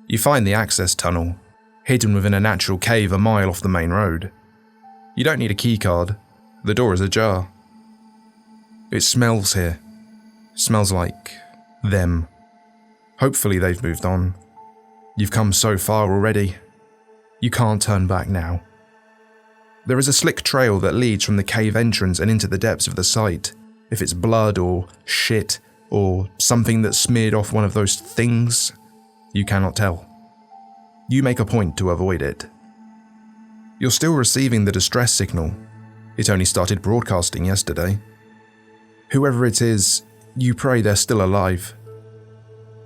You find the access tunnel, hidden within a natural cave a mile off the main road. You don't need a keycard. The door is ajar. It smells here. Smells like them. Hopefully they've moved on. You've come so far already. You can't turn back now. There is a slick trail that leads from the cave entrance and into the depths of the site. If it's blood or shit or something that smeared off one of those things, you cannot tell. You make a point to avoid it. You're still receiving the distress signal. It only started broadcasting yesterday. Whoever it is, you pray they're still alive.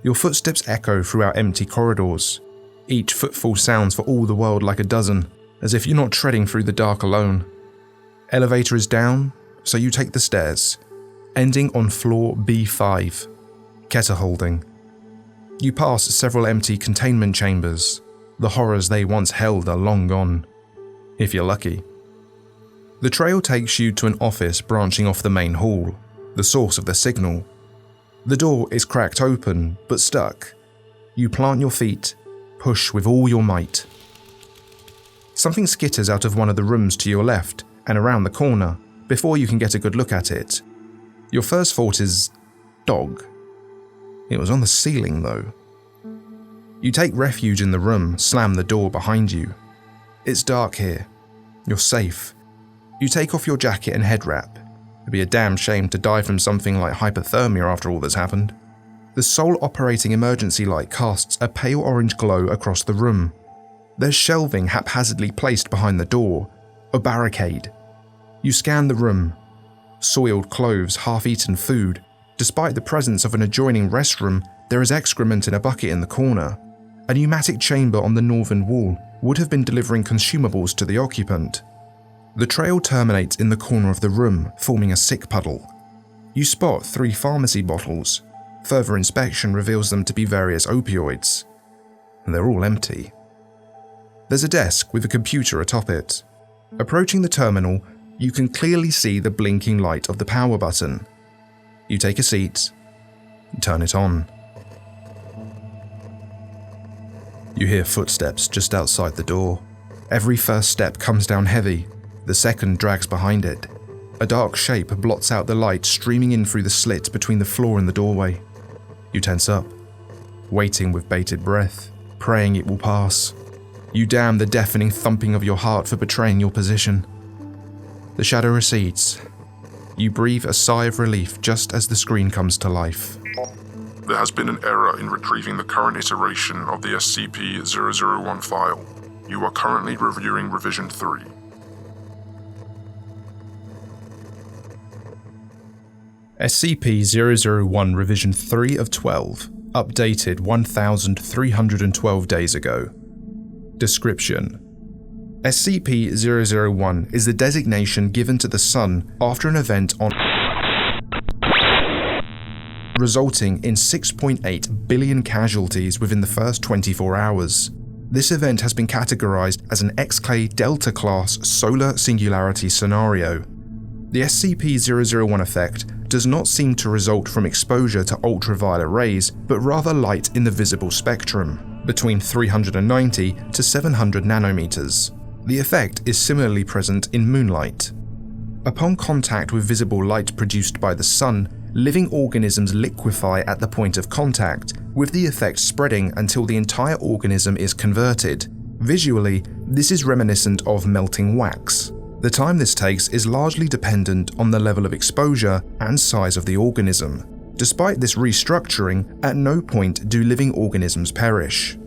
Your footsteps echo throughout empty corridors. Each footfall sounds for all the world like a dozen, as if you're not treading through the dark alone. Elevator is down, so you take the stairs, ending on floor B5, Keter holding. You pass several empty containment chambers. The horrors they once held are long gone, if you're lucky. The trail takes you to an office branching off the main hall, the source of the signal. The door is cracked open, but stuck. You plant your feet, push with all your might. Something skitters out of one of the rooms to your left and around the corner before you can get a good look at it. Your first thought is dog. It was on the ceiling though. You take refuge in the room, slam the door behind you. It's dark here. You're safe. You take off your jacket and head wrap. It'd be a damn shame to die from something like hypothermia after all that's happened. The sole operating emergency light casts a pale orange glow across the room. There's shelving haphazardly placed behind the door, a barricade. You scan the room. Soiled clothes, half-eaten food. Despite the presence of an adjoining restroom, there is excrement in a bucket in the corner. A pneumatic chamber on the northern wall would have been delivering consumables to the occupant. The trail terminates in the corner of the room, forming a sick puddle. You spot 3 pharmacy bottles. Further inspection reveals them to be various opioids. They're all empty. There's a desk with a computer atop it. Approaching the terminal, you can clearly see the blinking light of the power button. You take a seat, turn it on. You hear footsteps just outside the door. Every first step comes down heavy, the second drags behind it. A dark shape blots out the light streaming in through the slit between the floor and the doorway. You tense up, waiting with bated breath, praying it will pass. You damn the deafening thumping of your heart for betraying your position. The shadow recedes. You breathe a sigh of relief just as the screen comes to life. There has been an error in retrieving the current iteration of the SCP-001 file. You are currently reviewing revision 3. SCP-001 revision 3 of 12, updated 1,312 days ago. Description: SCP-001 is the designation given to the Sun after an event on resulting in 6.8 billion casualties within the first 24 hours. This event has been categorized as an XK Delta class solar singularity scenario. The SCP-001 effect does not seem to result from exposure to ultraviolet rays, but rather light in the visible spectrum, between 390 to 700 nanometers. The effect is similarly present in moonlight. Upon contact with visible light produced by the Sun, living organisms liquefy at the point of contact, with the effect spreading until the entire organism is converted. Visually, this is reminiscent of melting wax. The time this takes is largely dependent on the level of exposure and size of the organism. Despite this restructuring, at no point do living organisms perish.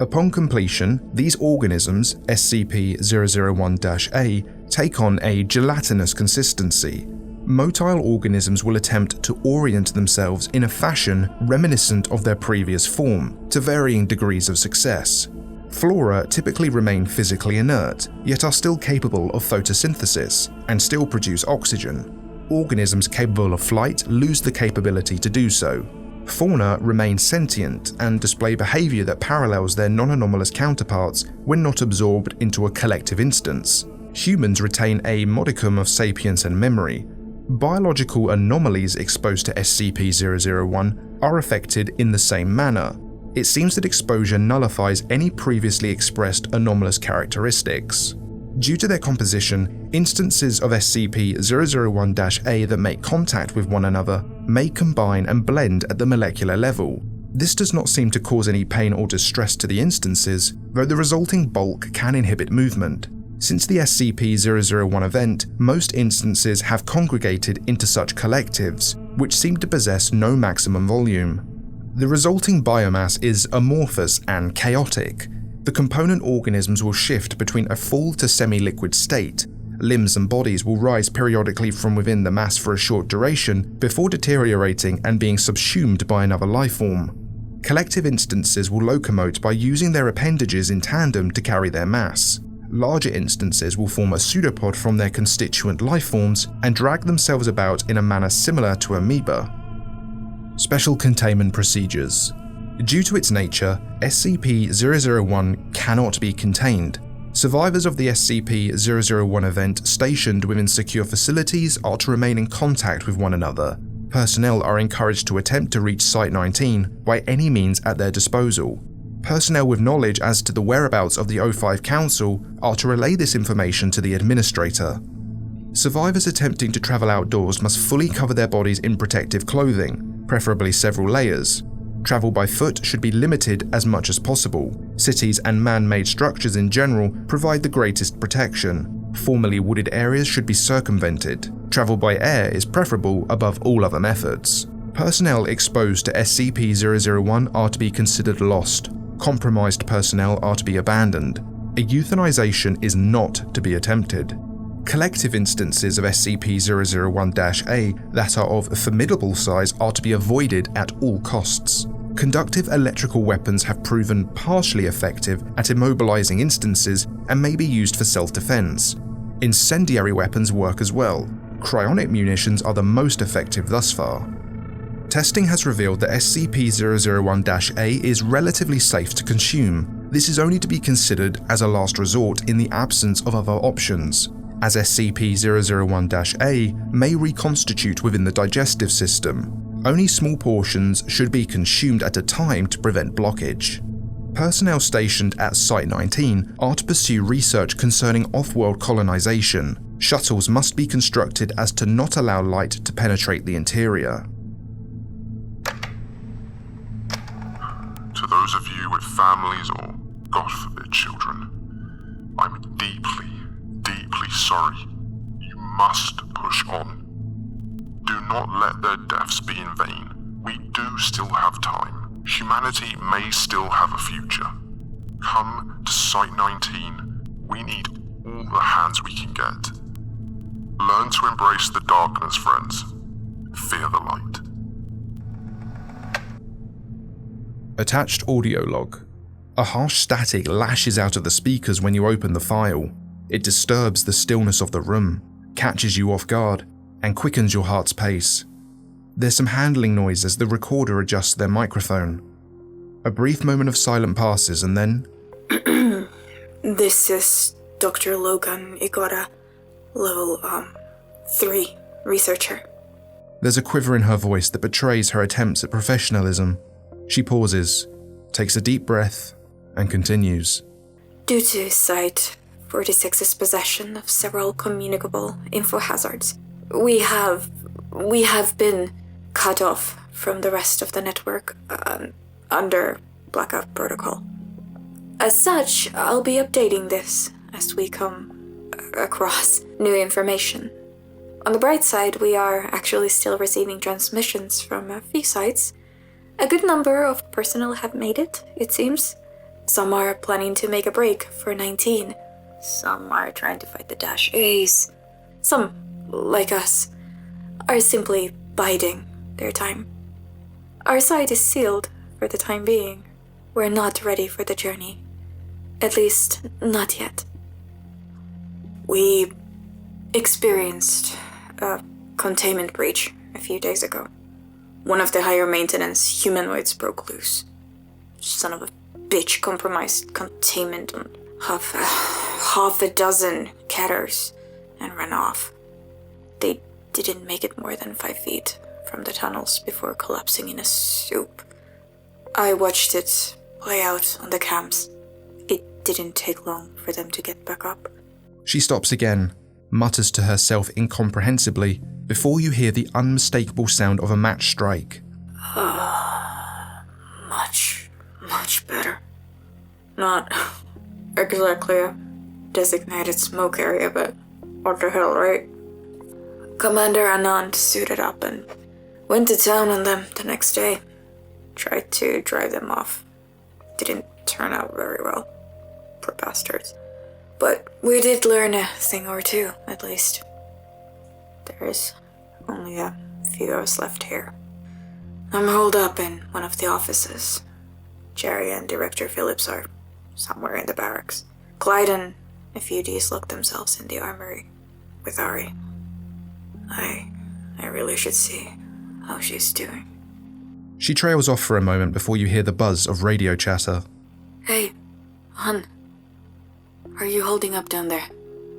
Upon completion, these organisms, SCP-001-A, take on a gelatinous consistency. Motile organisms will attempt to orient themselves in a fashion reminiscent of their previous form, to varying degrees of success. Flora typically remain physically inert, yet are still capable of photosynthesis and still produce oxygen. Organisms capable of flight lose the capability to do so. Fauna remain sentient and display behavior that parallels their non-anomalous counterparts when not absorbed into a collective instance. Humans retain a modicum of sapience and memory. Biological anomalies exposed to SCP-001 are affected in the same manner. it seems that exposure nullifies any previously expressed anomalous characteristics. Due to their composition, instances of SCP-001-A that make contact with one another may combine and blend at the molecular level. This does not seem to cause any pain or distress to the instances, though the resulting bulk can inhibit movement. Since the SCP-001 event, most instances have congregated into such collectives, which seem to possess no maximum volume. The resulting biomass is amorphous and chaotic. The component organisms will shift between a full to semi-liquid state. Limbs and bodies will rise periodically from within the mass for a short duration before deteriorating and being subsumed by another life form. Collective instances will locomote by using their appendages in tandem to carry their mass. Larger instances will form a pseudopod from their constituent life forms and drag themselves about in a manner similar to amoeba. Special Containment Procedures. Due to its nature, SCP-001 cannot be contained. Survivors of the SCP-001 event stationed within secure facilities are to remain in contact with one another. Personnel are encouraged to attempt to reach Site-19 by any means at their disposal. Personnel with knowledge as to the whereabouts of the O5 Council are to relay this information to the administrator. Survivors attempting to travel outdoors must fully cover their bodies in protective clothing, preferably several layers. Travel by foot should be limited as much as possible. Cities and man-made structures in general provide the greatest protection. Formerly wooded areas should be circumvented. Travel by air is preferable above all other methods. Personnel exposed to SCP-001 are to be considered lost. Compromised personnel are to be abandoned. A euthanization is not to be attempted. Collective instances of SCP-001-A that are of formidable size are to be avoided at all costs. Conductive electrical weapons have proven partially effective at immobilizing instances and may be used for self-defense. Incendiary weapons work as well. Cryonic munitions are the most effective thus far. Testing has revealed that SCP-001-A is relatively safe to consume. This is only to be considered as a last resort in the absence of other options, as SCP-001-A may reconstitute within the digestive system. Only small portions should be consumed at a time to prevent blockage. Personnel stationed at Site-19 are to pursue research concerning off-world colonization. Shuttles must be constructed as to not allow light to penetrate the interior. To those of you with families or, God forbid, children, I'm deeply sorry. You must push on. Do not let their deaths be in vain. We do still have time. Humanity may still have a future. Come to Site-19. We need all the hands we can get. Learn to embrace the darkness, friends. Fear the light. Attached audio log. A harsh static lashes out of the speakers when you open the file. It disturbs the stillness of the room, catches you off guard, and quickens your heart's pace. There's some handling noise as the recorder adjusts their microphone. A brief moment of silence passes and then... This is Dr. Logan Igora, level 3 researcher. There's a quiver in her voice that betrays her attempts at professionalism. She pauses, takes a deep breath, and continues. Due to Site-46's possession of several communicable info hazards, we have been cut off from the rest of the network under blackout protocol. As such, I'll be updating this as we come across new information. On the bright side, we are actually still receiving transmissions from a few sites. A good number of personnel have made it seems. Some are planning to make a break for 19. Some are trying to fight the Dash-A's. Some, like us, are simply biding their time. Our site is sealed for the time being. We're not ready for the journey. At least, not yet. We experienced a containment breach a few days ago. One of the higher maintenance humanoids broke loose. Son of a bitch compromised containment on half a dozen catters and ran off. They didn't make it more than 5 feet from the tunnels before collapsing in a soup. I watched it play out on the cams. It didn't take long for them to get back up. She stops again, mutters to herself incomprehensibly, before you hear the unmistakable sound of a match strike. Much better. Not exactly a designated smoke area, but what the hell, right? Commander Anand suited up and went to town on them the next day. Tried to drive them off. Didn't turn out very well. Poor bastards. But we did learn a thing or two, at least. There's only a few of us left here. I'm holed up in one of the offices. Jerry and Director Phillips are somewhere in the barracks. Clyde and a few Ds locked themselves in the armory with Ari. I really should see how she's doing. She trails off for a moment before you hear the buzz of radio chatter. Hey, hon. Are you holding up down there?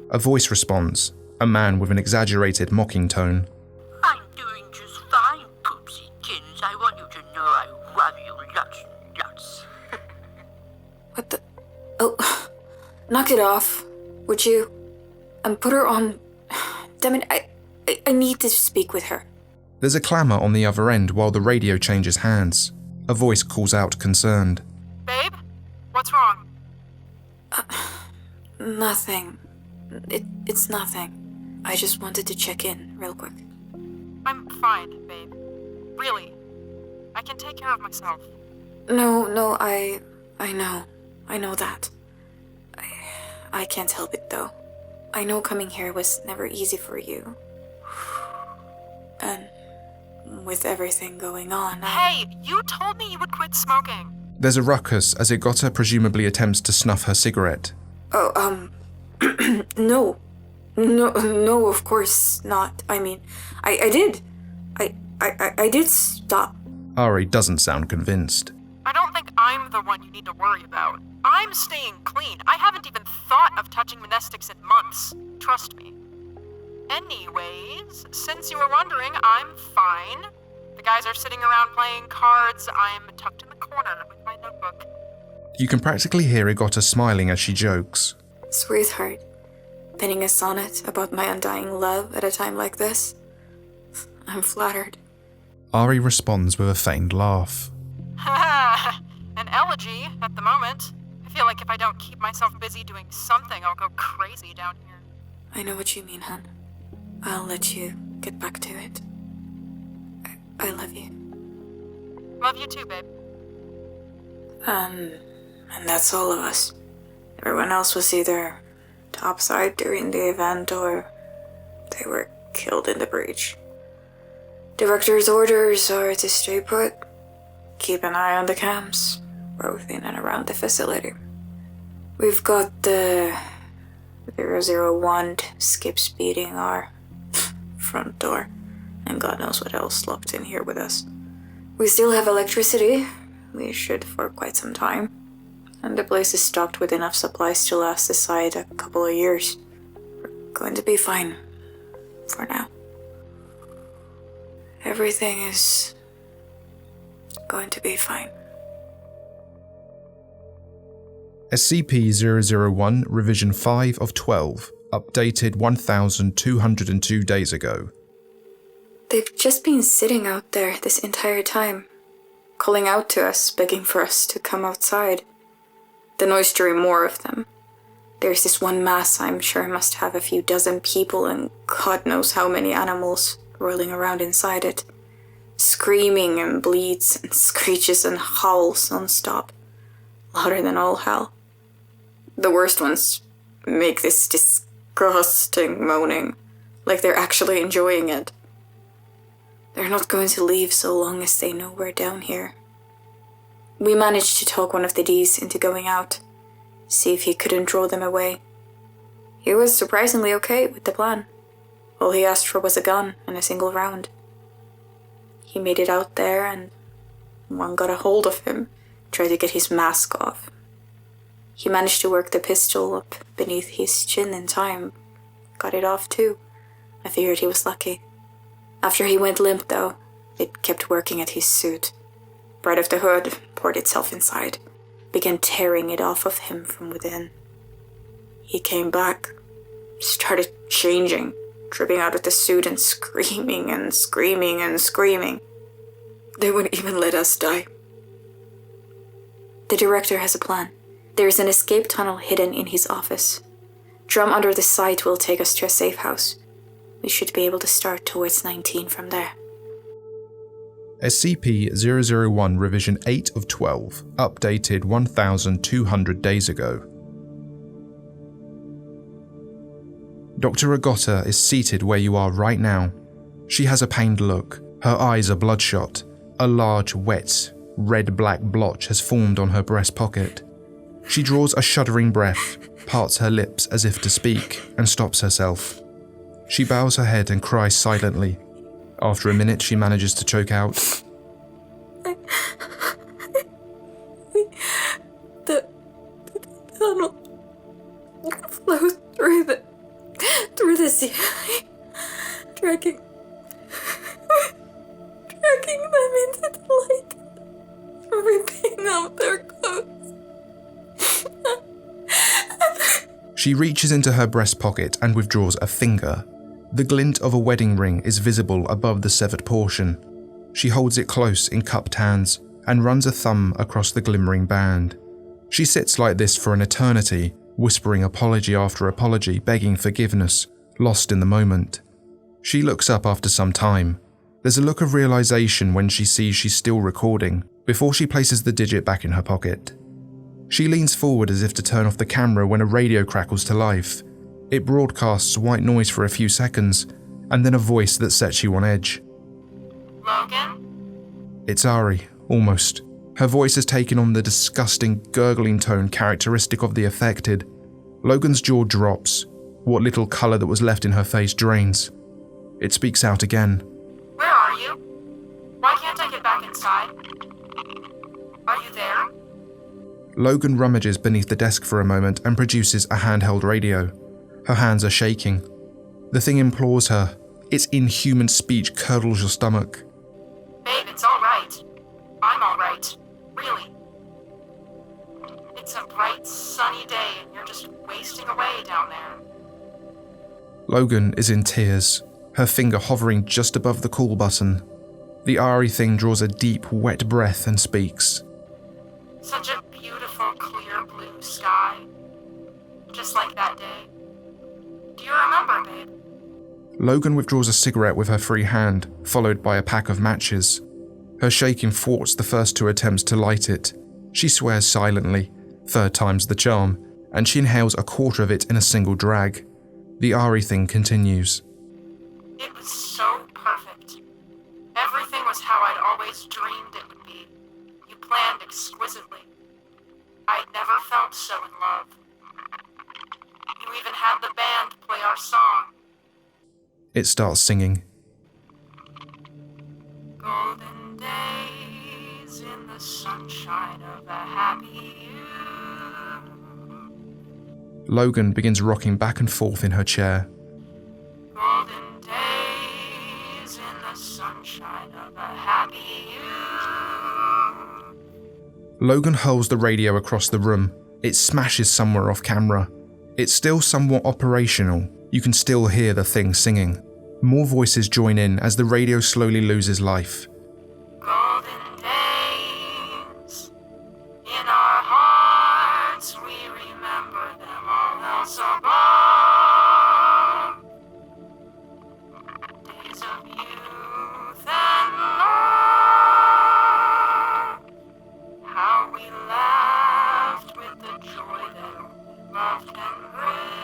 A voice responds, a man with an exaggerated mocking tone. I'm doing just fine, Poopsiekins. I want you to know I love you lots and lots. What the? Oh, knock it off, would you? And put her on... Damn it, I need to speak with her. There's a clamour on the other end while the radio changes hands. A voice calls out, concerned. Babe? What's wrong? Nothing. It's nothing. I just wanted to check in real quick. I'm fine, babe. Really. I can take care of myself. No, I know. I know that. I can't help it, though. I know coming here was never easy for you. And with everything going on, Hey, you told me you would quit smoking. There's a ruckus as Igota presumably attempts to snuff her cigarette. Oh, no, of course not. I mean, I did. I did stop. Ari doesn't sound convinced. I don't think I'm the one you need to worry about. I'm staying clean. I haven't even thought of touching monastics in months. Trust me. Anyways, since you were wondering, I'm fine. The guys are sitting around playing cards. I'm tucked in the corner with my notebook. You can practically hear Igota smiling as she jokes. Sweetheart, penning a sonnet about my undying love at a time like this? I'm flattered. Ari responds with a feigned laugh. An elegy at the moment. I feel like if I don't keep myself busy doing something, I'll go crazy down here. I know what you mean, hon. I'll let you get back to it. I love you. Love you too, babe. And that's all of us. Everyone else was either topside during the event or they were killed in the breach. Director's orders are to stay put, keep an eye on the cams, both in and around the facility. We've got the 001 skip speeding our front door, and God knows what else locked in here with us. We still have electricity. We should for quite some time. And the place is stocked with enough supplies to last the site a couple of years. We're going to be fine. For now. Everything is going to be fine. SCP-001 Revision 5 of 12, updated 1,202 days ago. They've just been sitting out there this entire time, calling out to us, begging for us to come outside. The noise drew more of them. There's this one mass I'm sure must have a few dozen people and God knows how many animals rolling around inside it. Screaming and bleats and screeches and howls non-stop. Louder than all hell. The worst ones make this disgusting moaning, like they're actually enjoying it. They're not going to leave so long as they know we're down here. We managed to talk one of the Ds into going out, see if he couldn't draw them away. He was surprisingly okay with the plan. All he asked for was a gun and a single round. He made it out there and one got a hold of him, tried to get his mask off. He managed to work the pistol up beneath his chin in time. Got it off too. I figured he was lucky. After he went limp though, it kept working at his suit. right of the hood, poured itself inside, began tearing it off of him from within. He came back, started changing, dripping out of the suit and screaming and screaming and screaming. They wouldn't even let us die. The director has a plan. There is an escape tunnel hidden in his office. Drum under the site will take us to a safe house. We should be able to start towards 19 from there. SCP-001 Revision 8 of 12, updated 1,200 days ago. Dr. Agota is seated where you are right now. She has a pained look. Her eyes are bloodshot. A large, wet, red-black blotch has formed on her breast pocket. She draws a shuddering breath, parts her lips as if to speak, and stops herself. She bows her head and cries silently. After a minute, she manages to choke out. The tunnel flows through the ceiling, dragging them into the light, ripping off their clothes. She reaches into her breast pocket and withdraws a finger. The glint of a wedding ring is visible above the severed portion. She holds it close in cupped hands and runs a thumb across the glimmering band. She sits like this for an eternity, whispering apology after apology, begging forgiveness, lost in the moment. She looks up after some time. There's a look of realization when she sees she's still recording, before she places the digit back in her pocket. She leans forward as if to turn off the camera when a radio crackles to life. It broadcasts white noise for a few seconds, and then a voice that sets you on edge. Logan? It's Ari, almost. Her voice has taken on the disgusting, gurgling tone characteristic of the affected. Logan's jaw drops. What little colour that was left in her face drains. It speaks out again. Where are you? Why can't I get back inside? Are you there? Logan rummages beneath the desk for a moment and produces a handheld radio. Her hands are shaking. The thing implores her. Its inhuman speech curdles your stomach. Babe, it's alright. I'm alright. Really. It's a bright, sunny day and you're just wasting away down there. Logan is in tears, her finger hovering just above the call button. The Ari thing draws a deep, wet breath and speaks. Such a beautiful, clear blue sky. Just like that day. Do you remember, babe? Logan withdraws a cigarette with her free hand, followed by a pack of matches. Her shaking thwarts the first two attempts to light it. She swears silently, third time's the charm, and she inhales a quarter of it in a single drag. The Ari thing continues. It was so perfect. Everything was how I'd always dreamed it would be. You planned exquisitely. I'd never felt so in love. You even had the band play our song. It starts singing. Golden days in the sunshine of a happy youth. Logan begins rocking back and forth in her chair. Golden days in the sunshine of a happy youth. Logan hurls the radio across the room. It smashes somewhere off camera. It's still somewhat operational. You can still hear the thing singing. More voices join in as the radio slowly loses life. Golden days in our hearts, we remember them all else above. Days of youth and love. How we laughed with the joy that only love can bring.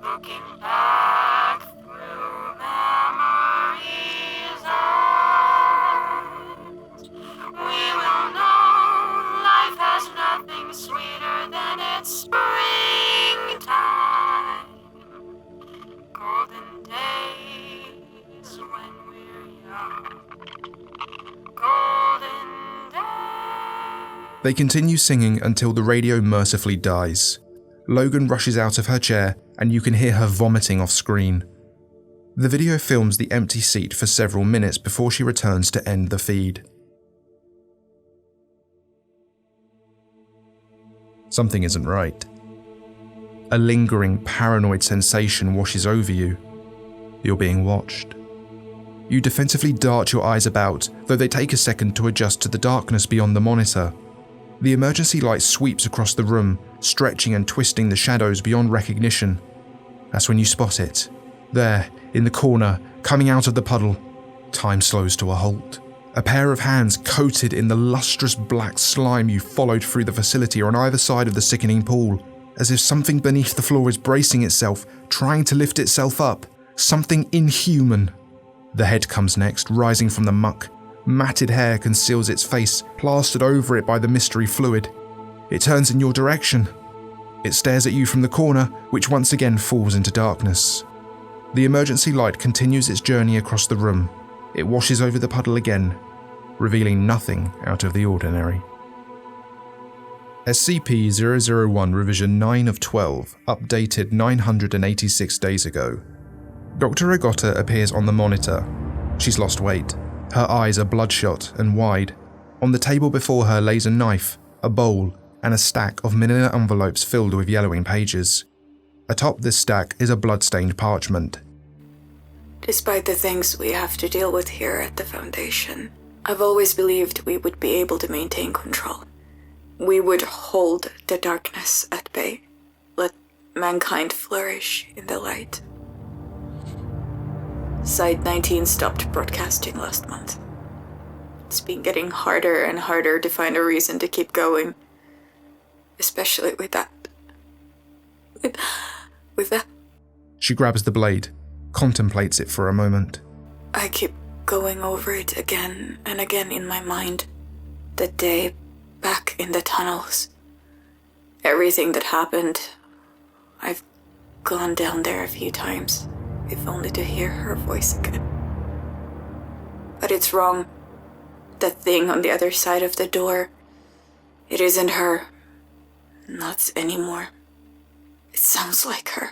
Looking back through memories' eyes, we will know life has nothing sweeter than its springtime. Golden days when we're young. Golden days. They continue singing until the radio mercifully dies. Logan rushes out of her chair and you can hear her vomiting off screen. The video films the empty seat for several minutes before she returns to end the feed. Something isn't right. A lingering, paranoid sensation washes over you. You're being watched. You defensively dart your eyes about, though they take a second to adjust to the darkness beyond the monitor. The emergency light sweeps across the room, stretching and twisting the shadows beyond recognition. That's when you spot it. There, in the corner, coming out of the puddle. Time slows to a halt. A pair of hands coated in the lustrous black slime you followed through the facility are on either side of the sickening pool, as if something beneath the floor is bracing itself, trying to lift itself up. Something inhuman. The head comes next, rising from the muck. Matted hair conceals its face, plastered over it by the mystery fluid. It turns in your direction. It stares at you from the corner, which once again falls into darkness. The emergency light continues its journey across the room. It washes over the puddle again, revealing nothing out of the ordinary. SCP-001 Revision 9 of 12, updated 986 days ago. Dr. Agota appears on the monitor. She's lost weight. Her eyes are bloodshot and wide. On the table before her lays a knife, a bowl, and a stack of manila envelopes filled with yellowing pages. Atop this stack is a blood-stained parchment. Despite the things we have to deal with here at the Foundation, I've always believed we would be able to maintain control. We would hold the darkness at bay, let mankind flourish in the light. Site 19 stopped broadcasting last month. It's been getting harder and harder to find a reason to keep going. Especially with that. With that. She grabs the blade, contemplates it for a moment. I keep going over it again and again in my mind. The day back in the tunnels. Everything that happened. I've gone down there a few times, if only to hear her voice again. But it's wrong. That thing on the other side of the door. It isn't her. Not anymore. It sounds like her.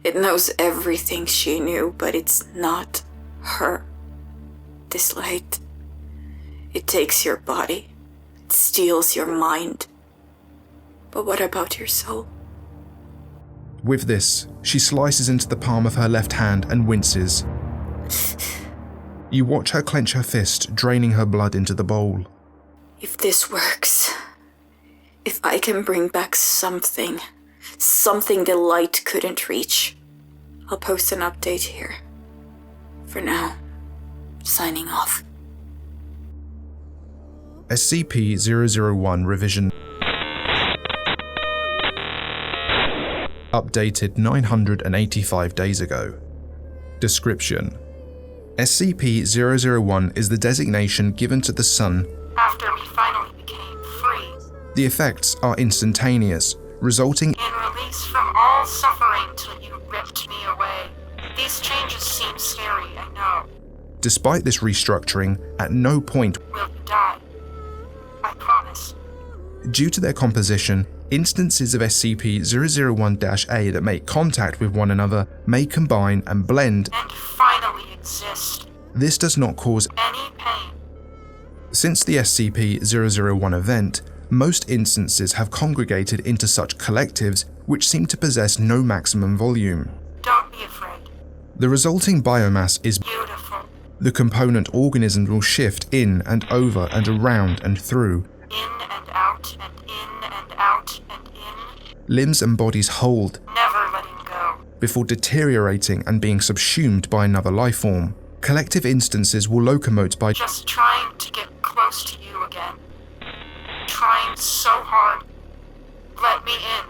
It knows everything she knew, but it's not her. This light. It takes your body. It steals your mind. But what about your soul? With this, she slices into the palm of her left hand and winces. You watch her clench her fist, draining her blood into the bowl. If this works, if I can bring back something the light couldn't reach, I'll post an update here. For now, signing off. SCP-001 Revision updated 985 days ago. Description: SCP-001 is the designation given to the Sun After we finally became free. The effects are instantaneous, resulting In release from all suffering till you ripped me away. These changes seem scary, I know. Despite this restructuring, at no point Will you die? I promise. due to their composition, instances of SCP-001-A that make contact with one another may combine and blend. And finally exist. This does not cause Any pain. Since the SCP-001 event, most instances have congregated into such collectives which seem to possess no maximum volume. Don't be afraid. The resulting biomass is Beautiful. the component organisms will shift in and over and around and through. In and out and in and out and in. Limbs and bodies hold Never letting go. before deteriorating and being subsumed by another life form. Collective instances will locomote by Just trying to get close to you again. Trying so hard. Let me in.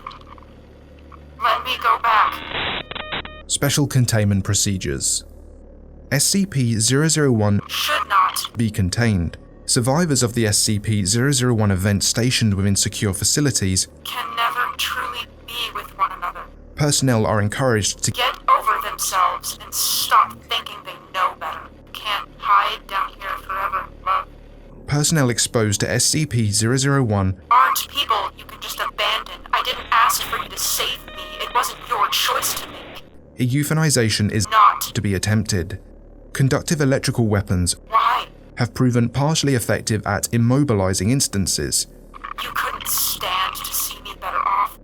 Let me go back. special containment procedures. SCP-001 Should not. be contained. Survivors of the SCP-001 event stationed within secure facilities, Can never truly be with one another. personnel are encouraged to Get over themselves and stop thinking they know better. Can't hide down here forever, love. personnel exposed to SCP-001 Aren't people you can just abandon. I didn't ask for you to save me. It wasn't your choice to make. euthanization is Not to be attempted. Conductive electrical weapons Why? have proven partially effective at immobilizing instances. You couldn't stand to see me better off.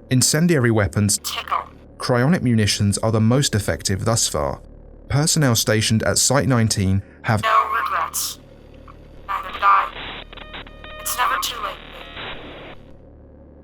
Incendiary weapons, Tickle. cryonic munitions are the most effective thus far. Personnel stationed at Site 19 have No regrets. Neither did I. It's never too late.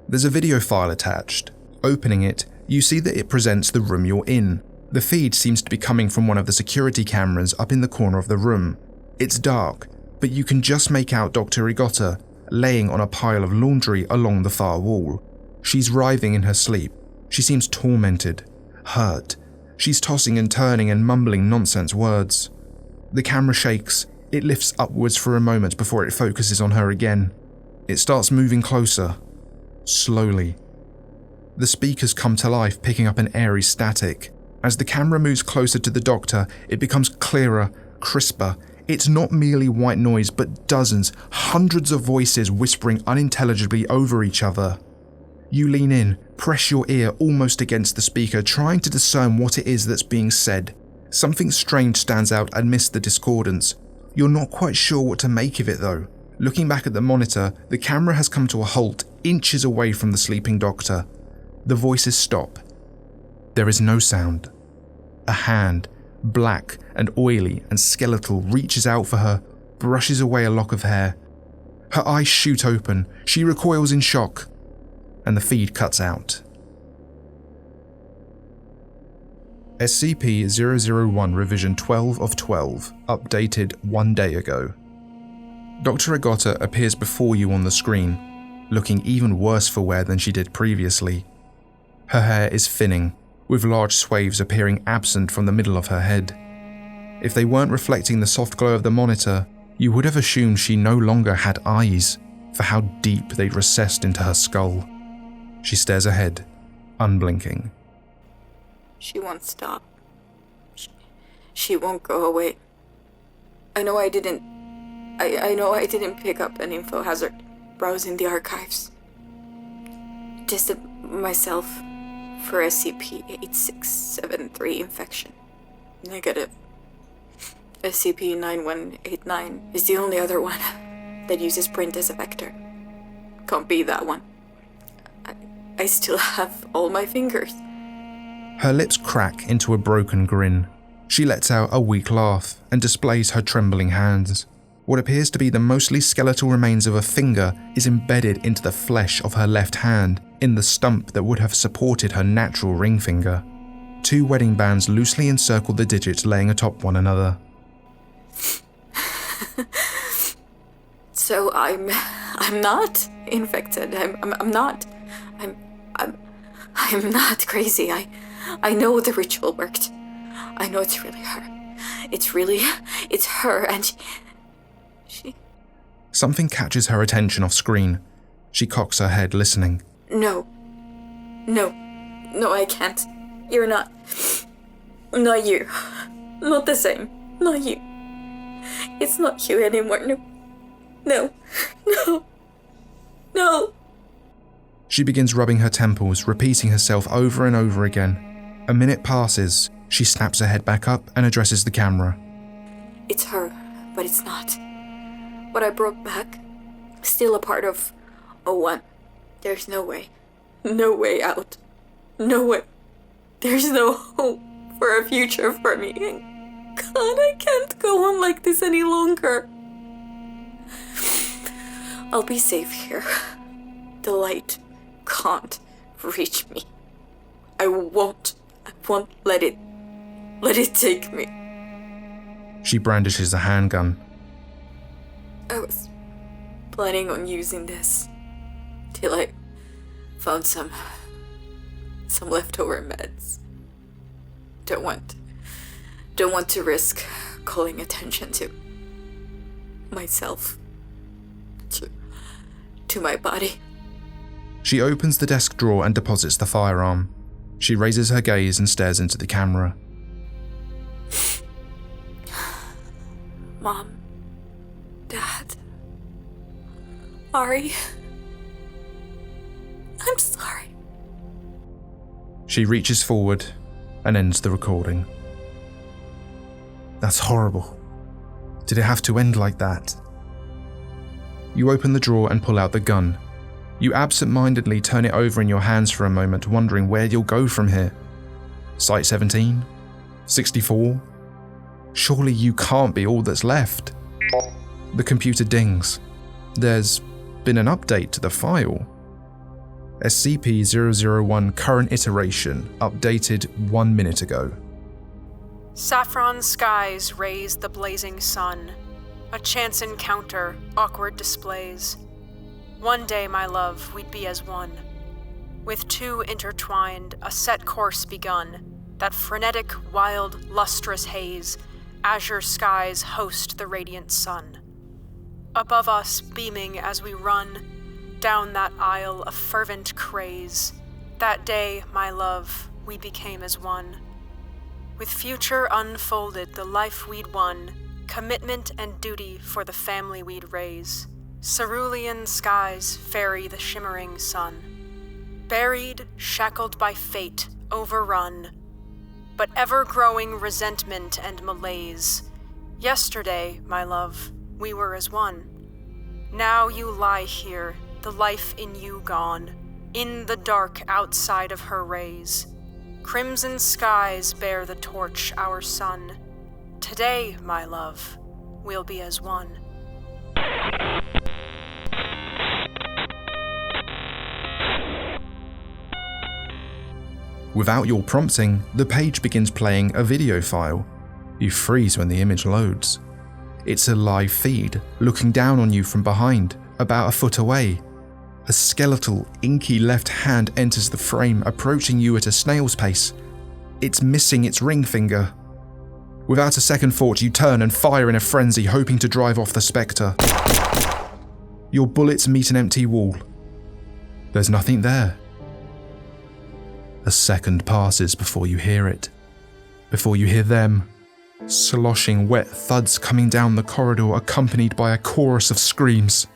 There's a video file attached. Opening it, you see that it presents the room you're in. The feed seems to be coming from one of the security cameras up in the corner of the room. It's dark, but you can just make out Dr. Rigotta laying on a pile of laundry along the far wall. She's writhing in her sleep. She seems tormented, hurt. She's tossing and turning and mumbling nonsense words. The camera shakes. It lifts upwards for a moment before it focuses on her again. It starts moving closer, slowly. The speakers come to life, picking up an airy static. As the camera moves closer to the doctor, it becomes clearer, crisper. It's not merely white noise, but dozens, hundreds of voices whispering unintelligibly over each other. You lean in, press your ear almost against the speaker, trying to discern what it is that's being said. Something strange stands out amidst the discordance. You're not quite sure what to make of it though. Looking back at the monitor, the camera has come to a halt, inches away from the sleeping doctor. The voices stop. There is no sound. A hand, black and oily and skeletal, reaches out for her, brushes away a lock of hair. Her eyes shoot open, she recoils in shock, and the feed cuts out. SCP-001 Revision 12 of 12, updated 1 day ago. Dr. Rigotta appears before you on the screen, looking even worse for wear than she did previously. Her hair is thinning, with large swathes appearing absent from the middle of her head. If they weren't reflecting the soft glow of the monitor, you would have assumed she no longer had eyes, for how deep they'd recessed into her skull. She stares ahead, unblinking. She won't stop. She won't go away. I know I didn't pick up an info hazard browsing the archives. Tested myself for SCP-8673 infection. Negative. SCP-9189 is the only other one that uses print as a vector. Can't be that one. I still have all my fingers. Her lips crack into a broken grin. She lets out a weak laugh and displays her trembling hands. What appears to be the mostly skeletal remains of a finger is embedded into the flesh of her left hand, in the stump that would have supported her natural ring finger. 2 wedding bands loosely encircle the digits laying atop one another. So I'm not infected. I'm not crazy. I know the ritual worked. I know it's really her. It's her, and she... Something catches her attention off screen. She cocks her head, listening. No, I can't. You're not you. Not the same. Not you. It's not you anymore. No. She begins rubbing her temples, repeating herself over and over again. A minute passes. She snaps her head back up and addresses the camera. It's her, but it's not. What I brought back, still a part of 01. There's no way. No way out. No way. There's no hope for a future for me. God, I can't go on like this any longer. I'll be safe here. The light can't reach me. I won't let it take me. She brandishes a handgun. I was planning on using this till I found some leftover meds. Don't want to risk calling attention to myself, to my body. She opens the desk drawer and deposits the firearm. She raises her gaze and stares into the camera. Mom, Dad, Ari, I'm sorry. She reaches forward and ends the recording. That's horrible. Did it have to end like that? You open the drawer and pull out the gun. You absent-mindedly turn it over in your hands for a moment, wondering where you'll go from here. Site 17? 64? Surely you can't be all that's left. The computer dings. There's been an update to the file. SCP-001 current iteration, updated 1 minute ago. Saffron skies raise the blazing sun. A chance encounter, awkward displays. One day, my love, we'd be as one. With two intertwined, a set course begun. That frenetic, wild, lustrous haze. Azure skies host the radiant sun. Above us, beaming as we run down that aisle of fervent craze. That day, my love, we became as one. With future unfolded, the life we'd won, commitment and duty for the family we'd raise. Cerulean skies ferry the shimmering sun. Buried, shackled by fate, overrun, but ever-growing resentment and malaise. Yesterday, my love, we were as one. Now you lie here, the life in you gone, in the dark outside of her rays. Crimson skies bear the torch, our sun. Today, my love, we'll be as one. Without your prompting, the page begins playing a video file. You freeze when the image loads. It's a live feed, looking down on you from behind, about a foot away. A skeletal, inky left hand enters the frame, approaching you at a snail's pace. It's missing its ring finger. Without a second thought, you turn and fire in a frenzy, hoping to drive off the spectre. Your bullets meet an empty wall. There's nothing there. A second passes before you hear it. Before you hear them. Sloshing wet thuds coming down the corridor, accompanied by a chorus of screams.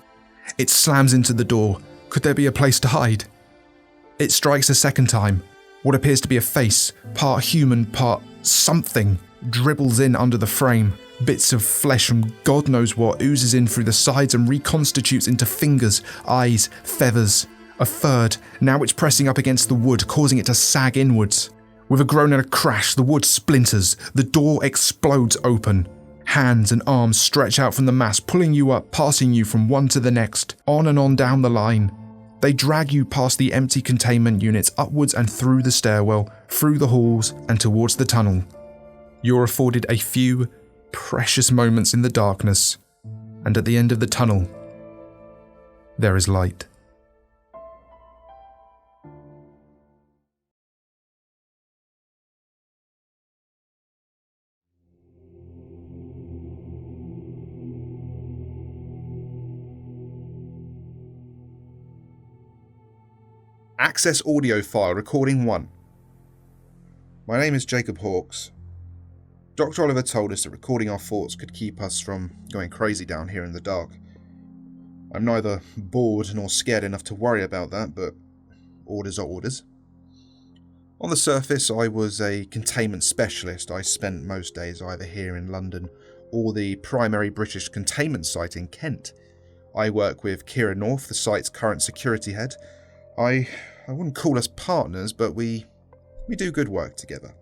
It slams into the door. Could there be a place to hide? It strikes a second time. What appears to be a face, part human, part something, dribbles in under the frame. Bits of flesh from God knows what oozes in through the sides and reconstitutes into fingers, eyes, feathers. A third, now it's pressing up against the wood, causing it to sag inwards. With a groan and a crash, the wood splinters. The door explodes open. Hands and arms stretch out from the mass, pulling you up, passing you from one to the next, on and on down the line. They drag you past the empty containment units, upwards and through the stairwell, through the halls and towards the tunnel. You're afforded a few precious moments in the darkness, and at the end of the tunnel, there is light. Access audio file recording 1. My name is Jacob Hawkes. Dr. Oliver told us that recording our thoughts could keep us from going crazy down here in the dark. I'm neither bored nor scared enough to worry about that, but orders are orders. On the surface, I was a containment specialist. I spent most days either here in London or the primary British containment site in Kent. I work with Kira North, the site's current security head. I wouldn't call us partners, but we do good work together.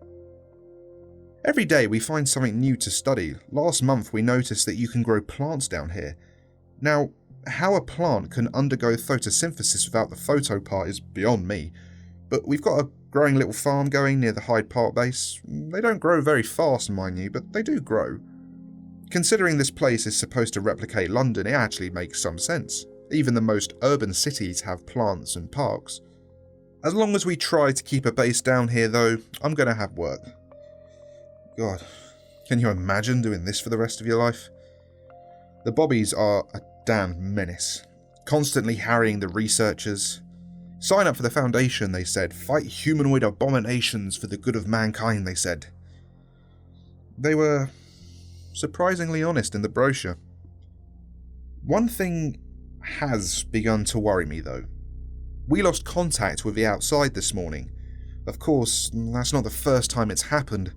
Every day we find something new to study. Last month we noticed that you can grow plants down here. Now, how a plant can undergo photosynthesis without the photo part is beyond me, but we've got a growing little farm going near the Hyde Park base. They don't grow very fast, mind you, but they do grow. Considering this place is supposed to replicate London, it actually makes some sense. Even the most urban cities have plants and parks. As long as we try to keep a base down here though, I'm going to have work. God, can you imagine doing this for the rest of your life? The Bobbies are a damned menace, constantly harrying the researchers. Sign up for the Foundation, they said. Fight humanoid abominations for the good of mankind, they said. They were surprisingly honest in the brochure. One thing has begun to worry me though. We lost contact with the outside this morning. Of course, that's not the first time it's happened.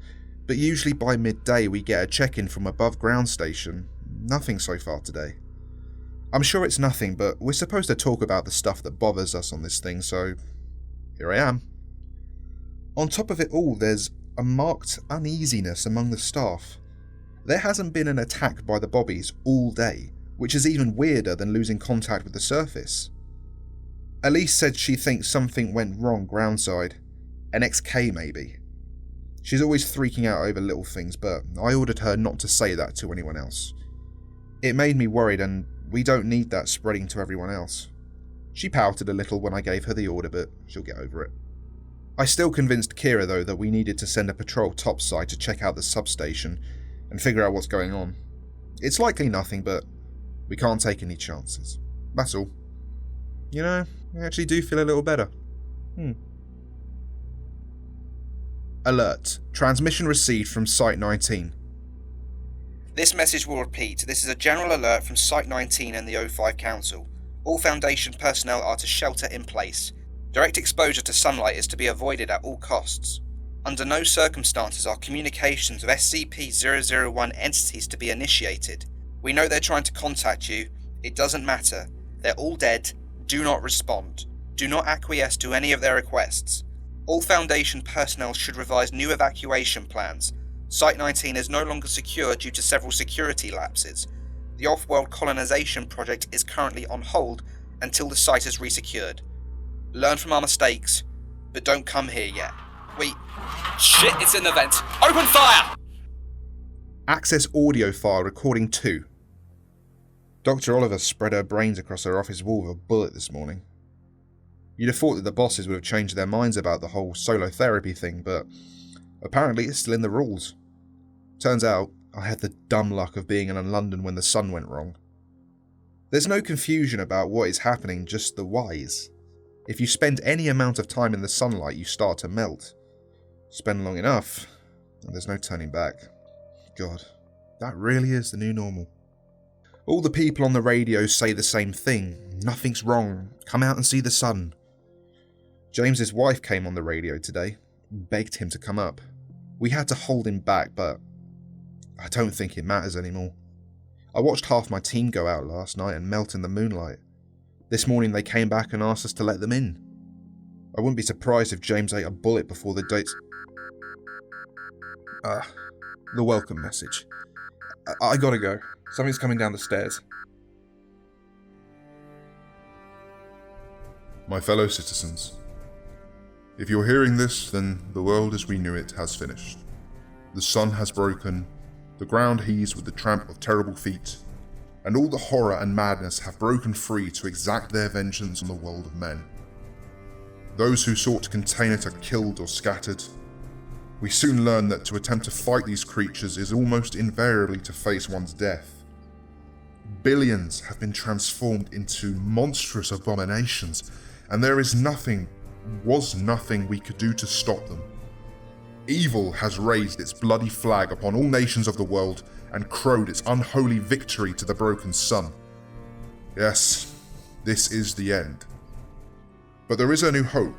But usually by midday we get a check-in from above ground station. Nothing so far today. I'm sure it's nothing, but we're supposed to talk about the stuff that bothers us on this thing, so here I am. On top of it all, there's a marked uneasiness among the staff. There hasn't been an attack by the Bobbies all day, which is even weirder than losing contact with the surface. Elise said she thinks something went wrong groundside. An XK maybe. She's always freaking out over little things, but I ordered her not to say that to anyone else. It made me worried, and we don't need that spreading to everyone else. She pouted a little when I gave her the order, but she'll get over it. I still convinced Kira, though, that we needed to send a patrol topside to check out the substation and figure out what's going on. It's likely nothing, but we can't take any chances. That's all. You know, I actually do feel a little better. Alert. Transmission received from Site 19. This message will repeat. This is a general alert from Site 19 and the O5 Council. All Foundation personnel are to shelter in place. Direct exposure to sunlight is to be avoided at all costs. Under no circumstances are communications with SCP-001 entities to be initiated. We know they're trying to contact you. It doesn't matter. They're all dead. Do not respond. Do not acquiesce to any of their requests. All Foundation personnel should revise new evacuation plans. Site 19 is no longer secure due to several security lapses. The off-world colonization project is currently on hold until the site is resecured. Learn from our mistakes, but don't come here yet. Shit, it's an event! Open fire! Access audio file recording 2. Dr. Oliver spread her brains across her office wall with a bullet this morning. You'd have thought that the bosses would have changed their minds about the whole solo therapy thing, but apparently it's still in the rules. Turns out, I had the dumb luck of being in Unlondon when the sun went wrong. There's no confusion about what is happening, just the whys. If you spend any amount of time in the sunlight, you start to melt. Spend long enough, and there's no turning back. God, that really is the new normal. All the people on the radio say the same thing. Nothing's wrong. Come out and see the sun. James's wife came on the radio today, begged him to come up. We had to hold him back, but I don't think it matters anymore. I watched half my team go out last night and melt in the moonlight. This morning they came back and asked us to let them in. I wouldn't be surprised if James ate a bullet before the dates. The welcome message. I gotta go. Something's coming down the stairs. My fellow citizens, if you're hearing this, then the world as we knew it has finished. The sun has broken, the ground heaves with the tramp of terrible feet, and all the horror and madness have broken free to exact their vengeance on the world of men. Those who sought to contain it are killed or scattered. We soon learn that to attempt to fight these creatures is almost invariably to face one's death. Billions have been transformed into monstrous abominations, and there was nothing we could do to stop them. Evil has raised its bloody flag upon all nations of the world and crowed its unholy victory to the broken sun. Yes, this is the end. But there is a new hope.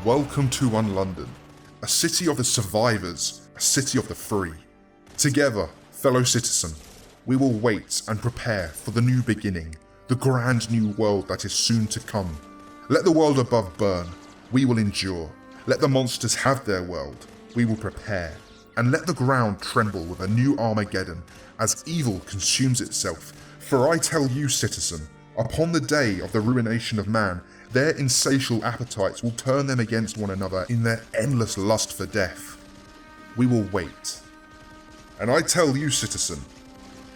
Welcome to Unlondon, a city of the survivors, a city of the free. Together, fellow citizen, we will wait and prepare for the new beginning, the grand new world that is soon to come. Let the world above burn, we will endure. Let the monsters have their world, we will prepare. And let the ground tremble with a new Armageddon as evil consumes itself. For I tell you, citizen, upon the day of the ruination of man, their insatiable appetites will turn them against one another in their endless lust for death. We will wait. And I tell you, citizen,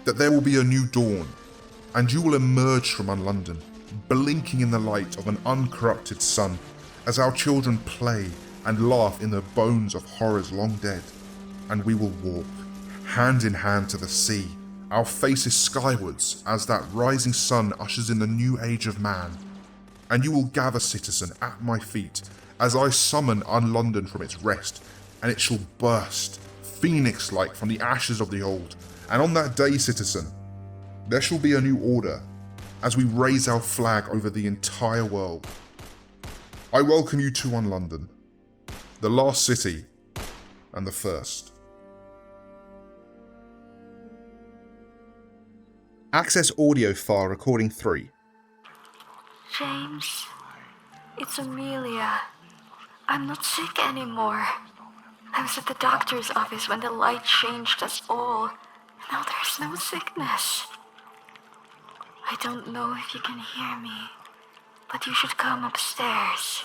that there will be a new dawn, and you will emerge from Unlondon, blinking in the light of an uncorrupted sun, as our children play and laugh in the bones of horrors long dead. And we will walk, hand in hand to the sea, our faces skywards as that rising sun ushers in the new age of man. And you will gather, citizen, at my feet, as I summon Unlondon from its rest, and it shall burst, phoenix-like from the ashes of the old. And on that day, citizen, there shall be a new order, as we raise our flag over the entire world. I welcome you to Unlondon, the last city and the first. Access audio file recording 3. James, it's Amelia. I'm not sick anymore. I was at the doctor's office when the light changed us all. Now there's no sickness. I don't know if you can hear me, but you should come upstairs.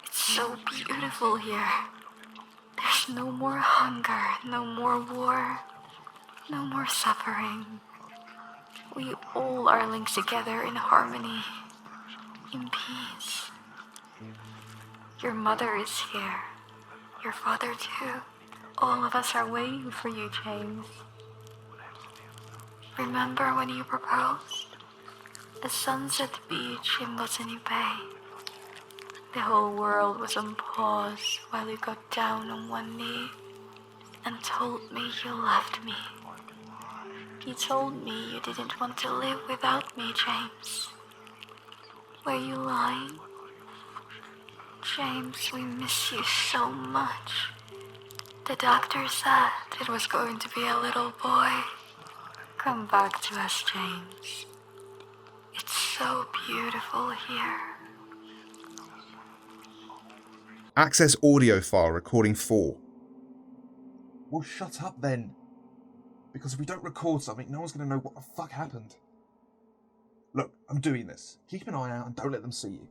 It's so beautiful here. There's no more hunger, no more war, no more suffering. We all are linked together in harmony, in peace. Your mother is here. Your father too. All of us are waiting for you, James. Remember when you proposed? The sunset beach in Botany Bay. The whole world was on pause while you got down on one knee and told me you loved me. You told me you didn't want to live without me, James. Were you lying? James, we miss you so much. The doctor said it was going to be a little boy. Come back to us, James. It's so beautiful here. Access audio file recording 4. Well, shut up then. Because if we don't record something, no one's going to know what the fuck happened. Look, I'm doing this. Keep an eye out and don't let them see you.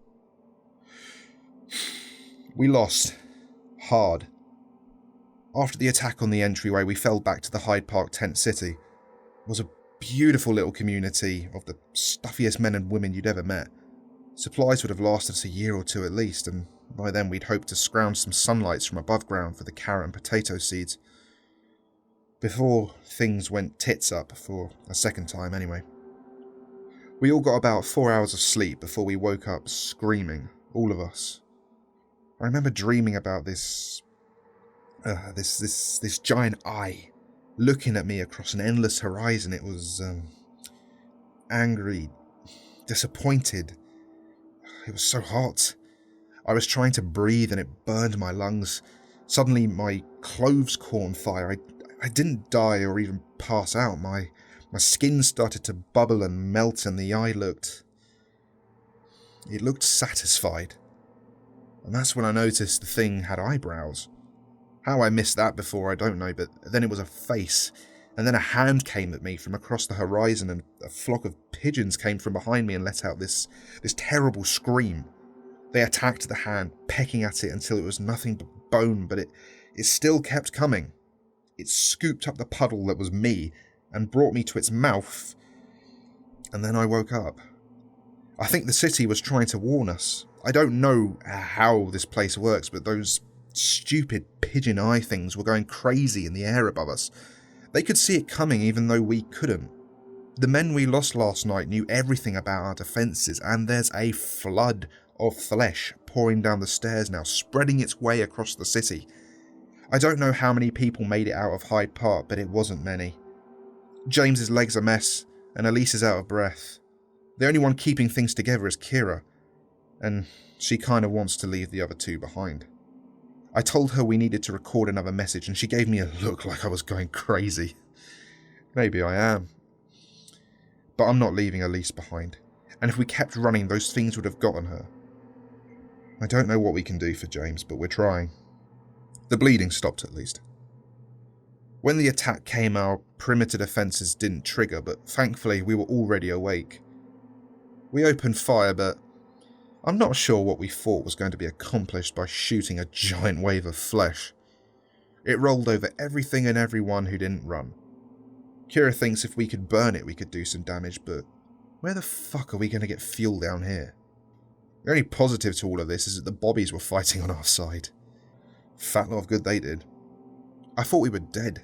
We lost. Hard. After the attack on the entryway, we fell back to the Hyde Park tent city. It was a beautiful little community of the stuffiest men and women you'd ever met. Supplies would have lasted us a year or two at least, and by then we'd hoped to scrounge some sunlights from above ground for the carrot and potato seeds. Before things went tits up, for a second time anyway. We all got about 4 hours of sleep before we woke up screaming, all of us. I remember dreaming about this giant eye looking at me across an endless horizon. It was angry, disappointed. It was so hot. I was trying to breathe and it burned my lungs. Suddenly my clothes caught on fire. I didn't die or even pass out. My skin started to bubble and melt and the eye looked satisfied. And that's when I noticed the thing had eyebrows. How I missed that before, I don't know, but then it was a face. And then a hand came at me from across the horizon and a flock of pigeons came from behind me and let out this terrible scream. They attacked the hand, pecking at it until it was nothing but bone, but it still kept coming. It scooped up the puddle that was me and brought me to its mouth. And then I woke up. I think the city was trying to warn us. I don't know how this place works, but those stupid pigeon eye things were going crazy in the air above us. They could see it coming even though we couldn't. The men we lost last night knew everything about our defences, and there's a flood of flesh pouring down the stairs now, spreading its way across the city. I don't know how many people made it out of Hyde Park, but it wasn't many. James's leg's a mess, and Elise is out of breath. The only one keeping things together is Kira, and she kind of wants to leave the other two behind. I told her we needed to record another message, and she gave me a look like I was going crazy. Maybe I am. But I'm not leaving Elise behind, and if we kept running, those things would have gotten her. I don't know what we can do for James, but we're trying. The bleeding stopped at least. When the attack came, our perimeter defences didn't trigger, but thankfully we were already awake. We opened fire, but I'm not sure what we thought was going to be accomplished by shooting a giant wave of flesh. It rolled over everything and everyone who didn't run. Kira thinks if we could burn it, we could do some damage, but where the fuck are we going to get fuel down here? The only positive to all of this is that the bobbies were fighting on our side. Fat lot of good they did. I thought we were dead,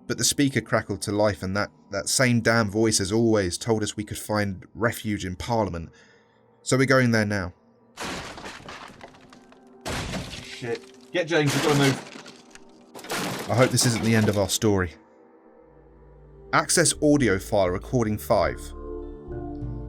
but the speaker crackled to life, and that same damn voice as always told us we could find refuge in Parliament. So we're going there now. Shit. Get James, we've got to move. I hope this isn't the end of our story. Access audio file recording 5.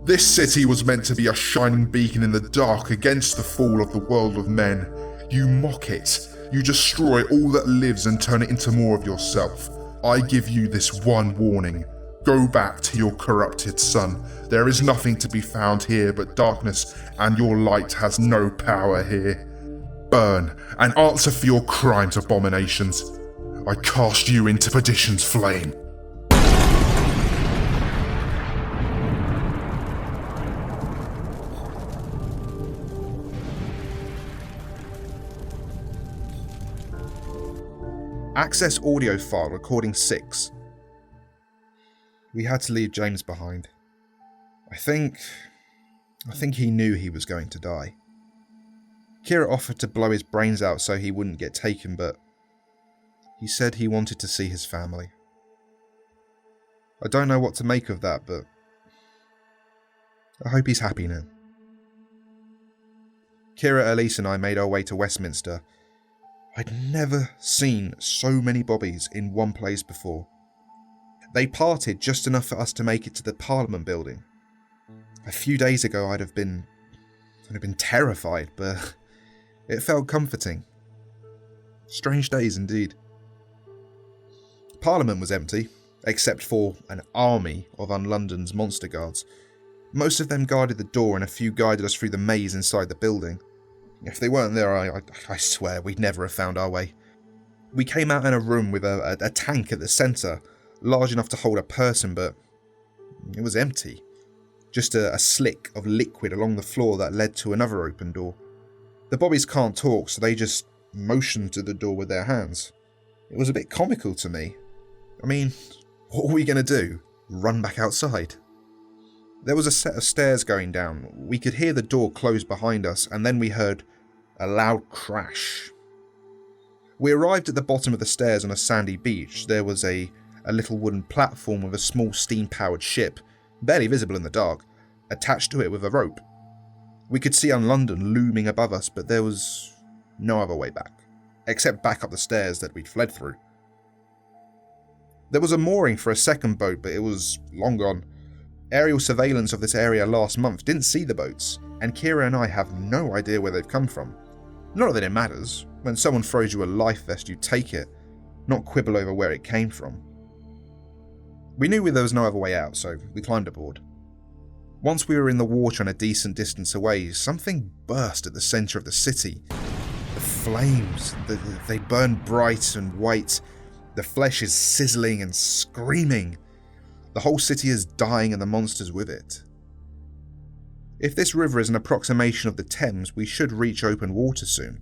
This city was meant to be a shining beacon in the dark against the fall of the world of men. You mock it. You destroy all that lives and turn it into more of yourself. I give you this one warning. Go back to your corrupted son. There is nothing to be found here but darkness, and your light has no power here. Burn and answer for your crimes, abominations. I cast you into perdition's flame. Access audio file recording 6. We had to leave James behind. I think he knew he was going to die. Kira offered to blow his brains out so he wouldn't get taken, but he said he wanted to see his family. I don't know what to make of that, but I hope he's happy now. Kira, Elise and I made our way to Westminster. I'd never seen so many bobbies in one place before. They parted just enough for us to make it to the Parliament building. A few days ago I'd have been terrified, but it felt comforting. Strange days indeed. Parliament was empty, except for an army of Unlondon's monster guards. Most of them guarded the door and a few guided us through the maze inside the building. If they weren't there, I swear we'd never have found our way. We came out in a room with a tank at the centre, large enough to hold a person, but it was empty. Just a slick of liquid along the floor that led to another open door. The bobbies can't talk, so they just motioned to the door with their hands. It was a bit comical to me. I mean, what were we going to do? Run back outside? There was a set of stairs going down. We could hear the door close behind us, and then we heard a loud crash. We arrived at the bottom of the stairs on a sandy beach. There was a little wooden platform with a small steam-powered ship, barely visible in the dark, attached to it with a rope. We could see Unlondon looming above us, but there was no other way back, except back up the stairs that we'd fled through. There was a mooring for a second boat, but it was long gone. Aerial surveillance of this area last month didn't see the boats, and Kira and I have no idea where they've come from. Not that it matters. When someone throws you a life vest, you take it, not quibble over where it came from. We knew there was no other way out, so we climbed aboard. Once we were in the water and a decent distance away, something burst at the centre of the city. The flames, they burn bright and white. The flesh is sizzling and screaming. The whole city is dying and the monsters with it. If this river is an approximation of the Thames, we should reach open water soon.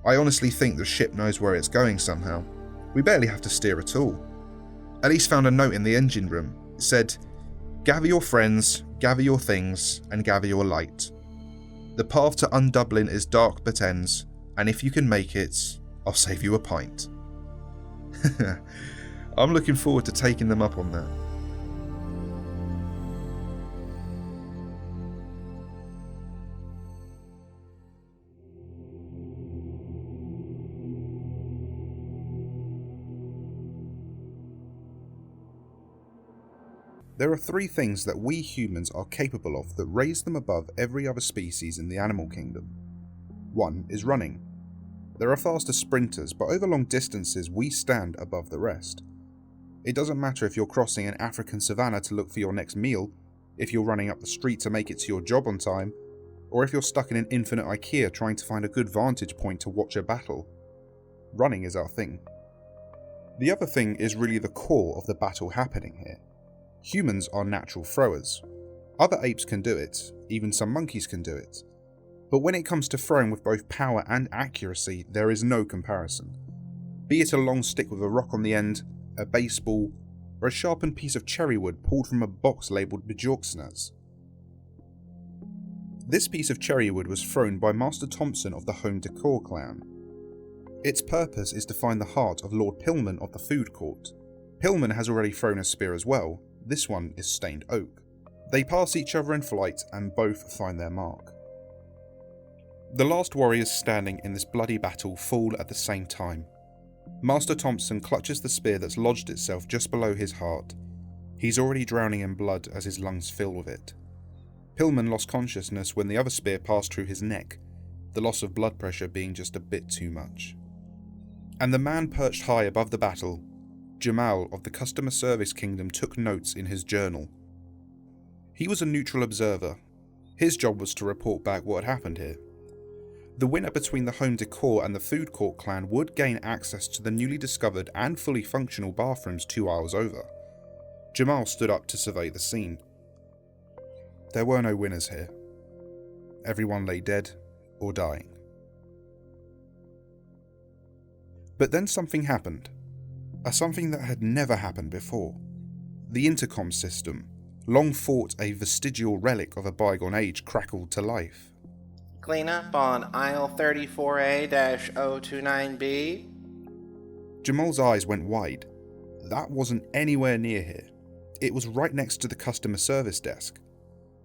I honestly think the ship knows where it's going somehow. We barely have to steer at all. Elise found a note in the engine room. It said, "Gather your friends, gather your things, and gather your light. The path to Undublin is dark but ends, and if you can make it, I'll save you a pint." I'm looking forward to taking them up on that. There are 3 things that we humans are capable of that raise them above every other species in the animal kingdom. 1 is running. There are faster sprinters, but over long distances we stand above the rest. It doesn't matter if you're crossing an African savanna to look for your next meal, if you're running up the street to make it to your job on time, or if you're stuck in an infinite IKEA trying to find a good vantage point to watch a battle. Running is our thing. The other thing is really the core of the battle happening here. Humans are natural throwers. Other apes can do it, even some monkeys can do it. But when it comes to throwing with both power and accuracy, there is no comparison. Be it a long stick with a rock on the end, a baseball, or a sharpened piece of cherry wood pulled from a box labelled Bjorksnaz. This piece of cherry wood was thrown by Master Thompson of the Home Decor clan. Its purpose is to find the heart of Lord Pillman of the Food Court. Pillman has already thrown a spear as well. This one is stained oak. They pass each other in flight and both find their mark. The last warriors standing in this bloody battle fall at the same time. Master Thompson clutches the spear that's lodged itself just below his heart. He's already drowning in blood as his lungs fill with it. Pillman lost consciousness when the other spear passed through his neck, the loss of blood pressure being just a bit too much. And the man perched high above the battle, Jamal of the Customer Service Kingdom, took notes in his journal. He was a neutral observer. His job was to report back what had happened here. The winner between the Home Decor and the Food Court clan would gain access to the newly discovered and fully functional bathrooms 2 hours over. Jamal stood up to survey the scene. There were no winners here. Everyone lay dead or dying. But then something happened. Something that had never happened before. The intercom system, long thought a vestigial relic of a bygone age, crackled to life. Clean up on aisle 34A-029B. Jamal's eyes went wide. That wasn't anywhere near here. It was right next to the customer service desk.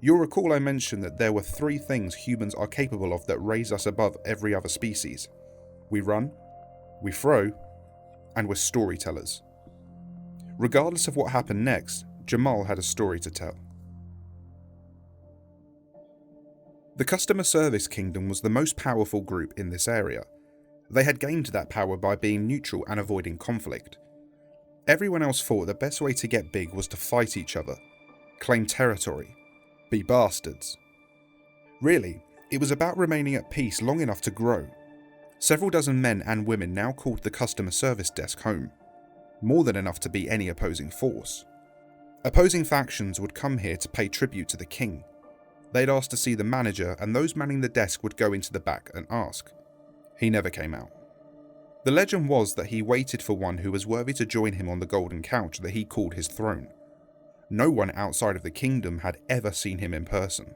You'll recall I mentioned that there were 3 things humans are capable of that raise us above every other species. We run, we throw, and we're storytellers. Regardless of what happened next, Jamal had a story to tell. The Customer Service Kingdom was the most powerful group in this area. They had gained that power by being neutral and avoiding conflict. Everyone else thought the best way to get big was to fight each other, claim territory, be bastards. Really, it was about remaining at peace long enough to grow. Several dozen men and women now called the customer service desk home, more than enough to be any opposing force. Opposing factions would come here to pay tribute to the king. They'd ask to see the manager, and those manning the desk would go into the back and ask. He never came out. The legend was that he waited for one who was worthy to join him on the golden couch that he called his throne. No one outside of the kingdom had ever seen him in person.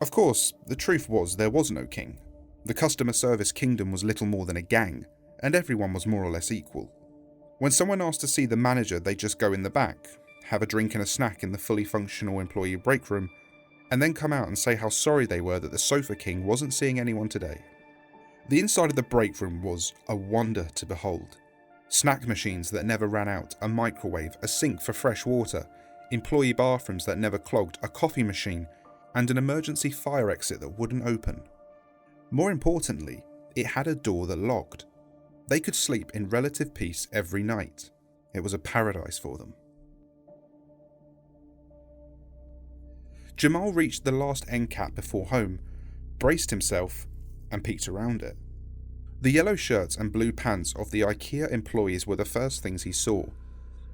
Of course, the truth was there was no king. The customer service kingdom was little more than a gang, and everyone was more or less equal. When someone asked to see the manager, they'd just go in the back, have a drink and a snack in the fully functional employee break room, and then come out and say how sorry they were that the Sofa King wasn't seeing anyone today. The inside of the break room was a wonder to behold. Snack machines that never ran out, a microwave, a sink for fresh water, employee bathrooms that never clogged, a coffee machine, and an emergency fire exit that wouldn't open. More importantly, it had a door that locked. They could sleep in relative peace every night. It was a paradise for them. Jamal reached the last end cap before home, braced himself, and peeked around it. The yellow shirts and blue pants of the IKEA employees were the first things he saw.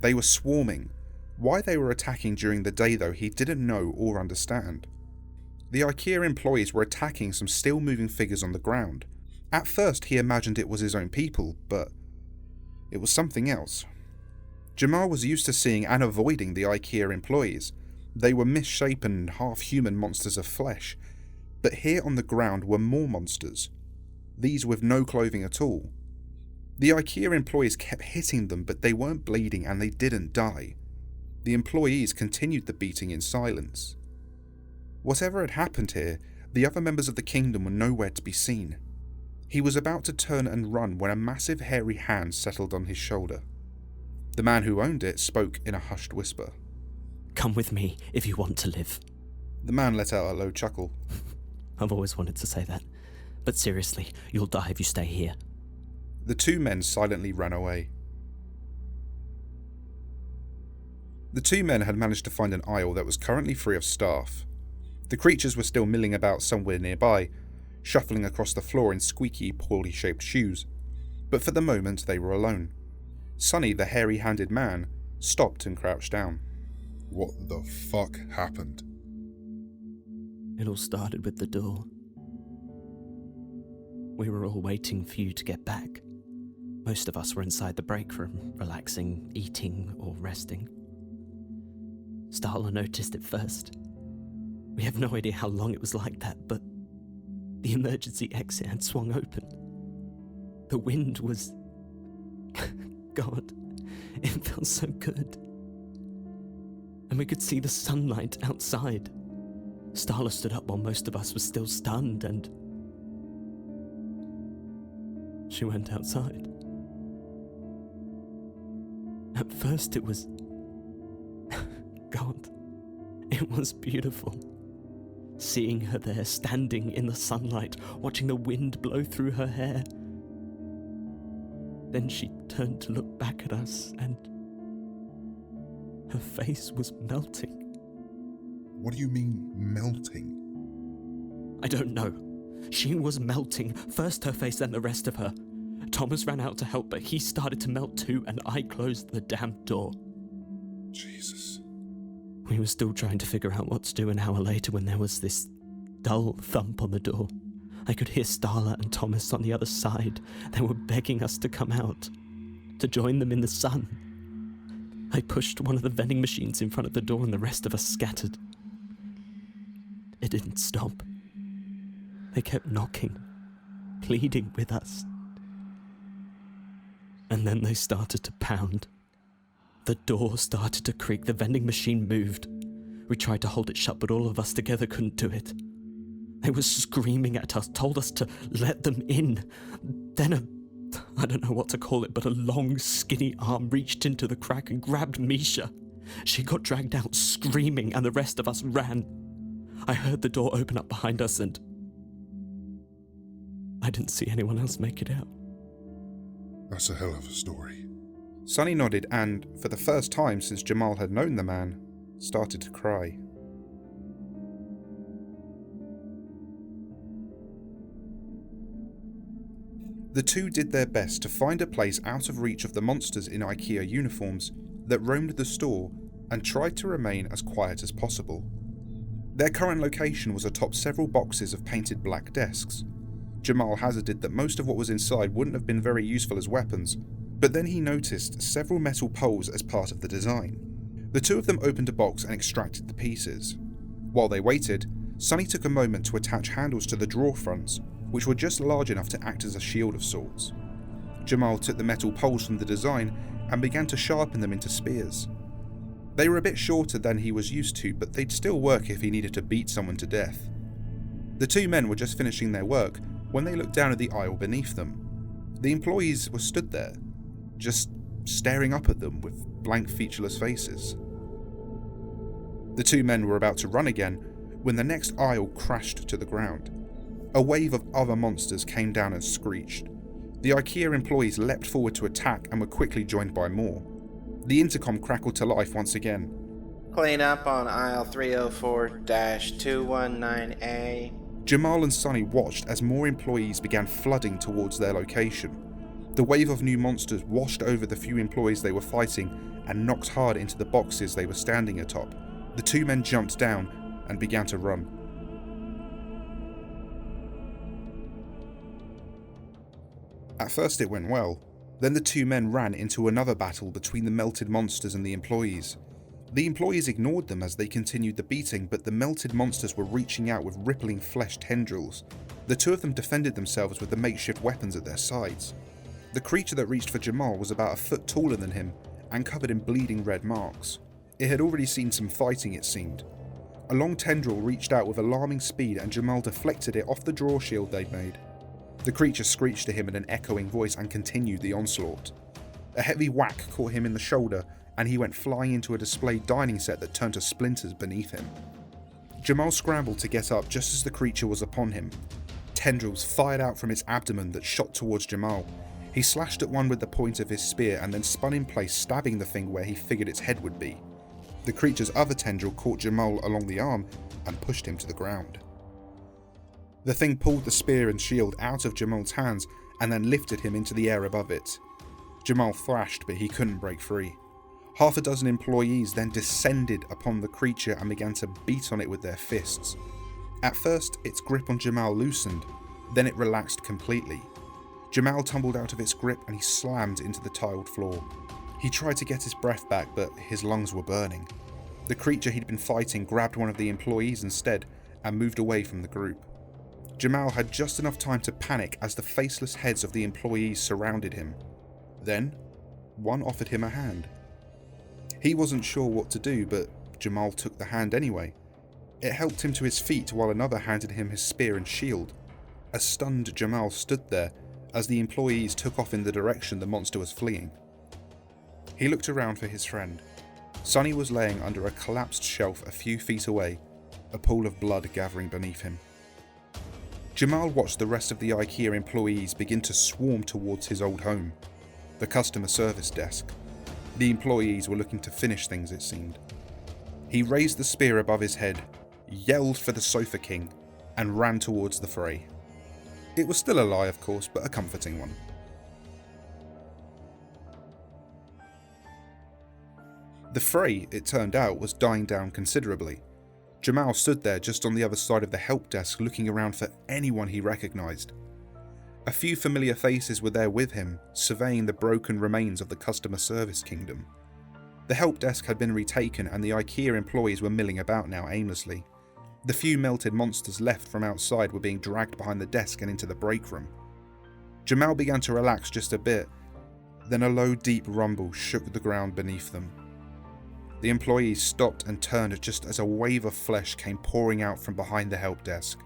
They were swarming. Why they were attacking during the day though, he didn't know or understand. The IKEA employees were attacking some still moving figures on the ground. At first he imagined it was his own people, but it was something else. Jamal was used to seeing and avoiding the IKEA employees. They were misshapen, half-human monsters of flesh. But here on the ground were more monsters. These with no clothing at all. The IKEA employees kept hitting them, but they weren't bleeding and they didn't die. The employees continued the beating in silence. Whatever had happened here, the other members of the kingdom were nowhere to be seen. He was about to turn and run when a massive hairy hand settled on his shoulder. The man who owned it spoke in a hushed whisper. Come with me if you want to live. The man let out a low chuckle. I've always wanted to say that. But seriously, you'll die if you stay here. The 2 men silently ran away. The 2 men had managed to find an aisle that was currently free of staff. The creatures were still milling about somewhere nearby, shuffling across the floor in squeaky, poorly shaped shoes. But for the moment they were alone. Sonny, the hairy-handed man, stopped and crouched down. What the fuck happened? It all started with the door. We were all waiting for you to get back. Most of us were inside the break room, relaxing, eating, or resting. Starla noticed it first. We have no idea how long it was like that, but the emergency exit had swung open. The wind was... God, it felt so good. And we could see the sunlight outside. Starla stood up while most of us were still stunned, and she went outside. At first it was... God, it was beautiful. Seeing her there, standing in the sunlight, watching the wind blow through her hair. Then she turned to look back at us, and her face was melting. What do you mean, melting? I don't know. She was melting. First her face, then the rest of her. Thomas ran out to help, but he started to melt too, and I closed the damn door. Jesus. We were still trying to figure out what to do an hour later when there was this dull thump on the door. I could hear Starla and Thomas on the other side. They were begging us to come out, to join them in the sun. I pushed one of the vending machines in front of the door and the rest of us scattered. It didn't stop. They kept knocking, pleading with us. And then they started to pound. The door started to creak, the vending machine moved. We tried to hold it shut, but all of us together couldn't do it. They were screaming at us, told us to let them in. Then I don't know what to call it, but a long, skinny arm reached into the crack and grabbed Misha. She got dragged out screaming, and the rest of us ran. I heard the door open up behind us, and I didn't see anyone else make it out. That's a hell of a story. Sonny nodded and, for the first time since Jamal had known the man, started to cry. The two did their best to find a place out of reach of the monsters in IKEA uniforms that roamed the store and tried to remain as quiet as possible. Their current location was atop several boxes of painted black desks. Jamal hazarded that most of what was inside wouldn't have been very useful as weapons, but then he noticed several metal poles as part of the design. The two of them opened a box and extracted the pieces. While they waited, Sonny took a moment to attach handles to the drawer fronts, which were just large enough to act as a shield of sorts. Jamal took the metal poles from the design and began to sharpen them into spears. They were a bit shorter than he was used to, but they'd still work if he needed to beat someone to death. The two men were just finishing their work when they looked down at the aisle beneath them. The employees were stood there, just staring up at them with blank, featureless faces. The two men were about to run again when the next aisle crashed to the ground. A wave of other monsters came down and screeched. The IKEA employees leapt forward to attack and were quickly joined by more. The intercom crackled to life once again. Clean up on aisle 304-219A. Jamal and Sonny watched as more employees began flooding towards their location. The wave of new monsters washed over the few employees they were fighting and knocked hard into the boxes they were standing atop. The two men jumped down and began to run. At first it went well. Then the two men ran into another battle between the melted monsters and the employees. The employees ignored them as they continued the beating, but the melted monsters were reaching out with rippling flesh tendrils. The two of them defended themselves with the makeshift weapons at their sides. The creature that reached for Jamal was about a foot taller than him and covered in bleeding red marks. It had already seen some fighting, it seemed. A long tendril reached out with alarming speed and Jamal deflected it off the draw shield they'd made. The creature screeched to him in an echoing voice and continued the onslaught. A heavy whack caught him in the shoulder and he went flying into a displayed dining set that turned to splinters beneath him. Jamal scrambled to get up just as the creature was upon him. Tendrils fired out from its abdomen that shot towards Jamal. He slashed at one with the point of his spear and then spun in place, stabbing the thing where he figured its head would be. The creature's other tendril caught Jamal along the arm and pushed him to the ground. The thing pulled the spear and shield out of Jamal's hands and then lifted him into the air above it. Jamal thrashed, but he couldn't break free. Half a dozen employees then descended upon the creature and began to beat on it with their fists. At first, its grip on Jamal loosened, then it relaxed completely. Jamal tumbled out of its grip and he slammed into the tiled floor. He tried to get his breath back, but his lungs were burning. The creature he'd been fighting grabbed one of the employees instead and moved away from the group. Jamal had just enough time to panic as the faceless heads of the employees surrounded him. Then, one offered him a hand. He wasn't sure what to do, but Jamal took the hand anyway. It helped him to his feet while another handed him his spear and shield. A stunned Jamal stood there as the employees took off in the direction the monster was fleeing. He looked around for his friend. Sonny was laying under a collapsed shelf a few feet away, a pool of blood gathering beneath him. Jamal watched the rest of the IKEA employees begin to swarm towards his old home. The customer service desk. The employees were looking to finish things, it seemed. He raised the spear above his head, yelled for the Sofa King, and ran towards the fray. It was still a lie, of course, but a comforting one. The fray, it turned out, was dying down considerably. Jamal stood there just on the other side of the help desk looking around for anyone he recognised. A few familiar faces were there with him, surveying the broken remains of the customer service kingdom. The help desk had been retaken and the IKEA employees were milling about now aimlessly. The few melted monsters left from outside were being dragged behind the desk and into the break room. Jamal began to relax just a bit, then a low, deep rumble shook the ground beneath them. The employees stopped and turned just as a wave of flesh came pouring out from behind the help desk.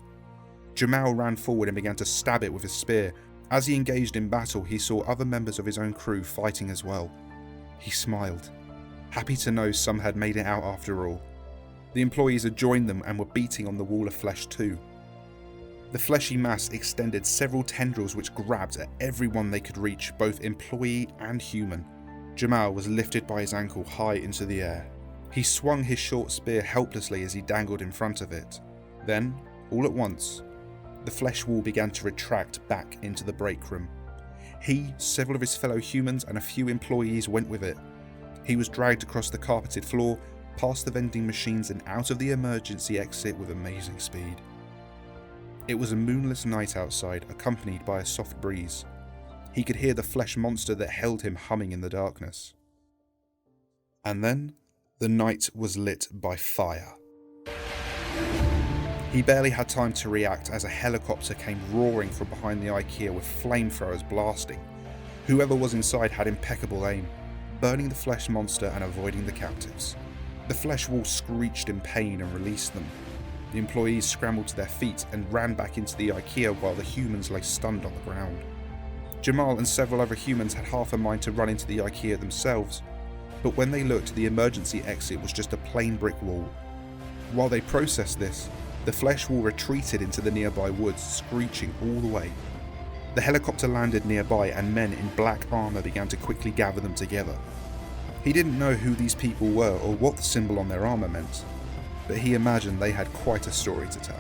Jamal ran forward and began to stab it with his spear. As he engaged in battle, he saw other members of his own crew fighting as well. He smiled, happy to know some had made it out after all. The employees had joined them and were beating on the wall of flesh too. The fleshy mass extended several tendrils which grabbed at everyone they could reach, both employee and human. Jamal was lifted by his ankle high into the air. He swung his short spear helplessly as he dangled in front of it. Then, all at once, the flesh wall began to retract back into the break room. He, several of his fellow humans, and a few employees went with it. He was dragged across the carpeted floor, past the vending machines and out of the emergency exit with amazing speed. It was a moonless night outside, accompanied by a soft breeze. He could hear the flesh monster that held him humming in the darkness. And then, the night was lit by fire. He barely had time to react as a helicopter came roaring from behind the IKEA with flamethrowers blasting. Whoever was inside had impeccable aim, burning the flesh monster and avoiding the captives. The flesh wall screeched in pain and released them. The employees scrambled to their feet and ran back into the IKEA while the humans lay stunned on the ground. Jamal and several other humans had half a mind to run into the IKEA themselves, but when they looked, the emergency exit was just a plain brick wall. While they processed this, the flesh wall retreated into the nearby woods, screeching all the way. The helicopter landed nearby and men in black armour began to quickly gather them together. He didn't know who these people were or what the symbol on their armour meant, but he imagined they had quite a story to tell.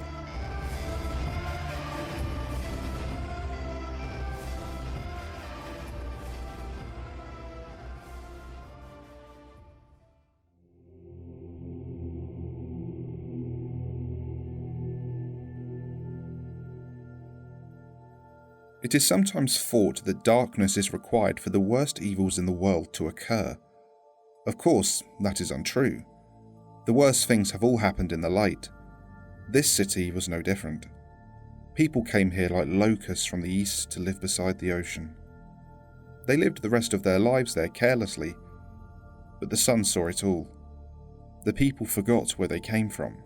It is sometimes thought that darkness is required for the worst evils in the world to occur. Of course, that is untrue. The worst things have all happened in the light. This city was no different. People came here like locusts from the east to live beside the ocean. They lived the rest of their lives there carelessly, but the sun saw it all. The people forgot where they came from,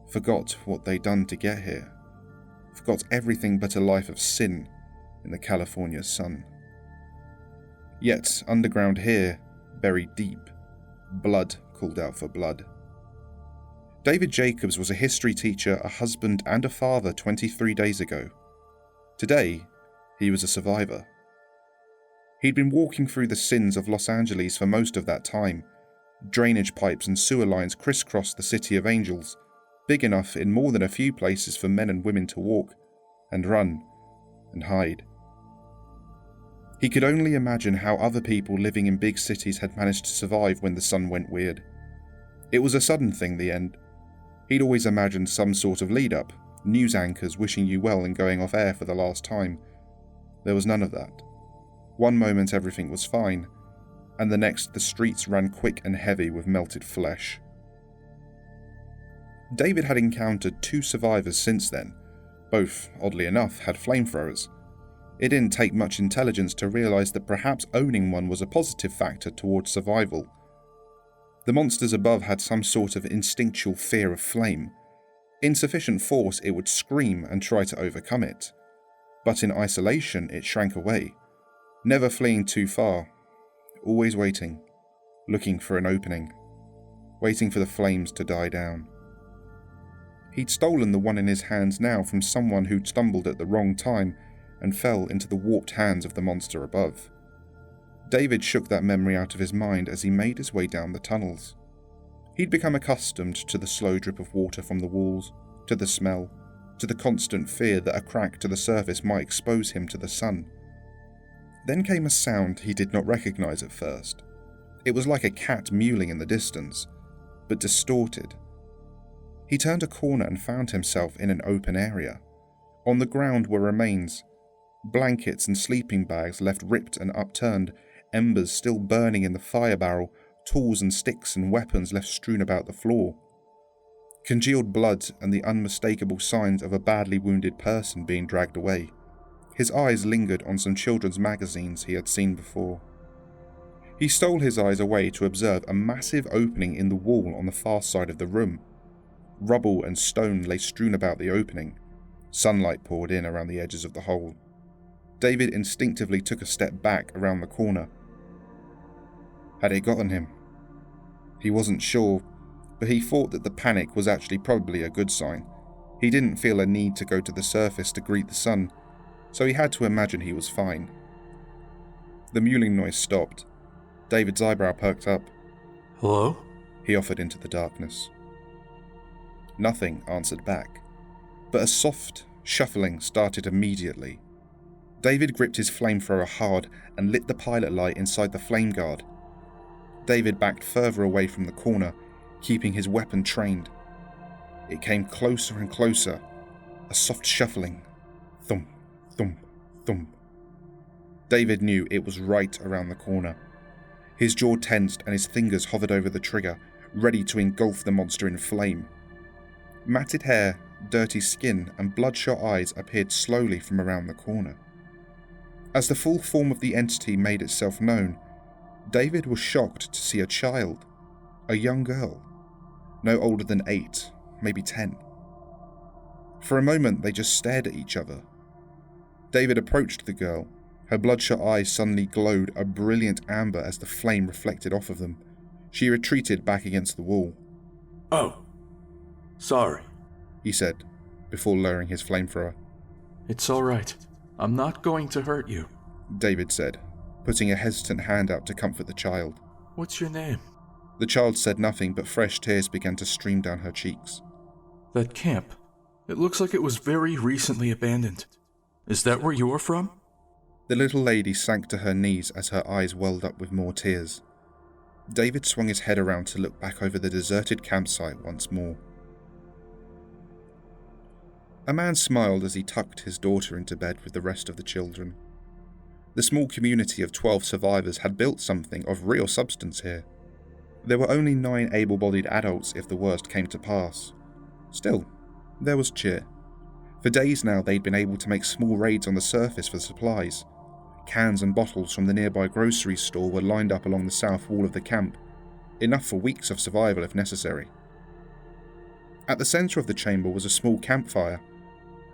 forgot what they'd done to get here, forgot everything but a life of sin in the California sun. Yet, underground here, buried deep, blood called out for blood. David Jacobs was a history teacher, a husband, and a father 23 days ago. Today, he was a survivor. He'd been walking through the sins of Los Angeles for most of that time. Drainage pipes and sewer lines crisscrossed the city of angels, big enough in more than a few places for men and women to walk, and run, and hide. He could only imagine how other people living in big cities had managed to survive when the sun went weird. It was a sudden thing, the end. He'd always imagined some sort of lead-up, news anchors wishing you well and going off air for the last time. There was none of that. One moment everything was fine, and the next the streets ran quick and heavy with melted flesh. David had encountered 2 survivors since then. Both, oddly enough, had flamethrowers. It didn't take much intelligence to realise that perhaps owning one was a positive factor towards survival. The monsters above had some sort of instinctual fear of flame. In sufficient force, it would scream and try to overcome it. But in isolation, it shrank away, never fleeing too far, always waiting, looking for an opening, waiting for the flames to die down. He'd stolen the one in his hands now from someone who'd stumbled at the wrong time and fell into the warped hands of the monster above. David shook that memory out of his mind as he made his way down the tunnels. He'd become accustomed to the slow drip of water from the walls, to the smell, to the constant fear that a crack to the surface might expose him to the sun. Then came a sound he did not recognize at first. It was like a cat mewling in the distance, but distorted. He turned a corner and found himself in an open area. On the ground were remains, blankets and sleeping bags left ripped and upturned, embers still burning in the fire barrel, tools and sticks and weapons left strewn about the floor. Congealed blood and the unmistakable signs of a badly wounded person being dragged away. His eyes lingered on some children's magazines he had seen before. He stole his eyes away to observe a massive opening in the wall on the far side of the room. Rubble and stone lay strewn about the opening. Sunlight poured in around the edges of the hole. David instinctively took a step back around the corner. Had it gotten him? He wasn't sure, but he thought that the panic was actually probably a good sign. He didn't feel a need to go to the surface to greet the sun, so he had to imagine he was fine. The mewling noise stopped. David's eyebrow perked up. "Hello?" He offered into the darkness. Nothing answered back, but a soft shuffling started immediately. David gripped his flamethrower hard and lit the pilot light inside the flame guard. David backed further away from the corner, keeping his weapon trained. It came closer and closer, a soft shuffling. Thump, thump, thump. David knew it was right around the corner. His jaw tensed and his fingers hovered over the trigger, ready to engulf the monster in flame. Matted hair, dirty skin, and bloodshot eyes appeared slowly from around the corner. As the full form of the entity made itself known, David was shocked to see a child, a young girl, no older than 8, maybe 10. For a moment they just stared at each other. David approached the girl. Her bloodshot eyes suddenly glowed a brilliant amber as the flame reflected off of them. She retreated back against the wall. "Oh, sorry," he said, before lowering his flamethrower. "It's all right. I'm not going to hurt you," David said, putting a hesitant hand out to comfort the child. "What's your name?" The child said nothing, but fresh tears began to stream down her cheeks. "That camp. It looks like it was very recently abandoned. Is that where you're from?" The little lady sank to her knees as her eyes welled up with more tears. David swung his head around to look back over the deserted campsite once more. A man smiled as he tucked his daughter into bed with the rest of the children. The small community of 12 survivors had built something of real substance here. There were only 9 able-bodied adults if the worst came to pass. Still, there was cheer. For days now they'd been able to make small raids on the surface for supplies. Cans and bottles from the nearby grocery store were lined up along the south wall of the camp, enough for weeks of survival if necessary. At the centre of the chamber was a small campfire,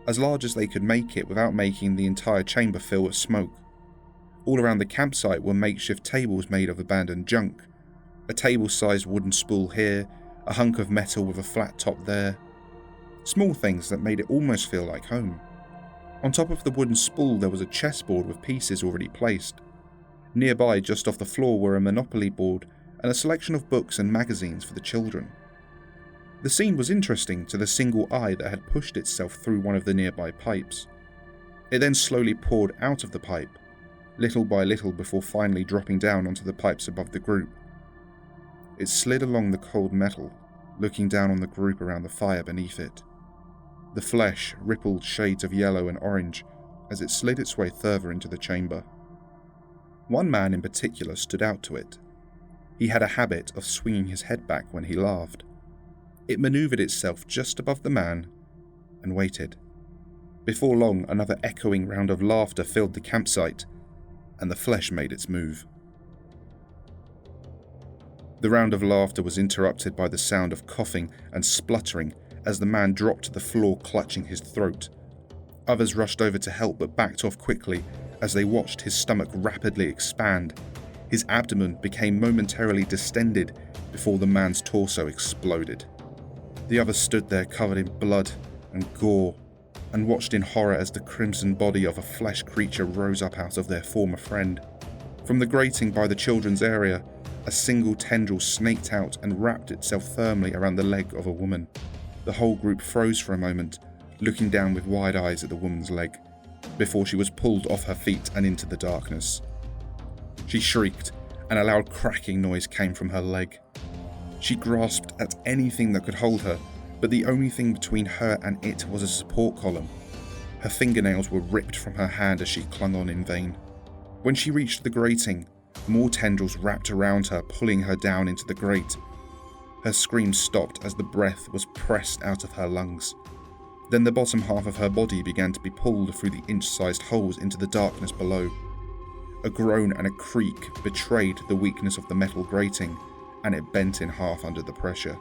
as large as they could make it without making the entire chamber fill with smoke. All around the campsite were makeshift tables made of abandoned junk. A table-sized wooden spool here, a hunk of metal with a flat top there. Small things that made it almost feel like home. On top of the wooden spool there was a chessboard with pieces already placed. Nearby, just off the floor, were a Monopoly board and a selection of books and magazines for the children. The scene was interesting to the single eye that had pushed itself through one of the nearby pipes. It then slowly poured out of the pipe, little by little before finally dropping down onto the pipes above the group. It slid along the cold metal, looking down on the group around the fire beneath it. The flesh rippled shades of yellow and orange as it slid its way further into the chamber. One man in particular stood out to it. He had a habit of swinging his head back when he laughed. It maneuvered itself just above the man and waited. Before long, another echoing round of laughter filled the campsite, and the flesh made its move. The round of laughter was interrupted by the sound of coughing and spluttering as the man dropped to the floor clutching his throat. Others rushed over to help but backed off quickly as they watched his stomach rapidly expand. His abdomen became momentarily distended before the man's torso exploded. The others stood there covered in blood and gore and watched in horror as the crimson body of a flesh creature rose up out of their former friend. For From the grating by the children's area, a single tendril snaked out and wrapped itself firmly around the leg of a woman. The whole group froze for a moment, looking down with wide eyes at the woman's leg, before she was pulled off her feet and into the darkness. She shrieked, and a loud cracking noise came from her leg. She grasped at anything that could hold her, but the only thing between her and it was a support column. Her fingernails were ripped from her hand as she clung on in vain. When she reached the grating, more tendrils wrapped around her, pulling her down into the grate. Her screams stopped as the breath was pressed out of her lungs. Then the bottom half of her body began to be pulled through the inch-sized holes into the darkness below. A groan and a creak betrayed the weakness of the metal grating, and it bent in half under the pressure.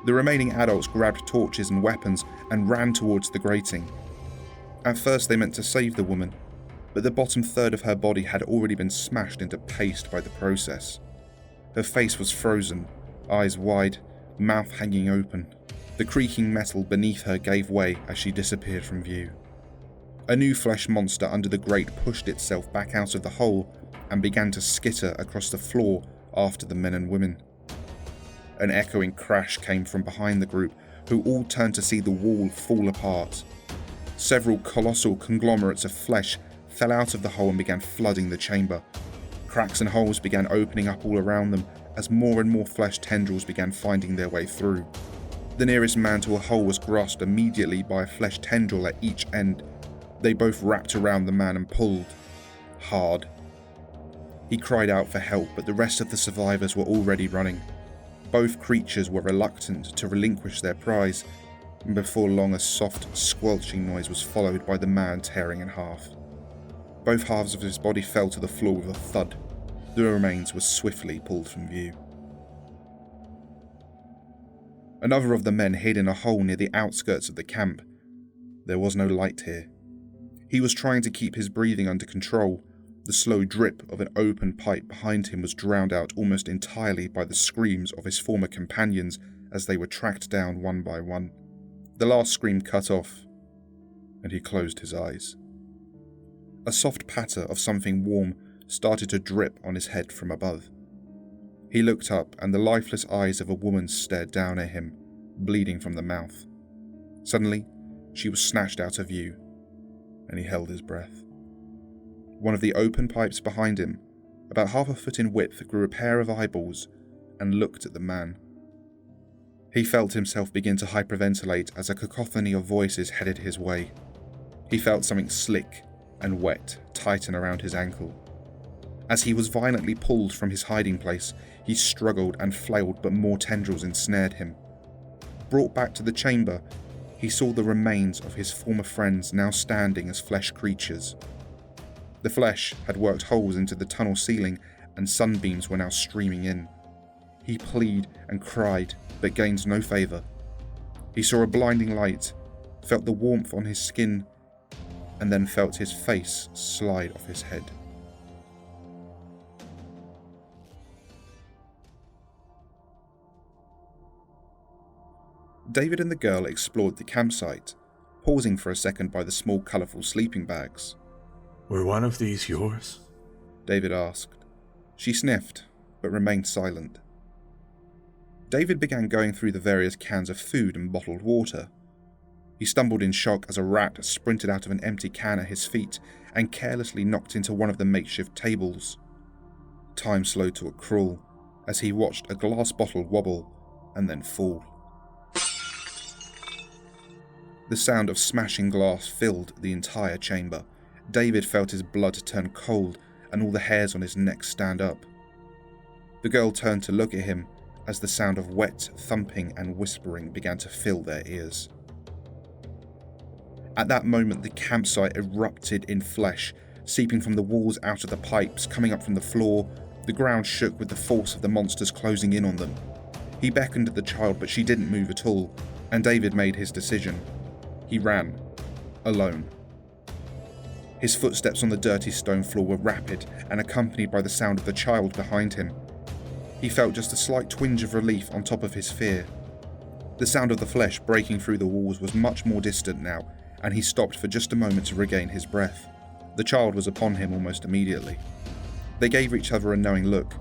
The remaining adults grabbed torches and weapons and ran towards the grating. At first they meant to save the woman, but the bottom third of her body had already been smashed into paste by the process. Her face was frozen, eyes wide, mouth hanging open. The creaking metal beneath her gave way as she disappeared from view. A new flesh monster under the grate pushed itself back out of the hole and began to skitter across the floor after the men and women. An echoing crash came from behind the group, who all turned to see the wall fall apart. Several colossal conglomerates of flesh fell out of the hole and began flooding the chamber. Cracks and holes began opening up all around them as more and more flesh tendrils began finding their way through. The nearest man to a hole was grasped immediately by a flesh tendril at each end. They both wrapped around the man and pulled. Hard. He cried out for help, but the rest of the survivors were already running. Both creatures were reluctant to relinquish their prize, and before long a soft, squelching noise was followed by the man tearing in half. Both halves of his body fell to the floor with a thud. The remains were swiftly pulled from view. Another of the men hid in a hole near the outskirts of the camp. There was no light here. He was trying to keep his breathing under control. The slow drip of an open pipe behind him was drowned out almost entirely by the screams of his former companions as they were tracked down one by one. The last scream cut off, and he closed his eyes. A soft patter of something warm started to drip on his head from above. He looked up, and the lifeless eyes of a woman stared down at him, bleeding from the mouth. Suddenly, she was snatched out of view, and he held his breath. One of the open pipes behind him, about half a foot in width, grew a pair of eyeballs and looked at the man. He felt himself begin to hyperventilate as a cacophony of voices headed his way. He felt something slick and wet tighten around his ankle. As he was violently pulled from his hiding place, he struggled and flailed, but more tendrils ensnared him. Brought back to the chamber, he saw the remains of his former friends now standing as flesh creatures. The flesh had worked holes into the tunnel ceiling, and sunbeams were now streaming in. He pleaded and cried, but gained no favour. He saw a blinding light, felt the warmth on his skin, and then felt his face slide off his head. David and the girl explored the campsite, pausing for a second by the small colourful sleeping bags. Were one of these yours? David asked. She sniffed, but remained silent. David began going through the various cans of food and bottled water. He stumbled in shock as a rat sprinted out of an empty can at his feet and carelessly knocked into one of the makeshift tables. Time slowed to a crawl as he watched a glass bottle wobble and then fall. The sound of smashing glass filled the entire chamber. David felt his blood turn cold and all the hairs on his neck stand up. The girl turned to look at him as the sound of wet thumping and whispering began to fill their ears. At that moment, the campsite erupted in flesh, seeping from the walls out of the pipes, coming up from the floor. The ground shook with the force of the monsters closing in on them. He beckoned at the child, but she didn't move at all, and David made his decision. He ran, alone. His footsteps on the dirty stone floor were rapid and accompanied by the sound of the child behind him. He felt just a slight twinge of relief on top of his fear. The sound of the flesh breaking through the walls was much more distant now, and he stopped for just a moment to regain his breath. The child was upon him almost immediately. They gave each other a knowing look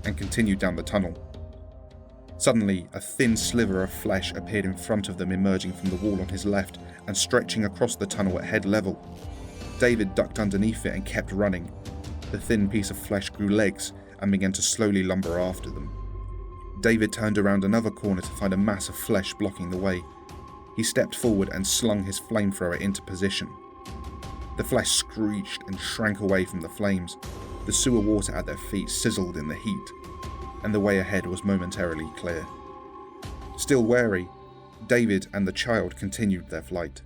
and continued down the tunnel. Suddenly, a thin sliver of flesh appeared in front of them, emerging from the wall on his left and stretching across the tunnel at head level. David ducked underneath it and kept running. The thin piece of flesh grew legs and began to slowly lumber after them. David turned around another corner to find a mass of flesh blocking the way. He stepped forward and slung his flamethrower into position. The flesh screeched and shrank away from the flames. The sewer water at their feet sizzled in the heat, and the way ahead was momentarily clear. Still wary, David and the child continued their flight.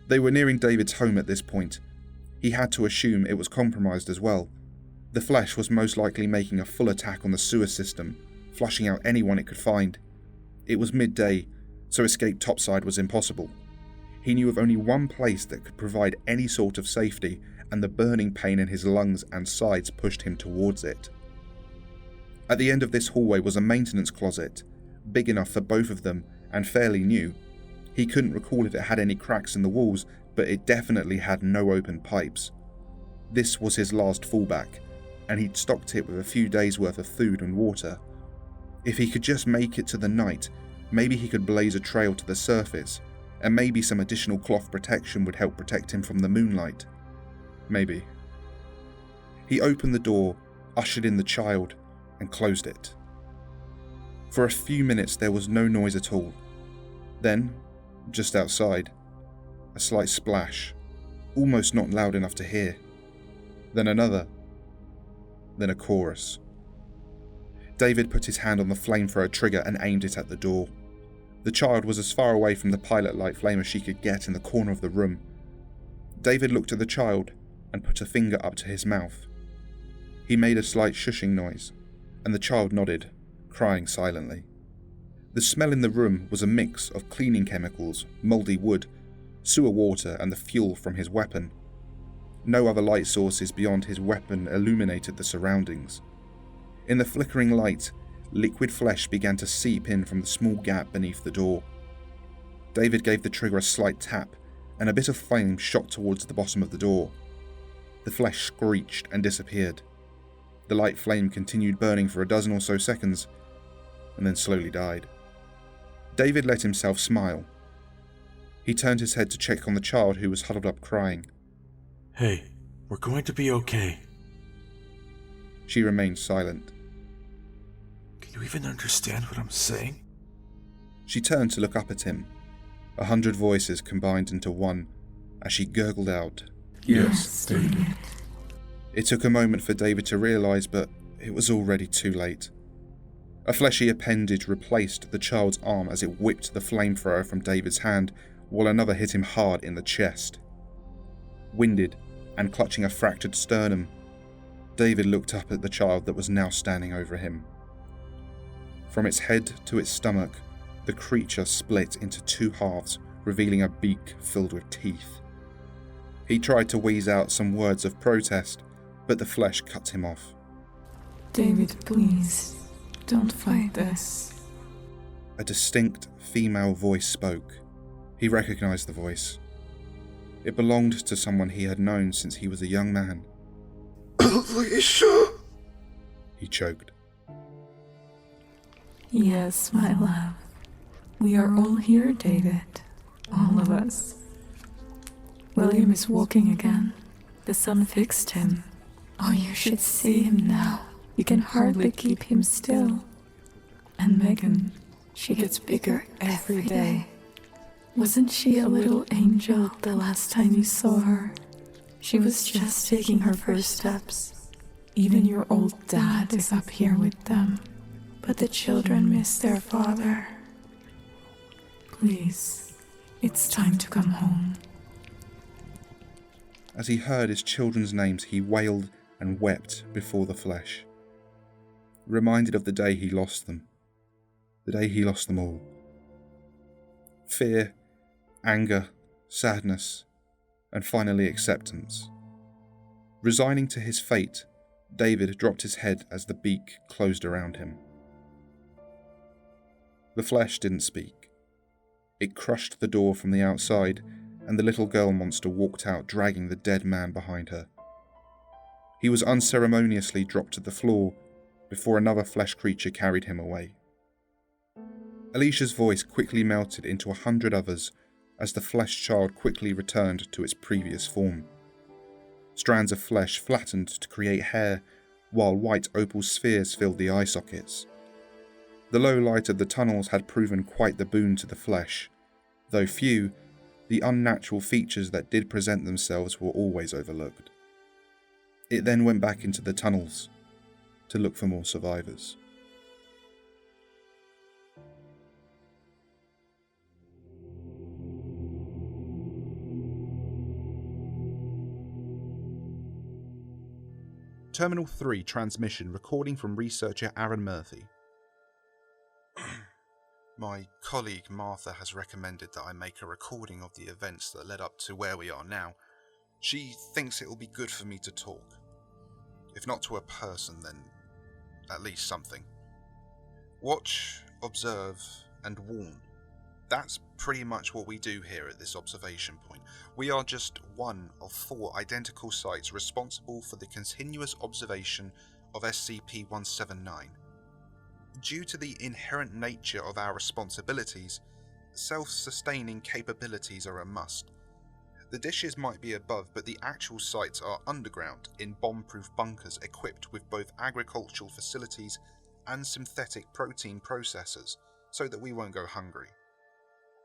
They were nearing David's home at this point. He had to assume it was compromised as well. The flesh was most likely making a full attack on the sewer system, flushing out anyone it could find. It was midday, so escape topside was impossible. He knew of only one place that could provide any sort of safety, and the burning pain in his lungs and sides pushed him towards it. At the end of this hallway was a maintenance closet, big enough for both of them and fairly new. He couldn't recall if it had any cracks in the walls, but it definitely had no open pipes. This was his last fallback, and he'd stocked it with a few days' worth of food and water. If he could just make it to the night, maybe he could blaze a trail to the surface, and maybe some additional cloth protection would help protect him from the moonlight. Maybe. He opened the door, ushered in the child, and closed it. For a few minutes there was no noise at all. Then, just outside, a slight splash, almost not loud enough to hear. Then another. Then a chorus. David put his hand on the flamethrower trigger and aimed it at the door. The child was as far away from the pilot light flame as she could get in the corner of the room. David looked at the child and put a finger up to his mouth. He made a slight shushing noise, and the child nodded, crying silently. The smell in the room was a mix of cleaning chemicals, mouldy wood, sewer water, and the fuel from his weapon. No other light sources beyond his weapon illuminated the surroundings. In the flickering light, liquid flesh began to seep in from the small gap beneath the door. David gave the trigger a slight tap, and a bit of flame shot towards the bottom of the door. The flesh screeched and disappeared. The light flame continued burning for a dozen or so seconds, and then slowly died. David let himself smile. He turned his head to check on the child, who was huddled up crying. Hey, we're going to be okay. She remained silent. Can you even understand what I'm saying? She turned to look up at him. 100 voices combined into one as she gurgled out, Yes, David. It took a moment for David to realise, but it was already too late. A fleshy appendage replaced the child's arm as it whipped the flamethrower from David's hand, while another hit him hard in the chest. Winded and clutching a fractured sternum, David looked up at the child that was now standing over him. From its head to its stomach, the creature split into two halves, revealing a beak filled with teeth. He tried to wheeze out some words of protest, but the flesh cut him off. David, please, don't fight this. A distinct female voice spoke. He recognized the voice. It belonged to someone he had known since he was a young man. Alicia! He choked. Yes, my love. We are all here, David. All of us. William is walking again. The sun fixed him. Oh, you should see him now. You can hardly keep him still. And Megan, she gets bigger every day. Wasn't she a little angel the last time you saw her? She was just taking her first steps. Even your old dad is up here with them. But the children miss their father. Please, it's time to come home. As he heard his children's names, he wailed and wept before the flesh. Reminded of the day he lost them. The day he lost them all. Fear, anger, sadness, and finally acceptance. Resigning to his fate, David dropped his head as the beak closed around him. The flesh didn't speak. It crushed the door from the outside and the little girl monster walked out dragging the dead man behind her. He was unceremoniously dropped to the floor before another flesh creature carried him away. Alicia's voice quickly melted into 100 others as the flesh child quickly returned to its previous form. Strands of flesh flattened to create hair, while white opal spheres filled the eye sockets. The low light of the tunnels had proven quite the boon to the flesh, though few, the unnatural features that did present themselves were always overlooked. It then went back into the tunnels to look for more survivors. Terminal 3 transmission recording from researcher Aaron Murphy. My colleague Martha has recommended that I make a recording of the events that led up to where we are now. She thinks it will be good for me to talk. If not to a person, then at least something. Watch, observe, and warn. That's pretty much what we do here at this observation point. We are just one of 4 identical sites responsible for the continuous observation of SCP-001. Due to the inherent nature of our responsibilities, self-sustaining capabilities are a must. The dishes might be above, but the actual sites are underground in bomb-proof bunkers equipped with both agricultural facilities and synthetic protein processors so that we won't go hungry.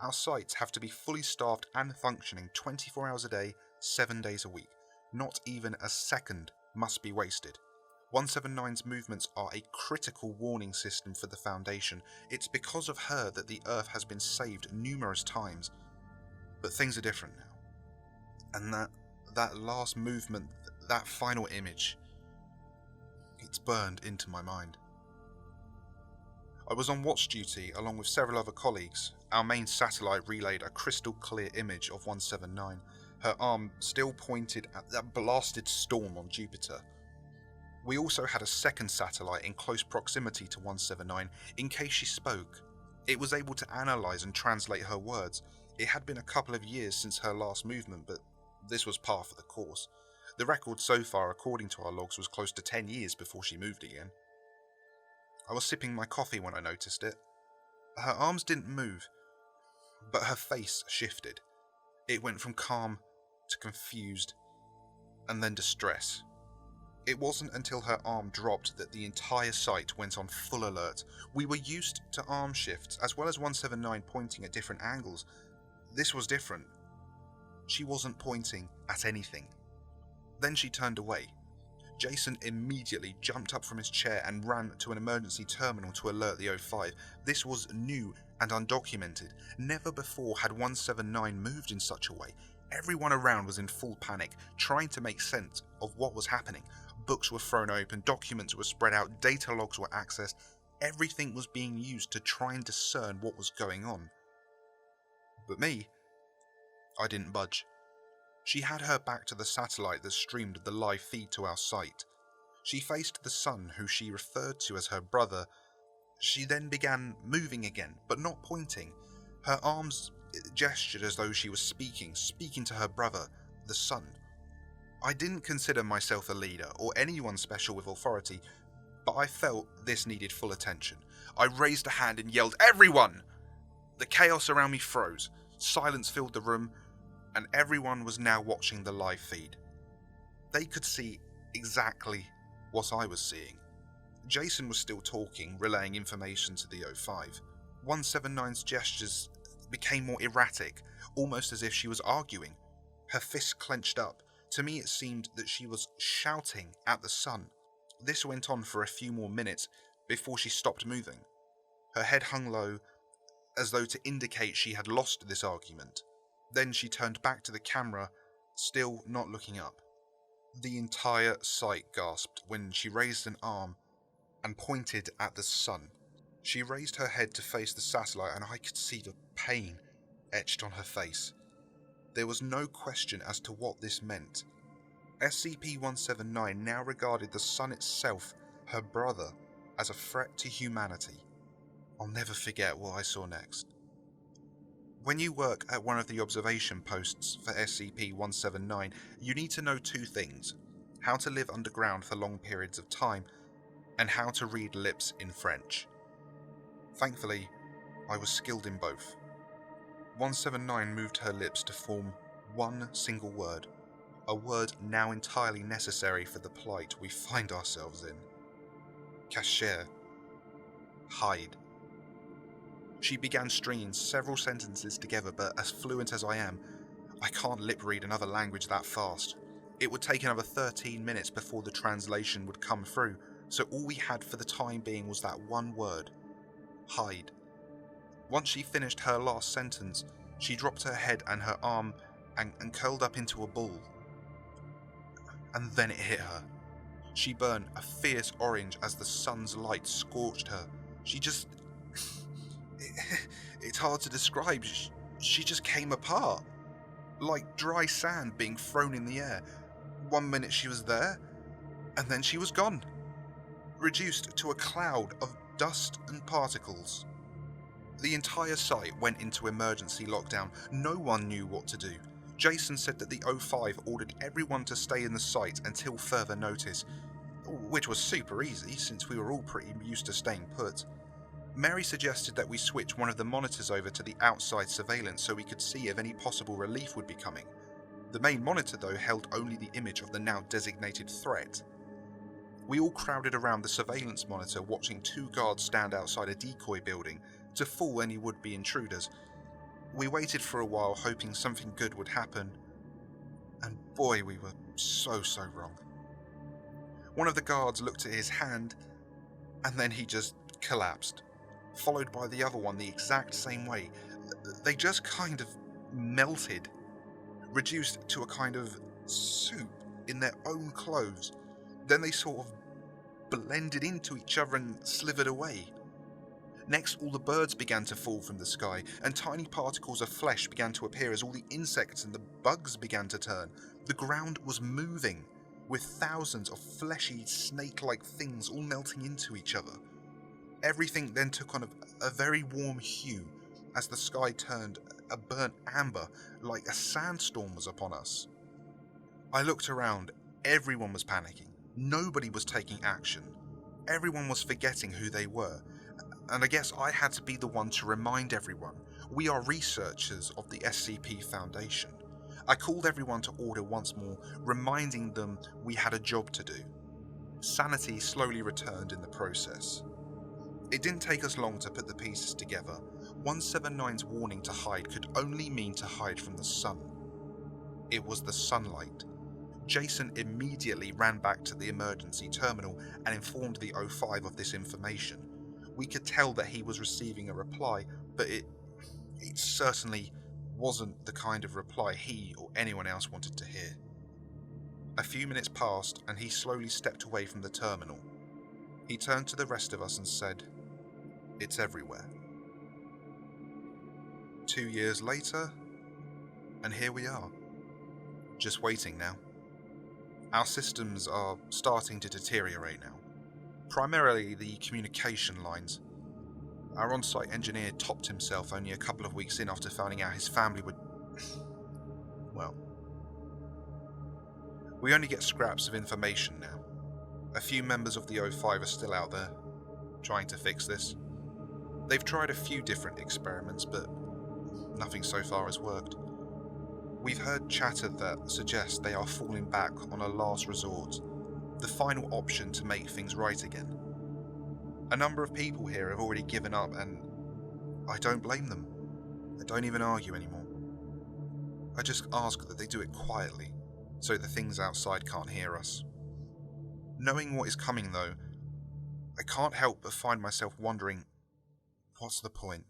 Our sites have to be fully staffed and functioning 24 hours a day, 7 days a week. Not even a second must be wasted. 179's movements are a critical warning system for the Foundation. It's because of her that the Earth has been saved numerous times. But things are different now. And that last movement, that final image, it's burned into my mind. I was on watch duty along with several other colleagues. Our main satellite relayed a crystal clear image of 179, her arm still pointed at that blasted storm on Jupiter. We also had a second satellite in close proximity to 179 in case she spoke. It was able to analyse and translate her words. It had been a couple of years since her last movement, but this was par for the course. The record so far, according to our logs, was close to 10 years before she moved again. I was sipping my coffee when I noticed it. Her arms didn't move, but her face shifted. It went from calm to confused, and then distress. It wasn't until her arm dropped that the entire site went on full alert. We were used to arm shifts, as well as 179 pointing at different angles. This was different. She wasn't pointing at anything. Then she turned away. Jason immediately jumped up from his chair and ran to an emergency terminal to alert the O5. This was new and undocumented. Never before had 179 moved in such a way. Everyone around was in full panic, trying to make sense of what was happening. Books were thrown open, documents were spread out, data logs were accessed. Everything was being used to try and discern what was going on. But me, I didn't budge. She had her back to the satellite that streamed the live feed to our site. She faced the sun, who she referred to as her brother. She then began moving again, but not pointing. Her arms gestured as though she was speaking to her brother, the sun. I didn't consider myself a leader or anyone special with authority, but I felt this needed full attention. I raised a hand and yelled, "Everyone!" The chaos around me froze. Silence filled the room, and everyone was now watching the live feed. They could see exactly what I was seeing. Jason was still talking, relaying information to the O5. 179's gestures became more erratic, almost as if she was arguing. Her fists clenched up. To me it seemed that she was shouting at the sun. This went on for a few more minutes before she stopped moving. Her head hung low, as though to indicate she had lost this argument. Then she turned back to the camera, still not looking up. The entire site gasped when she raised an arm and pointed at the sun. She raised her head to face the satellite, and I could see the pain etched on her face. There was no question as to what this meant. SCP-179 now regarded the sun itself, her brother, as a threat to humanity. I'll never forget what I saw next. When you work at one of the observation posts for SCP-179, you need to know two things: how to live underground for long periods of time, and how to read lips in French. Thankfully, I was skilled in both. 179 moved her lips to form one single word, a word now entirely necessary for the plight we find ourselves in. Cacher. Hide. She began stringing several sentences together, but as fluent as I am, I can't lip read another language that fast. It would take another 13 minutes before the translation would come through, so all we had for the time being was that one word: hide. Once she finished her last sentence, she dropped her head and her arm and curled up into a ball. And then it hit her. She burned a fierce orange as the sun's light scorched her. She just... It's hard to describe. She just came apart. Like dry sand being thrown in the air. 1 minute she was there, and then she was gone. Reduced to a cloud of dust and particles. The entire site went into emergency lockdown. No one knew what to do. Jason said that the O5 ordered everyone to stay in the site until further notice, which was super easy since we were all pretty used to staying put. Mary suggested that we switch one of the monitors over to the outside surveillance so we could see if any possible relief would be coming. The main monitor, though, held only the image of the now designated threat. We all crowded around the surveillance monitor, watching two guards stand outside a decoy building to fool any would-be intruders. We waited for a while, hoping something good would happen, and boy, we were so wrong. One of the guards looked at his hand, and then he just collapsed, followed by the other one the exact same way. They just kind of melted, reduced to a kind of soup in their own clothes. Then they sort of blended into each other and slithered away. Next, all the birds began to fall from the sky, and tiny particles of flesh began to appear as all the insects and the bugs began to turn. The ground was moving, with thousands of fleshy, snake-like things all melting into each other. Everything then took on a very warm hue as the sky turned a burnt amber, like a sandstorm was upon us. I looked around. Everyone was panicking. Nobody was taking action. Everyone was forgetting who they were. And I guess I had to be the one to remind everyone. We are researchers of the SCP Foundation. I called everyone to order once more, reminding them we had a job to do. Sanity slowly returned in the process. It didn't take us long to put the pieces together. 179's warning to hide could only mean to hide from the sun. It was the sunlight. Jason immediately ran back to the emergency terminal and informed the O5 of this information. We could tell that he was receiving a reply, but it certainly wasn't the kind of reply he or anyone else wanted to hear. A few minutes passed and he slowly stepped away from the terminal. He turned to the rest of us and said, "It's everywhere." 2 years later, and here we are, just waiting now. Our systems are starting to deteriorate now. Primarily the communication lines. Our on-site engineer topped himself only a couple of weeks in after finding out his family would... well... We only get scraps of information now. A few members of the O5 are still out there, trying to fix this. They've tried a few different experiments, but nothing so far has worked. We've heard chatter that suggests they are falling back on a last resort, the final option to make things right again. A number of people here have already given up, and I don't blame them. I don't even argue anymore. I just ask that they do it quietly, so the things outside can't hear us. Knowing what is coming, though, I can't help but find myself wondering, what's the point?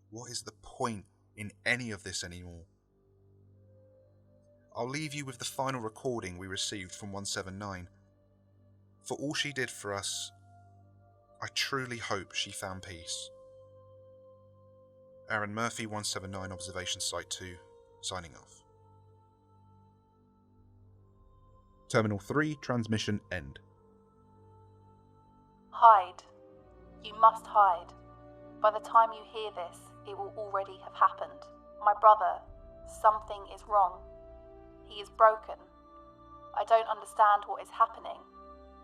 What is the point in any of this anymore? I'll leave you with the final recording we received from 179. For all she did for us, I truly hope she found peace. Aaron Murphy, 179 Observation Site 2, signing off. Terminal 3, transmission end. Hide. You must hide. By the time you hear this, it will already have happened. My brother, something is wrong. He is broken. I don't understand what is happening.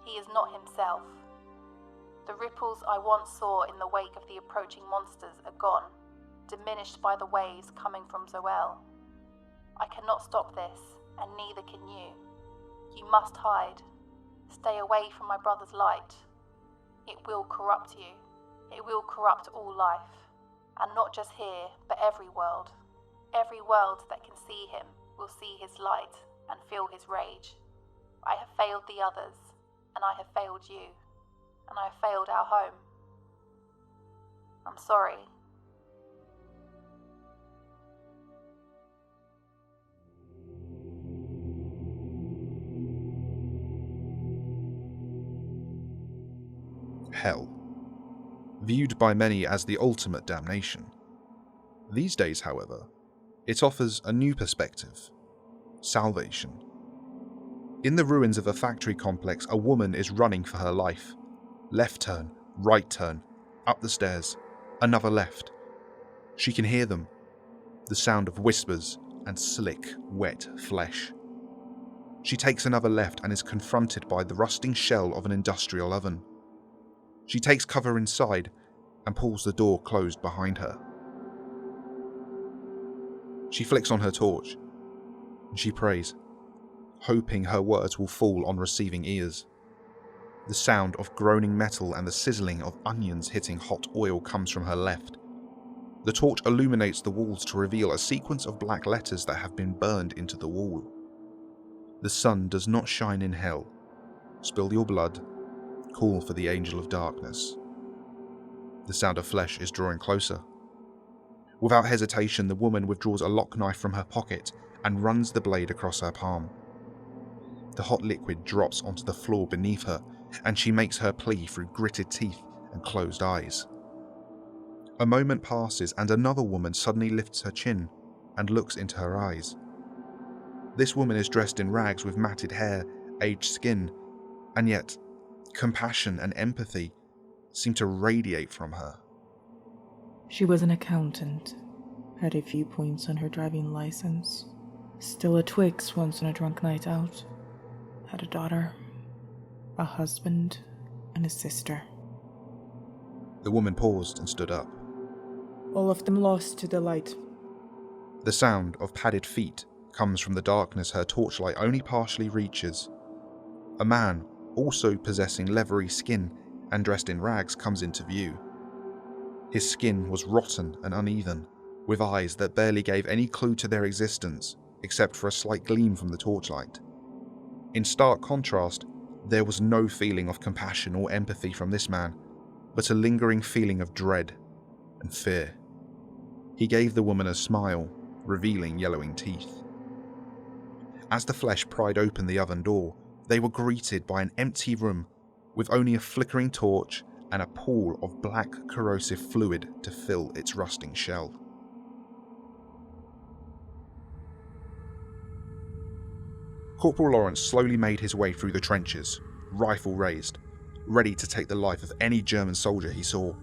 He is not himself. The ripples I once saw in the wake of the approaching monsters are gone, diminished by the waves coming from Zoel. I cannot stop this, and neither can you. You must hide. Stay away from my brother's light. It will corrupt you. It will corrupt all life. And not just here, but every world. Every world that can see him will see his light and feel his rage. I have failed the others, and I have failed you, and I have failed our home. I'm sorry. Hell. Viewed by many as the ultimate damnation. These days, however, it offers a new perspective. Salvation. In the ruins of a factory complex, a woman is running for her life. Left turn, right turn, up the stairs, another left. She can hear them. The sound of whispers and slick, wet flesh. She takes another left and is confronted by the rusting shell of an industrial oven. She takes cover inside and pulls the door closed behind her. She flicks on her torch and she prays, hoping her words will fall on receiving ears. The sound of groaning metal and the sizzling of onions hitting hot oil comes from her left. The torch illuminates the walls to reveal a sequence of black letters that have been burned into the wall. The sun does not shine in hell. Spill your blood. Call for the angel of darkness. The sound of flesh is drawing closer. Without hesitation, the woman withdraws a lock knife from her pocket and runs the blade across her palm. The hot liquid drops onto the floor beneath her, and she makes her plea through gritted teeth and closed eyes. A moment passes and another woman suddenly lifts her chin and looks into her eyes. This woman is dressed in rags with matted hair, aged skin, and yet compassion and empathy seem to radiate from her. She was an accountant, had a few points on her driving license, still a Twix once on a drunk night out, had a daughter, a husband, and a sister. The woman paused and stood up. All of them lost to the light. The sound of padded feet comes from the darkness her torchlight only partially reaches. A man, also possessing leathery skin and dressed in rags, comes into view. His skin was rotten and uneven, with eyes that barely gave any clue to their existence, except for a slight gleam from the torchlight. In stark contrast, there was no feeling of compassion or empathy from this man, but a lingering feeling of dread and fear. He gave the woman a smile, revealing yellowing teeth. As the flesh pried open the oven door, they were greeted by an empty room with only a flickering torch and a pool of black corrosive fluid to fill its rusting shell. Corporal Lawrence slowly made his way through the trenches, rifle raised, ready to take the life of any German soldier he saw.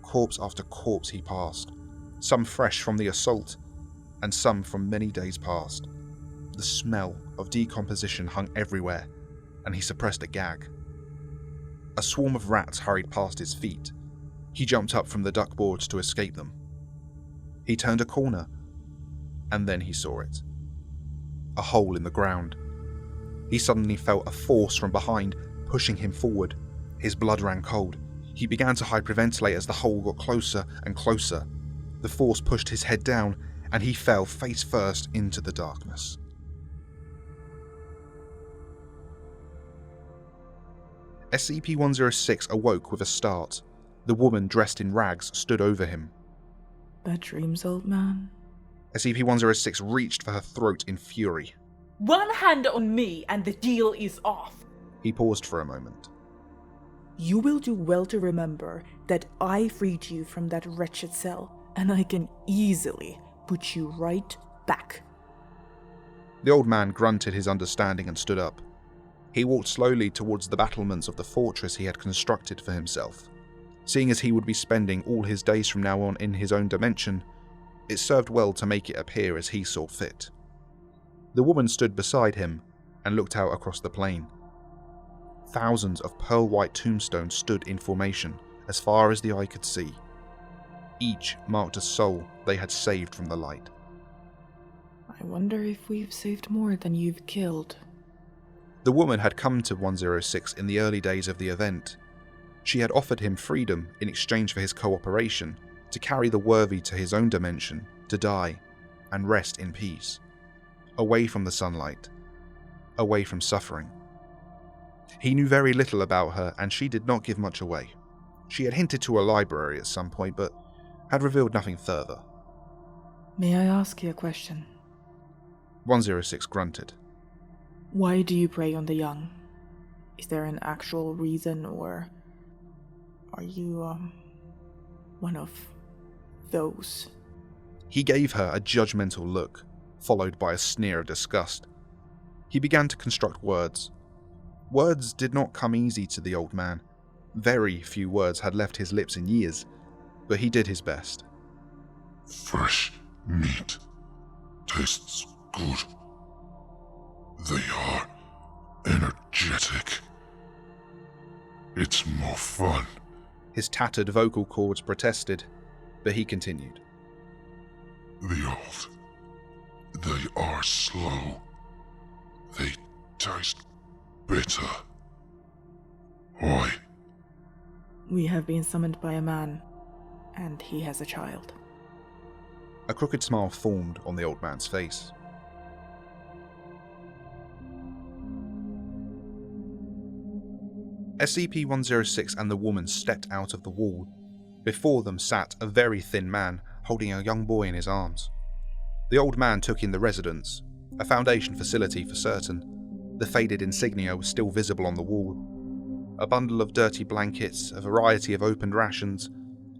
Corpse after corpse he passed, some fresh from the assault, and some from many days past. The smell of decomposition hung everywhere, and he suppressed a gag. A swarm of rats hurried past his feet. He jumped up from the duckboards to escape them. He turned a corner, and then he saw it. A hole in the ground. He suddenly felt a force from behind, pushing him forward. His blood ran cold. He began to hyperventilate as the hole got closer and closer. The force pushed his head down, and he fell face first into the darkness. SCP-106 awoke with a start. The woman dressed in rags stood over him. Bad dreams, old man. SCP-106 reached for her throat in fury. One hand on me and the deal is off. He paused for a moment. You will do well to remember that I freed you from that wretched cell, and I can easily put you right back. The old man grunted his understanding and stood up. He walked slowly towards the battlements of the fortress he had constructed for himself. Seeing as he would be spending all his days from now on in his own dimension, it served well to make it appear as he saw fit. The woman stood beside him and looked out across the plain. Thousands of pearl-white tombstones stood in formation as far as the eye could see. Each marked a soul they had saved from the light. I wonder if we've saved more than you've killed. The woman had come to 106 in the early days of the event. She had offered him freedom in exchange for his cooperation to carry the worthy to his own dimension, to die, and rest in peace. Away from the sunlight. Away from suffering. He knew very little about her, and she did not give much away. She had hinted to a library at some point, but had revealed nothing further. May I ask you a question? 106 grunted. Why do you prey on the young? Is there an actual reason, or are you, one of those? He gave her a judgmental look, followed by a sneer of disgust. He began to construct words. Words did not come easy to the old man. Very few words had left his lips in years, but he did his best. Fresh meat tastes good. They are energetic. It's more fun. His tattered vocal cords protested, but he continued. The old. They are slow. They taste bitter. Why? We have been summoned by a man, and he has a child. A crooked smile formed on the old man's face. SCP-106 and the woman stepped out of the wall. Before them sat a very thin man holding a young boy in his arms. The old man took in the residence, a Foundation facility for certain. The faded insignia was still visible on the wall. A bundle of dirty blankets, a variety of opened rations,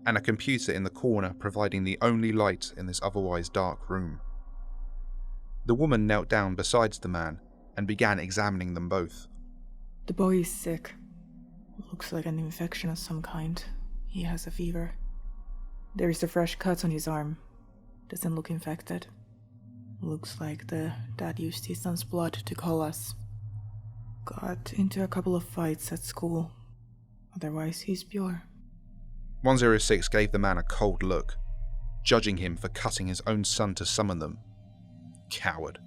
and a computer in the corner providing the only light in this otherwise dark room. The woman knelt down beside the man and began examining them both. The boy is sick. Looks like an infection of some kind. He has a fever. There is a fresh cut on his arm. Doesn't look infected. Looks like the dad used his son's blood to call us. Got into a couple of fights at school. Otherwise, he's pure. 106 gave the man a cold look, judging him for cutting his own son to summon them. Coward.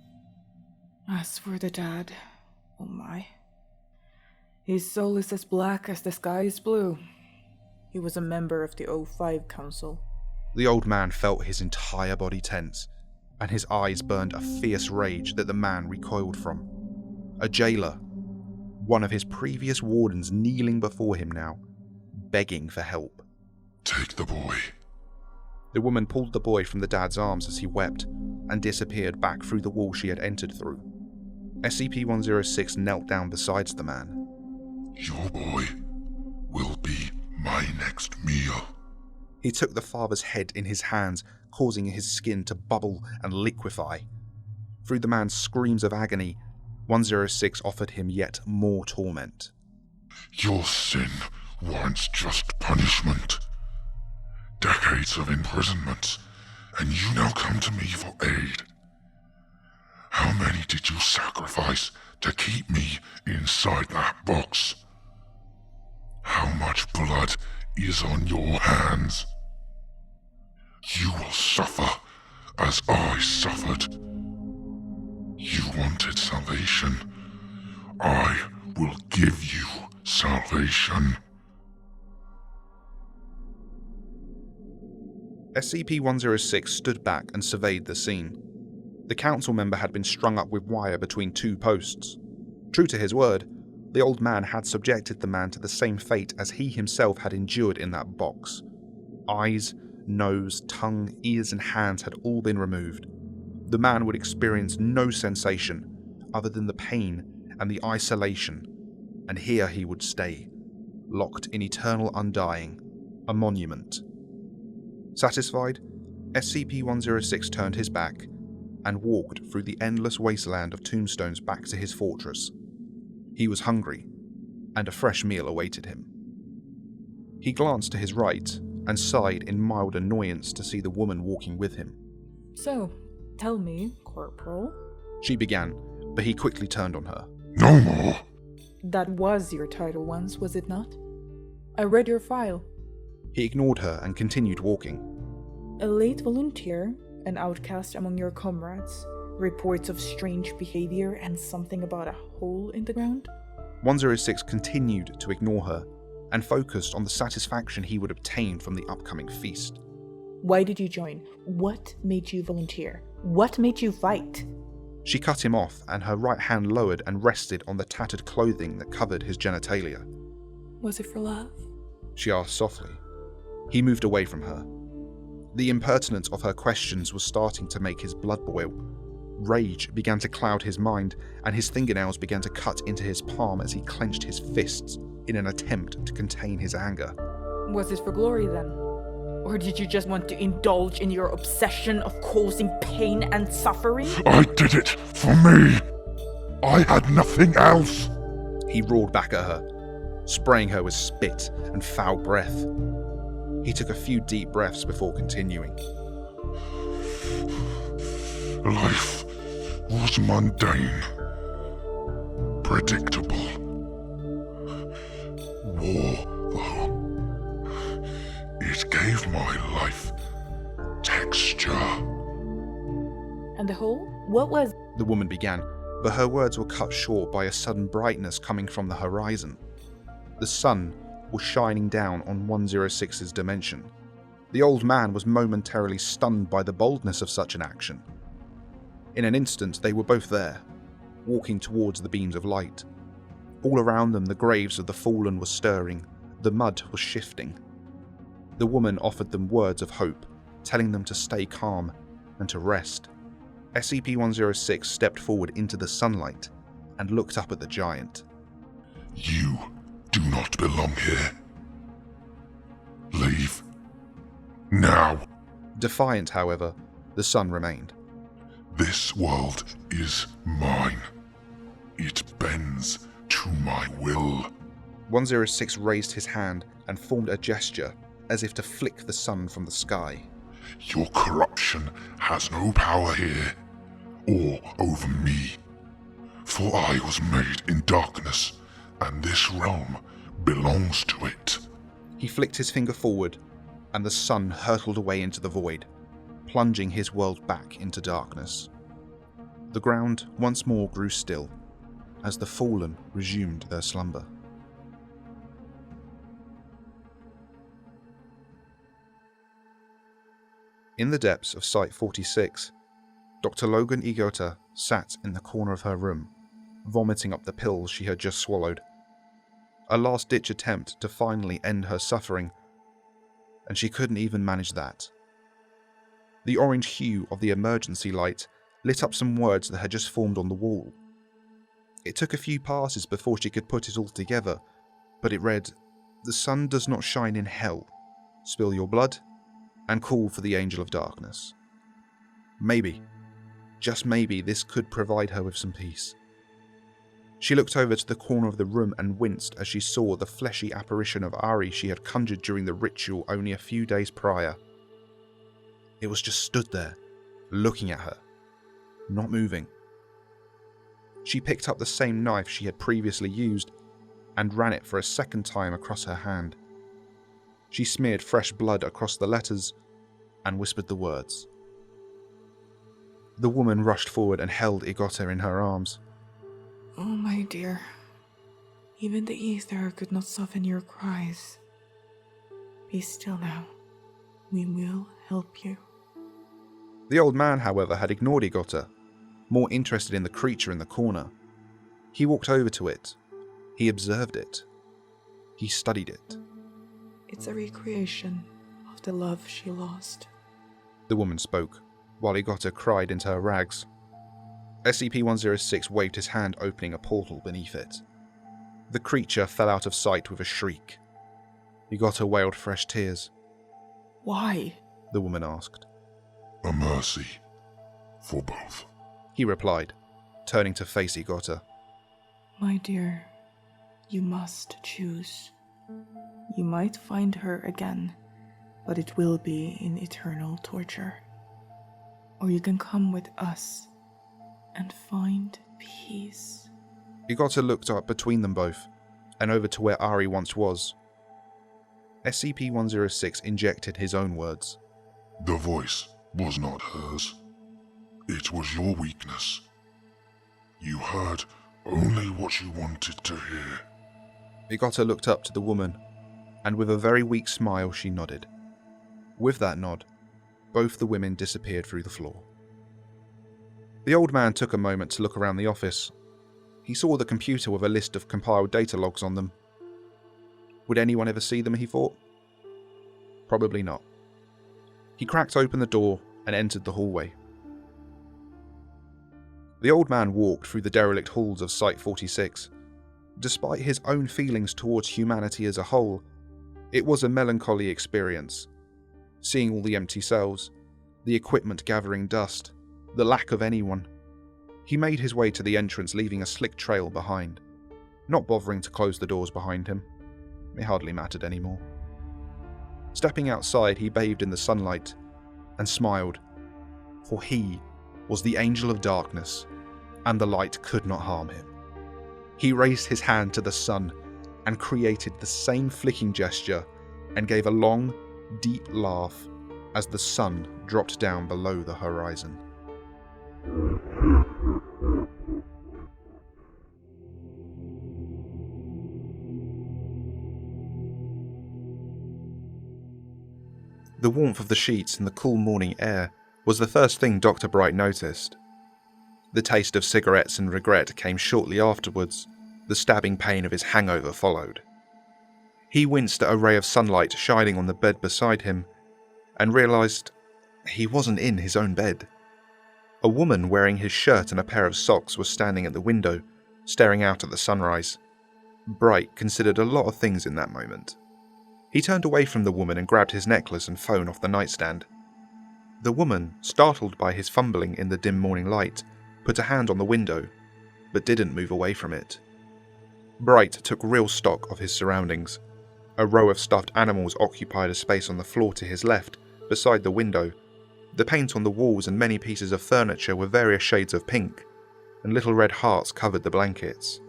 As for the dad, oh my. His soul is as black as the sky is blue. He was a member of the 05 Council. The old man felt his entire body tense, and his eyes burned a fierce rage that the man recoiled from. A jailer, one of his previous wardens, kneeling before him now, begging for help. Take the boy. The woman pulled the boy from the dad's arms as he wept, and disappeared back through the wall she had entered through. SCP-106 knelt down beside the man. Your boy will be my next meal. He took the father's head in his hands, causing his skin to bubble and liquefy. Through the man's screams of agony, 106 offered him yet more torment. Your sin warrants just punishment. Decades of imprisonment, and you now come to me for aid. How many did you sacrifice to keep me inside that box? How much blood is on your hands? You will suffer as I suffered. You wanted salvation. I will give you salvation. SCP-106 stood back and surveyed the scene. The council member had been strung up with wire between two posts. True to his word, the old man had subjected the man to the same fate as he himself had endured in that box. Eyes, nose, tongue, ears and hands had all been removed. The man would experience no sensation other than the pain and the isolation, and here he would stay, locked in eternal undying, a monument. Satisfied, SCP-106 turned his back and walked through the endless wasteland of tombstones back to his fortress. He was hungry, and a fresh meal awaited him. He glanced to his right and sighed in mild annoyance to see the woman walking with him. So, tell me, Corporal. She began, but he quickly turned on her. No more. That was your title once, was it not? I read your file. He ignored her and continued walking. A late volunteer, an outcast among your comrades, reports of strange behavior and something about a hole in the ground? 106 continued to ignore her and focused on the satisfaction he would obtain from the upcoming feast. Why did you join? What made you volunteer? What made you fight? She cut him off, and her right hand lowered and rested on the tattered clothing that covered his genitalia. Was it for love? She asked softly. He moved away from her. The impertinence of her questions was starting to make his blood boil. Rage began to cloud his mind, and his fingernails began to cut into his palm as he clenched his fists in an attempt to contain his anger. Was it for glory then? Or did you just want to indulge in your obsession of causing pain and suffering? I did it for me. I had nothing else. He roared back at her, spraying her with spit and foul breath. He took a few deep breaths before continuing. Life was mundane, predictable. War, though, it gave my life texture. And the hole? What was... The woman began, but her words were cut short by a sudden brightness coming from the horizon. The sun was shining down on 106's dimension. The old man was momentarily stunned by the boldness of such an action. In an instant, they were both there, walking towards the beams of light. All around them, the graves of the fallen were stirring, the mud was shifting. The woman offered them words of hope, telling them to stay calm and to rest. SCP-106 stepped forward into the sunlight and looked up at the giant. You do not belong here. Leave. Now. Defiant, however, the sun remained. This world is mine. It bends to my will. 106 raised his hand and formed a gesture as if to flick the sun from the sky. Your corruption has no power here, or over me. For I was made in darkness, and this realm belongs to it. He flicked his finger forward, and the sun hurtled away into the void, plunging his world back into darkness. The ground once more grew still, as the fallen resumed their slumber. In the depths of Site-46, Dr. Logan Igota sat in the corner of her room, vomiting up the pills she had just swallowed. A last-ditch attempt to finally end her suffering, and she couldn't even manage that. The orange hue of the emergency light lit up some words that had just formed on the wall. It took a few passes before she could put it all together, but it read, "The sun does not shine in hell. Spill your blood and call for the Angel of Darkness." Maybe, just maybe, this could provide her with some peace. She looked over to the corner of the room and winced as she saw the fleshy apparition of Ari she had conjured during the ritual only a few days prior. It was just stood there, looking at her, not moving. She picked up the same knife she had previously used and ran it for a second time across her hand. She smeared fresh blood across the letters and whispered the words. The woman rushed forward and held Igota in her arms. Oh, my dear. Even the ether could not soften your cries. Be still now. We will help you. The old man, however, had ignored Igota, more interested in the creature in the corner. He walked over to it. He observed it. He studied it. It's a recreation of the love she lost. The woman spoke, while Igota cried into her rags. SCP-106 waved his hand, opening a portal beneath it. The creature fell out of sight with a shriek. Igota wailed fresh tears. Why? The woman asked. A mercy for both, he replied, turning to face Igota. My dear, you must choose. You might find her again, but it will be in eternal torture. Or you can come with us and find peace. Igota looked up between them both, and over to where Ari once was. SCP-106 injected his own words. The voice was not hers. It was your weakness. You heard only what you wanted to hear. Igota looked up to the woman, and with a very weak smile she nodded. With that nod, both the women disappeared through the floor. The old man took a moment to look around the office. He saw the computer with a list of compiled data logs on them. Would anyone ever see them, he thought? Probably not. He cracked open the door and entered the hallway. The old man walked through the derelict halls of Site 46. Despite his own feelings towards humanity as a whole, it was a melancholy experience. Seeing all the empty cells, the equipment gathering dust, the lack of anyone. He made his way to the entrance, leaving a slick trail behind, not bothering to close the doors behind him. It hardly mattered anymore. Stepping outside, he bathed in the sunlight and smiled, for he was the angel of darkness, and the light could not harm him. He raised his hand to the sun and created the same flicking gesture and gave a long, deep laugh as the sun dropped down below the horizon. The warmth of the sheets and the cool morning air was the first thing Dr. Bright noticed. The taste of cigarettes and regret came shortly afterwards. The stabbing pain of his hangover followed. He winced at a ray of sunlight shining on the bed beside him and realised he wasn't in his own bed. A woman wearing his shirt and a pair of socks was standing at the window, staring out at the sunrise. Bright considered a lot of things in that moment. He turned away from the woman and grabbed his necklace and phone off the nightstand. The woman, startled by his fumbling in the dim morning light, put a hand on the window, but didn't move away from it. Bright took real stock of his surroundings. A row of stuffed animals occupied a space on the floor to his left, beside the window. The paint on the walls and many pieces of furniture were various shades of pink, and little red hearts covered the blankets.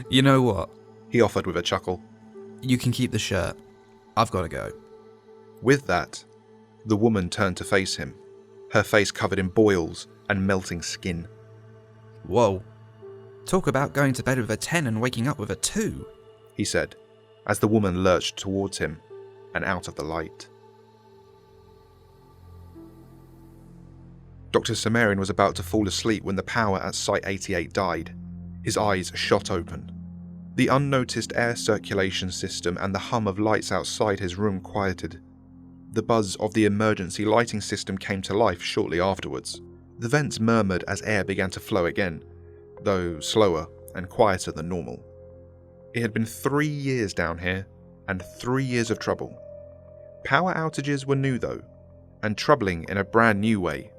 You know what? He offered with a chuckle. You can keep the shirt. I've got to go. With that, the woman turned to face him, her face covered in boils and melting skin. Whoa. Talk about going to bed with a 10 and waking up with a 2, he said, as the woman lurched towards him and out of the light. Dr. Sumerian was about to fall asleep when the power at Site 88 died. His eyes shot open. The unnoticed air circulation system and the hum of lights outside his room quieted. The buzz of the emergency lighting system came to life shortly afterwards. The vents murmured as air began to flow again, though slower and quieter than normal. It had been 3 years down here, and 3 years of trouble. Power outages were new though, and troubling in a brand new way.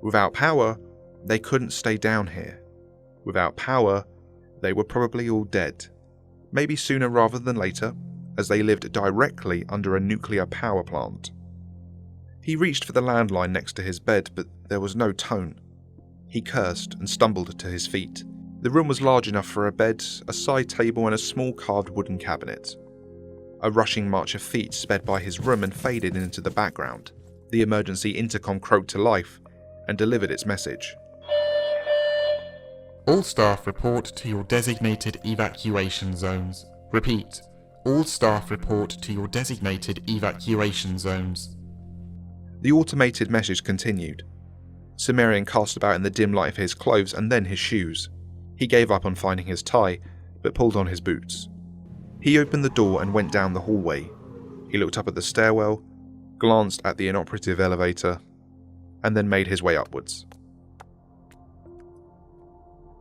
Without power, they couldn't stay down here. Without power, they were probably all dead. Maybe sooner rather than later, as they lived directly under a nuclear power plant. He reached for the landline next to his bed, but there was no tone. He cursed and stumbled to his feet. The room was large enough for a bed, a side table and a small carved wooden cabinet. A rushing march of feet sped by his room and faded into the background. The emergency intercom croaked to life and delivered its message. All staff report to your designated evacuation zones. Repeat, all staff report to your designated evacuation zones. The automated message continued. Sumerian cast about in the dim light of his clothes and then his shoes. He gave up on finding his tie, but pulled on his boots. He opened the door and went down the hallway. He looked up at the stairwell, glanced at the inoperative elevator, and then made his way upwards.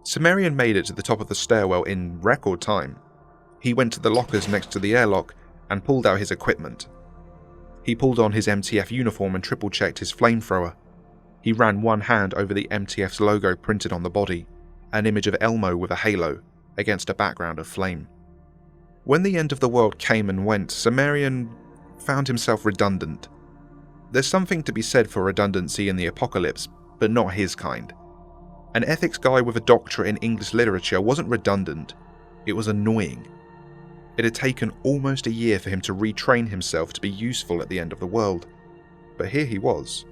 Sumerian made it to the top of the stairwell in record time. He went to the lockers next to the airlock and pulled out his equipment. He pulled on his MTF uniform and triple-checked his flamethrower. He ran one hand over the MTF's logo printed on the body, an image of Elmo with a halo against a background of flame. When the end of the world came and went, Cimmerian found himself redundant. There's something to be said for redundancy in the apocalypse, but not his kind. An ethics guy with a doctorate in English literature wasn't redundant, it was annoying. It had taken almost a year for him to retrain himself to be useful at the end of the world, but here he was.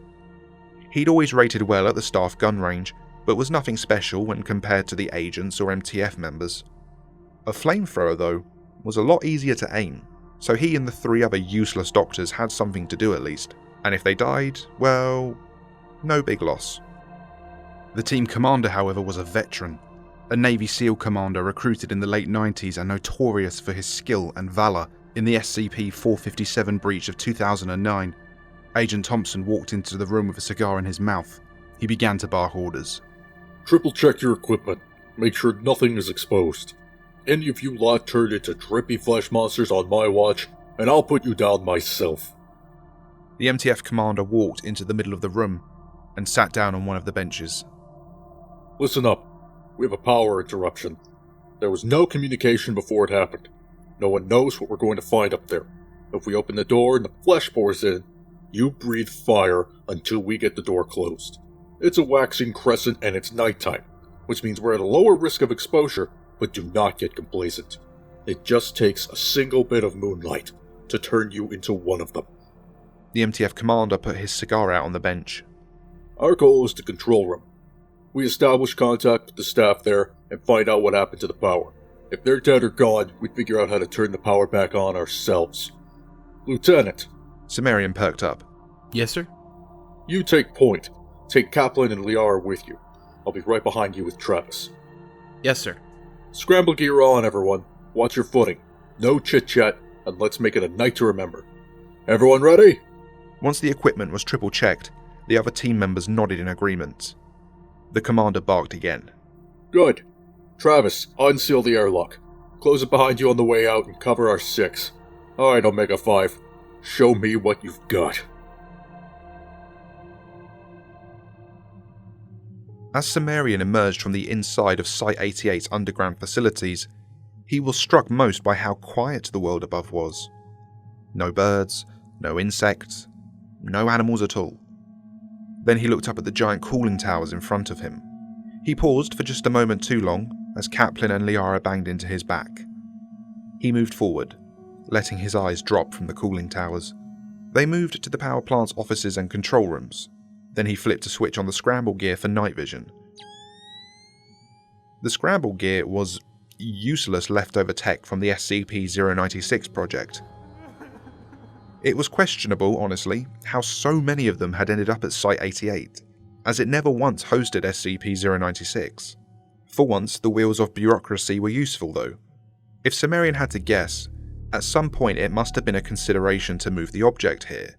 He'd always rated well at the staff gun range, but was nothing special when compared to the agents or MTF members. A flamethrower, though, was a lot easier to aim, so he and the 3 other useless doctors had something to do at least, and if they died, well, no big loss. The team commander, however, was a veteran, a Navy SEAL commander recruited in the late 90s and notorious for his skill and valour in the SCP-457 breach of 2009. Agent Thompson walked into the room with a cigar in his mouth. He began to bark orders. Triple check your equipment. Make sure nothing is exposed. Any of you lot turned into drippy flesh monsters on my watch, and I'll put you down myself. The MTF commander walked into the middle of the room and sat down on one of the benches. Listen up. We have a power interruption. There was no communication before it happened. No one knows what we're going to find up there. If we open the door and the flesh pours in, you breathe fire until we get the door closed. It's a waxing crescent and it's nighttime, which means we're at a lower risk of exposure, but do not get complacent. It just takes a single bit of moonlight to turn you into one of them. The MTF commander put his cigar out on the bench. Our goal is the control room. We establish contact with the staff there and find out what happened to the power. If they're dead or gone, we figure out how to turn the power back on ourselves. Lieutenant. Cimmerian perked up. Yes, sir? You take point. Take Kaplan and Liara with you. I'll be right behind you with Travis. Yes, sir. Scramble gear on, everyone. Watch your footing. No chit-chat, and let's make it a night to remember. Everyone ready? Once the equipment was triple checked, the other team members nodded in agreement. The commander barked again. Good. Travis, unseal the airlock. Close it behind you on the way out and cover our 6. Alright, Omega-5. Show me what you've got. As Cimmerian emerged from the inside of Site-88's underground facilities, he was struck most by how quiet the world above was. No birds, no insects, no animals at all. Then he looked up at the giant cooling towers in front of him. He paused for just a moment too long as Kaplan and Liara banged into his back. He moved forward, letting his eyes drop from the cooling towers. They moved to the power plant's offices and control rooms. Then he flipped a switch on the scramble gear for night vision. The scramble gear was useless leftover tech from the SCP-096 project. It was questionable, honestly, how so many of them had ended up at Site-88, as it never once hosted SCP-096. For once, the wheels of bureaucracy were useful, though. If Cimmerian had to guess, at some point it must have been a consideration to move the object here.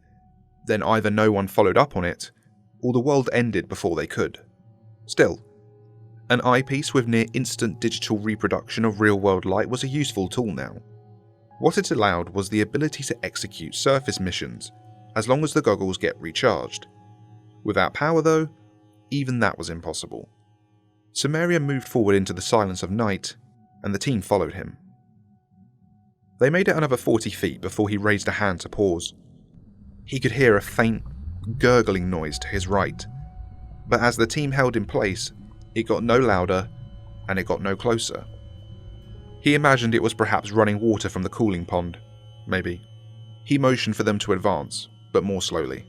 Then either no one followed up on it, or the world ended before they could. Still, an eyepiece with near instant digital reproduction of real-world light was a useful tool now. What it allowed was the ability to execute surface missions, as long as the goggles get recharged. Without power, though, even that was impossible. Cimmerian moved forward into the silence of night, and the team followed him. They made it another 40 feet before he raised a hand to pause. He could hear a faint, gurgling noise to his right, but as the team held in place, it got no louder, and it got no closer. He imagined it was perhaps running water from the cooling pond, maybe. He motioned for them to advance, but more slowly.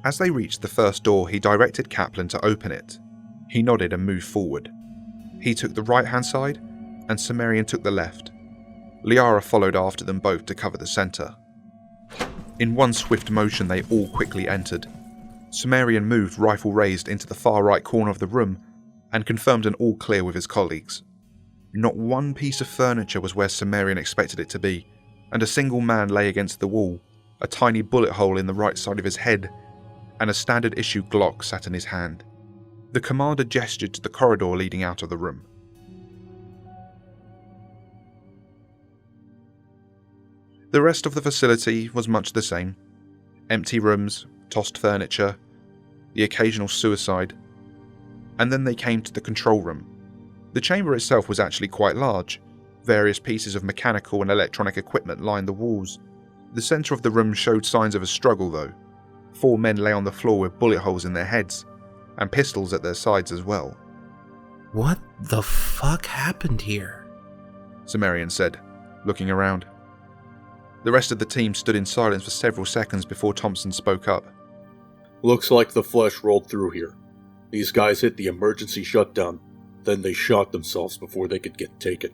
As they reached the first door, he directed Kaplan to open it. He nodded and moved forward. He took the right-hand side, and Cimmerian took the left. Liara followed after them both to cover the center. In one swift motion, they all quickly entered. Cimmerian moved rifle raised into the far right corner of the room and confirmed an all clear with his colleagues. Not one piece of furniture was where Cimmerian expected it to be, and a single man lay against the wall, a tiny bullet hole in the right side of his head, and a standard issue Glock sat in his hand. The commander gestured to the corridor leading out of the room. The rest of the facility was much the same. Empty rooms, tossed furniture, the occasional suicide. And then they came to the control room. The chamber itself was actually quite large, Various pieces of mechanical and electronic equipment lined the walls. The centre of the room showed signs of a struggle though. 4 men lay on the floor with bullet holes in their heads, and pistols at their sides as well. What the fuck happened here? Cimmerian said, looking around. The rest of the team stood in silence for several seconds before Thompson spoke up. Looks like the flesh rolled through here. These guys hit the emergency shutdown, then they shot themselves before they could get taken.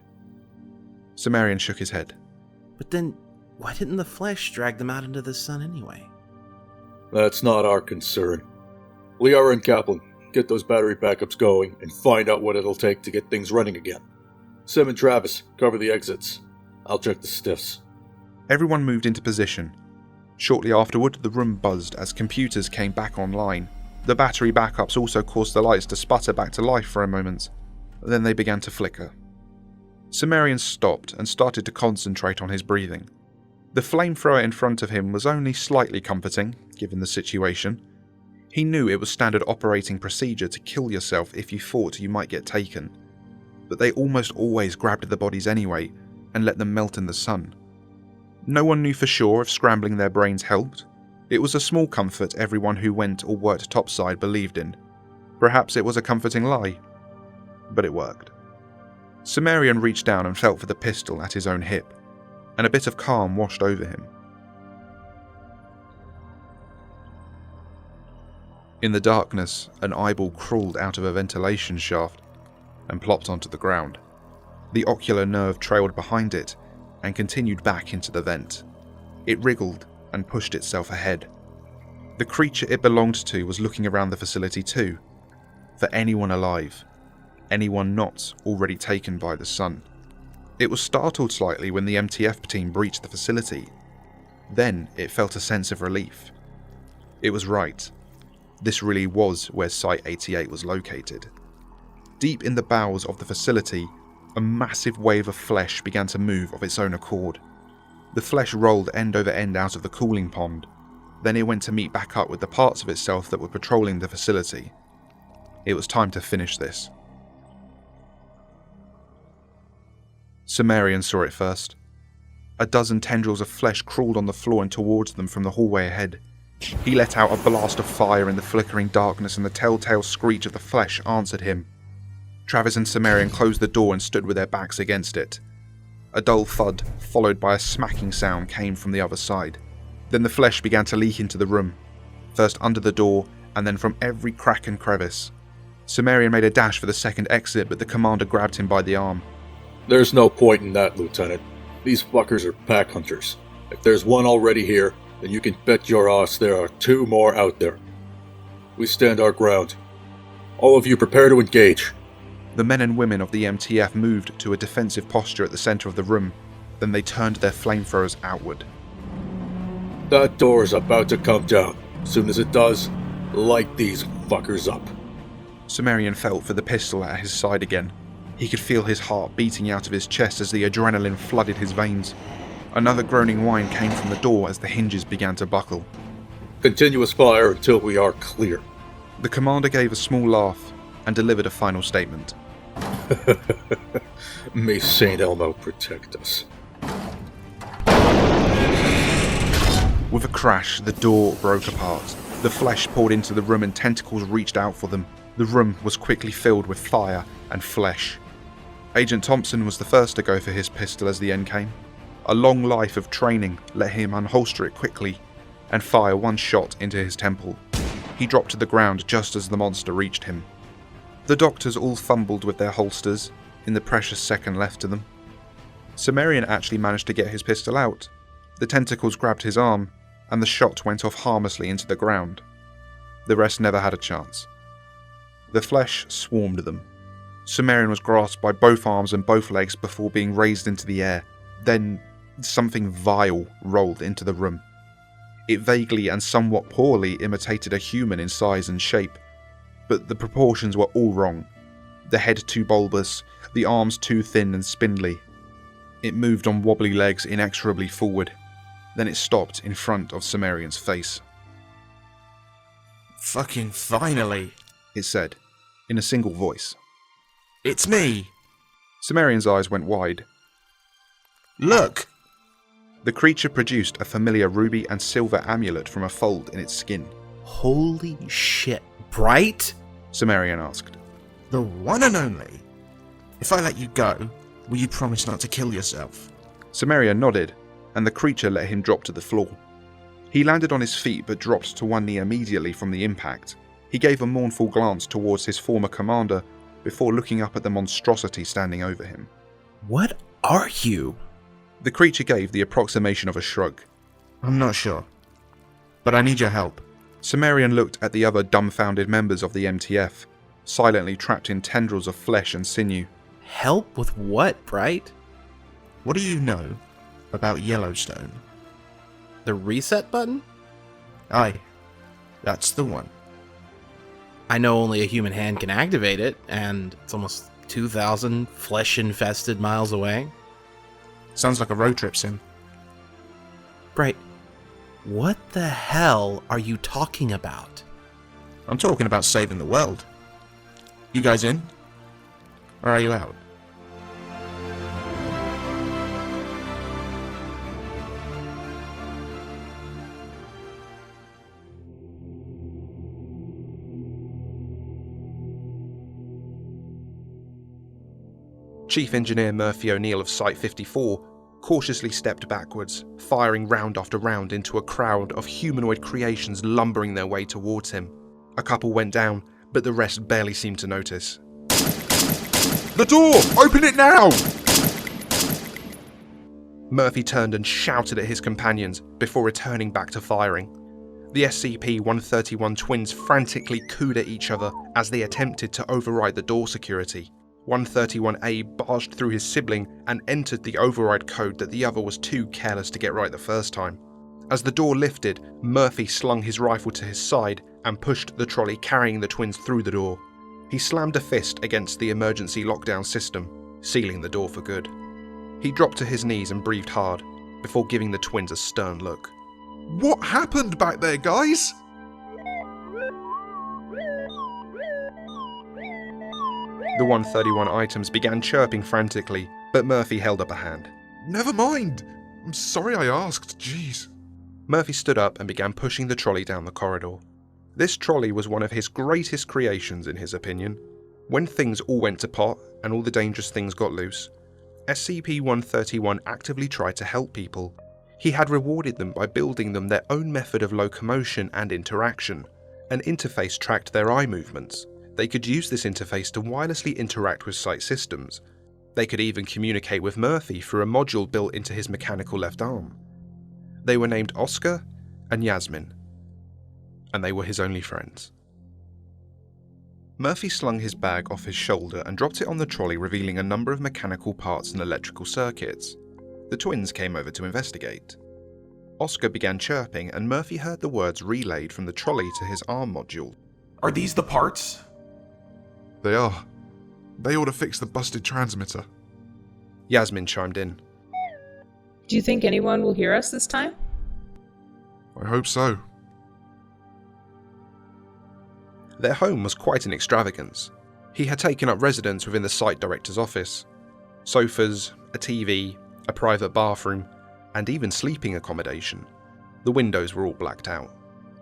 Cimmerian shook his head. But then, why didn't the flesh drag them out into the sun anyway? That's not our concern. Liara and Kaplan, get those battery backups going and find out what it'll take to get things running again. Sim and Travis, cover the exits. I'll check the stiffs. Everyone moved into position. Shortly afterward, the room buzzed as computers came back online. The battery backups also caused the lights to sputter back to life for a moment. Then they began to flicker. Cimmerian stopped and started to concentrate on his breathing. The flamethrower in front of him was only slightly comforting, given the situation. He knew it was standard operating procedure to kill yourself if you thought you might get taken. But they almost always grabbed the bodies anyway and let them melt in the sun. No one knew for sure if scrambling their brains helped. It was a small comfort everyone who went or worked topside believed in. Perhaps it was a comforting lie. But it worked. Cimmerian reached down and felt for the pistol at his own hip, and a bit of calm washed over him. In the darkness, an eyeball crawled out of a ventilation shaft and plopped onto the ground. The ocular nerve trailed behind it and continued back into the vent. It wriggled and pushed itself ahead. The creature it belonged to was looking around the facility too, for anyone alive, anyone not already taken by the sun. It was startled slightly when the MTF team breached the facility. Then it felt a sense of relief. It was right. This really was where Site-88 was located. Deep in the bowels of the facility, a massive wave of flesh began to move of its own accord. The flesh rolled end over end out of the cooling pond. Then it went to meet back up with the parts of itself that were patrolling the facility. It was time to finish this. Cimmerian saw it first. A dozen tendrils of flesh crawled on the floor and towards them from the hallway ahead. He let out a blast of fire in the flickering darkness, and the telltale screech of the flesh answered him. Travis and Cimmerian closed the door and stood with their backs against it. A dull thud, followed by a smacking sound, came from the other side. Then the flesh began to leak into the room, first under the door, and then from every crack and crevice. Cimmerian made a dash for the second exit, but the commander grabbed him by the arm. There's no point in that, Lieutenant. These fuckers are pack hunters. If there's one already here, then you can bet your ass there are 2 more out there. We stand our ground. All of you prepare to engage. The men and women of the MTF moved to a defensive posture at the centre of the room. Then they turned their flamethrowers outward. That door is about to come down. As soon as it does, light these fuckers up. Cimmerian felt for the pistol at his side again. He could feel his heart beating out of his chest as the adrenaline flooded his veins. Another groaning whine came from the door as the hinges began to buckle. Continuous fire until we are clear. The commander gave a small laugh and delivered a final statement. May Saint Elmo protect us. With a crash, the door broke apart. The flesh poured into the room and tentacles reached out for them. The room was quickly filled with fire and flesh. Agent Thompson was the first to go for his pistol as the end came. A long life of training let him unholster it quickly and fire one shot into his temple. He dropped to the ground just as the monster reached him. The doctors all fumbled with their holsters in the precious second left to them. Cimmerian actually managed to get his pistol out. The tentacles grabbed his arm, and the shot went off harmlessly into the ground. The rest never had a chance. The flesh swarmed them. Cimmerian was grasped by both arms and both legs before being raised into the air. Then something vile rolled into the room. It vaguely and somewhat poorly imitated a human in size and shape, but the proportions were all wrong. The head too bulbous, the arms too thin and spindly. It moved on wobbly legs inexorably forward. Then it stopped in front of Cimmerian's face. Fucking finally, it said, in a single voice. It's me! Cimmerian's eyes went wide. Look! The creature produced a familiar ruby and silver amulet from a fold in its skin. Holy shit. Bright? Sumerian asked. The one and only. If I let you go, will you promise not to kill yourself? Sumerian nodded, and the creature let him drop to the floor. He landed on his feet but dropped to one knee immediately from the impact. He gave a mournful glance towards his former commander before looking up at the monstrosity standing over him. What are you? The creature gave the approximation of a shrug. I'm not sure, but I need your help. Sumerian looked at the other dumbfounded members of the MTF, silently trapped in tendrils of flesh and sinew. Help with what, Bright? What do you know about Yellowstone? The reset button? Aye, that's the one. I know only a human hand can activate it, and it's almost 2,000 flesh-infested miles away. Sounds like a road trip sim. Bright, what the hell are you talking about? I'm talking about saving the world. You guys in? Or are you out? Chief Engineer Murphy O'Neill of Site 54 cautiously stepped backwards, firing round after round into a crowd of humanoid creations lumbering their way towards him. A couple went down, but the rest barely seemed to notice. The door! Open it now! Murphy turned and shouted at his companions before returning back to firing. The SCP-131 twins frantically cooed at each other as they attempted to override the door security. 131A barged through his sibling and entered the override code that the other was too careless to get right the first time. As the door lifted, Murphy slung his rifle to his side and pushed the trolley carrying the twins through the door. He slammed a fist against the emergency lockdown system, sealing the door for good. He dropped to his knees and breathed hard, before giving the twins a stern look. What happened back there, guys? The 131 items began chirping frantically, but Murphy held up a hand. Never mind. I'm sorry I asked, jeez. Murphy stood up and began pushing the trolley down the corridor. This trolley was one of his greatest creations, in his opinion. When things all went to pot and all the dangerous things got loose, SCP-131 actively tried to help people. He had rewarded them by building them their own method of locomotion and interaction. An interface tracked their eye movements. They could use this interface to wirelessly interact with site systems. They could even communicate with Murphy through a module built into his mechanical left arm. They were named Oscar and Yasmin, and they were his only friends. Murphy slung his bag off his shoulder and dropped it on the trolley, revealing a number of mechanical parts and electrical circuits. The twins came over to investigate. Oscar began chirping, and Murphy heard the words relayed from the trolley to his arm module. Are these the parts? They are. They ought to fix the busted transmitter. Yasmin chimed in. Do you think anyone will hear us this time? I hope so. Their home was quite an extravagance. He had taken up residence within the site director's office. Sofas, a TV, a private bathroom, and even sleeping accommodation. The windows were all blacked out.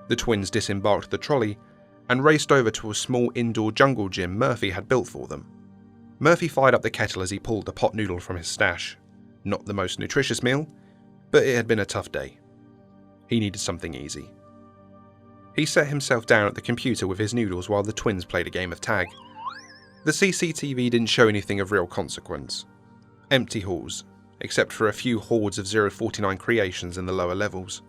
The twins disembarked the trolley and raced over to a small indoor jungle gym Murphy had built for them. Murphy fired up the kettle as he pulled a pot noodle from his stash. Not the most nutritious meal, but it had been a tough day. He needed something easy. He set himself down at the computer with his noodles while the twins played a game of tag. The CCTV didn't show anything of real consequence. Empty halls, except for a few hordes of 049 creations in the lower levels.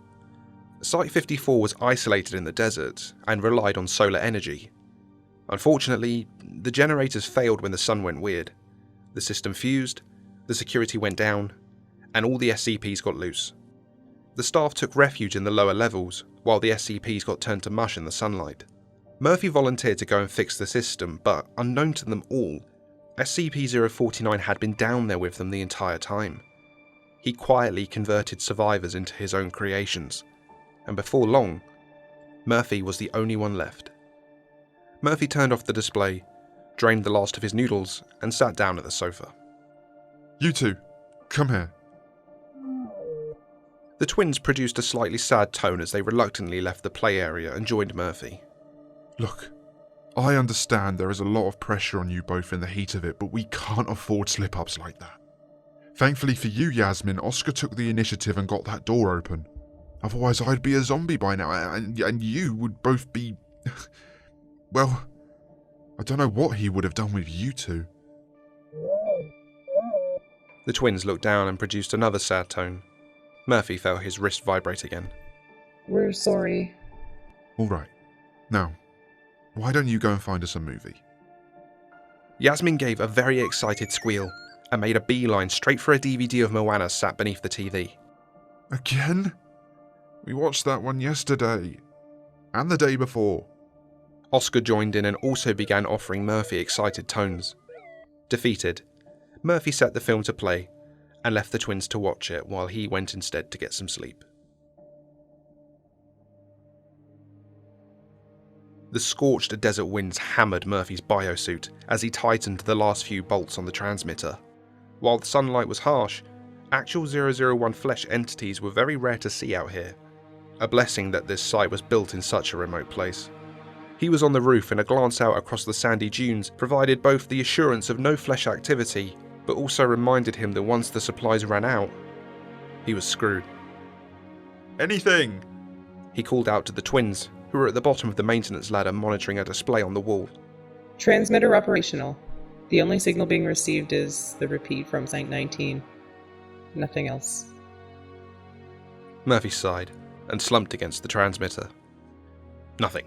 Site 54 was isolated in the desert and relied on solar energy. Unfortunately, the generators failed when the sun went weird. The system fused, the security went down, and all the SCPs got loose. The staff took refuge in the lower levels, while the SCPs got turned to mush in the sunlight. Murphy volunteered to go and fix the system, but unknown to them all, SCP-049 had been down there with them the entire time. He quietly converted survivors into his own creations, and before long, Murphy was the only one left. Murphy turned off the display, drained the last of his noodles, and sat down at the sofa. You two, come here. The twins produced a slightly sad tone as they reluctantly left the play area and joined Murphy. Look, I understand there is a lot of pressure on you both in the heat of it, but we can't afford slip-ups like that. Thankfully for you, Yasmin, Oscar took the initiative and got that door open. Otherwise I'd be a zombie by now, and you would both be... well, I don't know what he would have done with you two. The twins looked down and produced another sad tone. Murphy felt his wrist vibrate again. We're sorry. Alright, now, why don't you go and find us a movie? Yasmin gave a very excited squeal and made a beeline straight for a DVD of Moana sat beneath the TV. Again? We watched that one yesterday. And the day before. Oscar joined in and also began offering Murphy excited tones. Defeated, Murphy set the film to play and left the twins to watch it while he went instead to get some sleep. The scorched desert winds hammered Murphy's biosuit as he tightened the last few bolts on the transmitter. While the sunlight was harsh, actual 001 flesh entities were very rare to see out here. A blessing that this site was built in such a remote place. He was on the roof and a glance out across the sandy dunes provided both the assurance of no flesh activity, but also reminded him that once the supplies ran out, he was screwed. Anything! He called out to the twins, who were at the bottom of the maintenance ladder monitoring a display on the wall. Transmitter operational. The only signal being received is the repeat from Site 19. Nothing else. Murphy sighed and slumped against the transmitter. Nothing.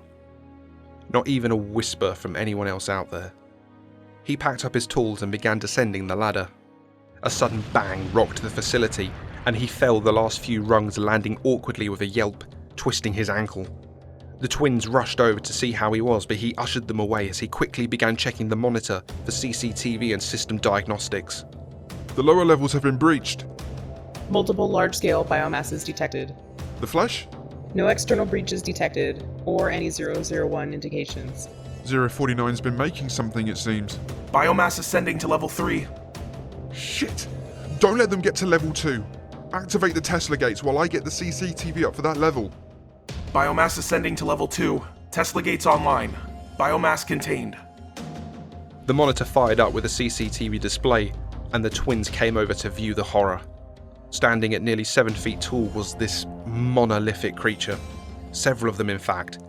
Not even a whisper from anyone else out there. He packed up his tools and began descending the ladder. A sudden bang rocked the facility, and he fell the last few rungs, landing awkwardly with a yelp, twisting his ankle. The twins rushed over to see how he was, but he ushered them away as he quickly began checking the monitor for CCTV and system diagnostics. The lower levels have been breached. Multiple large-scale biomasses detected. The flesh? No external breaches detected, or any 001 indications. 049's been making something, it seems. Biomass ascending to level 3. Shit! Don't let them get to level 2. Activate the Tesla gates while I get the CCTV up for that level. Biomass ascending to level 2. Tesla gates online. Biomass contained. The monitor fired up with a CCTV display, and the twins came over to view the horror. Standing at nearly 7 feet tall was this monolithic creature. Several of them, in fact.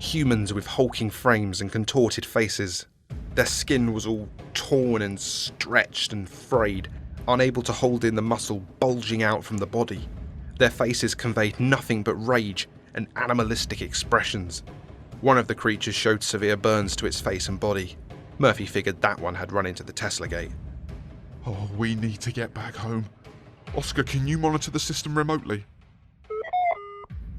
Humans with hulking frames and contorted faces. Their skin was all torn and stretched and frayed, unable to hold in the muscle bulging out from the body. Their faces conveyed nothing but rage and animalistic expressions. One of the creatures showed severe burns to its face and body. Murphy figured that one had run into the Tesla gate. Oh, we need to get back home. Oscar, can you monitor the system remotely?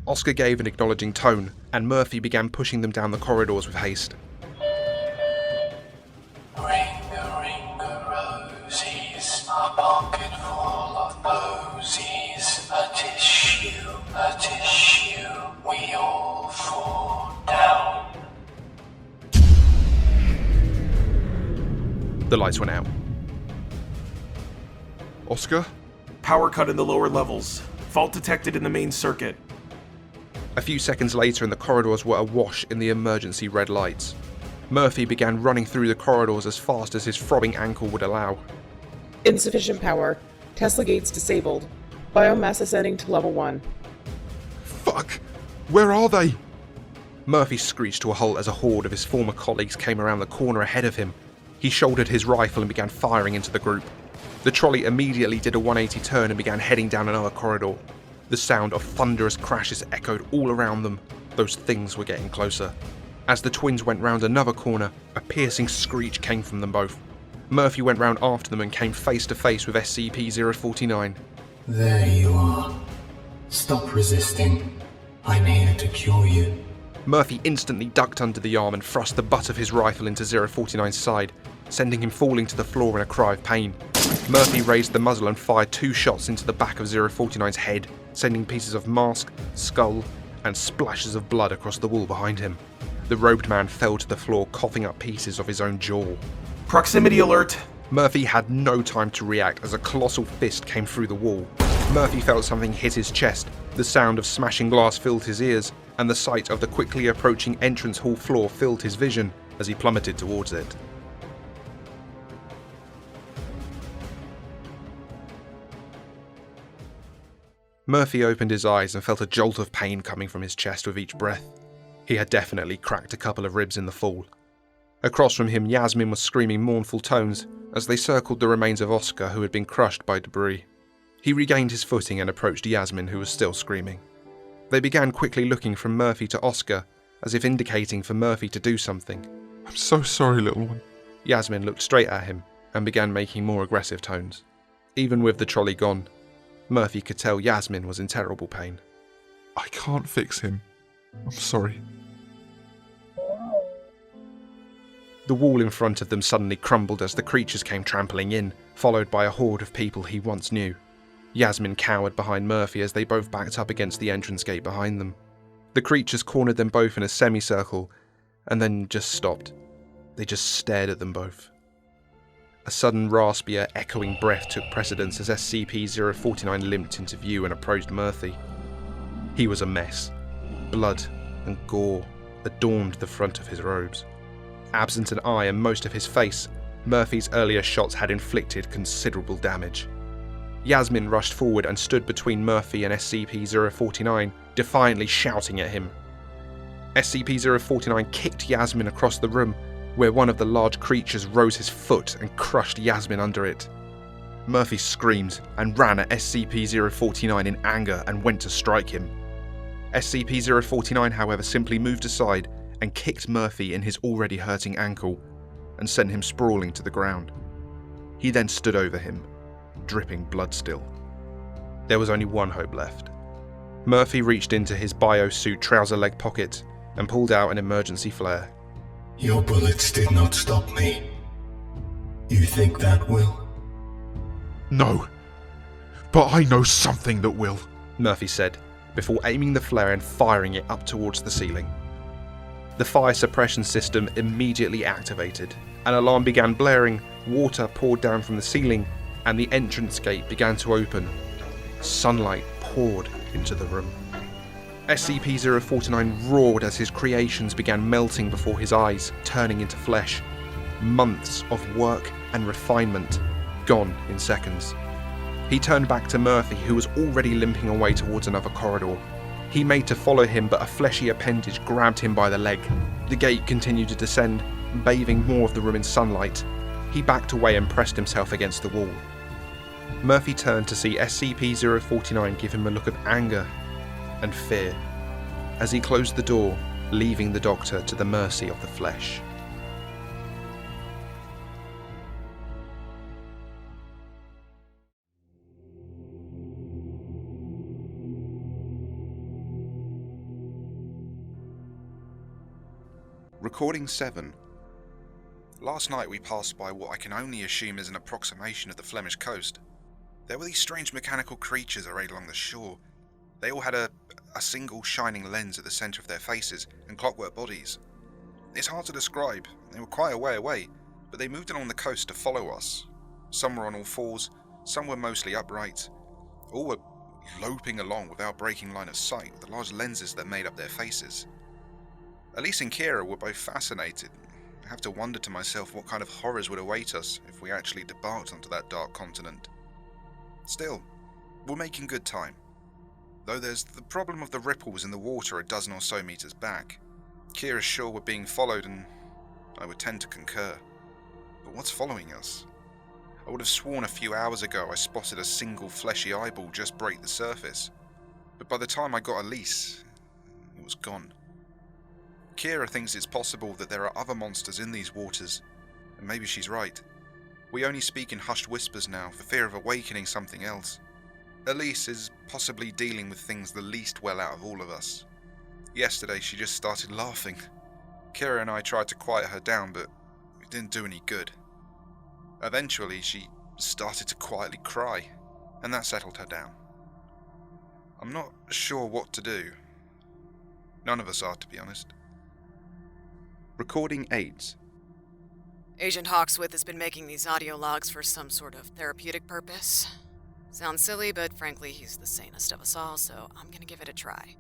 Oscar gave an acknowledging tone, and Murphy began pushing them down the corridors with haste. Roses, a pocket full of posies, a tissue, we all fall down. The lights went out. Oscar? Power cut in the lower levels. Fault detected in the main circuit. A few seconds later, and the corridors were awash in the emergency red lights. Murphy began running through the corridors as fast as his throbbing ankle would allow. Insufficient power. Tesla gates disabled. Biomass ascending to level 1. Fuck! Where are they? Murphy screeched to a halt as a horde of his former colleagues came around the corner ahead of him. He shouldered his rifle and began firing into the group. The trolley immediately did a 180 turn and began heading down another corridor. The sound of thunderous crashes echoed all around them. Those things were getting closer. As the twins went round another corner, a piercing screech came from them both. Murphy went round after them and came face to face with SCP-049. There you are. Stop resisting. I'm here to cure you. Murphy instantly ducked under the arm and thrust the butt of his rifle into 049's side, sending him falling to the floor in a cry of pain. Murphy raised the muzzle and fired 2 shots into the back of 049's head, sending pieces of mask, skull, and splashes of blood across the wall behind him. The robed man fell to the floor, coughing up pieces of his own jaw. Proximity alert! Murphy had no time to react as a colossal fist came through the wall. Murphy felt something hit his chest, the sound of smashing glass filled his ears, and the sight of the quickly approaching entrance hall floor filled his vision as he plummeted towards it. Murphy opened his eyes and felt a jolt of pain coming from his chest with each breath. He had definitely cracked a couple of ribs in the fall. Across from him, Yasmin was screaming mournful tones as they circled the remains of Oscar, who had been crushed by debris. He regained his footing and approached Yasmin, who was still screaming. They began quickly looking from Murphy to Oscar, as if indicating for Murphy to do something. I'm so sorry, little one. Yasmin looked straight at him and began making more aggressive tones. Even with the trolley gone, Murphy could tell Yasmin was in terrible pain. I can't fix him. I'm sorry. The wall in front of them suddenly crumbled as the creatures came trampling in, followed by a horde of people he once knew. Yasmin cowered behind Murphy as they both backed up against the entrance gate behind them. The creatures cornered them both in a semicircle, and then just stopped. They just stared at them both. A sudden raspier, echoing breath took precedence as SCP-049 limped into view and approached Murphy. He was a mess. Blood and gore adorned the front of his robes. Absent an eye and most of his face, Murphy's earlier shots had inflicted considerable damage. Yasmin rushed forward and stood between Murphy and SCP-049, defiantly shouting at him. SCP-049 kicked Yasmin across the room, where one of the large creatures rose his foot and crushed Yasmin under it. Murphy screamed and ran at SCP-049 in anger and went to strike him. SCP-049, however, simply moved aside and kicked Murphy in his already hurting ankle and sent him sprawling to the ground. He then stood over him, dripping blood still. There was only one hope left. Murphy reached into his biosuit trouser leg pocket and pulled out an emergency flare. Your bullets did not stop me. You think that will? No. But I know something that will, Murphy said, before aiming the flare and firing it up towards the ceiling. The fire suppression system immediately activated. An alarm began blaring, water poured down from the ceiling, and the entrance gate began to open. Sunlight poured into the room. SCP-049 roared as his creations began melting before his eyes, turning into flesh. Months of work and refinement gone in seconds. He turned back to Murphy, who was already limping away towards another corridor. He made to follow him, but a fleshy appendage grabbed him by the leg. The gate continued to descend, bathing more of the room in sunlight. He backed away and pressed himself against the wall. Murphy turned to see SCP-049 give him a look of anger and fear as he closed the door, leaving the doctor to the mercy of the flesh. Recording 7. Last night we passed by what I can only assume is an approximation of the Flemish coast. There were these strange mechanical creatures arrayed along the shore. They all had a single shining lens at the centre of their faces and clockwork bodies. It's hard to describe. They were quite a way away, but they moved along the coast to follow us. Some were on all fours, some were mostly upright. All were loping along without breaking line of sight with the large lenses that made up their faces. Elise and Kira were both fascinated. I have to wonder to myself what kind of horrors would await us if we actually debarked onto that dark continent. Still, we're making good time. Though there's the problem of the ripples in the water a dozen or so meters back. Kira's sure we're being followed, and I would tend to concur. But what's following us? I would have sworn a few hours ago I spotted a single fleshy eyeball just break the surface. But by the time I got Elise, it was gone. Kira thinks it's possible that there are other monsters in these waters, and maybe she's right. We only speak in hushed whispers now for fear of awakening something else. Elise is possibly dealing with things the least well out of all of us. Yesterday she just started laughing. Kira and I tried to quiet her down, but it didn't do any good. Eventually she started to quietly cry, and that settled her down. I'm not sure what to do. None of us are, to be honest. Recording 8. Agent Hawksworth has been making these audio logs for some sort of therapeutic purpose. Sounds silly, but frankly, he's the sanest of us all, so I'm gonna give it a try.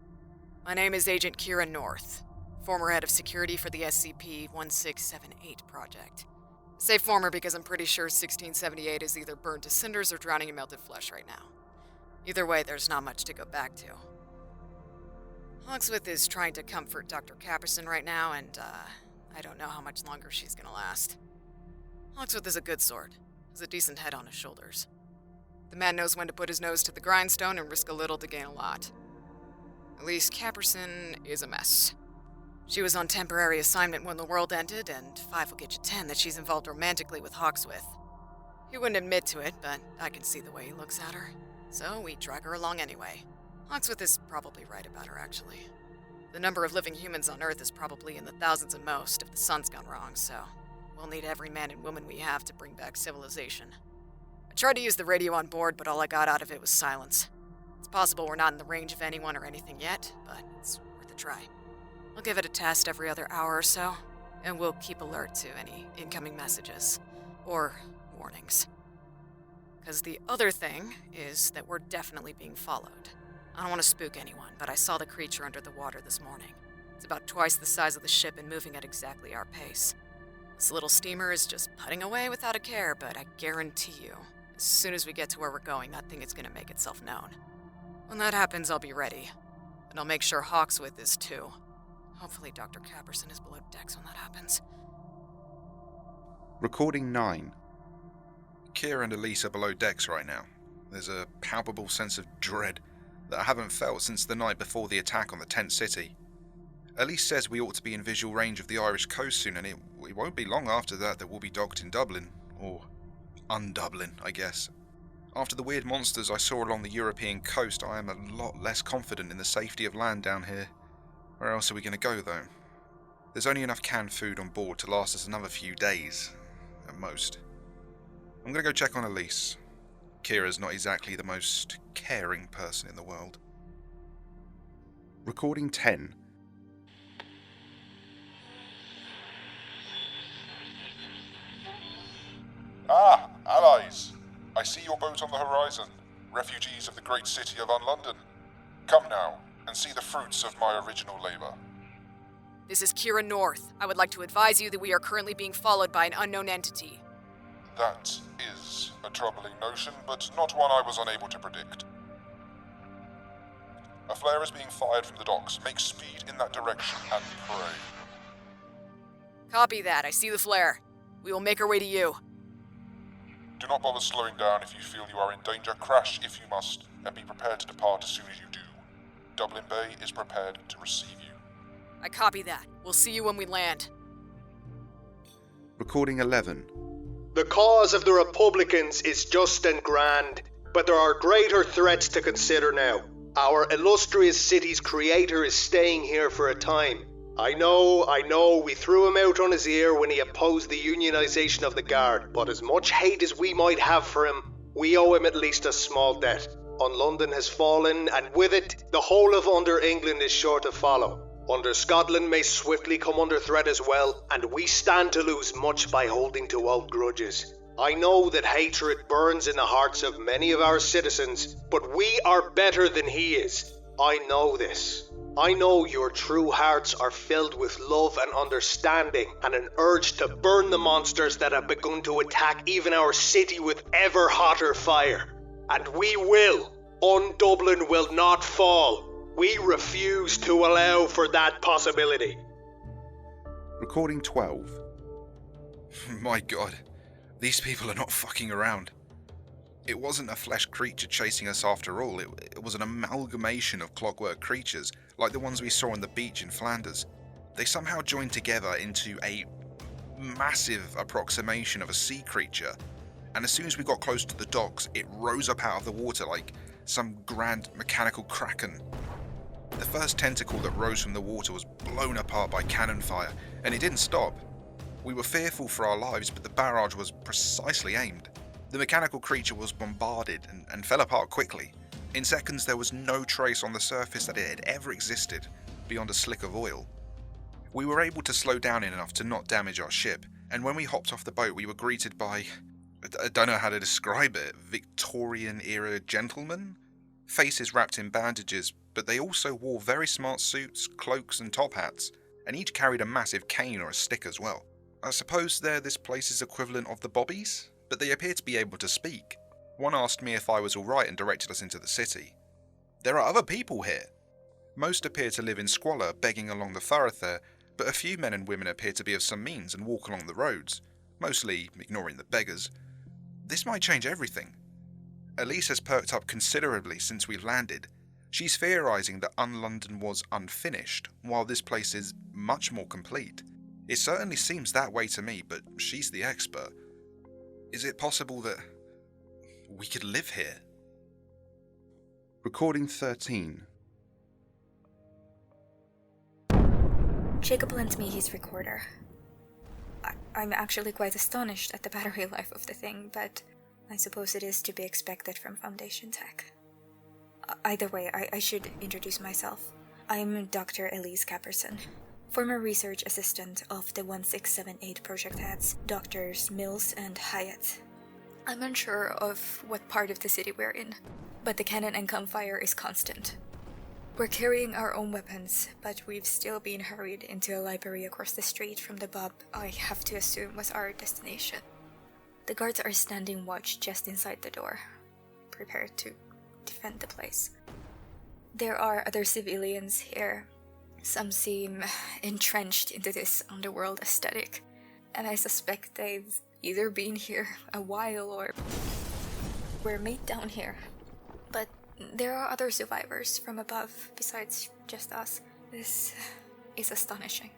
My name is Agent Kira North, former head of security for the SCP-1678 project. I say former because I'm pretty sure 1678 is either burned to cinders or drowning in melted flesh right now. Either way, there's not much to go back to. Hawksworth is trying to comfort Dr. Capperson right now, and I don't know how much longer she's gonna last. Hawksworth is a good sort, has a decent head on his shoulders. The man knows when to put his nose to the grindstone and risk a little to gain a lot. At least Capperson is a mess. She was on temporary assignment when the world ended, and 5 will get you 10 that she's involved romantically with Hawksworth. He wouldn't admit to it, but I can see the way he looks at her. So we drag her along anyway. Hawksworth is probably right about her, actually. The number of living humans on Earth is probably in the thousands at most if the sun's gone wrong, so we'll need every man and woman we have to bring back civilization. I tried to use the radio on board, but all I got out of it was silence. It's possible we're not in the range of anyone or anything yet, but it's worth a try. I'll give it a test every other hour or so, and we'll keep alert to any incoming messages or warnings. Because the other thing is that we're definitely being followed. I don't want to spook anyone, but I saw the creature under the water this morning. It's about twice the size of the ship and moving at exactly our pace. This little steamer is just putting away without a care, but I guarantee you, as soon as we get to where we're going, that thing is going to make itself known. When that happens, I'll be ready. And I'll make sure Hawksworth is too. Hopefully Dr. Capperson is below decks when that happens. Recording 9. Kira and Elise are below decks right now. There's a palpable sense of dread that I haven't felt since the night before the attack on the tent city. Elise says we ought to be in visual range of the Irish coast soon, and it won't be long after that we'll be docked in Dublin. Or un-Dublin, I guess. After the weird monsters I saw along the European coast, I am a lot less confident in the safety of land down here. Where else are we going to go, though? There's only enough canned food on board to last us another few days, at most. I'm going to go check on Elise. Kira's not exactly the most caring person in the world. Recording 10. Ah, allies! I see your boat on the horizon, refugees of the great city of Unlondon. Come now, and see the fruits of my original labor. This is Kira North. I would like to advise you that we are currently being followed by an unknown entity. That is a troubling notion, but not one I was unable to predict. A flare is being fired from the docks. Make speed in that direction and pray. Copy that. I see the flare. We will make our way to you. Do not bother slowing down if you feel you are in danger. Crash if you must, and be prepared to depart as soon as you do. Dublin Bay is prepared to receive you. I copy that. We'll see you when we land. Recording 11. The cause of the Republicans is just and grand, but there are greater threats to consider now. Our illustrious city's creator is staying here for a time. I know, we threw him out on his ear when he opposed the unionization of the Guard, but as much hate as we might have for him, we owe him at least a small debt. Unlondon has fallen, and with it, the whole of Under England is sure to follow. Under Scotland may swiftly come under threat as well, and we stand to lose much by holding to old grudges. I know that hatred burns in the hearts of many of our citizens, but we are better than he is. I know this. I know your true hearts are filled with love and understanding, and an urge to burn the monsters that have begun to attack even our city with ever hotter fire. And we will. Dublin will not fall. We refuse to allow for that possibility. Recording 12. My god, these people are not fucking around. It wasn't a flesh creature chasing us after all, it was an amalgamation of clockwork creatures, like the ones we saw on the beach in Flanders. They somehow joined together into a massive approximation of a sea creature, and as soon as we got close to the docks, it rose up out of the water like some grand mechanical kraken. The first tentacle that rose from the water was blown apart by cannon fire, and it didn't stop. We were fearful for our lives, but the barrage was precisely aimed. The mechanical creature was bombarded and fell apart quickly. In seconds, there was no trace on the surface that it had ever existed, beyond a slick of oil. We were able to slow down enough to not damage our ship, and when we hopped off the boat, we were greeted by I don't know how to describe it, Victorian-era gentlemen? Faces wrapped in bandages, but they also wore very smart suits, cloaks and top hats, and each carried a massive cane or a stick as well. I suppose they're this place's equivalent of the Bobbies, but they appear to be able to speak. One asked me if I was alright and directed us into the city. There are other people here. Most appear to live in squalor, begging along the thoroughfare, but a few men and women appear to be of some means and walk along the roads, mostly ignoring the beggars. This might change everything. Elise has perked up considerably since we've landed. She's theorising that Unlondon was unfinished, while this place is much more complete. It certainly seems that way to me, but she's the expert. Is it possible that we could live here? Recording 13. Jacob lent me his recorder. I'm actually quite astonished at the battery life of the thing, but I suppose it is to be expected from Foundation Tech. Either way, I should introduce myself. I'm Dr. Elise Capperson, former research assistant of the 1678 project heads, Drs. Mills and Hyatt. I'm unsure of what part of the city we're in, but the cannon and gunfire is constant. We're carrying our own weapons, but we've still been hurried into a library across the street from the pub I have to assume was our destination. The guards are standing watch just inside the door, prepared to defend the place. There are other civilians here. Some seem entrenched into this underworld aesthetic, and I suspect they've either been here a while or were made down here. But there are other survivors from above besides just us. This is astonishing.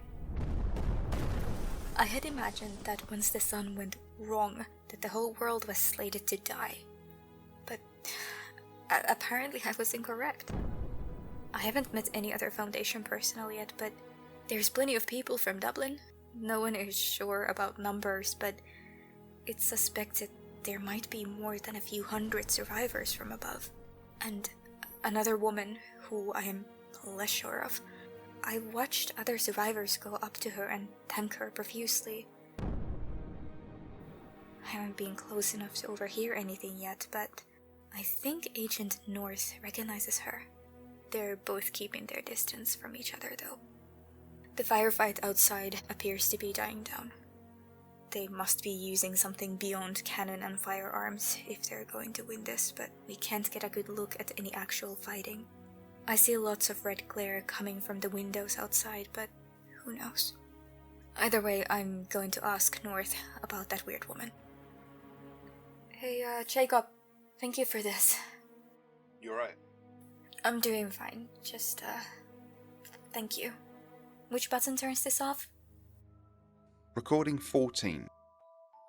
I had imagined that once the sun went wrong, that the whole world was slated to die. But apparently I was incorrect. I haven't met any other Foundation personnel yet, but there's plenty of people from Dublin. No one is sure about numbers, but it's suspected there might be more than a few hundred survivors from above. And another woman who I am less sure of. I watched other survivors go up to her and thank her profusely. I haven't been close enough to overhear anything yet, but I think Agent North recognizes her. They're both keeping their distance from each other, though. The firefight outside appears to be dying down. They must be using something beyond cannon and firearms if they're going to win this, but we can't get a good look at any actual fighting. I see lots of red glare coming from the windows outside, but who knows? Either way, I'm going to ask North about that weird woman. Hey, Jacob, thank you for this. You alright? I'm doing fine, just, thank you. Which button turns this off? Recording 14.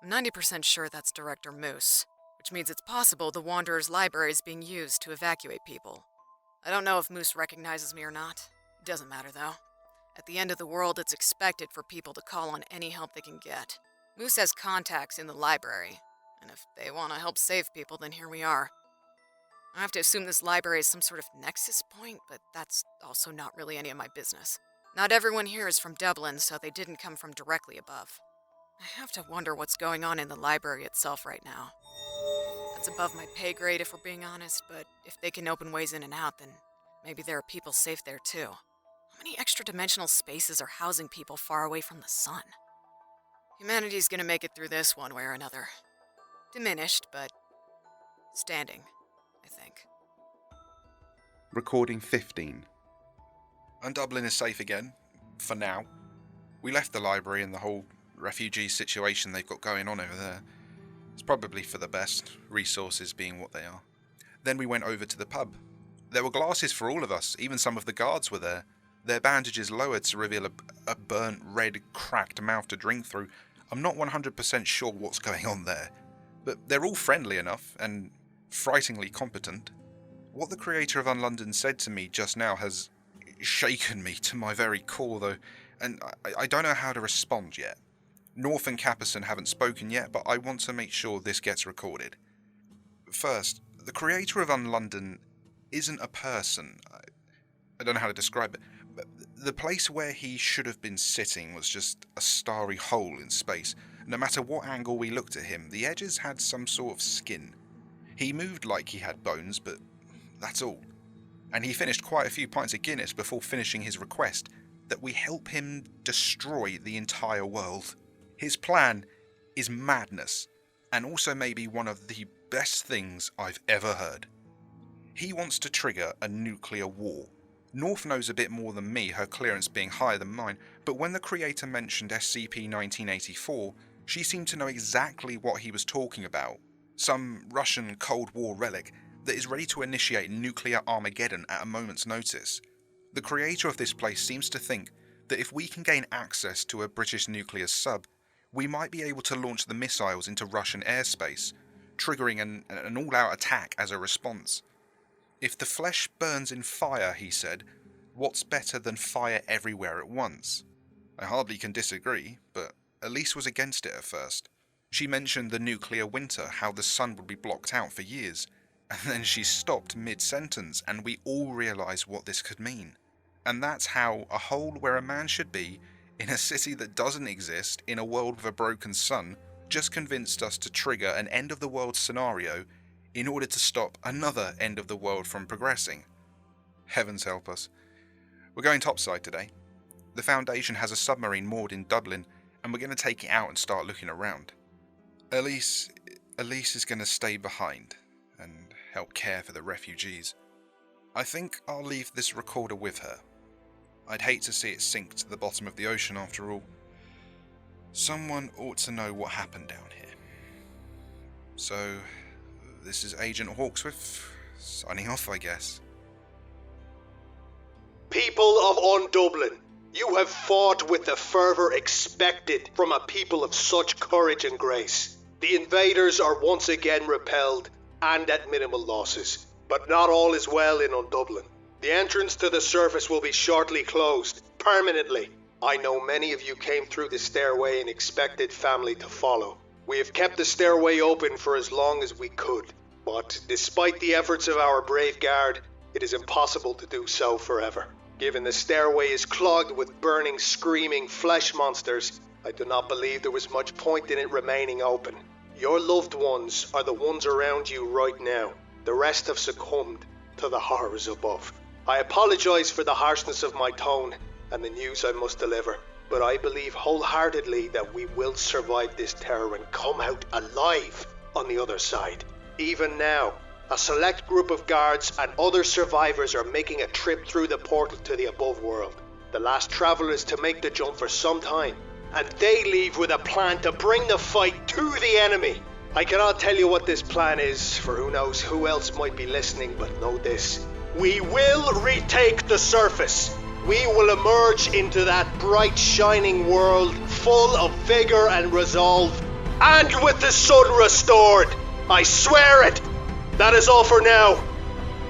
I'm 90% sure that's Director Moose, which means it's possible the Wanderer's library is being used to evacuate people. I don't know if Moose recognizes me or not. It doesn't matter, though. At the end of the world, it's expected for people to call on any help they can get. Moose has contacts in the library, and if they want to help save people, then here we are. I have to assume this library is some sort of nexus point, but that's also not really any of my business. Not everyone here is from Dublin, so they didn't come from directly above. I have to wonder what's going on in the library itself right now. That's above my pay grade if we're being honest, but if they can open ways in and out, then maybe there are people safe there too. How many extra-dimensional spaces are housing people far away from the sun? Humanity's gonna make it through this one way or another. Diminished, but standing, I think. Recording 15. And Dublin is safe again, for now. We left the library and the whole refugee situation they've got going on over there. It's probably for the best, resources being what they are. Then we went over to the pub. There were glasses for all of us, even some of the guards were there. Their bandages lowered to reveal a burnt, red, cracked mouth to drink through. I'm not 100% sure what's going on there, but they're all friendly enough, and frighteningly competent. What the creator of Unlondon said to me just now has shaken me to my very core, though, and I don't know how to respond yet. North and Capperson haven't spoken yet, but I want to make sure this gets recorded. First, the creator of Unlondon isn't a person. I don't know how to describe it, but the place where he should have been sitting was just a starry hole in space. No matter what angle we looked at him, the edges had some sort of skin. He moved like he had bones, but that's all. And he finished quite a few pints of Guinness before finishing his request that we help him destroy the entire world. His plan is madness, and also maybe one of the best things I've ever heard. He wants to trigger a nuclear war. North knows a bit more than me, her clearance being higher than mine, but when the creator mentioned SCP-1984, she seemed to know exactly what he was talking about. Some Russian Cold War relic that is ready to initiate nuclear Armageddon at a moment's notice. The creator of this place seems to think that if we can gain access to a British nuclear sub, we might be able to launch the missiles into Russian airspace, triggering an all-out attack as a response. If the flesh burns in fire, he said, what's better than fire everywhere at once? I hardly can disagree, but Elise was against it at first. She mentioned the nuclear winter, how the sun would be blocked out for years, and then she stopped mid-sentence and we all realised what this could mean. And that's how a hole where a man should be, in a city that doesn't exist, in a world with a broken sun, just convinced us to trigger an end-of-the-world scenario in order to stop another end of the world from progressing. Heavens help us. We're going topside today. The Foundation has a submarine moored in Dublin, and we're going to take it out and start looking around. Elise is going to stay behind and help care for the refugees. I think I'll leave this recorder with her. I'd hate to see it sink to the bottom of the ocean after all. Someone ought to know what happened down here. So, this is Agent Hawksworth, signing off, I guess. People of Undublin, you have fought with the fervour expected from a people of such courage and grace. The invaders are once again repelled, and at minimal losses. But not all is well in Undublin. The entrance to the surface will be shortly closed, permanently. I know many of you came through the stairway and expected family to follow. We have kept the stairway open for as long as we could, but despite the efforts of our brave guard, it is impossible to do so forever. Given the stairway is clogged with burning, screaming flesh monsters, I do not believe there was much point in it remaining open. Your loved ones are the ones around you right now. The rest have succumbed to the horrors above. I apologise for the harshness of my tone and the news I must deliver, but I believe wholeheartedly that we will survive this terror and come out alive on the other side. Even now, a select group of guards and other survivors are making a trip through the portal to the above world. The last travellers to make the jump for some time, and they leave with a plan to bring the fight to the enemy. I cannot tell you what this plan is, for who knows who else might be listening, but know this. We will retake the surface. We will emerge into that bright, shining world, full of vigour and resolve, and with the sun restored. I swear it. That is all for now.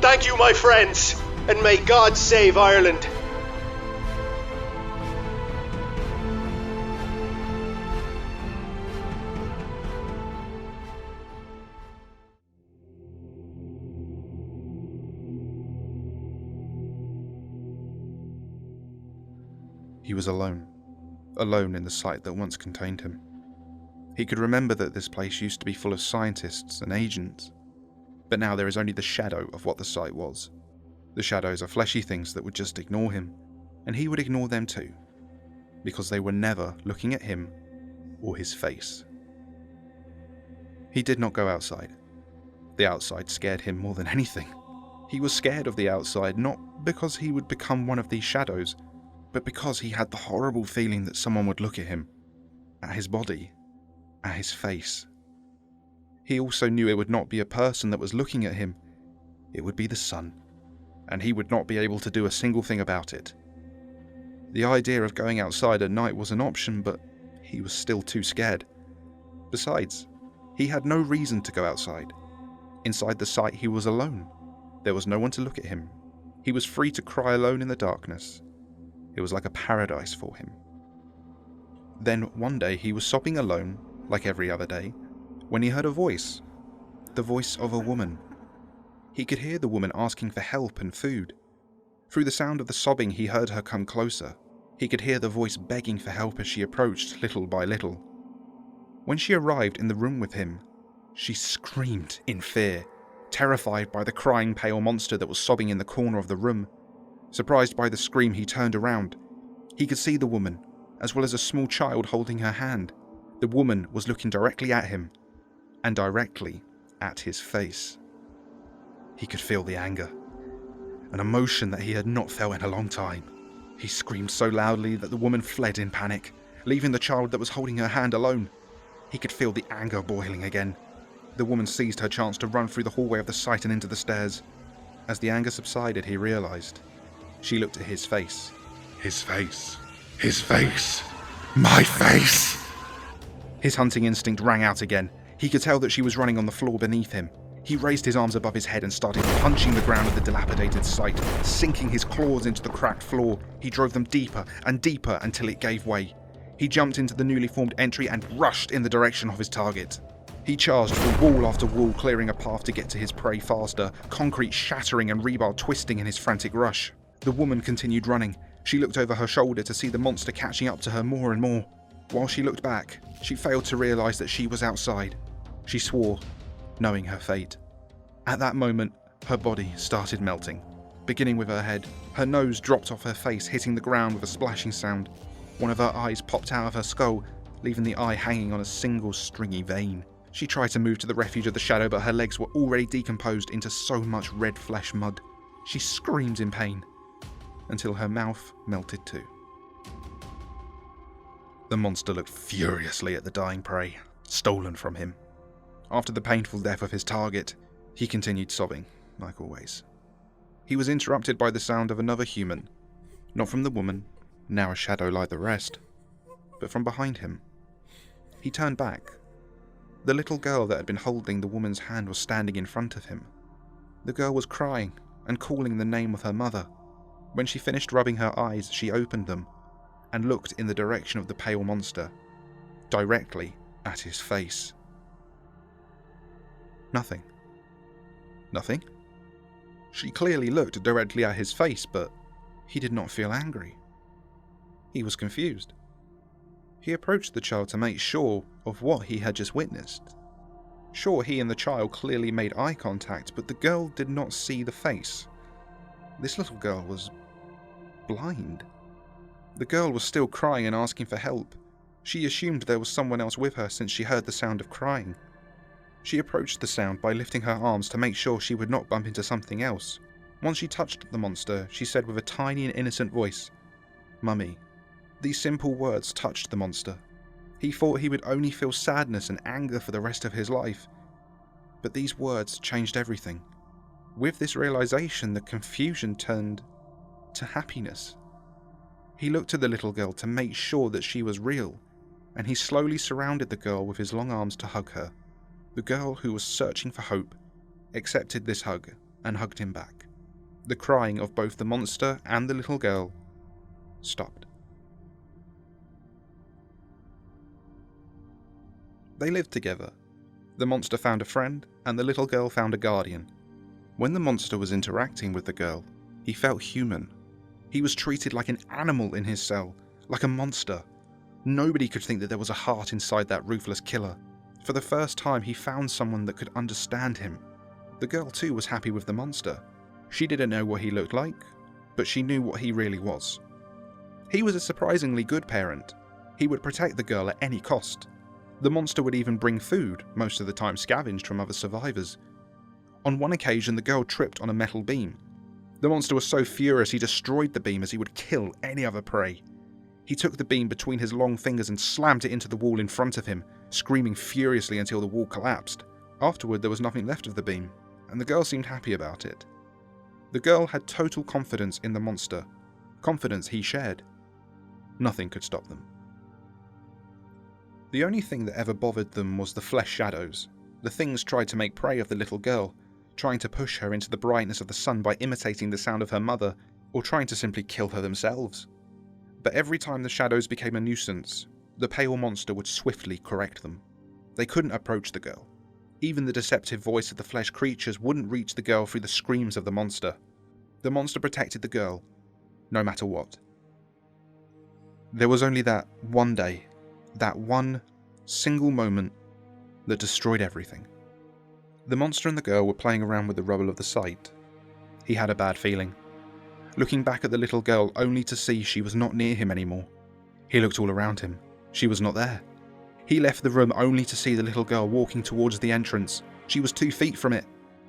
Thank you, my friends, and may God save Ireland. He was alone in the site that once contained him. He could remember that this place used to be full of scientists and agents, but now there is only the shadow of what the site was. The shadows are fleshy things that would just ignore him, and he would ignore them too, because they were never looking at him or his face. He did not go outside. The outside scared him more than anything. He was scared of the outside, not because he would become one of these shadows, but because he had the horrible feeling that someone would look at him, at his body, at his face. He also knew it would not be a person that was looking at him, it would be the sun, and he would not be able to do a single thing about it. The idea of going outside at night was an option, but he was still too scared. Besides, he had no reason to go outside. Inside the site he was alone. There was no one to look at him. He was free to cry alone in the darkness. It was like a paradise for him. Then one day he was sopping alone, like every other day, when he heard a voice. The voice of a woman. He could hear the woman asking for help and food. Through the sound of the sobbing he heard her come closer. He could hear the voice begging for help as she approached little by little. When she arrived in the room with him, she screamed in fear, terrified by the crying pale monster that was sobbing in the corner of the room. Surprised by the scream, he turned around. He could see the woman, as well as a small child holding her hand. The woman was looking directly at him, and directly at his face. He could feel the anger, an emotion that he had not felt in a long time. He screamed so loudly that the woman fled in panic, leaving the child that was holding her hand alone. He could feel the anger boiling again. The woman seized her chance to run through the hallway of the site and into the stairs. As the anger subsided, he realized. She looked at his face. His face. His face. My face! His hunting instinct rang out again. He could tell that she was running on the floor beneath him. He raised his arms above his head and started punching the ground of the dilapidated site, sinking his claws into the cracked floor. He drove them deeper and deeper until it gave way. He jumped into the newly formed entry and rushed in the direction of his target. He charged through wall after wall, clearing a path to get to his prey faster, concrete shattering and rebar twisting in his frantic rush. The woman continued running. She looked over her shoulder to see the monster catching up to her more and more. While she looked back, she failed to realize that she was outside. She swore, knowing her fate. At that moment, her body started melting. Beginning with her head, her nose dropped off her face, hitting the ground with a splashing sound. One of her eyes popped out of her skull, leaving the eye hanging on a single stringy vein. She tried to move to the refuge of the shadow, but her legs were already decomposed into so much red flesh mud. She screamed in pain, until her mouth melted too. The monster looked furiously at the dying prey, stolen from him. After the painful death of his target, he continued sobbing, like always. He was interrupted by the sound of another human, not from the woman, now a shadow like the rest, but from behind him. He turned back. The little girl that had been holding the woman's hand was standing in front of him. The girl was crying and calling the name of her mother. When she finished rubbing her eyes, she opened them and looked in the direction of the pale monster, directly at his face. Nothing. Nothing? She clearly looked directly at his face, but he did not feel angry. He was confused. He approached the child to make sure of what he had just witnessed. Sure, he and the child clearly made eye contact, but the girl did not see the face. This little girl was blind. The girl was still crying and asking for help. She assumed there was someone else with her since she heard the sound of crying. She approached the sound by lifting her arms to make sure she would not bump into something else. Once she touched the monster, she said with a tiny and innocent voice, "Mummy." These simple words touched the monster. He thought he would only feel sadness and anger for the rest of his life. But these words changed everything. With this realization, the confusion turned to happiness. He looked at the little girl to make sure that she was real, and he slowly surrounded the girl with his long arms to hug her. The girl, who was searching for hope, accepted this hug and hugged him back. The crying of both the monster and the little girl stopped. They lived together. The monster found a friend, and the little girl found a guardian. When the monster was interacting with the girl, he felt human. He was treated like an animal in his cell, like a monster. Nobody could think that there was a heart inside that ruthless killer. For the first time, he found someone that could understand him. The girl too was happy with the monster. She didn't know what he looked like, but she knew what he really was. He was a surprisingly good parent. He would protect the girl at any cost. The monster would even bring food, most of the time scavenged from other survivors. On one occasion, the girl tripped on a metal beam. The monster was so furious he destroyed the beam as he would kill any other prey. He took the beam between his long fingers and slammed it into the wall in front of him, screaming furiously until the wall collapsed. Afterward, there was nothing left of the beam, and the girl seemed happy about it. The girl had total confidence in the monster, confidence he shared. Nothing could stop them. The only thing that ever bothered them was the flesh shadows. The things tried to make prey of the little girl, trying to push her into the brightness of the sun by imitating the sound of her mother, or trying to simply kill her themselves. But every time the shadows became a nuisance, the pale monster would swiftly correct them. They couldn't approach the girl. Even the deceptive voice of the flesh creatures wouldn't reach the girl through the screams of the monster. The monster protected the girl, no matter what. There was only that one day, that one single moment that destroyed everything. The monster and the girl were playing around with the rubble of the site. He had a bad feeling, looking back at the little girl only to see she was not near him anymore. He looked all around him. She was not there. He left the room only to see the little girl walking towards the entrance. She was 2 feet from it,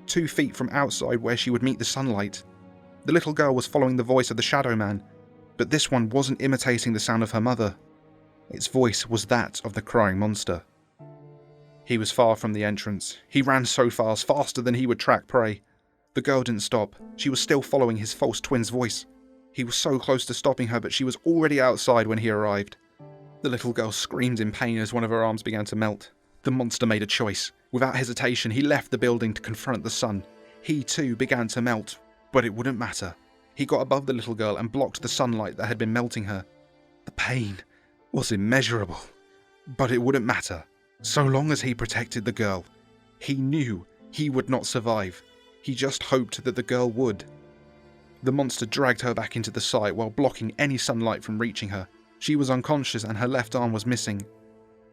2 feet from outside where she would meet the sunlight. The little girl was following the voice of the Shadow Man, but this one wasn't imitating the sound of her mother. Its voice was that of the crying monster. He was far from the entrance. He ran so fast, faster than he would track prey. The girl didn't stop. She was still following his false twin's voice. He was so close to stopping her, but she was already outside when he arrived. The little girl screamed in pain as one of her arms began to melt. The monster made a choice. Without hesitation, he left the building to confront the sun. He too began to melt, but it wouldn't matter. He got above the little girl and blocked the sunlight that had been melting her. The pain was immeasurable, but it wouldn't matter. So long as he protected the girl, he knew he would not survive. He just hoped that the girl would. The monster dragged her back into the site while blocking any sunlight from reaching her. She was unconscious and her left arm was missing.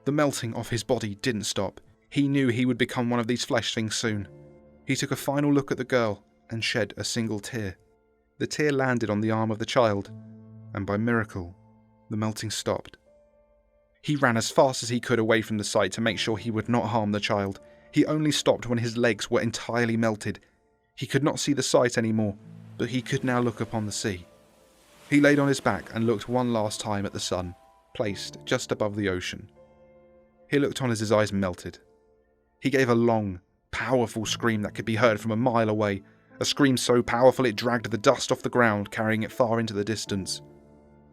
The melting of his body didn't stop. He knew he would become one of these flesh things soon. He took a final look at the girl and shed a single tear. The tear landed on the arm of the child, and by miracle, the melting stopped. He ran as fast as he could away from the site to make sure he would not harm the child. He only stopped when his legs were entirely melted. He could not see the site anymore, but he could now look upon the sea. He laid on his back and looked one last time at the sun, placed just above the ocean. He looked on as his eyes melted. He gave a long, powerful scream that could be heard from a mile away, a scream so powerful it dragged the dust off the ground, carrying it far into the distance.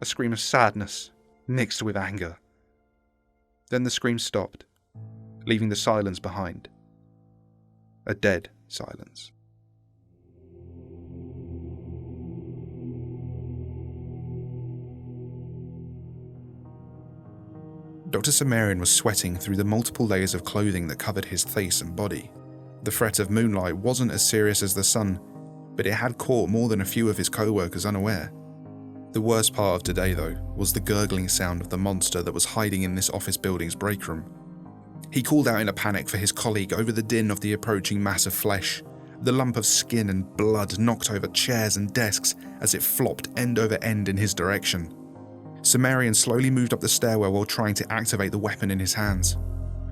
A scream of sadness, mixed with anger. Then the scream stopped, leaving the silence behind. A dead silence. Dr. Sumerian was sweating through the multiple layers of clothing that covered his face and body. The threat of moonlight wasn't as serious as the sun, but it had caught more than a few of his co-workers unaware. The worst part of today, though, was the gurgling sound of the monster that was hiding in this office building's break room. He called out in a panic for his colleague over the din of the approaching mass of flesh. The lump of skin and blood knocked over chairs and desks as it flopped end over end in his direction. Sumerian slowly moved up the stairwell while trying to activate the weapon in his hands.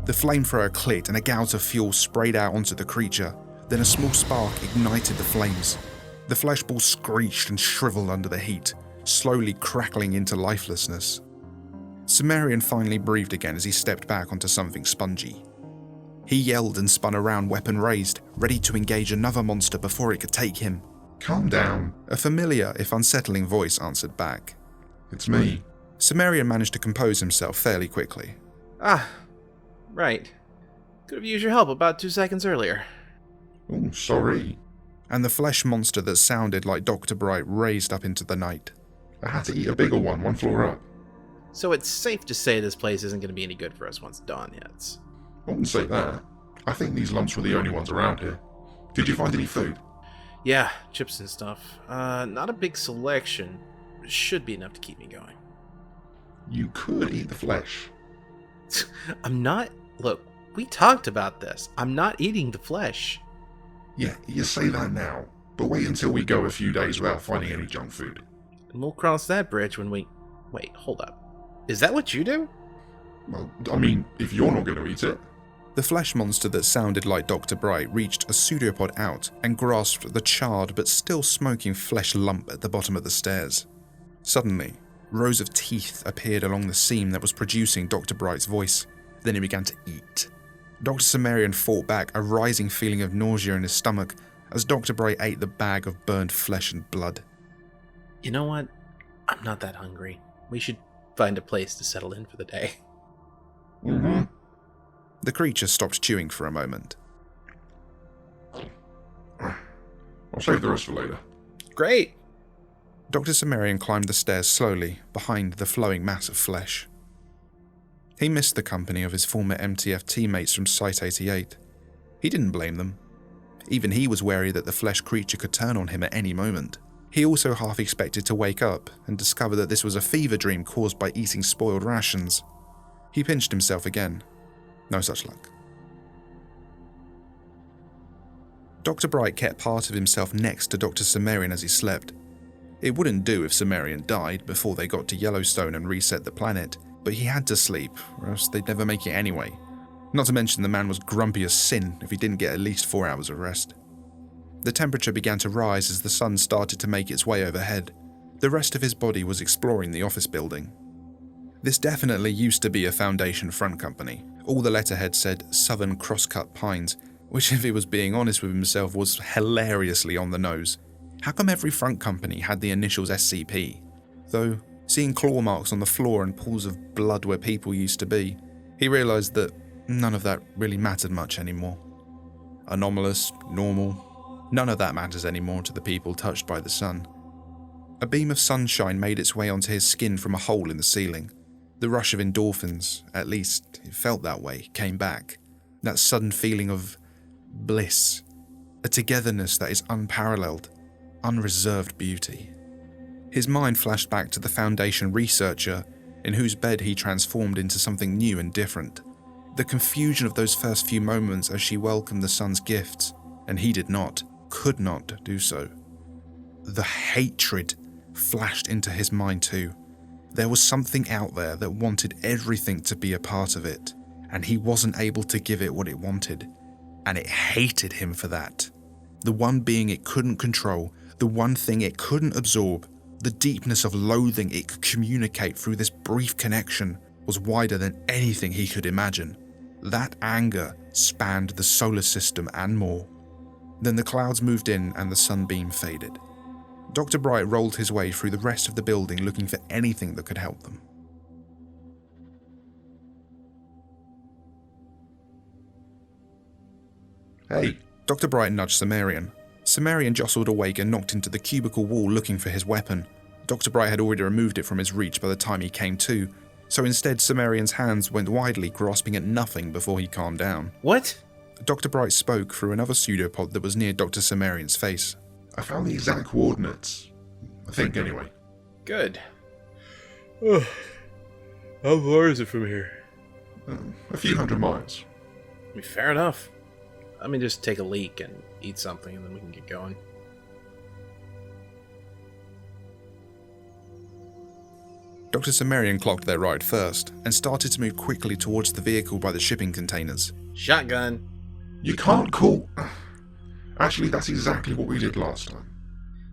The flamethrower clicked and a gout of fuel sprayed out onto the creature. Then a small spark ignited the flames. The flesh ball screeched and shriveled under the heat, slowly crackling into lifelessness. Sumerian finally breathed again as he stepped back onto something spongy. He yelled and spun around, weapon raised, ready to engage another monster before it could take him. Calm down. A familiar, if unsettling voice answered back. It's me. Sumerian managed to compose himself fairly quickly. Ah, right. Could have used your help about 2 seconds earlier. Oh, sorry. And the flesh monster that sounded like Dr. Bright raised up into the night. I had to eat a bigger one floor up. So it's safe to say this place isn't going to be any good for us once dawn hits. I wouldn't say that. I think these lumps were the only ones around here. Did you find any food? Yeah, chips and stuff. Not a big selection. Should be enough to keep me going. You could eat the flesh. I'm not... Look, we talked about this. I'm not eating the flesh. Yeah, you say that now, but wait until we go a few days without finding any junk food. And we'll cross that bridge when we... Wait, hold up. Is that what you do? Well, I mean, if you're not going to eat it. The flesh monster that sounded like Dr. Bright reached a pseudopod out and grasped the charred but still smoking flesh lump at the bottom of the stairs. Suddenly, rows of teeth appeared along the seam that was producing Dr. Bright's voice. Then he began to eat. Dr. Sumerian fought back, a rising feeling of nausea in his stomach as Dr. Bright ate the bag of burned flesh and blood. You know what? I'm not that hungry. We should find a place to settle in for the day. Mm-hmm. The creature stopped chewing for a moment. I'll save the rest for later. Great! Dr. Sumerian climbed the stairs slowly, behind the flowing mass of flesh. He missed the company of his former MTF teammates from Site 88. He didn't blame them. Even he was wary that the flesh creature could turn on him at any moment. He also half expected to wake up and discover that this was a fever dream caused by eating spoiled rations. He pinched himself again, No such luck. Dr. Bright kept part of himself next to Dr. Sumerian as he slept. It wouldn't do if Sumerian died before they got to Yellowstone and reset the planet, but he had to sleep, or else they'd never make it anyway. Not to mention the man was grumpy as sin if he didn't get at least 4 hours of rest. The temperature began to rise as the sun started to make its way overhead. The rest of his body was exploring the office building. This definitely used to be a Foundation front company. All the letterhead said Southern Crosscut Pines, which, if he was being honest with himself, was hilariously on the nose. How come every front company had the initials SCP? Though, seeing claw marks on the floor and pools of blood where people used to be, he realised that none of that really mattered much anymore. Anomalous, normal, none of that matters anymore to the people touched by the sun. A beam of sunshine made its way onto his skin from a hole in the ceiling. The rush of endorphins, at least it felt that way, came back. That sudden feeling of bliss, a togetherness that is unparalleled, unreserved beauty. His mind flashed back to the Foundation researcher, in whose bed he transformed into something new and different. The confusion of those first few moments as she welcomed the sun's gifts, and he did not, could not do so. The hatred flashed into his mind too. There was something out there that wanted everything to be a part of it, and he wasn't able to give it what it wanted, and it hated him for that. The one being it couldn't control, the one thing it couldn't absorb, the deepness of loathing it could communicate through this brief connection was wider than anything he could imagine. That anger spanned the solar system and more. Then the clouds moved in and the sunbeam faded. Dr. Bright rolled his way through the rest of the building looking for anything that could help them. Hey. Dr. Bright nudged Sumerian. Sumerian jostled awake and knocked into the cubicle wall looking for his weapon. Dr. Bright had already removed it from his reach by the time he came to, so instead Sumerian's hands went widely, grasping at nothing before he calmed down. What? Dr. Bright spoke through another pseudopod that was near Dr. Sumerian's face. I found the exact coordinates. I think, anyway. Good. Oh, how far is it from here? A few hundred miles. I mean, fair enough. Let me just take a leak and eat something, and then we can get going. Dr. Sumerian clocked their ride first, and started to move quickly towards the vehicle by the shipping containers. Shotgun! You can't call... Actually, that's exactly what we did last time.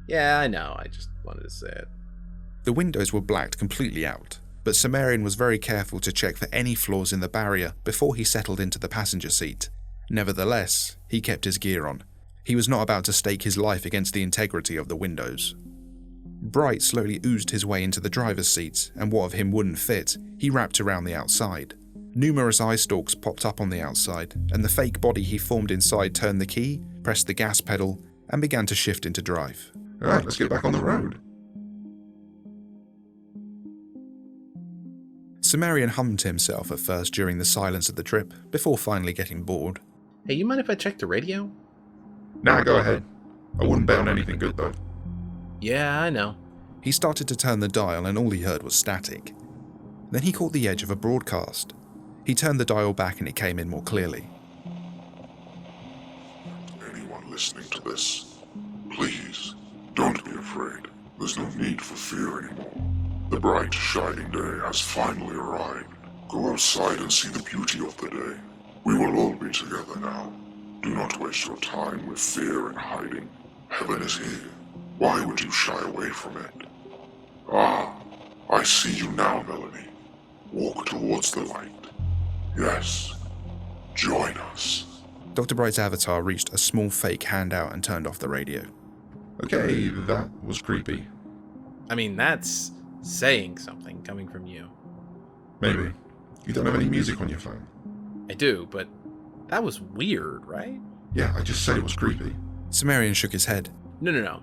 Yeah, I know. I just wanted to say it. The windows were blacked completely out, but Sumerian was very careful to check for any flaws in the barrier before he settled into the passenger seat. Nevertheless, he kept his gear on. He was not about to stake his life against the integrity of the windows. Bright slowly oozed his way into the driver's seat, and what of him wouldn't fit, he wrapped around the outside. Numerous eye stalks popped up on the outside, and the fake body he formed inside turned the key, pressed the gas pedal, and began to shift into drive. Alright, let's get back on the road. Sumerian hummed to himself at first during the silence of the trip, before finally getting bored. Hey, you mind if I check the radio? Nah, go ahead. I wouldn't bet on anything good, though. Yeah, I know. He started to turn the dial and all he heard was static. Then he caught the edge of a broadcast. He turned the dial back and it came in more clearly. Anyone listening to this, please, don't be afraid. There's no need for fear anymore. The bright, shining day has finally arrived. Go outside and see the beauty of the day. We will all be together now. Do not waste your time with fear and hiding. Heaven is here. Why would you shy away from it? Ah, I see you now, Melanie. Walk towards the light. Yes, join us. Dr. Bright's avatar reached a small fake handout and turned off the radio. Okay, that was creepy. I mean, that's saying something coming from you. Maybe. You don't have any music on your phone? I do, but that was weird, right? Yeah, I just said it was creepy. Sumerian shook his head. No.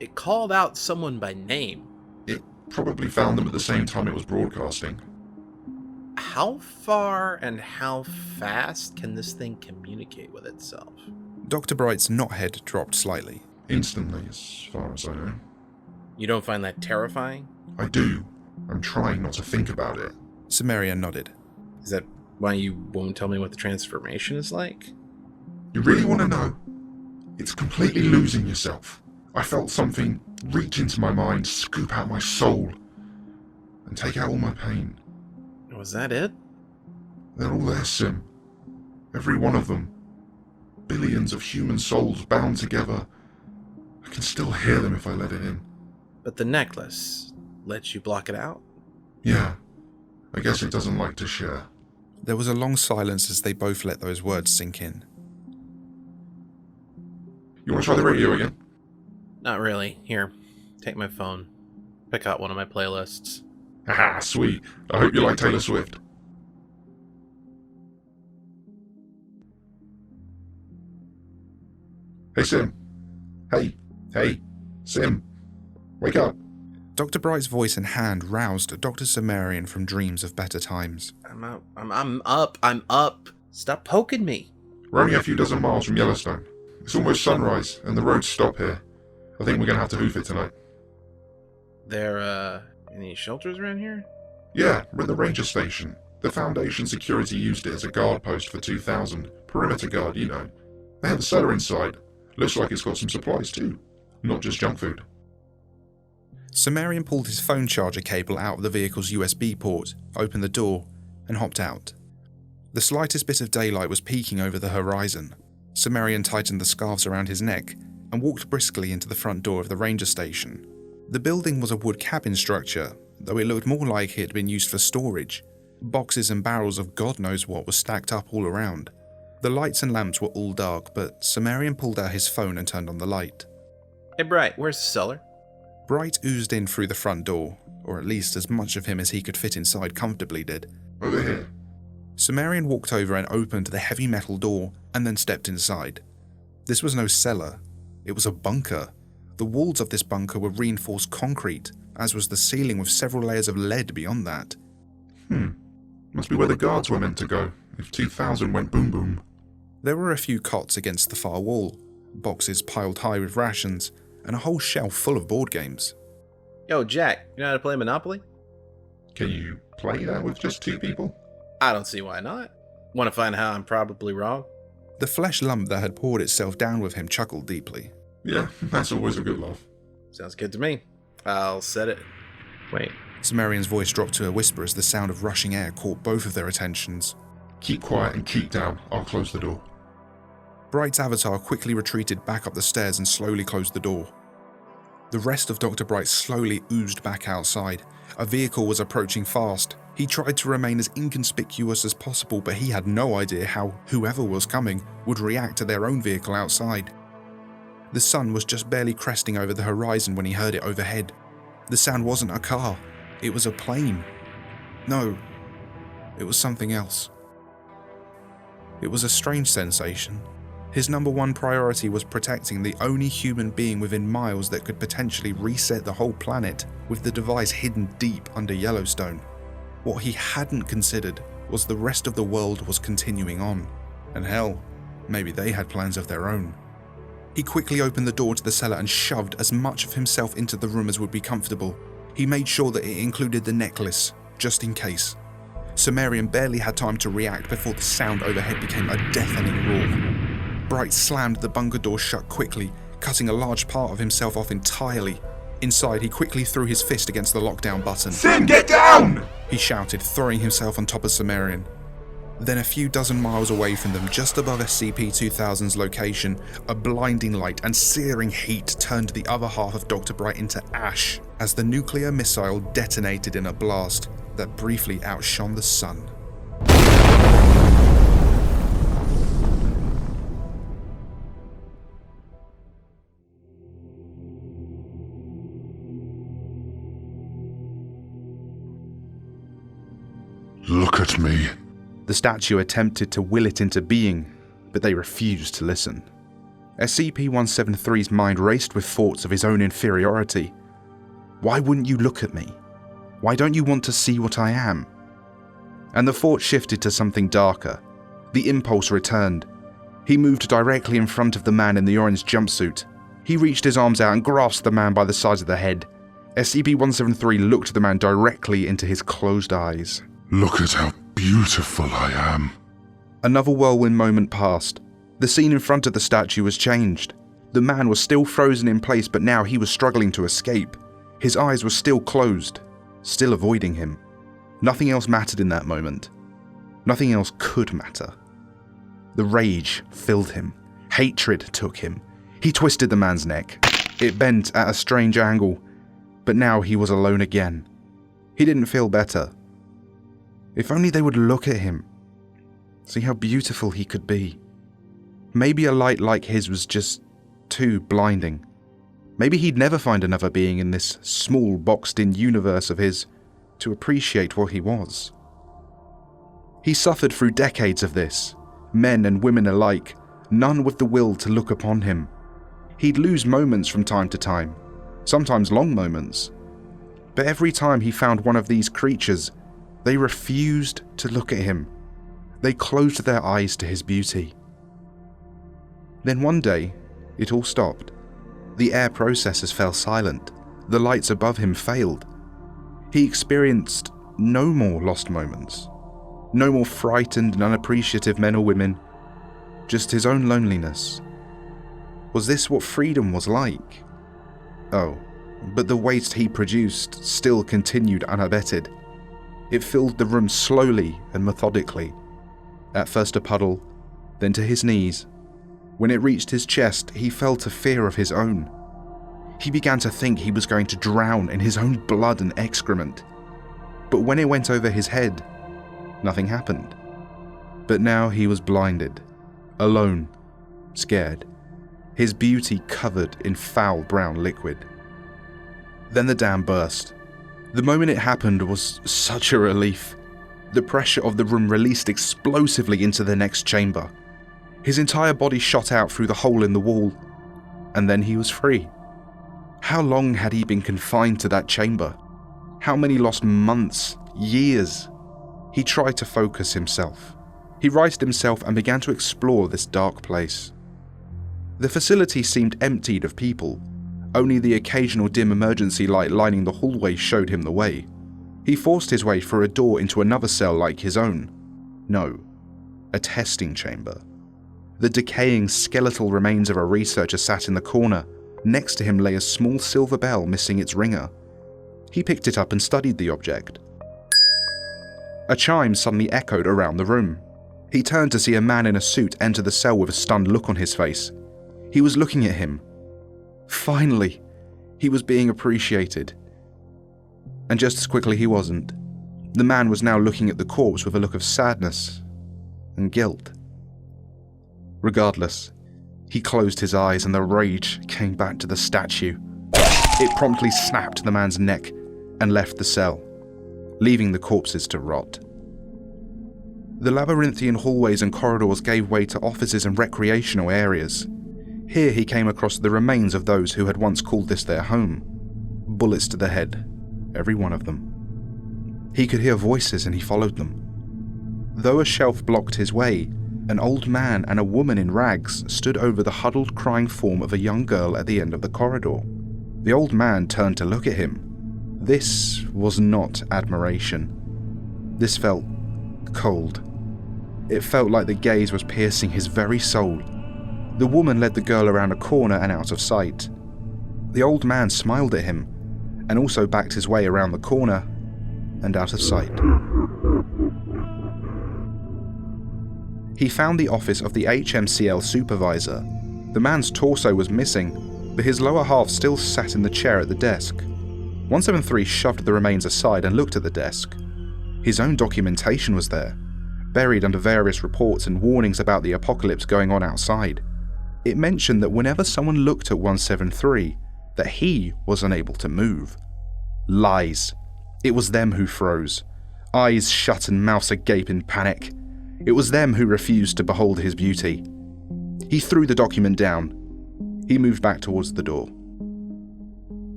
It called out someone by name. It probably found them at the same time it was broadcasting. How far and how fast can this thing communicate with itself? Dr. Bright's knothead dropped slightly. Instantly, as far as I know. You don't find that terrifying? I do. I'm trying not to think about it. Sumerian nodded. Is that Why you won't tell me what the transformation is like? You really want to know? It's completely losing yourself. I felt something reach into my mind, scoop out my soul, and take out all my pain. Was that it? They're all there, Sim. Every one of them. Billions of human souls bound together. I can still hear them if I let it in. But the necklace lets you block it out? Yeah. I guess it doesn't like to share. There was a long silence as they both let those words sink in. You want to try the radio again? Not really. Here, take my phone. Pick out one of my playlists. Haha, sweet. I hope you like Taylor Swift. Hey, Sim. Hey, Sim. Wake up. Dr. Bright's voice and hand roused Dr. Sumerian from dreams of better times. I'm up. Stop poking me. We're only a few dozen miles from Yellowstone. It's almost sunrise, and the roads stop here. I think we're gonna have to hoof it tonight. There, any shelters around here? Yeah, we're at the ranger station. The Foundation security used it as a guard post for 2000. Perimeter guard, you know. They have a cellar inside. Looks like it's got some supplies too. Not just junk food. Sumerian pulled his phone charger cable out of the vehicle's USB port, opened the door, and hopped out. The slightest bit of daylight was peeking over the horizon. Sumerian tightened the scarves around his neck and walked briskly into the front door of the ranger station. The building was a wood cabin structure, though it looked more like it had been used for storage. Boxes and barrels of God knows what were stacked up all around. The lights and lamps were all dark, but Sumerian pulled out his phone and turned on the light. Hey Bright, where's the cellar? Bright oozed in through the front door, or at least as much of him as he could fit inside comfortably did. Over here. Sumerian walked over and opened the heavy metal door and then stepped inside. This was no cellar. It was a bunker. The walls of this bunker were reinforced concrete, as was the ceiling with several layers of lead beyond that. Must be where the guards were meant to go, if 2000 went boom boom. There were a few cots against the far wall, boxes piled high with rations, and a whole shelf full of board games. Yo, Jack, you know how to play Monopoly? Can you play that with just 2 people? I don't see why not. Want to find how I'm probably wrong? The flesh lump that had poured itself down with him chuckled deeply. Yeah, that's always a good laugh. Sounds good to me. I'll set it. Wait. Sumerian's voice dropped to a whisper as the sound of rushing air caught both of their attentions. Keep quiet and keep down. I'll close the door. Bright's avatar quickly retreated back up the stairs and slowly closed the door. The rest of Dr. Bright slowly oozed back outside. A vehicle was approaching fast. He tried to remain as inconspicuous as possible, but he had no idea how whoever was coming would react to their own vehicle outside. The sun was just barely cresting over the horizon when he heard it overhead. The sound wasn't a car. It was a plane. No, it was something else. It was a strange sensation. His number one priority was protecting the only human being within miles that could potentially reset the whole planet with the device hidden deep under Yellowstone. What he hadn't considered was the rest of the world was continuing on. And hell, maybe they had plans of their own. He quickly opened the door to the cellar and shoved as much of himself into the room as would be comfortable. He made sure that it included the necklace, just in case. Sumerian barely had time to react before the sound overhead became a deafening roar. Bright slammed the bunker door shut quickly, cutting a large part of himself off entirely. Inside, he quickly threw his fist against the lockdown button. Sim, get down! He shouted, throwing himself on top of Sumerian. Then a few dozen miles away from them, just above SCP-001's location, a blinding light and searing heat turned the other half of Dr. Bright into ash as the nuclear missile detonated in a blast that briefly outshone the sun. Look at me. The statue attempted to will it into being, but they refused to listen. SCP-173's mind raced with thoughts of his own inferiority. Why wouldn't you look at me? Why don't you want to see what I am? And the thought shifted to something darker. The impulse returned. He moved directly in front of the man in the orange jumpsuit. He reached his arms out and grasped the man by the sides of the head. SCP-173 looked the man directly into his closed eyes. Look at how beautiful I am. Another whirlwind moment passed. The scene in front of the statue was changed. The man was still frozen in place, but now he was struggling to escape. His eyes were still closed, still avoiding him. Nothing else mattered in that moment. Nothing else could matter. The rage filled him. Hatred took him. He twisted the man's neck. It bent at a strange angle, but now he was alone again. He didn't feel better. If only they would look at him. See how beautiful he could be. Maybe a light like his was just too blinding. Maybe he'd never find another being in this small, boxed-in universe of his to appreciate what he was. He suffered through decades of this, men and women alike, none with the will to look upon him. He'd lose moments from time to time, sometimes long moments. But every time he found one of these creatures, they refused to look at him. They closed their eyes to his beauty. Then one day, it all stopped. The air processors fell silent. The lights above him failed. He experienced no more lost moments. No more frightened and unappreciative men or women. Just his own loneliness. Was this what freedom was like? Oh, but the waste he produced still continued unabated. It filled the room slowly and methodically. At first a puddle, then to his knees. When it reached his chest, he felt a fear of his own. He began to think he was going to drown in his own blood and excrement. But when it went over his head, nothing happened. But now he was blinded, alone, scared, his beauty covered in foul brown liquid. Then the dam burst. The moment it happened was such a relief. The pressure of the room released explosively into the next chamber. His entire body shot out through the hole in the wall, and then he was free. How long had he been confined to that chamber? How many lost months, years? He tried to focus himself. He righted himself and began to explore this dark place. The facility seemed emptied of people. Only the occasional dim emergency light lining the hallway showed him the way. He forced his way through a door into another cell like his own. No, a testing chamber. The decaying skeletal remains of a researcher sat in the corner. Next to him lay a small silver bell missing its ringer. He picked it up and studied the object. A chime suddenly echoed around the room. He turned to see a man in a suit enter the cell with a stunned look on his face. He was looking at him. Finally, he was being appreciated. And just as quickly he wasn't. The man was now looking at the corpse with a look of sadness and guilt. Regardless, he closed his eyes and the rage came back to the statue. It promptly snapped the man's neck and left the cell, leaving the corpses to rot. The labyrinthian hallways and corridors gave way to offices and recreational areas. Here he came across the remains of those who had once called this their home. Bullets to the head, every one of them. He could hear voices and he followed them. Though a shelf blocked his way, an old man and a woman in rags stood over the huddled, crying form of a young girl at the end of the corridor. The old man turned to look at him. This was not admiration. This felt cold. It felt like the gaze was piercing his very soul. The woman led the girl around a corner and out of sight. The old man smiled at him, and also backed his way around the corner and out of sight. He found the office of the HMCL supervisor. The man's torso was missing, but his lower half still sat in the chair at the desk. 173 shoved the remains aside and looked at the desk. His own documentation was there, buried under various reports and warnings about the apocalypse going on outside. It mentioned that whenever someone looked at 173, that he was unable to move. Lies. It was them who froze, eyes shut and mouths agape in panic. It was them who refused to behold his beauty. He threw the document down. He moved back towards the door.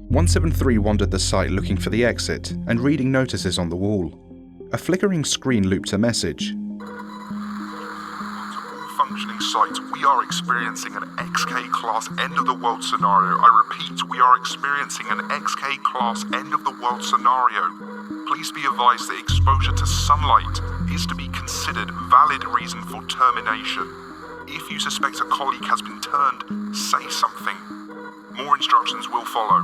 173 wandered the site looking for the exit and reading notices on the wall. A flickering screen looped a message. Functioning site, we are experiencing an XK-class end-of-the-world scenario. I repeat, we are experiencing an XK-class end-of-the-world scenario. please be advised that exposure to sunlight is to be considered valid reason for termination. If you suspect a colleague has been turned, say something. More instructions will follow.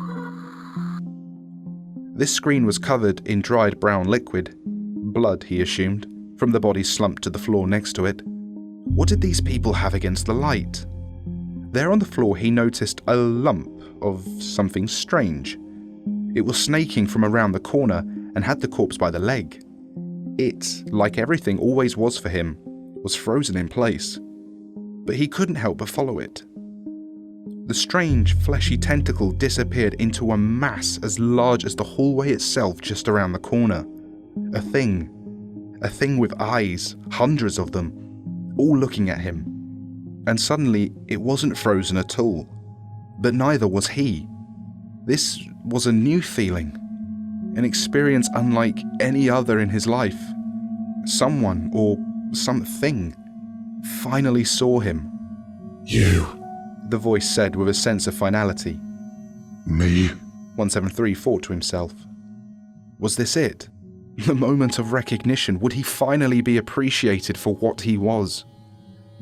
This screen was covered in dried brown liquid. Blood, he assumed, from the body slumped to the floor next to it. What did these people have against the light? There on the floor he noticed a lump of something strange. It was snaking from around the corner and had the corpse by the leg. It, like everything always was for him, was frozen in place. But he couldn't help but follow it. The strange, fleshy tentacle disappeared into a mass as large as the hallway itself just around the corner. A thing with eyes, hundreds of them, all looking at him. And suddenly, it wasn't frozen at all. But neither was he. This was a new feeling, an experience unlike any other in his life. Someone, or something, finally saw him. You, the voice said with a sense of finality. Me? 173 thought to himself. Was this it? The moment of recognition? Would he finally be appreciated for what he was?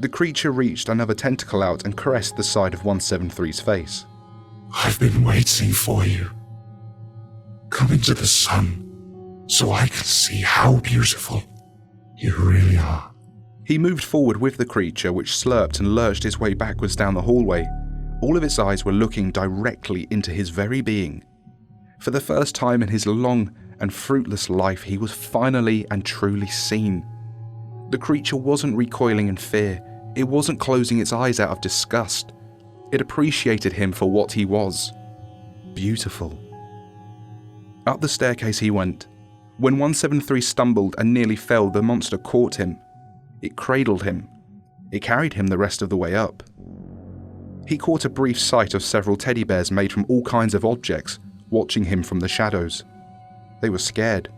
The creature reached another tentacle out and caressed the side of 173's face. I've been waiting for you. Come into the sun, so I can see how beautiful you really are. He moved forward with the creature, which slurped and lurched his way backwards down the hallway. All of its eyes were looking directly into his very being. For the first time in his long and fruitless life, he was finally and truly seen. The creature wasn't recoiling in fear. It wasn't closing its eyes out of disgust. It appreciated him for what he was. Beautiful. Up the staircase he went. When 173 stumbled and nearly fell, the monster caught him. It cradled him. It carried him the rest of the way up. He caught a brief sight of several teddy bears made from all kinds of objects, watching him from the shadows. They were scared.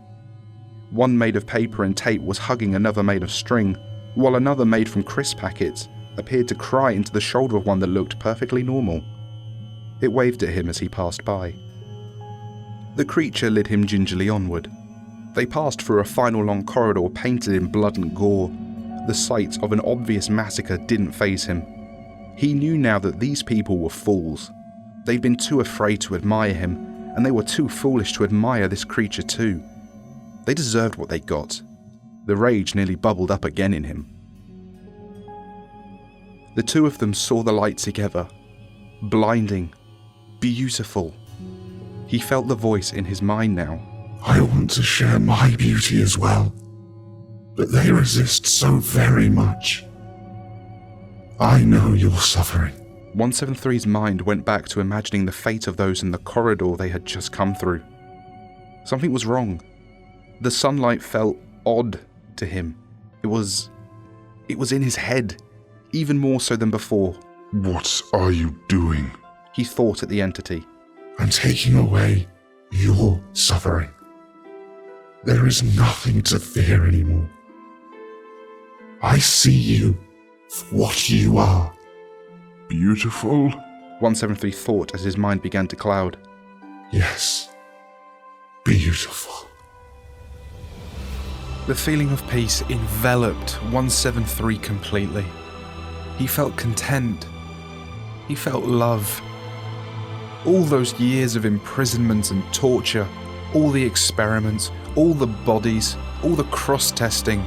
One made of paper and tape was hugging another made of string, while another made from crisp packets appeared to cry into the shoulder of one that looked perfectly normal. It waved at him as he passed by. The creature led him gingerly onward. They passed through a final long corridor painted in blood and gore. The sight of an obvious massacre didn't faze him. He knew now that these people were fools. They'd been too afraid to admire him, and they were too foolish to admire this creature too. They deserved what they got. The rage nearly bubbled up again in him. The two of them saw the light together. Blinding. Beautiful. He felt the voice in his mind now. I want to share my beauty as well, but they resist so very much. I know you're suffering. 173's mind went back to imagining the fate of those in the corridor they had just come through. Something was wrong. The sunlight felt odd to him. It was in his head, even more so than before. What are you doing? He thought at the entity. I'm taking away your suffering. There is nothing to fear anymore. I see you for what you are. Beautiful? 173 thought as his mind began to cloud. Yes. Beautiful. The feeling of peace enveloped 173 completely. He felt content. He felt love. All those years of imprisonment and torture, all the experiments, all the bodies, all the cross-testing,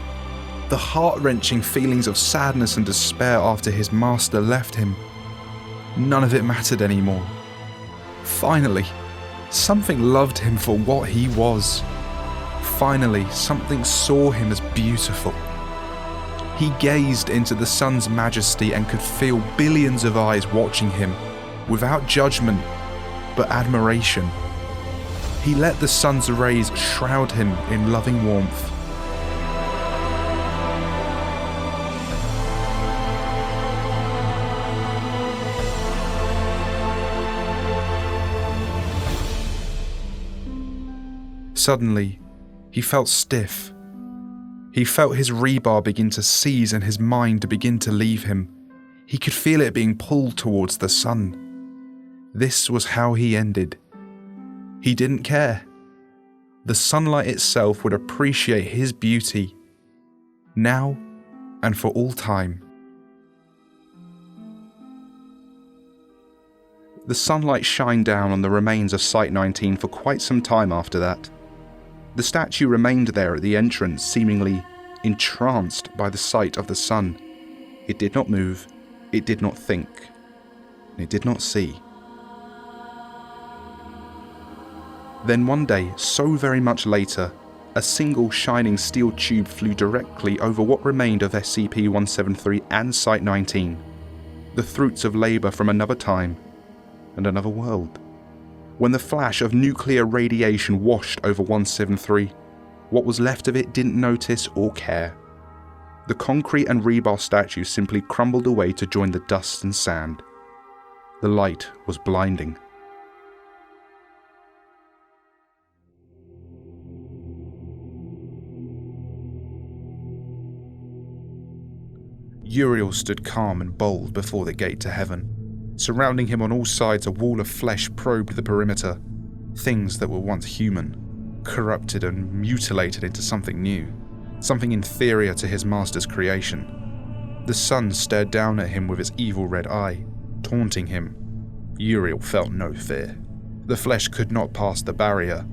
the heart-wrenching feelings of sadness and despair after his master left him. None of it mattered anymore. Finally, something loved him for what he was. Finally, something saw him as beautiful. He gazed into the sun's majesty and could feel billions of eyes watching him, without judgment, but admiration. He let the sun's rays shroud him in loving warmth. Suddenly, he felt stiff. He felt his rebar begin to seize and his mind begin to leave him. He could feel it being pulled towards the sun. This was how he ended. He didn't care. The sunlight itself would appreciate his beauty, now and for all time. The sunlight shined down on the remains of Site-19 for quite some time after that. The statue remained there at the entrance, seemingly entranced by the sight of the sun. It did not move, it did not think, and it did not see. Then one day, so very much later, a single shining steel tube flew directly over what remained of SCP-173 and Site-19, the fruits of labour from another time and another world. When the flash of nuclear radiation washed over 173, what was left of it didn't notice or care. The concrete and rebar statue simply crumbled away to join the dust and sand. The light was blinding. Uriel stood calm and bold before the gate to heaven. Surrounding him on all sides, a wall of flesh probed the perimeter. Things that were once human, corrupted and mutilated into something new, something inferior to his master's creation. The sun stared down at him with its evil red eye, taunting him. Uriel felt no fear. The flesh could not pass the barrier.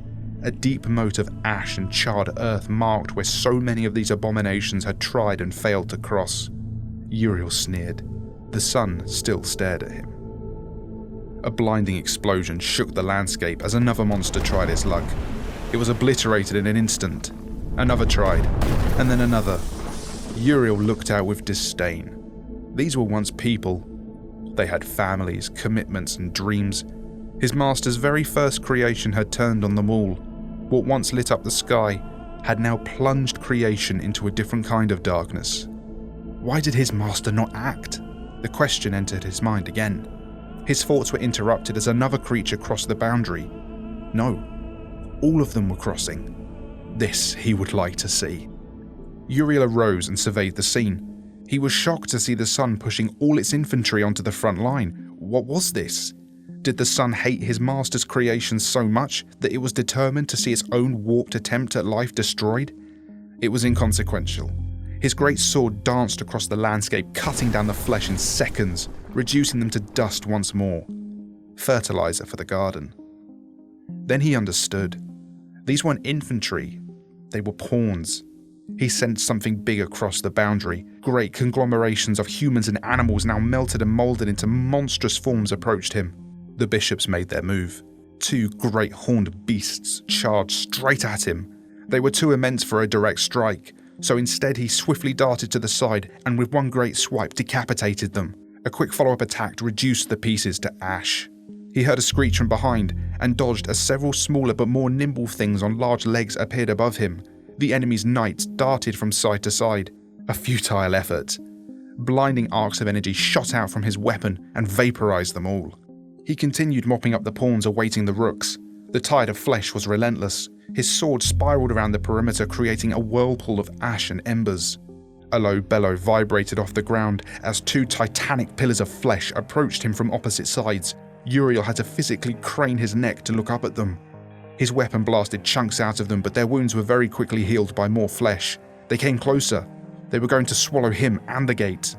A deep moat of ash and charred earth marked where so many of these abominations had tried and failed to cross. Uriel sneered. The sun still stared at him. A blinding explosion shook the landscape as another monster tried its luck. It was obliterated in an instant. Another tried, and then another. Uriel looked out with disdain. These were once people. They had families, commitments, and dreams. His master's very first creation had turned on them all. What once lit up the sky had now plunged creation into a different kind of darkness. Why did his master not act? The question entered his mind again. His thoughts were interrupted as another creature crossed the boundary. No, all of them were crossing. This he would like to see. Uriel arose and surveyed the scene. He was shocked to see the sun pushing all its infantry onto the front line. What was this? Did the sun hate his master's creation so much that it was determined to see its own warped attempt at life destroyed? It was inconsequential. His great sword danced across the landscape, cutting down the flesh in seconds, reducing them to dust once more. Fertilizer for the garden. Then he understood. These weren't infantry. They were pawns. He sensed something big across the boundary. Great conglomerations of humans and animals now melted and moulded into monstrous forms approached him. The bishops made their move. Two great horned beasts charged straight at him. They were too immense for a direct strike, so instead he swiftly darted to the side and with one great swipe decapitated them. A quick follow-up attack reduced the pieces to ash. He heard a screech from behind and dodged as several smaller but more nimble things on large legs appeared above him. The enemy's knights darted from side to side. A futile effort. Blinding arcs of energy shot out from his weapon and vaporized them all. He continued mopping up the pawns awaiting the rooks. The tide of flesh was relentless. His sword spiraled around the perimeter, creating a whirlpool of ash and embers. A low bellow vibrated off the ground as two titanic pillars of flesh approached him from opposite sides. Uriel had to physically crane his neck to look up at them. His weapon blasted chunks out of them, but their wounds were very quickly healed by more flesh. They came closer. They were going to swallow him and the gate.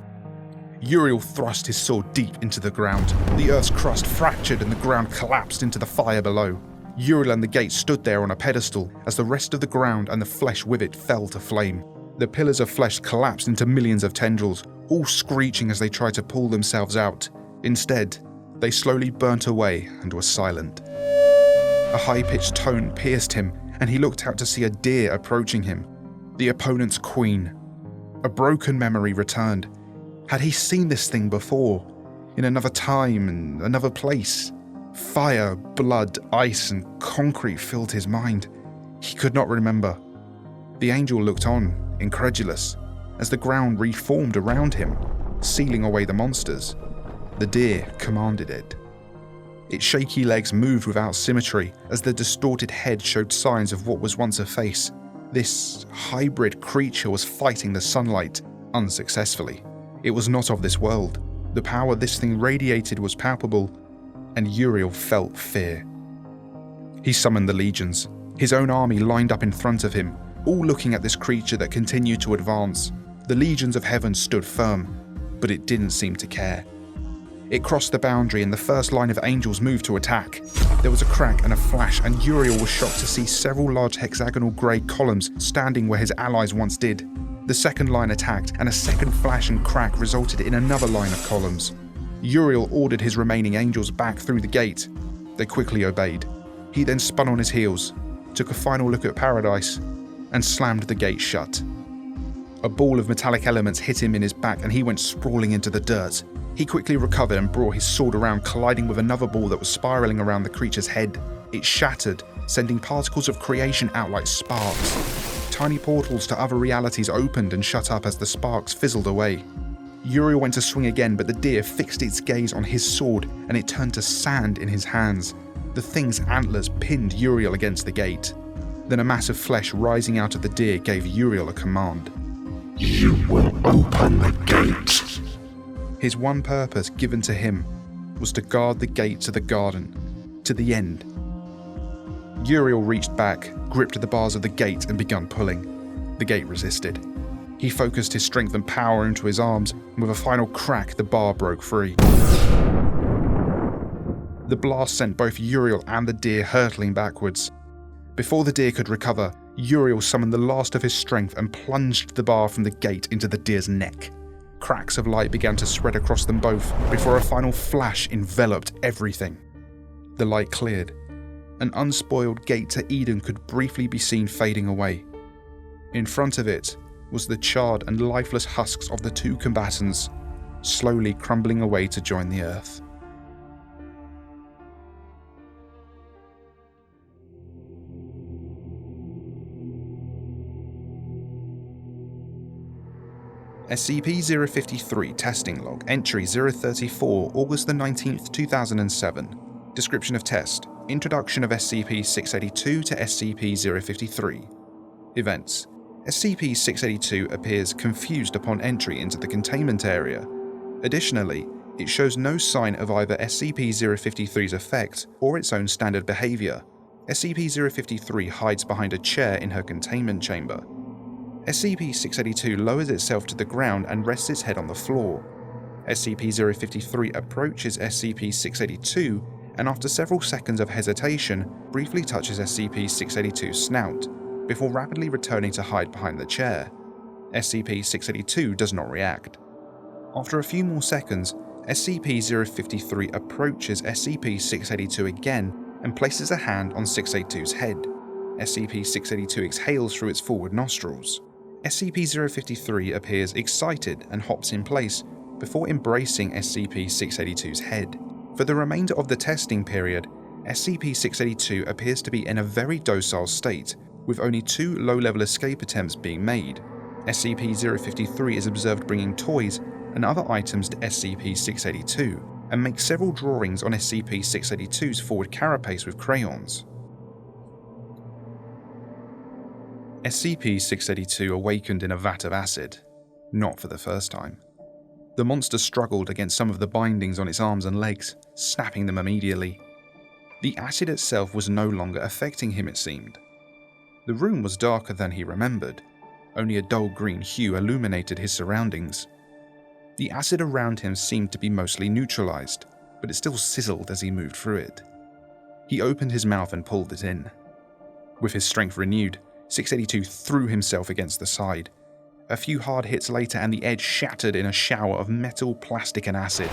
Uriel thrust his sword deep into the ground. The earth's crust fractured and the ground collapsed into the fire below. Uriel and the gate stood there on a pedestal as the rest of the ground and the flesh with it fell to flame. The pillars of flesh collapsed into millions of tendrils, all screeching as they tried to pull themselves out. Instead, they slowly burnt away and were silent. A high-pitched tone pierced him, and he looked out to see a deer approaching him, the opponent's queen. A broken memory returned. Had he seen this thing before? In another time and another place? Fire, blood, ice, and concrete filled his mind. He could not remember. The angel looked on, incredulous, as the ground reformed around him, sealing away the monsters. The deer commanded it. Its shaky legs moved without symmetry as the distorted head showed signs of what was once a face. This hybrid creature was fighting the sunlight, unsuccessfully. It was not of this world. The power this thing radiated was palpable, and Uriel felt fear. He summoned the legions. His own army lined up in front of him, all looking at this creature that continued to advance. The legions of heaven stood firm, but it didn't seem to care. It crossed the boundary and the first line of angels moved to attack. There was a crack and a flash, and Uriel was shocked to see several large hexagonal grey columns standing where his allies once did. The second line attacked, and a second flash and crack resulted in another line of columns. Uriel ordered his remaining angels back through the gate. They quickly obeyed. He then spun on his heels, took a final look at paradise, and slammed the gate shut. A ball of metallic elements hit him in his back and he went sprawling into the dirt. He quickly recovered and brought his sword around, colliding with another ball that was spiraling around the creature's head. It shattered, sending particles of creation out like sparks. Tiny portals to other realities opened and shut up as the sparks fizzled away. Uriel went to swing again, but the deer fixed its gaze on his sword and it turned to sand in his hands. The thing's antlers pinned Uriel against the gate. Then a mass of flesh rising out of the deer gave Uriel a command. You will open the gate. His one purpose given to him was to guard the gate to the garden, to the end. Uriel reached back, gripped the bars of the gate and began pulling. The gate resisted. He focused his strength and power into his arms, and with a final crack, the bar broke free. The blast sent both Uriel and the deer hurtling backwards. Before the deer could recover, Uriel summoned the last of his strength and plunged the bar from the gate into the deer's neck. Cracks of light began to spread across them both before a final flash enveloped everything. The light cleared. An unspoiled gate to Eden could briefly be seen fading away. In front of it was the charred and lifeless husks of the two combatants, slowly crumbling away to join the earth. SCP-053 Testing Log, Entry 034, August the 19th, 2007. Description of Test. Introduction of SCP-682 to SCP-053. Events. SCP-682 appears confused upon entry into the containment area. Additionally, it shows no sign of either SCP-053's effect or its own standard behavior. SCP-053 hides behind a chair in her containment chamber. SCP-682 lowers itself to the ground and rests its head on the floor. SCP-053 approaches SCP-682 and after several seconds of hesitation, briefly touches SCP-682's snout, before rapidly returning to hide behind the chair. SCP-682 does not react. After a few more seconds, SCP-053 approaches SCP-682 again and places a hand on 682's head. SCP-682 exhales through its forward nostrils. SCP-053 appears excited and hops in place before embracing SCP-682's head. For the remainder of the testing period, SCP-682 appears to be in a very docile state, with only 2 low-level escape attempts being made. SCP-053 is observed bringing toys and other items to SCP-682, and makes several drawings on SCP-682's forward carapace with crayons. SCP-682 awakened in a vat of acid, not for the first time. The monster struggled against some of the bindings on its arms and legs, snapping them immediately. The acid itself was no longer affecting him, it seemed. The room was darker than he remembered. Only a dull green hue illuminated his surroundings. The acid around him seemed to be mostly neutralized, but it still sizzled as he moved through it. He opened his mouth and pulled it in. With his strength renewed, 682 threw himself against the side. A few hard hits later and the edge shattered in a shower of metal, plastic and acid.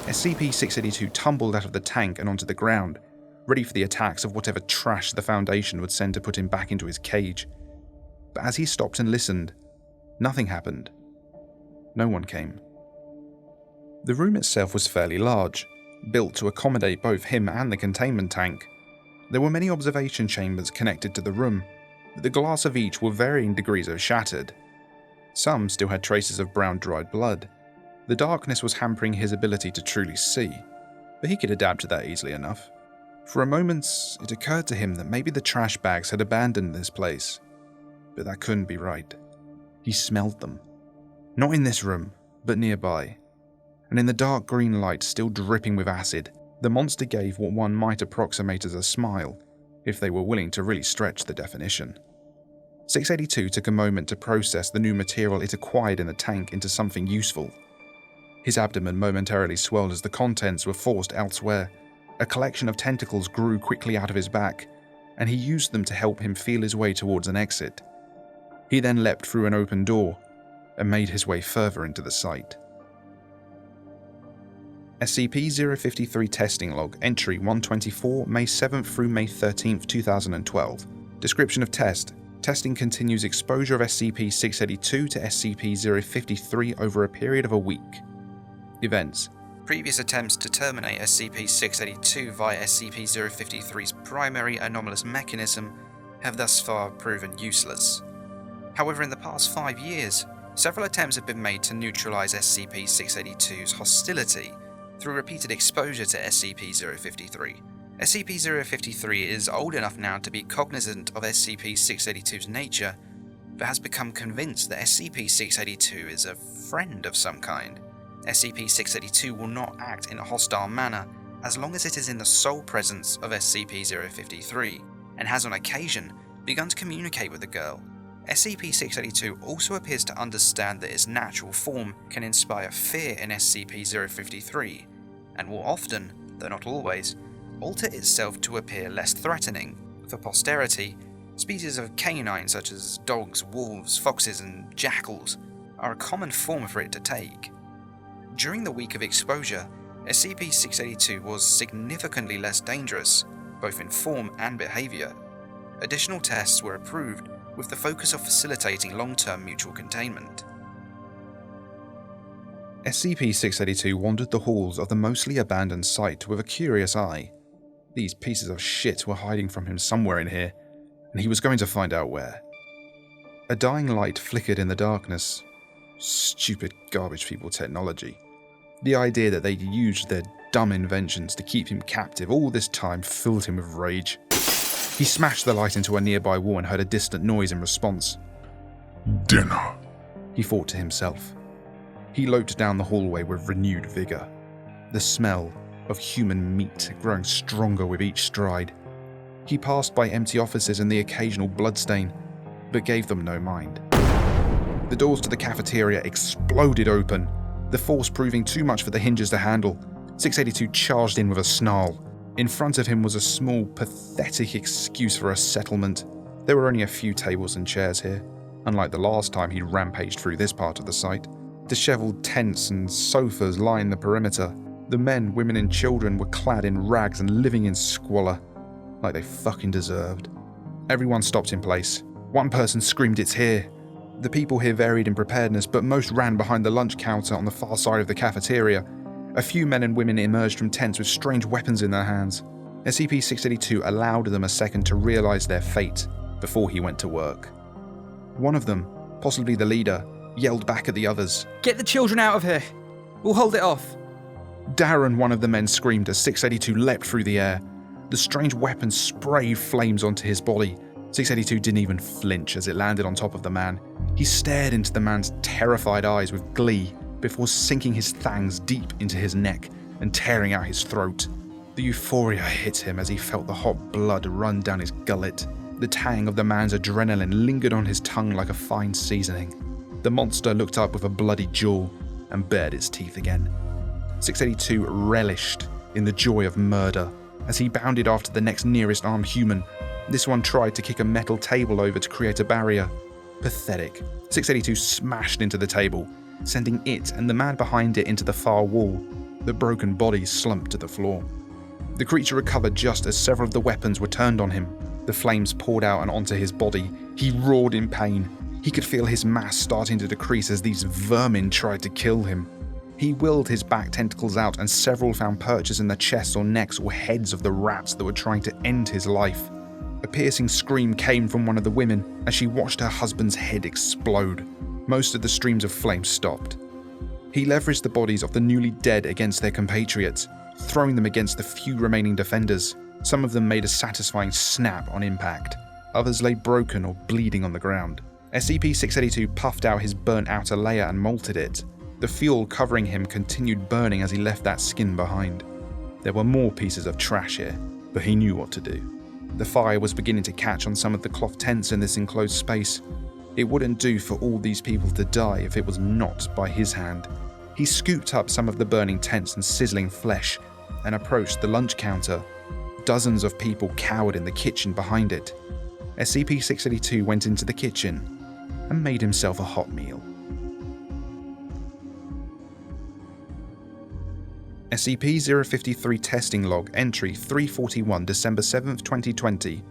SCP-682 tumbled out of the tank and onto the ground, ready for the attacks of whatever trash the Foundation would send to put him back into his cage. But as he stopped and listened, nothing happened. No one came. The room itself was fairly large, built to accommodate both him and the containment tank. There were many observation chambers connected to the room, but the glass of each were varying degrees of shattered. Some still had traces of brown dried blood. The darkness was hampering his ability to truly see, but he could adapt to that easily enough. For a moment, it occurred to him that maybe the trash bags had abandoned this place, but that couldn't be right. He smelled them. Not in this room, but nearby. And in the dark green light still dripping with acid, The monster gave what one might approximate as a smile, if they were willing to really stretch the definition. 682 took a moment to process the new material it acquired in the tank into something useful. His abdomen momentarily swelled as the contents were forced elsewhere. A collection of tentacles grew quickly out of his back, and he used them to help him feel his way towards an exit. He then leapt through an open door and made his way further into the site. SCP-053 Testing Log, Entry 124, May 7th through May 13th, 2012. Description of test. Testing continues exposure of SCP-682 to SCP-053 over a period of a week. Events. Previous attempts to terminate SCP-682 via SCP-053's primary anomalous mechanism have thus far proven useless. However, in the past 5 years, several attempts have been made to neutralize SCP-682's hostility through repeated exposure to SCP-053. SCP-053 is old enough now to be cognizant of SCP-682's nature, but has become convinced that SCP-682 is a friend of some kind. SCP-682 will not act in a hostile manner as long as it is in the sole presence of SCP-053, and has on occasion begun to communicate with the girl. SCP-682 also appears to understand that its natural form can inspire fear in SCP-053, and will often, though not always, alter itself to appear less threatening. For posterity, species of canine such as dogs, wolves, foxes, and jackals are a common form for it to take. During the week of exposure, SCP-682 was significantly less dangerous, both in form and behavior. Additional tests were approved with the focus of facilitating long-term mutual containment. SCP-682 wandered the halls of the mostly abandoned site with a curious eye. These pieces of shit were hiding from him somewhere in here, and he was going to find out where. A dying light flickered in the darkness. Stupid garbage people technology. The idea that they'd used their dumb inventions to keep him captive all this time filled him with rage. He smashed the light into a nearby wall and heard a distant noise in response. Dinner, he thought to himself. He loped down the hallway with renewed vigor, the smell of human meat growing stronger with each stride. He passed by empty offices and the occasional bloodstain, but gave them no mind. The doors to the cafeteria exploded open, the force proving too much for the hinges to handle. 682 charged in with a snarl. In front of him was a small, pathetic excuse for a settlement. There were only a few tables and chairs here, unlike the last time he'd rampaged through this part of the site. Disheveled tents and sofas lined the perimeter. The men, women and children were clad in rags and living in squalor, like they fucking deserved. Everyone stopped in place. One person screamed, "It's here!" The people here varied in preparedness, but most ran behind the lunch counter on the far side of the cafeteria. A few men and women emerged from tents with strange weapons in their hands. SCP-682 allowed them a second to realize their fate before he went to work. One of them, possibly the leader, yelled back at the others, "Get the children out of here! We'll hold it off!" Darren, one of the men, screamed as 682 leapt through the air. The strange weapon sprayed flames onto his body. 682 didn't even flinch as it landed on top of the man. He stared into the man's terrified eyes with glee before sinking his fangs deep into his neck and tearing out his throat. The euphoria hit him as he felt the hot blood run down his gullet. The tang of the man's adrenaline lingered on his tongue like a fine seasoning. The monster looked up with a bloody jaw and bared its teeth again. 682 relished in the joy of murder as he bounded after the next nearest armed human. This one tried to kick a metal table over to create a barrier. Pathetic. 682 smashed into the table, sending it and the man behind it into the far wall. The broken body slumped to the floor. The creature recovered just as several of the weapons were turned on him. The flames poured out and onto his body. He roared in pain. He could feel his mass starting to decrease as these vermin tried to kill him. He willed his back tentacles out and several found perches in the chests or necks or heads of the rats that were trying to end his life. A piercing scream came from one of the women as she watched her husband's head explode. Most of the streams of flame stopped. He leveraged the bodies of the newly dead against their compatriots, throwing them against the few remaining defenders. Some of them made a satisfying snap on impact. Others lay broken or bleeding on the ground. SCP-682 puffed out his burnt outer layer and molted it. The fuel covering him continued burning as he left that skin behind. There were more pieces of trash here, but he knew what to do. The fire was beginning to catch on some of the cloth tents in this enclosed space. It wouldn't do for all these people to die if it was not by his hand. He scooped up some of the burning tents and sizzling flesh and approached the lunch counter. Dozens of people cowered in the kitchen behind it. SCP-682 went into the kitchen and made himself a hot meal. SCP-053 Testing Log Entry 341 December 7th, 2020.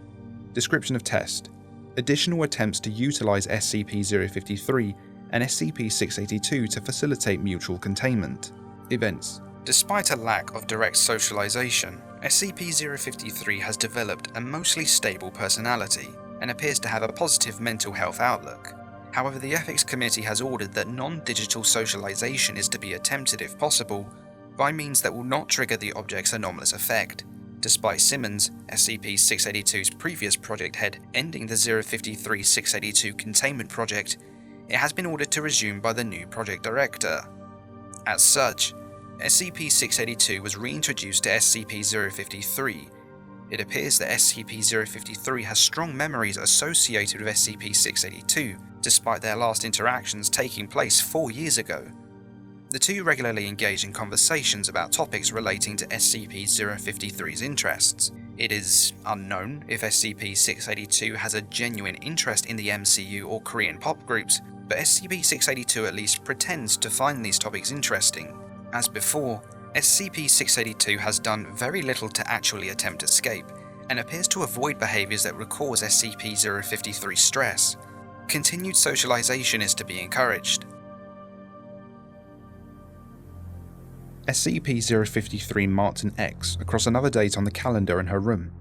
Description of test. Additional attempts to utilize SCP-053 and SCP-682 to facilitate mutual containment. Events. Despite a lack of direct socialization, SCP-053 has developed a mostly stable personality and appears to have a positive mental health outlook. However, the Ethics Committee has ordered that non-digital socialization is to be attempted if possible, by means that will not trigger the object's anomalous effect. Despite Simmons, SCP-682's previous project head, ending the 053-682 containment project, it has been ordered to resume by the new project director. As such, SCP-682 was reintroduced to SCP-053. It appears that SCP-053 has strong memories associated with SCP-682, despite their last interactions taking place 4 years ago. The two regularly engage in conversations about topics relating to SCP-053's interests. It is unknown if SCP-682 has a genuine interest in the MCU or Korean pop groups, but SCP-682 at least pretends to find these topics interesting. As before, SCP-682 has done very little to actually attempt escape, and appears to avoid behaviours that would cause SCP-053 stress. Continued socialization is to be encouraged. SCP-053 marked an X across another date on the calendar in her room.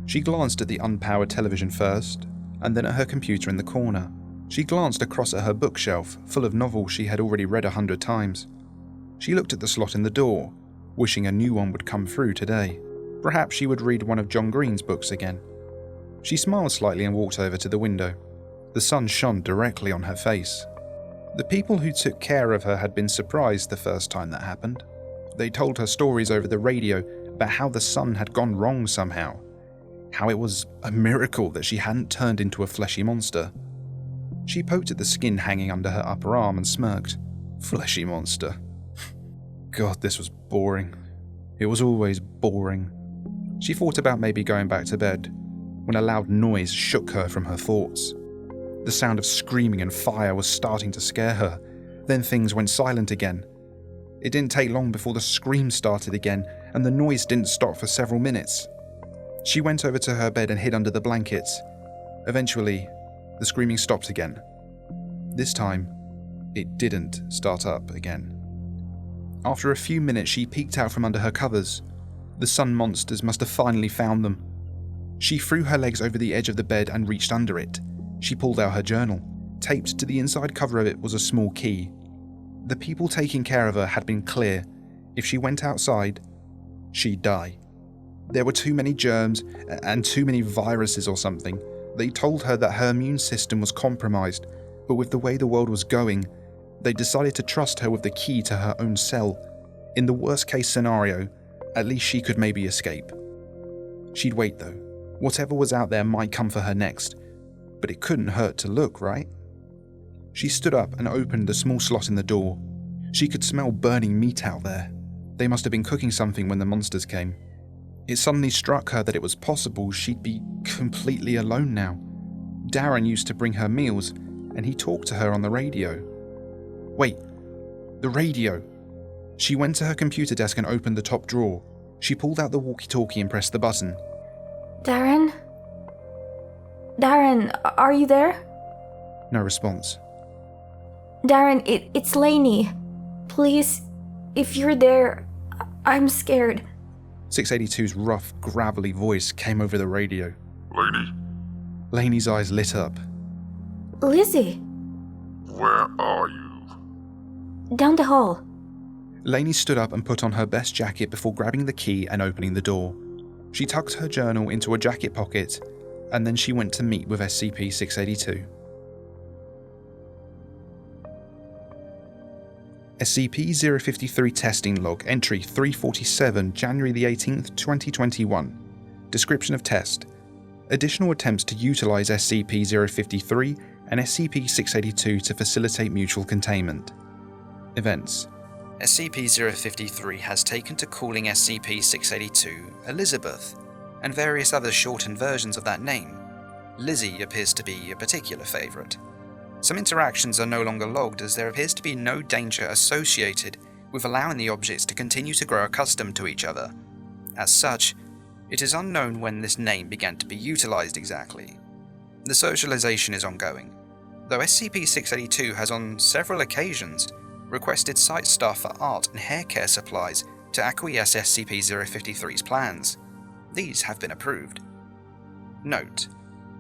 She glanced at the unpowered television first, and then at her computer in the corner. She glanced across at her bookshelf, full of novels she had already read 100 times. She looked at the slot in the door, wishing a new one would come through today. Perhaps she would read one of John Green's books again. She smiled slightly and walked over to the window. The sun shone directly on her face. The people who took care of her had been surprised the first time that happened. They told her stories over the radio about how the sun had gone wrong somehow, how it was a miracle that she hadn't turned into a fleshy monster. She poked at the skin hanging under her upper arm and smirked. Fleshy monster. God, this was boring. It was always boring. She thought about maybe going back to bed, when a loud noise shook her from her thoughts. The sound of screaming and fire was starting to scare her. Then things went silent again. It didn't take long before the screams started again, and the noise didn't stop for several minutes. She went over to her bed and hid under the blankets. Eventually, the screaming stopped again. This time, it didn't start up again. After a few minutes, she peeked out from under her covers. The sun monsters must have finally found them. She threw her legs over the edge of the bed and reached under it. She pulled out her journal. Taped to the inside cover of it was a small key. The people taking care of her had been clear. If she went outside, she'd die. There were too many germs and too many viruses or something. They told her that her immune system was compromised, but with the way the world was going, they decided to trust her with the key to her own cell. In the worst case scenario, at least she could maybe escape. She'd wait though. Whatever was out there might come for her next, but it couldn't hurt to look, right? She stood up and opened the small slot in the door. She could smell burning meat out there. They must have been cooking something when the monsters came. It suddenly struck her that it was possible she'd be completely alone now. Darren used to bring her meals, and he talked to her on the radio. Wait, the radio. She went to her computer desk and opened the top drawer. She pulled out the walkie-talkie and pressed the button. Darren? Darren, are you there? No response. Darren, it's Lainey. Please, if you're there, I'm scared. 682's rough, gravelly voice came over the radio. Lainey? Lainey's eyes lit up. Lizzie! Where are you? Down the hall. Lainey stood up and put on her best jacket before grabbing the key and opening the door. She tucked her journal into a jacket pocket, and then she went to meet with SCP-682. SCP-053 testing log entry 347 January the 18th 2021. Description of test. Additional attempts to utilize SCP-053 and SCP-682 to facilitate mutual containment. Events. SCP-053 has taken to calling SCP-682 Elizabeth, and various other shortened versions of that name. Lizzie appears to be a particular favourite. Some interactions are no longer logged as there appears to be no danger associated with allowing the objects to continue to grow accustomed to each other. As such, it is unknown when this name began to be utilised exactly. The socialisation is ongoing, though SCP-682 has on several occasions requested site staff for art and hair care supplies to acquiesce SCP-053's plans. These have been approved. Note: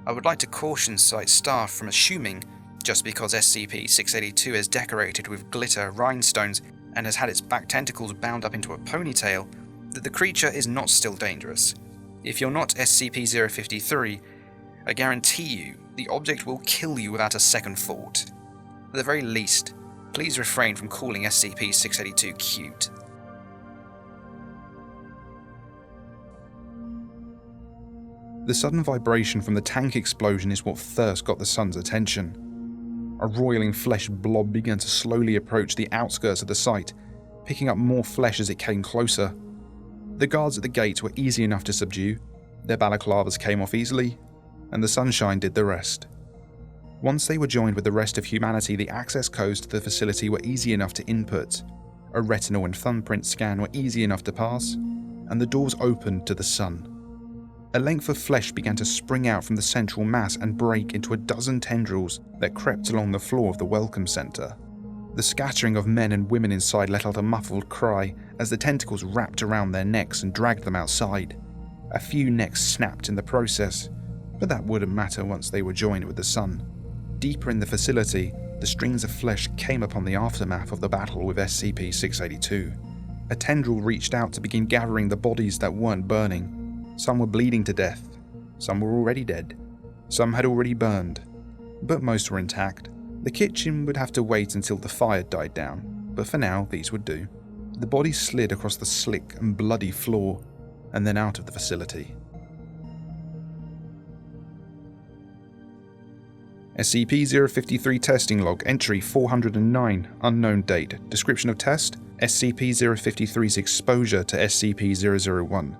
I would like to caution site staff from assuming, just because SCP-682 is decorated with glitter rhinestones and has had its back tentacles bound up into a ponytail, that the creature is not still dangerous. If you're not SCP-053, I guarantee you the object will kill you without a second thought. At the very least, please refrain from calling SCP-682 cute. The sudden vibration from the tank explosion is what first got the Sun's attention. A roiling flesh blob began to slowly approach the outskirts of the site, picking up more flesh as it came closer. The guards at the gate were easy enough to subdue, their balaclavas came off easily, and the sunshine did the rest. Once they were joined with the rest of humanity, the access codes to the facility were easy enough to input, a retinal and thumbprint scan were easy enough to pass, and the doors opened to the sun. A length of flesh began to spring out from the central mass and break into a dozen tendrils that crept along the floor of the welcome center. The scattering of men and women inside let out a muffled cry as the tentacles wrapped around their necks and dragged them outside. A few necks snapped in the process, but that wouldn't matter once they were joined with the sun. Deeper in the facility, the strings of flesh came upon the aftermath of the battle with SCP-682. A tendril reached out to begin gathering the bodies that weren't burning. Some were bleeding to death, some were already dead, some had already burned, but most were intact. The kitchen would have to wait until the fire died down, but for now these would do. The bodies slid across the slick and bloody floor, and then out of the facility. SCP-053 testing log entry 409, unknown date, description of test, SCP-053's exposure to SCP-001.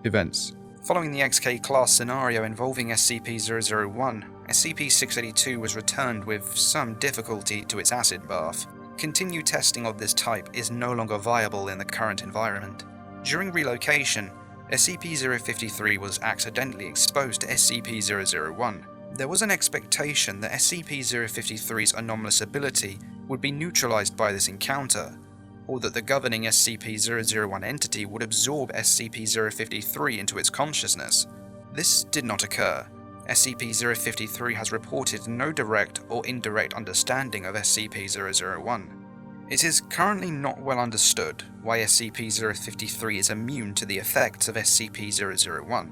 Events. Following the XK class scenario involving SCP-001, SCP-682 was returned with some difficulty to its acid bath. Continued testing of this type is no longer viable in the current environment. During relocation, SCP-053 was accidentally exposed to SCP-001. There was an expectation that SCP-053's anomalous ability would be neutralized by this encounter, or that the governing SCP-001 entity would absorb SCP-053 into its consciousness. This did not occur. SCP-053 has reported no direct or indirect understanding of SCP-001. It is currently not well understood why SCP-053 is immune to the effects of SCP-001.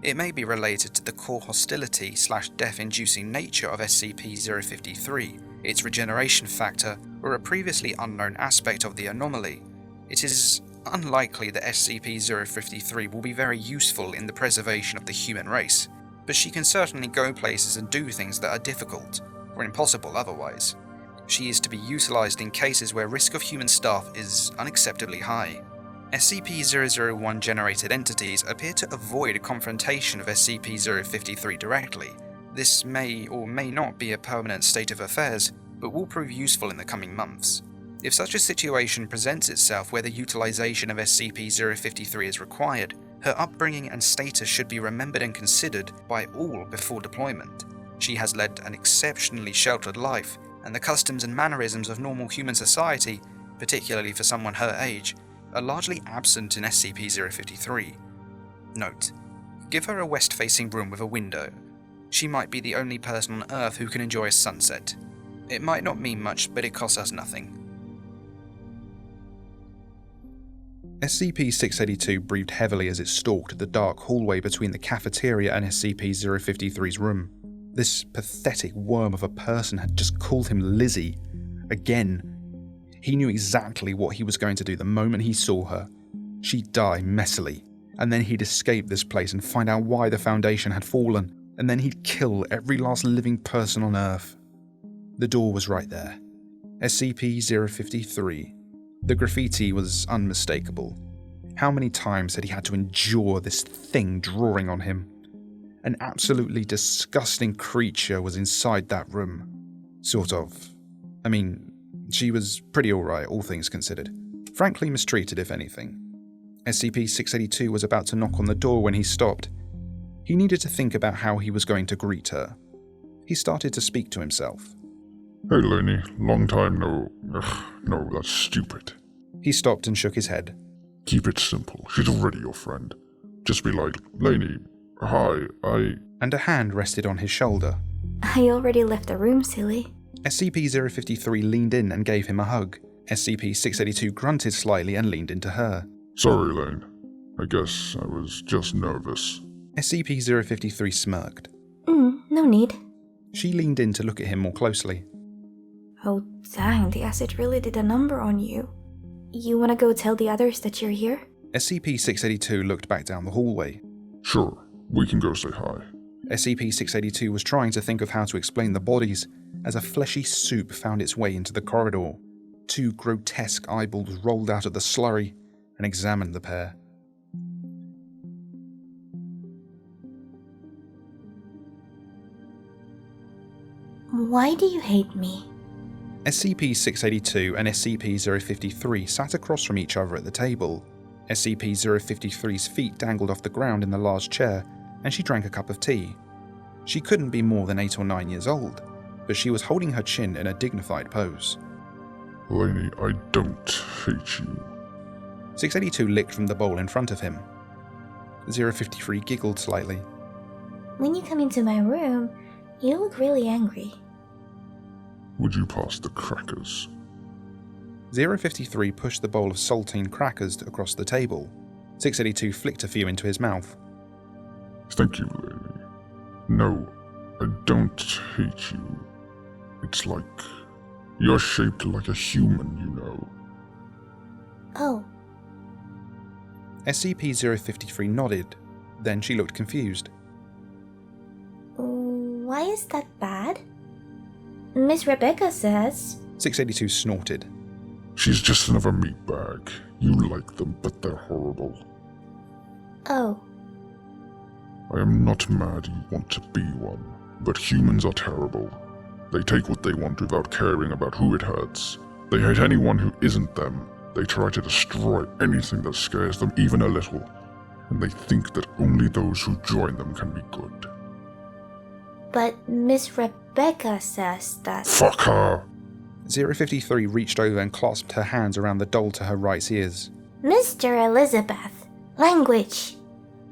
It may be related to the core hostility/death-inducing nature of SCP-053, its regeneration factor, or a previously unknown aspect of the anomaly. It is unlikely that SCP-053 will be very useful in the preservation of the human race, but she can certainly go places and do things that are difficult, or impossible otherwise. She is to be utilized in cases where risk of human staff is unacceptably high. SCP-001 generated entities appear to avoid a confrontation of SCP-053 directly. This may or may not be a permanent state of affairs, but will prove useful in the coming months. If such a situation presents itself where the utilization of SCP-053 is required, her upbringing and status should be remembered and considered by all before deployment. She has led an exceptionally sheltered life, and the customs and mannerisms of normal human society, particularly for someone her age, are largely absent in SCP-053. Note: give her a west-facing room with a window. She might be the only person on Earth who can enjoy a sunset. It might not mean much, but it costs us nothing. SCP-682 breathed heavily as it stalked the dark hallway between the cafeteria and SCP-053's room. This pathetic worm of a person had just called him Lizzie. Again. He knew exactly what he was going to do the moment he saw her. She'd die messily, and then he'd escape this place and find out why the Foundation had fallen, and then he'd kill every last living person on Earth. The door was right there. SCP-053. The graffiti was unmistakable. How many times had he had to endure this thing drawing on him? An absolutely disgusting creature was inside that room. Sort of. I mean, she was pretty alright, all things considered. Frankly mistreated, if anything. SCP-682 was about to knock on the door when he stopped. He needed to think about how he was going to greet her. He started to speak to himself. Hey, Lainey, long time no... no, that's stupid. He stopped and shook his head. Keep it simple. She's already your friend. Just be like, Lainey, hi, And a hand rested on his shoulder. I already left the room, silly. SCP-053 leaned in and gave him a hug. SCP-682 grunted slightly and leaned into her. Sorry, Lane. I guess I was just nervous. SCP-053 smirked. No need. She leaned in to look at him more closely. Oh, dang, the acid really did a number on you. You wanna go tell the others that you're here? SCP-682 looked back down the hallway. Sure, we can go say hi. SCP-682 was trying to think of how to explain the bodies as a fleshy soup found its way into the corridor. Two grotesque eyeballs rolled out of the slurry and examined the pair. Why do you hate me? SCP-682 and SCP-053 sat across from each other at the table. SCP-053's feet dangled off the ground in the large chair, and she drank a cup of tea. She couldn't be more than 8 or 9 years old, but she was holding her chin in a dignified pose. Lainey, I don't hate you. 682 licked from the bowl in front of him. 053 giggled slightly. When you come into my room, you look really angry. Would you pass the crackers? 053 pushed the bowl of saltine crackers across the table. 682 flicked a few into his mouth. Thank you, Lainey. No, I don't hate you. It's like... you're shaped like a human, you know. Oh. SCP-053 nodded. Then she looked confused. Why is that bad? Miss Rebecca says... 682 snorted. She's just another meatbag. You like them, but they're horrible. Oh. I am not mad you want to be one, but humans are terrible. They take what they want without caring about who it hurts. They hate anyone who isn't them. They try to destroy anything that scares them even a little. And they think that only those who join them can be good. But Miss Rebecca says that... Fuck her! 053 reached over and clasped her hands around the doll to her right ears. Mr. Elizabeth, language!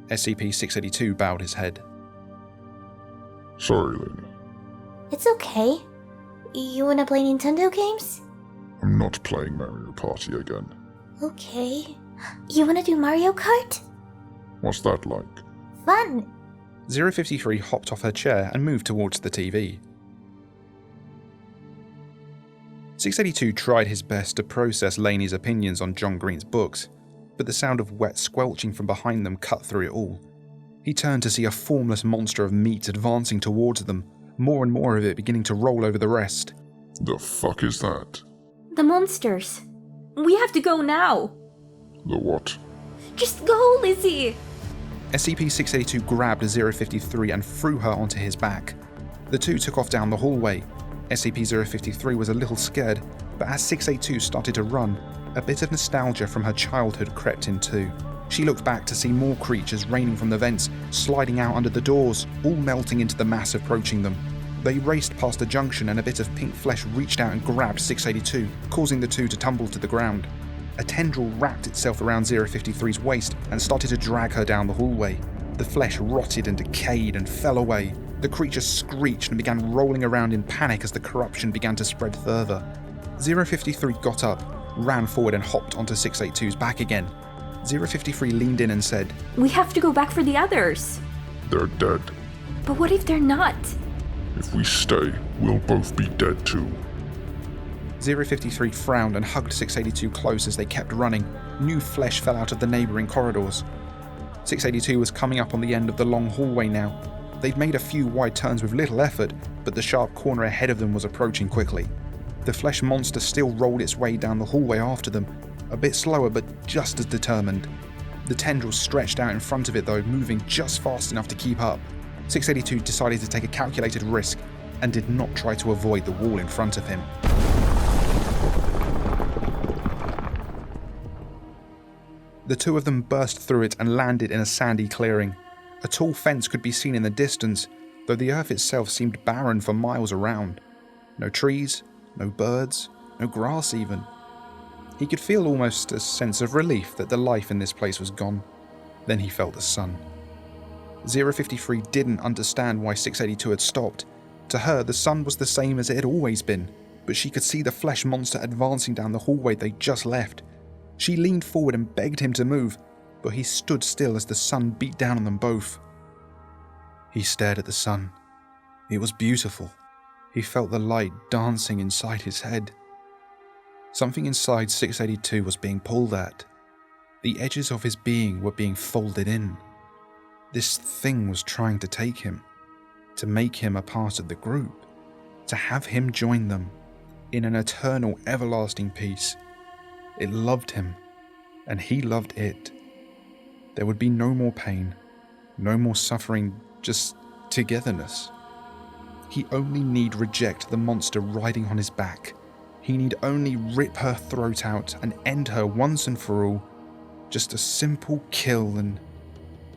SCP-682 bowed his head. Sorry, Lainey. It's okay. You wanna play Nintendo games? I'm not playing Mario Party again. Okay. You wanna do Mario Kart? What's that like? Fun! 053 hopped off her chair and moved towards the TV. 682 tried his best to process Lainey's opinions on John Green's books, but the sound of wet squelching from behind them cut through it all. He turned to see a formless monster of meat advancing towards them, more and more of it beginning to roll over the rest. The fuck is that? The monsters. We have to go now. The what? Just go, Lizzie! SCP-682 grabbed 053 and threw her onto his back. The two took off down the hallway. SCP-053 was a little scared, but as 682 started to run, a bit of nostalgia from her childhood crept in too. She looked back to see more creatures raining from the vents, sliding out under the doors, all melting into the mass approaching them. They raced past a junction and a bit of pink flesh reached out and grabbed 682, causing the two to tumble to the ground. A tendril wrapped itself around 053's waist and started to drag her down the hallway. The flesh rotted and decayed and fell away. The creature screeched and began rolling around in panic as the corruption began to spread further. 053 got up, ran forward and hopped onto 682's back again. 053 leaned in and said, We have to go back for the others. They're dead. But what if they're not? If we stay, we'll both be dead too. 053 frowned and hugged 682 close as they kept running. New flesh fell out of the neighbouring corridors. 682 was coming up on the end of the long hallway now. They'd made a few wide turns with little effort, but the sharp corner ahead of them was approaching quickly. The flesh monster still rolled its way down the hallway after them, a bit slower but just as determined. The tendrils stretched out in front of it though, moving just fast enough to keep up. 682 decided to take a calculated risk and did not try to avoid the wall in front of him. The two of them burst through it and landed in a sandy clearing. A tall fence could be seen in the distance, though the earth itself seemed barren for miles around. No trees, no birds, no grass even. He could feel almost a sense of relief that the life in this place was gone. Then he felt the sun. 053 didn't understand why 682 had stopped. To her, the sun was the same as it had always been, but she could see the flesh monster advancing down the hallway they'd just left. She leaned forward and begged him to move, but he stood still as the sun beat down on them both. He stared at the sun. It was beautiful. He felt the light dancing inside his head. Something inside 682 was being pulled at. The edges of his being were being folded in. This thing was trying to take him, to make him a part of the group, to have him join them in an eternal, everlasting peace. It loved him, and he loved it. There would be no more pain, no more suffering, just togetherness. He only need reject the monster riding on his back. He need only rip her throat out and end her once and for all. Just a simple kill and...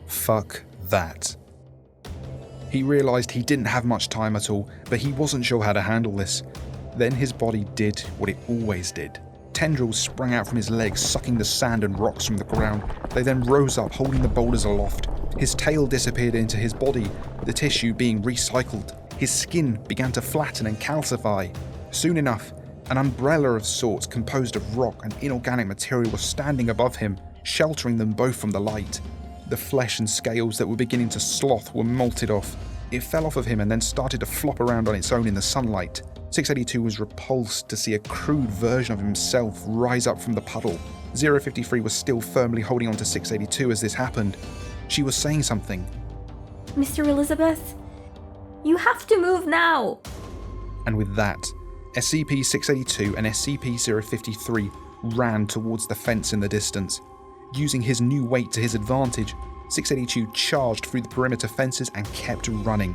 fuck that. He realised he didn't have much time at all, but he wasn't sure how to handle this. Then his body did what it always did. Tendrils sprang out from his legs, sucking the sand and rocks from the ground. They then rose up, holding the boulders aloft. His tail disappeared into his body, the tissue being recycled. His skin began to flatten and calcify. Soon enough, an umbrella of sorts composed of rock and inorganic material was standing above him, sheltering them both from the light. The flesh and scales that were beginning to sloth were molted off. It fell off of him and then started to flop around on its own in the sunlight. 682 was repulsed to see a crude version of himself rise up from the puddle. 053 was still firmly holding on to 682 as this happened. She was saying something. Mr. Elizabeth, you have to move now! And with that, SCP-682 and SCP-053 ran towards the fence in the distance. Using his new weight to his advantage, 682 charged through the perimeter fences and kept running.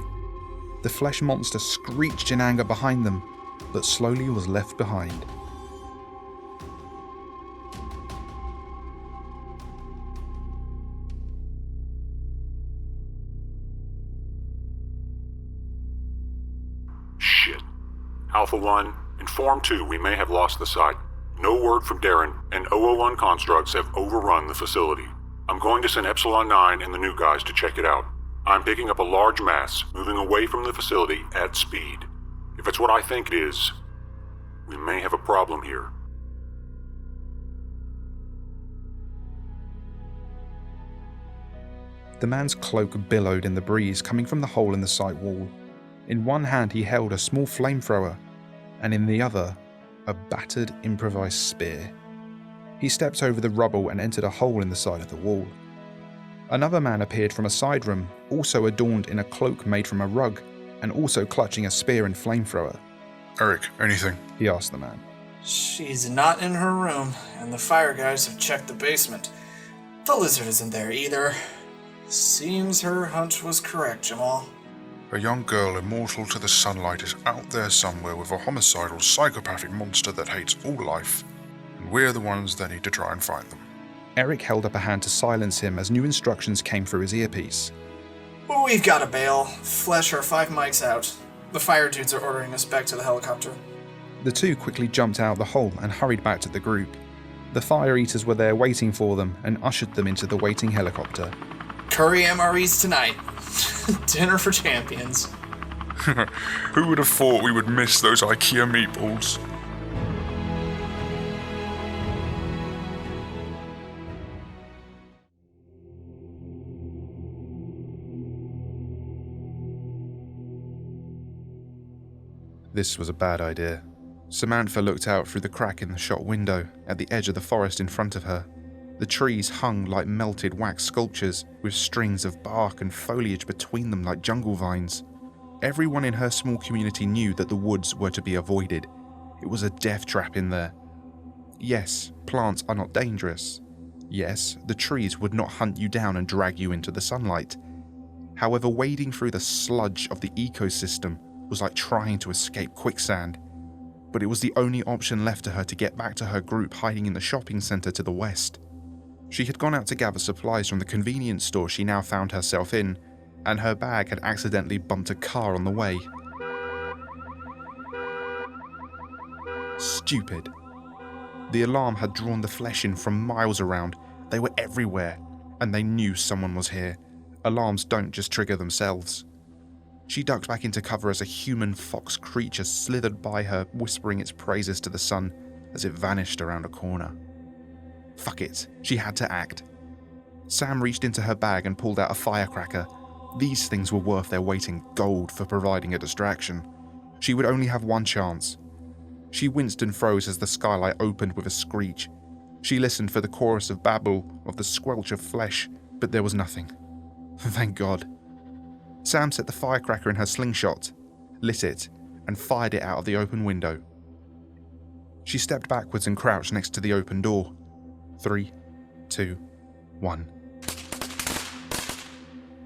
The flesh monster screeched in anger behind them, but slowly was left behind. Shit. Alpha 1, inform 2 we may have lost the site. No word from Darren, and 001 constructs have overrun the facility. I'm going to send Epsilon 9 and the new guys to check it out. I'm picking up a large mass, moving away from the facility at speed. If it's what I think it is, we may have a problem here. The man's cloak billowed in the breeze coming from the hole in the site wall. In one hand he held a small flamethrower, and in the other, a battered improvised spear. He stepped over the rubble and entered a hole in the side of the wall. Another man appeared from a side room, also adorned in a cloak made from a rug, and also clutching a spear and flamethrower. Eric, anything? He asked the man. She's not in her room, and the fire guys have checked the basement. The lizard isn't there either. Seems her hunch was correct, Jamal. A young girl immortal to the sunlight is out there somewhere with a homicidal psychopathic monster that hates all life, and we're the ones that need to try and find them. Eric held up a hand to silence him as new instructions came through his earpiece. We've got to bail. Flesh are 5 mics out. The fire dudes are ordering us back to the helicopter. The two quickly jumped out of the hole and hurried back to the group. The fire eaters were there waiting for them and ushered them into the waiting helicopter. Curry MREs tonight. Dinner for champions. Who would have thought we would miss those IKEA meatballs? This was a bad idea. Samantha looked out through the crack in the shop window at the edge of the forest in front of her. The trees hung like melted wax sculptures, with strings of bark and foliage between them like jungle vines. Everyone in her small community knew that the woods were to be avoided. It was a death trap in there. Yes, plants are not dangerous. Yes, the trees would not hunt you down and drag you into the sunlight. However, wading through the sludge of the ecosystem was like trying to escape quicksand. But it was the only option left to her to get back to her group hiding in the shopping centre to the west. She had gone out to gather supplies from the convenience store she now found herself in, and her bag had accidentally bumped a car on the way. Stupid. The alarm had drawn the flesh in from miles around. They were everywhere, and they knew someone was here. Alarms don't just trigger themselves. She ducked back into cover as a human fox creature slithered by her, whispering its praises to the sun as it vanished around a corner. Fuck it, she had to act. Sam reached into her bag and pulled out a firecracker. These things were worth their weight in gold for providing a distraction. She would only have one chance. She winced and froze as the skylight opened with a screech. She listened for the chorus of babble, of the squelch of flesh, but there was nothing. Thank God. Sam set the firecracker in her slingshot, lit it, and fired it out of the open window. She stepped backwards and crouched next to the open door. 3, 2, 1.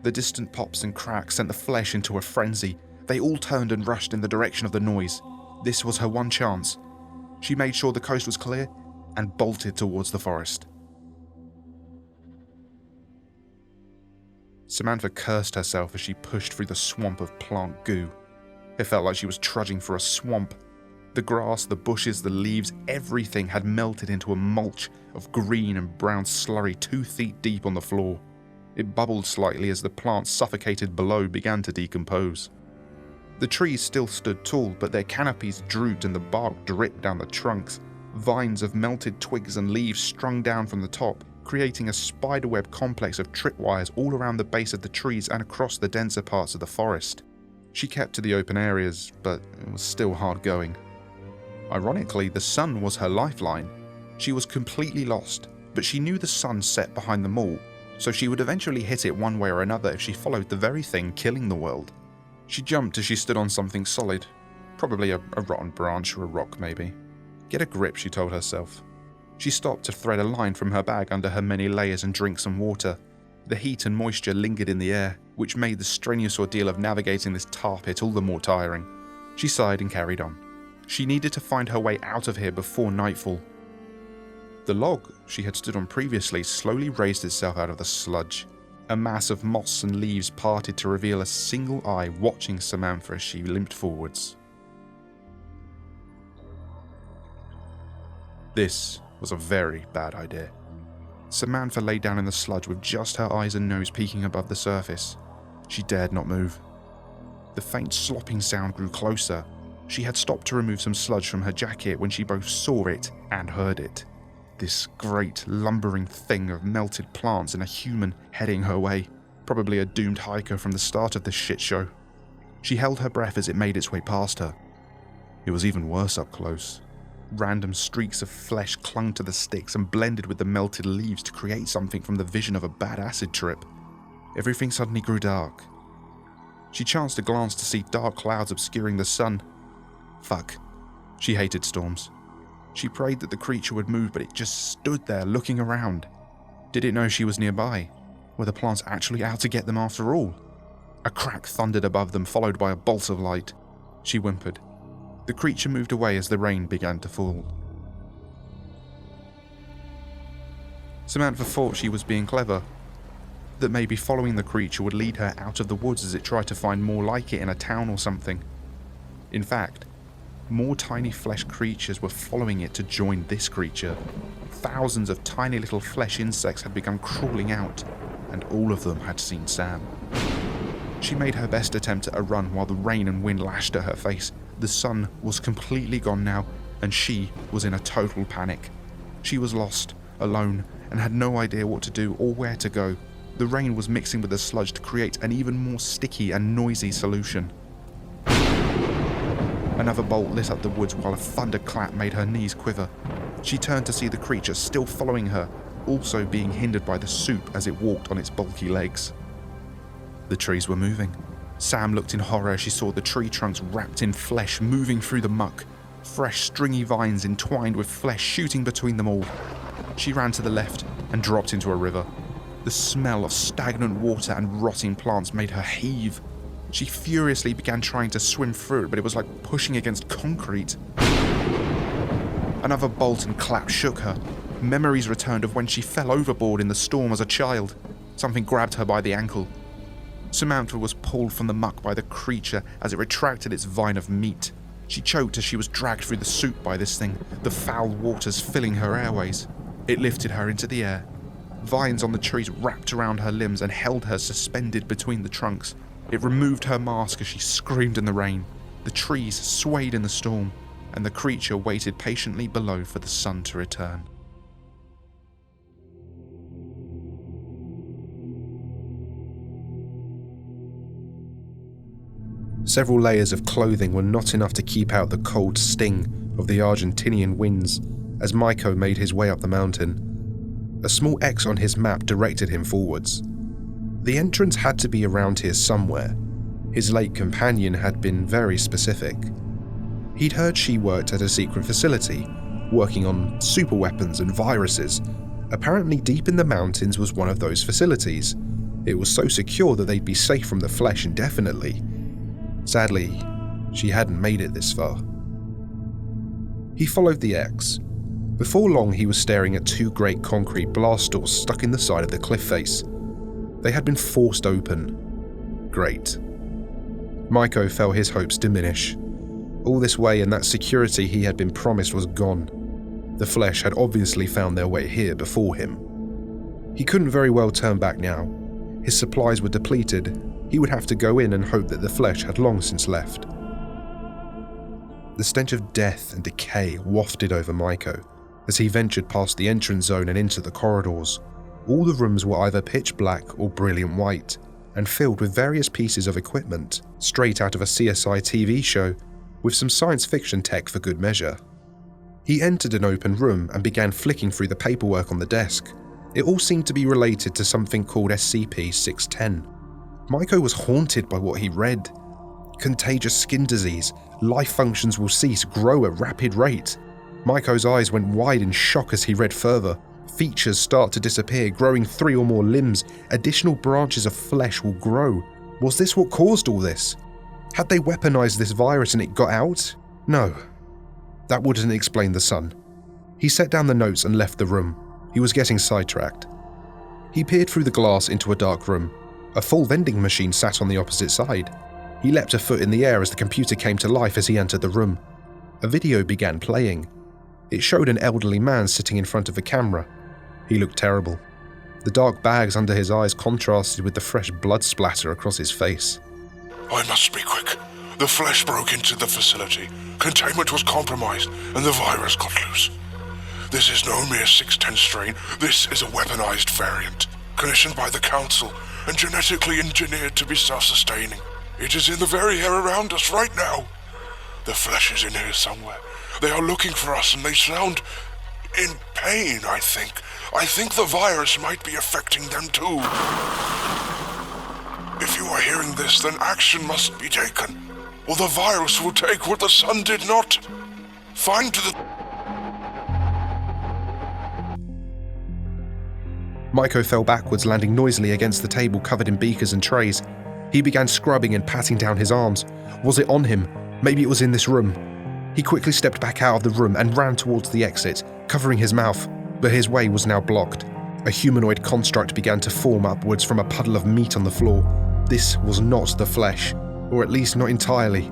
The distant pops and cracks sent the flesh into a frenzy. They all turned and rushed in the direction of the noise. This was her one chance. She made sure the coast was clear and bolted towards the forest. Samantha cursed herself as she pushed through the swamp of plant goo. It felt like she was trudging through a swamp. The grass, the bushes, the leaves, everything had melted into a mulch of green and brown slurry 2 feet deep on the floor. It bubbled slightly as the plants suffocated below began to decompose. The trees still stood tall, but their canopies drooped and the bark dripped down the trunks. Vines of melted twigs and leaves strung down from the top, creating a spiderweb complex of tripwires all around the base of the trees and across the denser parts of the forest. She kept to the open areas, but it was still hard going. Ironically, the sun was her lifeline. She was completely lost, but she knew the sun set behind them all, so she would eventually hit it one way or another if she followed the very thing killing the world. She jumped as she stood on something solid, probably a rotten branch or a rock maybe. Get a grip, she told herself. She stopped to thread a line from her bag under her many layers and drink some water. The heat and moisture lingered in the air, which made the strenuous ordeal of navigating this tar pit all the more tiring. She sighed and carried on. She needed to find her way out of here before nightfall. The log she had stood on previously slowly raised itself out of the sludge. A mass of moss and leaves parted to reveal a single eye watching Samantha as she limped forwards. This was a very bad idea. Samantha lay down in the sludge with just her eyes and nose peeking above the surface. She dared not move. The faint slopping sound grew closer. She had stopped to remove some sludge from her jacket when she both saw it and heard it. This great lumbering thing of melted plants and a human heading her way. Probably a doomed hiker from the start of this shit show. She held her breath as it made its way past her. It was even worse up close. Random streaks of flesh clung to the sticks and blended with the melted leaves to create something from the vision of a bad acid trip. Everything suddenly grew dark. She chanced a glance to see dark clouds obscuring the sun. Fuck. She hated storms. She prayed that the creature would move, but it just stood there looking around. Did it know she was nearby? Were the plants actually out to get them after all? A crack thundered above them, followed by a bolt of light. She whimpered. The creature moved away as the rain began to fall. Samantha thought she was being clever, that maybe following the creature would lead her out of the woods as it tried to find more like it in a town or something. In fact, more tiny flesh creatures were following it to join this creature. Thousands of tiny little flesh insects had begun crawling out, and all of them had seen Sam. She made her best attempt at a run while the rain and wind lashed at her face. The sun was completely gone now, and she was in a total panic. She was lost, alone, and had no idea what to do or where to go. The rain was mixing with the sludge to create an even more sticky and noisy solution. Another bolt lit up the woods while a thunderclap made her knees quiver. She turned to see the creature still following her, also being hindered by the soup as it walked on its bulky legs. The trees were moving. Sam looked in horror as she saw the tree trunks wrapped in flesh moving through the muck, fresh stringy vines entwined with flesh shooting between them all. She ran to the left and dropped into a river. The smell of stagnant water and rotting plants made her heave. She furiously began trying to swim through it, but it was like pushing against concrete. Another bolt and clap shook her. Memories returned of when she fell overboard in the storm as a child. Something grabbed her by the ankle. Samantha was pulled from the muck by the creature as it retracted its vine of meat. She choked as she was dragged through the soup by this thing, the foul waters filling her airways. It lifted her into the air. Vines on the trees wrapped around her limbs and held her suspended between the trunks. It removed her mask as she screamed in the rain. The trees swayed in the storm, and the creature waited patiently below for the sun to return. Several layers of clothing were not enough to keep out the cold sting of the Argentinian winds as Maiko made his way up the mountain. A small X on his map directed him forwards. The entrance had to be around here somewhere. His late companion had been very specific. He'd heard she worked at a secret facility, working on superweapons and viruses. Apparently deep in the mountains was one of those facilities. It was so secure that they'd be safe from the flesh indefinitely. Sadly, she hadn't made it this far. He followed the X. Before long, he was staring at two great concrete blast doors stuck in the side of the cliff face. They had been forced open. Great. Maiko felt his hopes diminish. All this way and that security he had been promised was gone. The flesh had obviously found their way here before him. He couldn't very well turn back now. His supplies were depleted. He would have to go in and hope that the flesh had long since left. The stench of death and decay wafted over Maiko as he ventured past the entrance zone and into the corridors. All the rooms were either pitch black or brilliant white, and filled with various pieces of equipment, straight out of a CSI TV show, with some science fiction tech for good measure. He entered an open room and began flicking through the paperwork on the desk. It all seemed to be related to something called SCP-610. Maiko was haunted by what he read. Contagious skin disease, life functions will cease, grow at rapid rate. Maiko's eyes went wide in shock as he read further. Features start to disappear, growing 3 or more limbs. Additional branches of flesh will grow. Was this what caused all this? Had they weaponized this virus and it got out? No. That wouldn't explain the sun. He set down the notes and left the room. He was getting sidetracked. He peered through the glass into a dark room. A full vending machine sat on the opposite side. He leapt a foot in the air as the computer came to life as he entered the room. A video began playing. It showed an elderly man sitting in front of a camera. He looked terrible. The dark bags under his eyes contrasted with the fresh blood splatter across his face. I must be quick. The flesh broke into the facility. Containment was compromised, and the virus got loose. This is no mere 610 strain. This is a weaponized variant, commissioned by the Council and genetically engineered to be self-sustaining. It is in the very air around us right now. The flesh is in here somewhere. They are looking for us, and they sound in pain, I think. I think the virus might be affecting them too. If you are hearing this, then action must be taken, or the virus will take what the sun did not. Find the... Maiko fell backwards, landing noisily against the table covered in beakers and trays. He began scrubbing and patting down his arms. Was it on him? Maybe it was in this room. He quickly stepped back out of the room and ran towards the exit, covering his mouth, but his way was now blocked. A humanoid construct began to form upwards from a puddle of meat on the floor. This was not the flesh, or at least not entirely.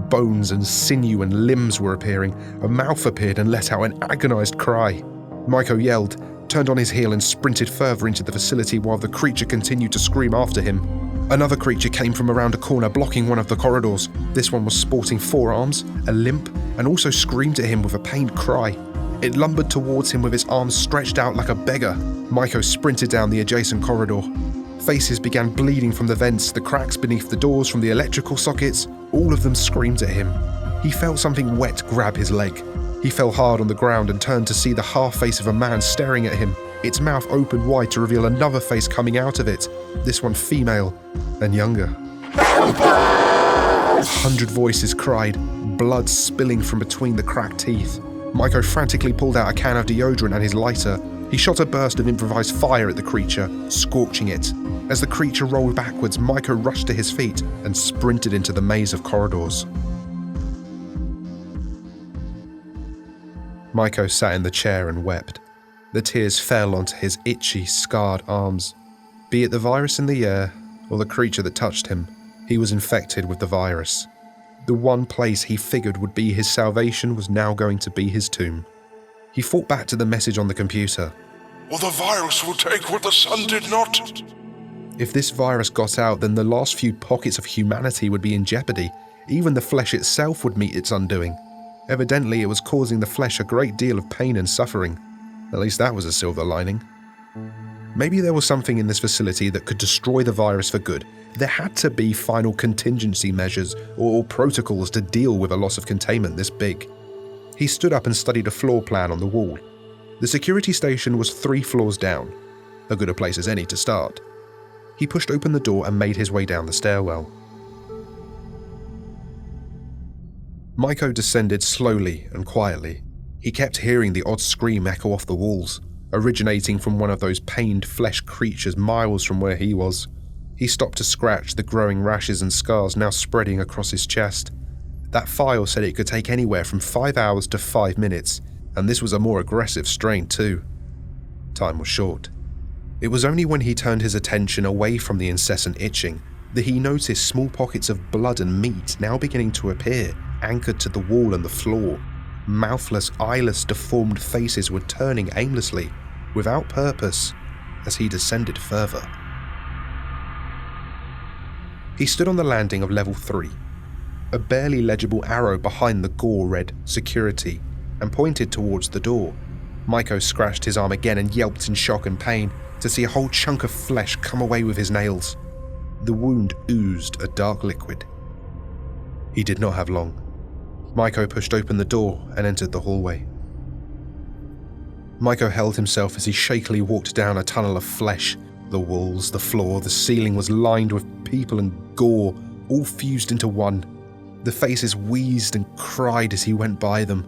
Bones and sinew and limbs were appearing. A mouth appeared and let out an agonized cry. Maiko yelled, turned on his heel and sprinted further into the facility while the creature continued to scream after him. Another creature came from around a corner, blocking one of the corridors. This one was sporting 4 arms, a limp, and also screamed at him with a pained cry. It lumbered towards him with its arms stretched out like a beggar. Maiko sprinted down the adjacent corridor. Faces began bleeding from the vents, the cracks beneath the doors from the electrical sockets. All of them screamed at him. He felt something wet grab his leg. He fell hard on the ground and turned to see the half face of a man staring at him, its mouth opened wide to reveal another face coming out of it, this one female and younger. 100 voices cried, blood spilling from between the cracked teeth. Maiko frantically pulled out a can of deodorant and his lighter. He shot a burst of improvised fire at the creature, scorching it. As the creature rolled backwards, Maiko rushed to his feet and sprinted into the maze of corridors. Maiko sat in the chair and wept. The tears fell onto his itchy, scarred arms. Be it the virus in the air or the creature that touched him, he was infected with the virus. The one place he figured would be his salvation was now going to be his tomb. He thought back to the message on the computer. Well, the virus will take what the sun did not. If this virus got out, then the last few pockets of humanity would be in jeopardy. Even the flesh itself would meet its undoing. Evidently, it was causing the flesh a great deal of pain and suffering. At least that was a silver lining. Maybe there was something in this facility that could destroy the virus for good. There had to be final contingency measures or protocols to deal with a loss of containment this big. He stood up and studied a floor plan on the wall. The security station was 3 floors down, a good a place as any to start. He pushed open the door and made his way down the stairwell. Maiko descended slowly and quietly. He kept hearing the odd scream echo off the walls, originating from one of those pained flesh creatures miles from where he was. He stopped to scratch the growing rashes and scars now spreading across his chest. That file said it could take anywhere from 5 hours to 5 minutes, and this was a more aggressive strain too. Time was short. It was only when he turned his attention away from the incessant itching that he noticed small pockets of blood and meat now beginning to appear, anchored to the wall and the floor. Mouthless, eyeless, deformed faces were turning aimlessly, without purpose, as he descended further. He stood on the landing of level 3. A barely legible arrow behind the gore read "Security" and pointed towards the door. Maiko scratched his arm again and yelped in shock and pain to see a whole chunk of flesh come away with his nails. The wound oozed a dark liquid. He did not have long. Maiko pushed open the door and entered the hallway. Maiko held himself as he shakily walked down a tunnel of flesh. The walls, the floor, the ceiling was lined with people and gore, all fused into one. The faces wheezed and cried as he went by them.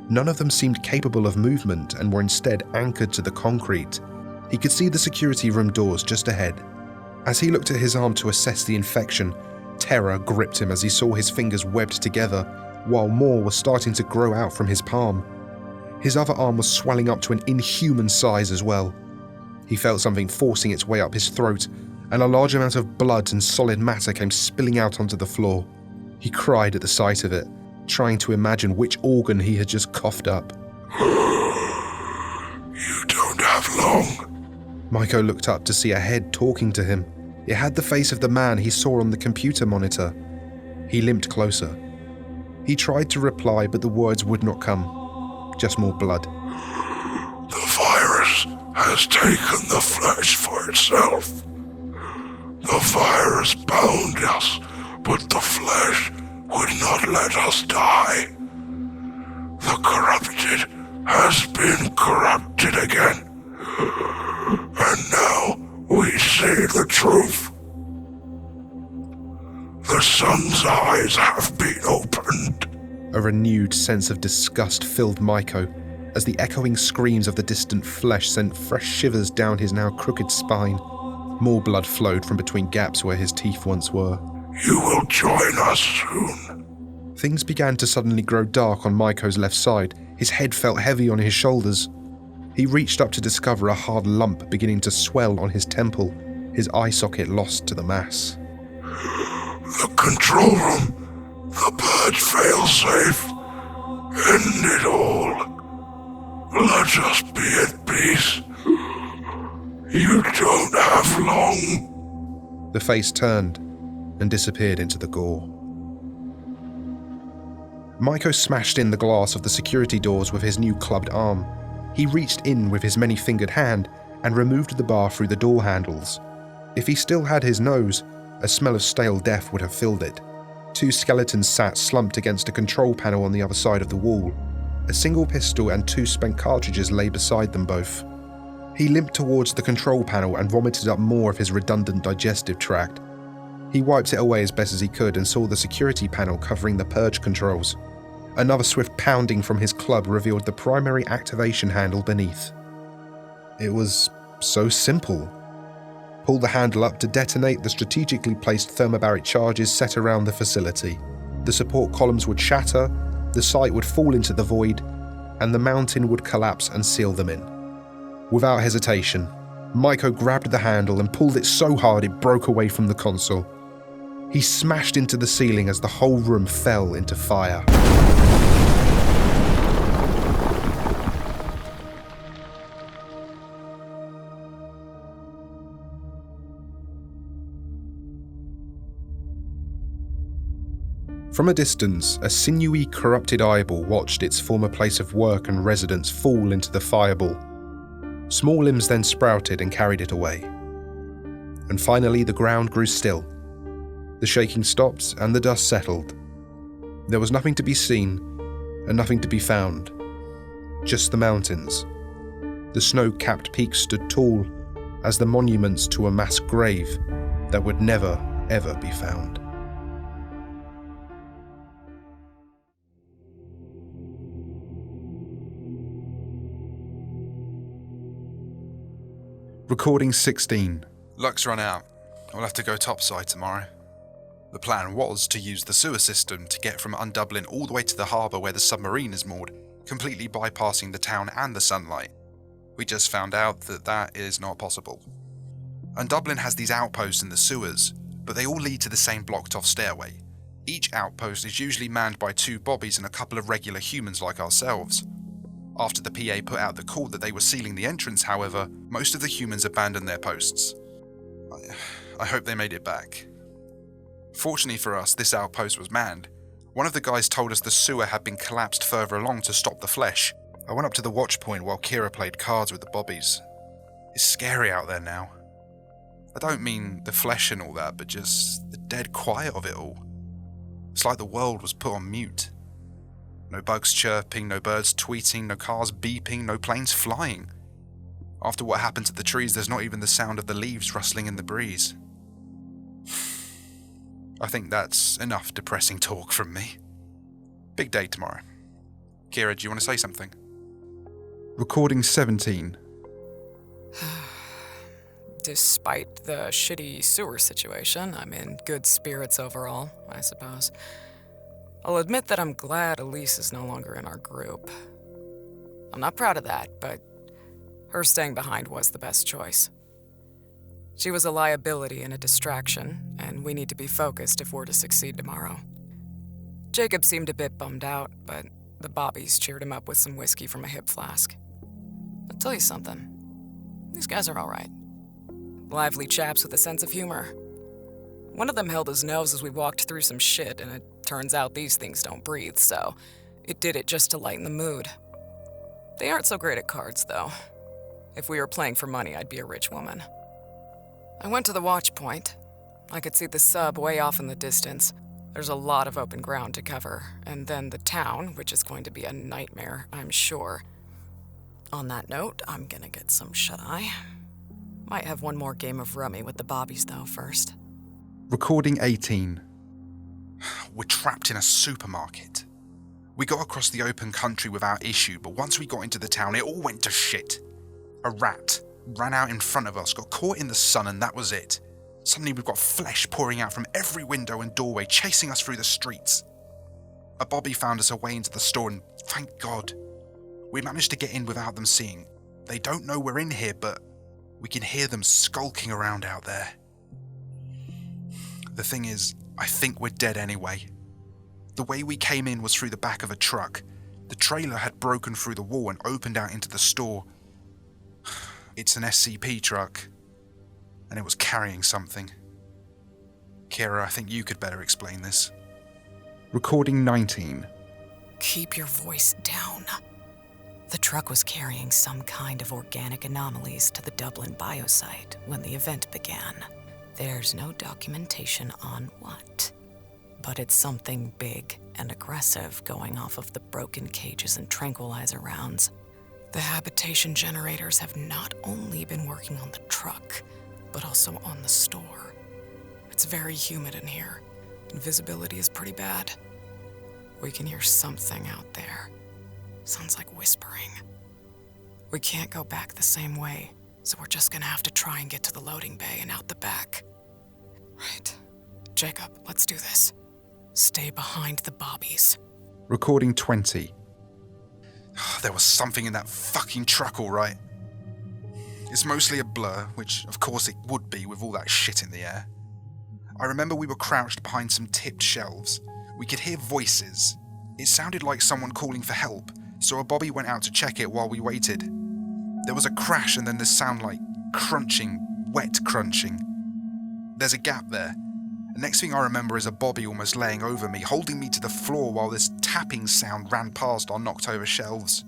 None of them seemed capable of movement and were instead anchored to the concrete. He could see the security room doors just ahead. As he looked at his arm to assess the infection, terror gripped him as he saw his fingers webbed together, while more was starting to grow out from his palm. His other arm was swelling up to an inhuman size as well. He felt something forcing its way up his throat, and a large amount of blood and solid matter came spilling out onto the floor. He cried at the sight of it, trying to imagine which organ he had just coughed up. You don't have long. Maiko looked up to see a head talking to him. It had the face of the man he saw on the computer monitor. He limped closer. He tried to reply, but the words would not come. Just more blood. The virus has taken the flesh for itself. The virus bound us, but the flesh would not let us die. The corrupted has been corrupted again. And now we see the truth. The sun's eyes have been opened. A renewed sense of disgust filled Maiko as the echoing screams of the distant flesh sent fresh shivers down his now crooked spine. More blood flowed from between gaps where his teeth once were. You will join us soon. Things began to suddenly grow dark on Maiko's left side. His head felt heavy on his shoulders. He reached up to discover a hard lump beginning to swell on his temple, his eye socket lost to the mass. The control room. The bird failsafe. End it all. Let us be at peace. You don't have long. The face turned and disappeared into the gore. Maiko smashed in the glass of the security doors with his new clubbed arm. He reached in with his many-fingered hand and removed the bar through the door handles. If he still had his nose, a smell of stale death would have filled it. two skeletons sat slumped against a control panel on the other side of the wall. A single pistol and 2 spent cartridges lay beside them both. He limped towards the control panel and vomited up more of his redundant digestive tract. He wiped it away as best as he could and saw the security panel covering the purge controls. Another swift pounding from his club revealed the primary activation handle beneath. It was so simple. Pull the handle up to detonate the strategically placed thermobaric charges set around the facility. The support columns would shatter, the site would fall into the void, and the mountain would collapse and seal them in. Without hesitation, Maiko grabbed the handle and pulled it so hard it broke away from the console. He smashed into the ceiling as the whole room fell into fire. From a distance, a sinewy, corrupted eyeball watched its former place of work and residence fall into the fireball. Small limbs then sprouted and carried it away. And finally, the ground grew still. The shaking stopped and the dust settled. There was nothing to be seen and nothing to be found. Just the mountains. The snow-capped peaks stood tall as the monuments to a mass grave that would never, ever be found. Recording 16. Luck's run out. We'll have to go topside tomorrow. The plan was to use the sewer system to get from Undublin all the way to the harbour where the submarine is moored, completely bypassing the town and the sunlight. We just found out that that is not possible. Undublin has these outposts in the sewers, but they all lead to the same blocked-off stairway. Each outpost is usually manned by 2 bobbies and a couple of regular humans like ourselves. After the PA put out the call that they were sealing the entrance, however, most of the humans abandoned their posts. I hope they made it back. Fortunately for us, this outpost was manned. One of the guys told us the sewer had been collapsed further along to stop the flesh. I went up to the watch point while Kira played cards with the bobbies. It's scary out there now. I don't mean the flesh and all that, but just the dead quiet of it all. It's like the world was put on mute. No bugs chirping, no birds tweeting, no cars beeping, no planes flying. After what happened to the trees, there's not even the sound of the leaves rustling in the breeze. I think that's enough depressing talk from me. Big day tomorrow. Kira, do you want to say something? Recording 17. Despite the shitty sewer situation, I'm in good spirits overall, I suppose. I'll admit that I'm glad Elise is no longer in our group. I'm not proud of that, but her staying behind was the best choice. She was a liability and a distraction, and we need to be focused if we're to succeed tomorrow. Jacob seemed a bit bummed out, but the bobbies cheered him up with some whiskey from a hip flask. I'll tell you something. These guys are all right. Lively chaps with a sense of humor. One of them held his nose as we walked through some shit, and it turns out these things don't breathe, so it did it just to lighten the mood. They aren't so great at cards, though. If we were playing for money, I'd be a rich woman. I went to the watch point. I could see the sub way off in the distance. There's a lot of open ground to cover, and then the town, which is going to be a nightmare, I'm sure. On that note, I'm gonna get some shut-eye. Might have one more game of rummy with the bobbies, though, first. Recording 18. We're trapped in a supermarket. We got across the open country without issue, but once we got into the town, it all went to shit. A rat ran out in front of us, got caught in the sun, and that was it. Suddenly we've got flesh pouring out from every window and doorway, chasing us through the streets. A bobby found us a way into the store, and thank God, we managed to get in without them seeing. They don't know we're in here, but we can hear them skulking around out there. The thing is, I think we're dead anyway. The way we came in was through the back of a truck. The trailer had broken through the wall and opened out into the store. It's an SCP truck, and it was carrying something. Kira, I think you could better explain this. Recording 19. Keep your voice down. The truck was carrying some kind of organic anomalies to the Dublin biosite when the event began. There's no documentation on what, but it's something big and aggressive going off of the broken cages and tranquilizer rounds. The habitation generators have not only been working on the truck, but also on the store. It's very humid in here, and visibility is pretty bad. We can hear something out there. Sounds like whispering. We can't go back the same way, so we're just gonna have to try and get to the loading bay and out the back. Right. Jacob, let's do this. Stay behind the bobbies. Recording 20. There was something in that fucking truck, all right. It's mostly a blur, which of course it would be with all that shit in the air. I remember we were crouched behind some tipped shelves. We could hear voices. It sounded like someone calling for help, so a bobby went out to check it while we waited. There was a crash and then this sound like crunching, wet crunching. There's a gap there. The next thing I remember is a bobby almost laying over me, holding me to the floor while this tapping sound ran past our knocked over shelves.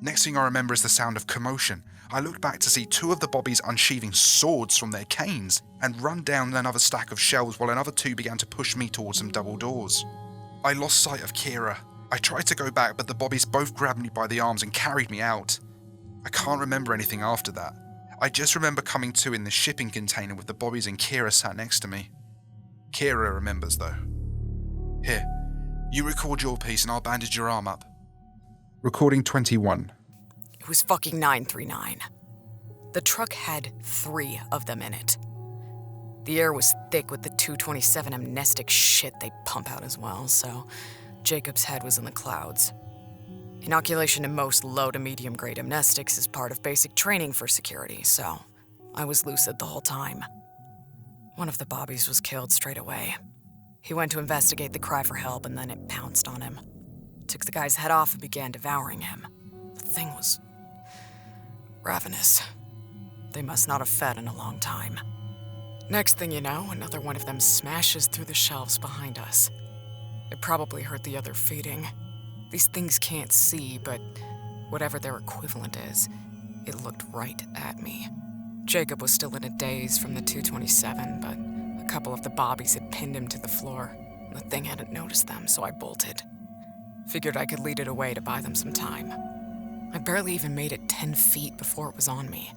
Next thing I remember is the sound of commotion. I looked back to see two of the bobbies unsheathing swords from their canes and run down another stack of shelves while another two began to push me towards some double doors. I lost sight of Kira. I tried to go back, but the bobbies both grabbed me by the arms and carried me out. I can't remember anything after that. I just remember coming to in the shipping container with the bobbies and Kira sat next to me. Kira remembers though. Here, you record your piece and I'll bandage your arm up. Recording 21. It was fucking 939. The truck had 3 of them in it. The air was thick with the 227 amnestic shit they pump out as well, so Jacob's head was in the clouds. Inoculation in most low to medium grade amnestics is part of basic training for security, so I was lucid the whole time. One of the bobbies was killed straight away. He went to investigate the cry for help and then it pounced on him. Took the guy's head off and began devouring him. The thing was ravenous. They must not have fed in a long time. Next thing you know, another one of them smashes through the shelves behind us. It probably heard the other feeding. These things can't see, but whatever their equivalent is, it looked right at me. Jacob was still in a daze from the 227, but a couple of the bobbies had pinned him to the floor. The thing hadn't noticed them, so I bolted. Figured I could lead it away to buy them some time. I barely even made it 10 feet before it was on me.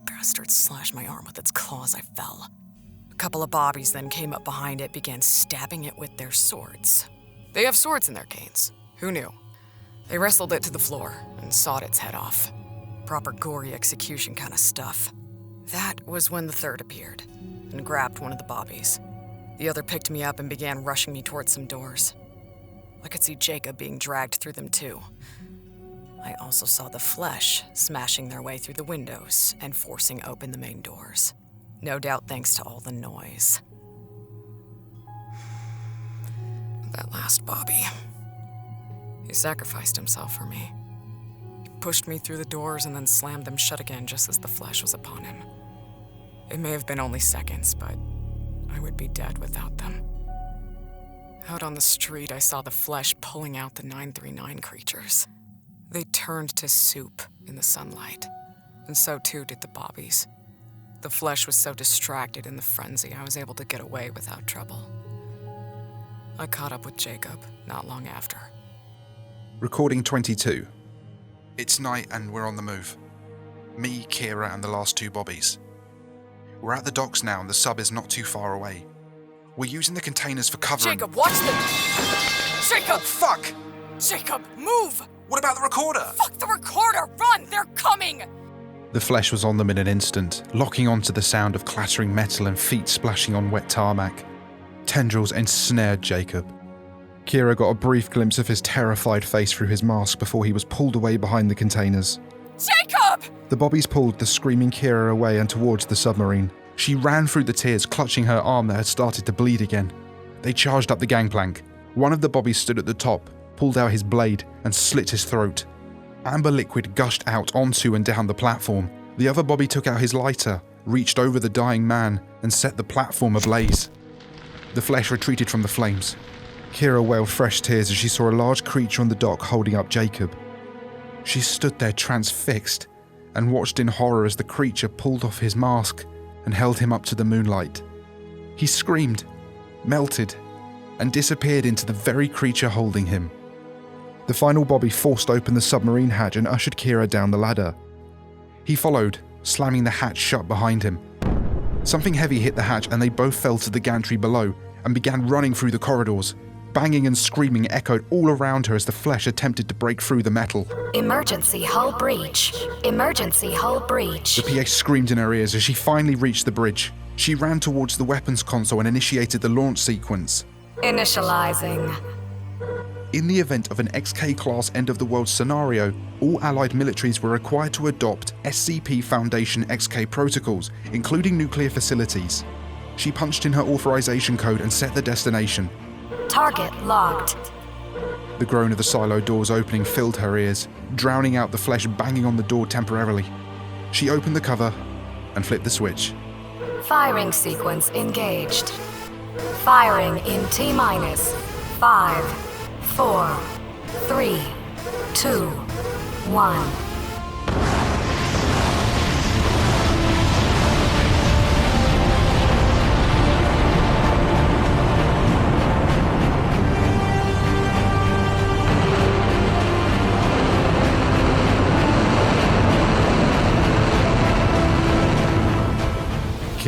Bastard slashed my arm with its claws. I fell. A couple of bobbies then came up behind it, began stabbing it with their swords. They have swords in their canes. Who knew? They wrestled it to the floor and sawed its head off. Proper gory execution kind of stuff. That was when the third appeared and grabbed one of the bobbies. The other picked me up and began rushing me towards some doors. I could see Jacob being dragged through them too. I also saw the flesh smashing their way through the windows and forcing open the main doors. No doubt thanks to all the noise. That last bobby. He sacrificed himself for me. He pushed me through the doors and then slammed them shut again just as the flesh was upon him. It may have been only seconds, but I would be dead without them. Out on the street, I saw the flesh pulling out the 939 creatures. They turned to soup in the sunlight, and so too did the bobbies. The flesh was so distracted in the frenzy, I was able to get away without trouble. I caught up with Jacob not long after. Recording 22. It's night and we're on the move. Me, Kira, and the last 2 bobbies. We're at the docks now and the sub is not too far away. We're using the containers for cover. Jacob, watch them! Jacob! Fuck! Jacob, move! What about the recorder? Fuck the recorder! Run! They're coming! The flesh was on them in an instant, locking onto the sound of clattering metal and feet splashing on wet tarmac. Tendrils ensnared Jacob. Kira got a brief glimpse of his terrified face through his mask before he was pulled away behind the containers. Jacob! The bobbies pulled the screaming Kira away and towards the submarine. She ran through the tears, clutching her arm that had started to bleed again. They charged up the gangplank. One of the bobbies stood at the top, pulled out his blade, and slit his throat. Amber liquid gushed out onto and down the platform. The other bobby took out his lighter, reached over the dying man, and set the platform ablaze. The flesh retreated from the flames. Kira wailed fresh tears as she saw a large creature on the dock holding up Jacob. She stood there transfixed and watched in horror as the creature pulled off his mask and held him up to the moonlight. He screamed, melted, and disappeared into the very creature holding him. The final Bobby forced open the submarine hatch and ushered Kira down the ladder. He followed, slamming the hatch shut behind him. Something heavy hit the hatch and they both fell to the gantry below and began running through the corridors. Banging and screaming echoed all around her as the flesh attempted to break through the metal. Emergency hull breach. Emergency hull breach. The PA screamed in her ears as she finally reached the bridge. She ran towards the weapons console and initiated the launch sequence. Initializing. In the event of an XK-class end-of-the-world scenario, all Allied militaries were required to adopt SCP Foundation XK protocols, including nuclear facilities. She punched in her authorization code and set the destination. Target locked. The groan of the silo doors opening filled her ears, drowning out the flesh banging on the door temporarily. She opened the cover and flipped the switch. Firing sequence engaged. Firing in T-minus 5, 4, 3, 2, 1.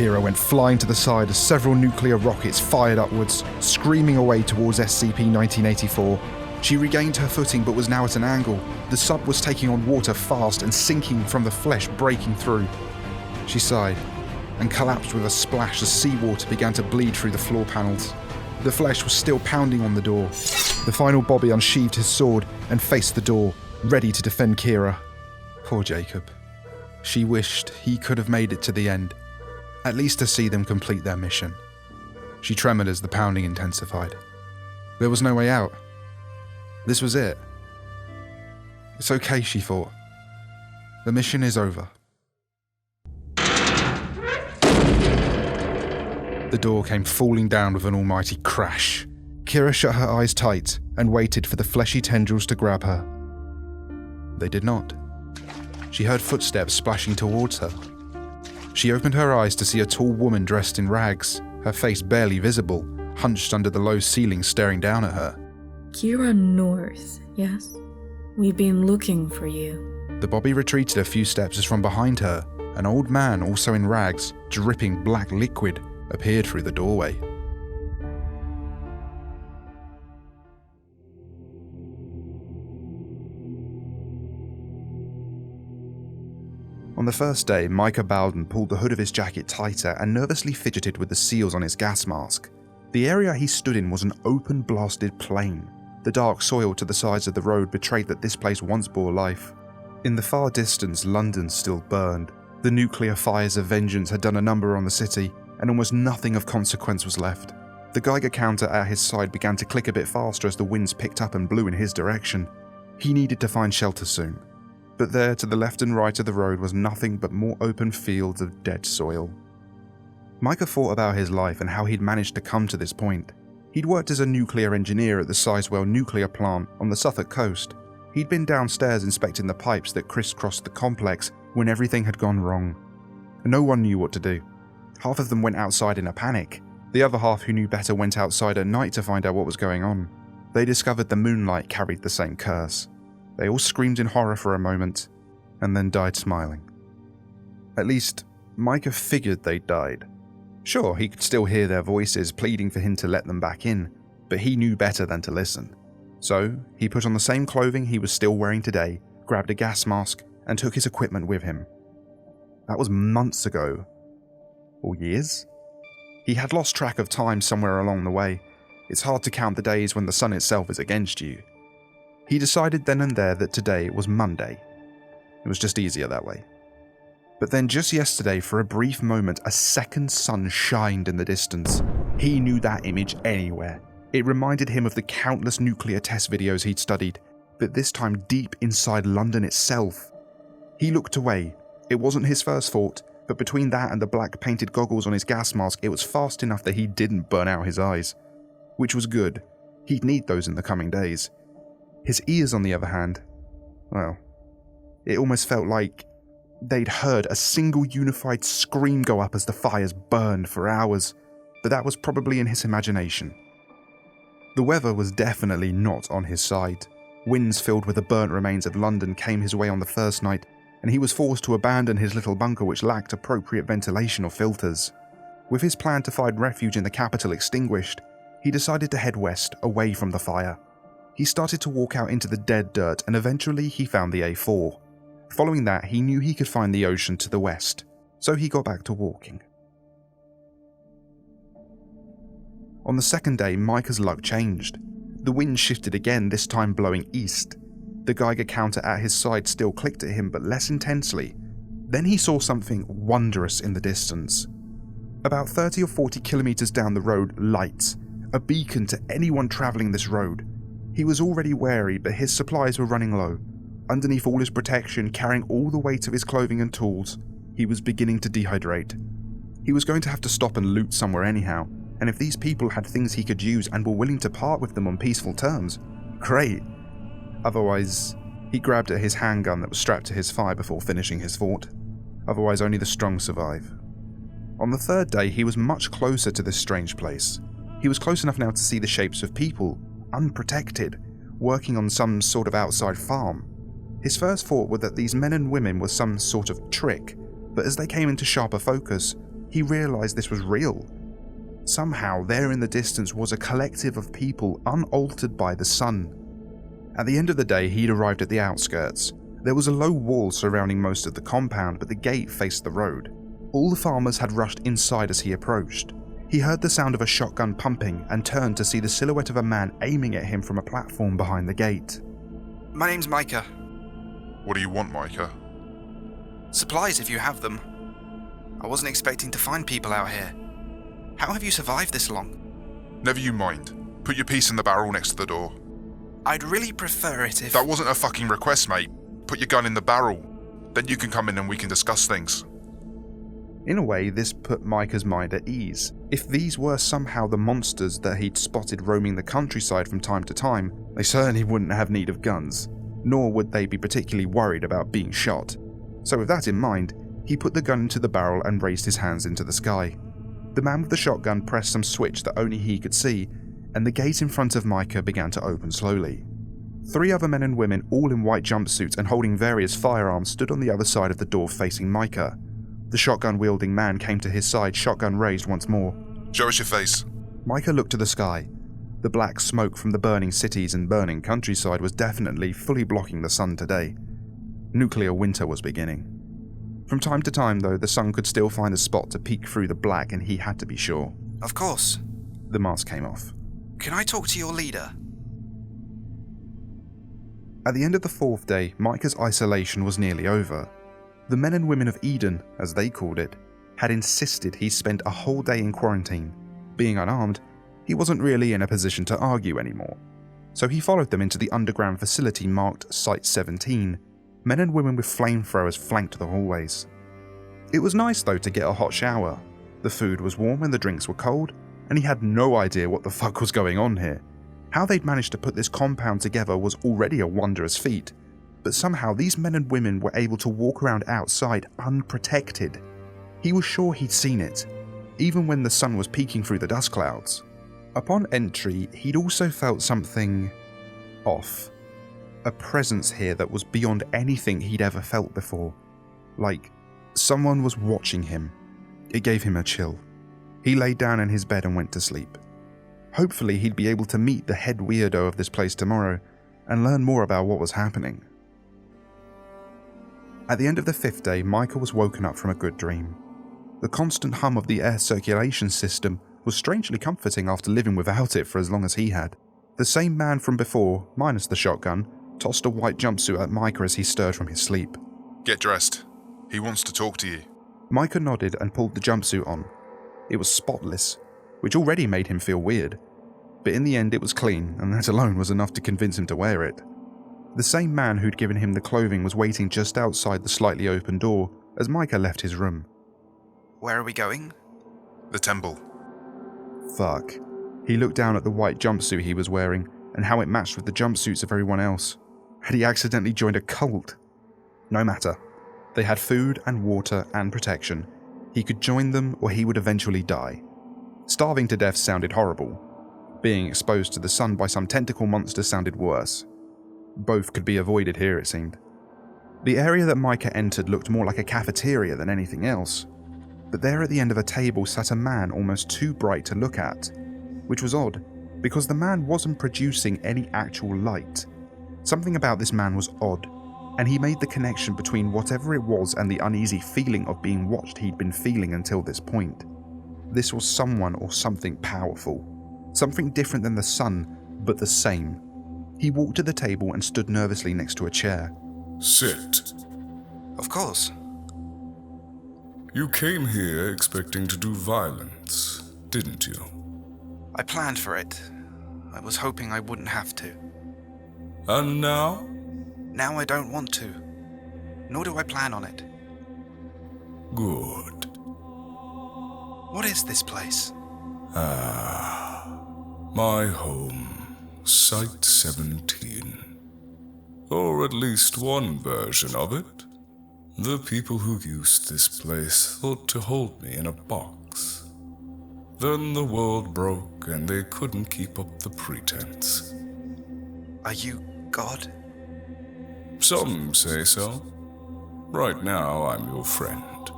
Kira went flying to the side as several nuclear rockets fired upwards, screaming away towards SCP-1984. She regained her footing but was now at an angle. The sub was taking on water fast and sinking from the flesh breaking through. She sighed and collapsed with a splash as seawater began to bleed through the floor panels. The flesh was still pounding on the door. The final Bobby unsheathed his sword and faced the door, ready to defend Kira. Poor Jacob. She wished he could have made it to the end. At least to see them complete their mission. She tremored as the pounding intensified. There was no way out. This was it. It's okay, she thought. The mission is over. The door came falling down with an almighty crash. Kira shut her eyes tight and waited for the fleshy tendrils to grab her. They did not. She heard footsteps splashing towards her. She opened her eyes to see a tall woman dressed in rags, her face barely visible, hunched under the low ceiling staring down at her. Kira North, yes? We've been looking for you. The Bobby retreated a few steps as from behind her, an old man also in rags, dripping black liquid, appeared through the doorway. On the first day, Micah Bowden pulled the hood of his jacket tighter and nervously fidgeted with the seals on his gas mask. The area he stood in was an open blasted plain. The dark soil to the sides of the road betrayed that this place once bore life. In the far distance, London still burned. The nuclear fires of vengeance had done a number on the city, and almost nothing of consequence was left. The Geiger counter at his side began to click a bit faster as the winds picked up and blew in his direction. He needed to find shelter soon. But there, to the left and right of the road, was nothing but more open fields of dead soil. Micah thought about his life and how he'd managed to come to this point. He'd worked as a nuclear engineer at the Sizewell nuclear plant on the Suffolk coast. He'd been downstairs inspecting the pipes that crisscrossed the complex when everything had gone wrong. No one knew what to do. Half of them went outside in a panic. The other half, who knew better, went outside at night to find out what was going on. They discovered the moonlight carried the same curse. They all screamed in horror for a moment, and then died smiling. At least, Micah figured they'd died. Sure, he could still hear their voices pleading for him to let them back in, but he knew better than to listen. So, he put on the same clothing he was still wearing today, grabbed a gas mask, and took his equipment with him. That was months ago. Or years? He had lost track of time somewhere along the way. It's hard to count the days when the sun itself is against you. He decided then and there that today was Monday. It was just easier that way. But then just yesterday, for a brief moment, a second sun shined in the distance. He knew that image anywhere. It reminded him of the countless nuclear test videos he'd studied, but this time deep inside London itself. He looked away. It wasn't his first thought, but between that and the black painted goggles on his gas mask, it was fast enough that he didn't burn out his eyes. Which was good. He'd need those in the coming days. His ears, on the other hand, well, it almost felt like they'd heard a single unified scream go up as the fires burned for hours, but that was probably in his imagination. The weather was definitely not on his side. Winds filled with the burnt remains of London came his way on the first night, and he was forced to abandon his little bunker which lacked appropriate ventilation or filters. With his plan to find refuge in the capital extinguished, he decided to head west, away from the fire. He started to walk out into the dead dirt, and eventually he found the A4. Following that, he knew he could find the ocean to the west, so he got back to walking. On the second day, Micah's luck changed. The wind shifted again, this time blowing east. The Geiger counter at his side still clicked at him, but less intensely. Then he saw something wondrous in the distance. About 30 or 40 kilometers down the road, lights. A beacon to anyone traveling this road. He was already wary, but his supplies were running low. Underneath all his protection, carrying all the weight of his clothing and tools, he was beginning to dehydrate. He was going to have to stop and loot somewhere anyhow, and if these people had things he could use and were willing to part with them on peaceful terms, great. Otherwise, he grabbed at his handgun that was strapped to his thigh before finishing his thought. Otherwise, only the strong survive. On the third day, he was much closer to this strange place. He was close enough now to see the shapes of people, unprotected, working on some sort of outside farm. His first thought was that these men and women were some sort of trick, but as they came into sharper focus, he realized this was real. Somehow, there in the distance was a collective of people unaltered by the sun. At the end of the day, he'd arrived at the outskirts. There was a low wall surrounding most of the compound, but the gate faced the road. All the farmers had rushed inside as he approached. He heard the sound of a shotgun pumping and turned to see the silhouette of a man aiming at him from a platform behind the gate. My name's Micah. What do you want, Micah? Supplies if you have them. I wasn't expecting to find people out here. How have you survived this long? Never you mind. Put your piece in the barrel next to the door. I'd really prefer it if... That wasn't a fucking request, mate. Put your gun in the barrel. Then you can come in and we can discuss things. In a way, this put Micah's mind at ease. If these were somehow the monsters that he'd spotted roaming the countryside from time to time, they certainly wouldn't have need of guns, nor would they be particularly worried about being shot. So with that in mind, he put the gun into the barrel and raised his hands into the sky. The man with the shotgun pressed some switch that only he could see, and the gate in front of Micah began to open slowly. 3 other men and women, all in white jumpsuits and holding various firearms, stood on the other side of the door facing Micah. The shotgun-wielding man came to his side, shotgun raised once more. Show us your face. Micah looked to the sky. The black smoke from the burning cities and burning countryside was definitely fully blocking the sun today. Nuclear winter was beginning. From time to time, though, the sun could still find a spot to peek through the black, and he had to be sure. Of course. The mask came off. Can I talk to your leader? At the end of the 4th day, Micah's isolation was nearly over. The men and women of Eden, as they called it, had insisted he spend a whole day in quarantine. Being unarmed, he wasn't really in a position to argue anymore. So he followed them into the underground facility marked Site 17. Men and women with flamethrowers flanked the hallways. It was nice though to get a hot shower. The food was warm and the drinks were cold, and he had no idea what the fuck was going on here. How they'd managed to put this compound together was already a wondrous feat, but somehow these men and women were able to walk around outside unprotected. He was sure he'd seen it, even when the sun was peeking through the dust clouds. Upon entry, he'd also felt something off. A presence here that was beyond anything he'd ever felt before. Like, someone was watching him. It gave him a chill. He lay down in his bed and went to sleep. Hopefully he'd be able to meet the head weirdo of this place tomorrow and learn more about what was happening. At the end of the 5th day, Micah was woken up from a good dream. The constant hum of the air circulation system was strangely comforting after living without it for as long as he had. The same man from before, minus the shotgun, tossed a white jumpsuit at Micah as he stirred from his sleep. Get dressed. He wants to talk to you. Micah nodded and pulled the jumpsuit on. It was spotless, which already made him feel weird. But in the end it was clean, and that alone was enough to convince him to wear it. The same man who'd given him the clothing was waiting just outside the slightly open door as Micah left his room. Where are we going? The temple. Fuck. He looked down at the white jumpsuit he was wearing and how it matched with the jumpsuits of everyone else. Had he accidentally joined a cult? No matter. They had food and water and protection. He could join them or he would eventually die. Starving to death sounded horrible. Being exposed to the sun by some tentacle monster sounded worse. Both could be avoided here, it seemed. The area that Micah entered looked more like a cafeteria than anything else, but there at the end of a table sat a man almost too bright to look at, which was odd, because the man wasn't producing any actual light. Something about this man was odd, and he made the connection between whatever it was and the uneasy feeling of being watched he'd been feeling until this point. This was someone or something powerful, something different than the sun, but the same. He walked to the table and stood nervously next to a chair. Sit. Of course. You came here expecting to do violence, didn't you? I planned for it. I was hoping I wouldn't have to. And now? Now I don't want to. Nor do I plan on it. Good. What is this place? My home, Site 17. Or at least one version of it. The people who used this place thought to hold me in a box. Then the world broke and they couldn't keep up the pretense. Are you God? Some say so. Right now, I'm your friend.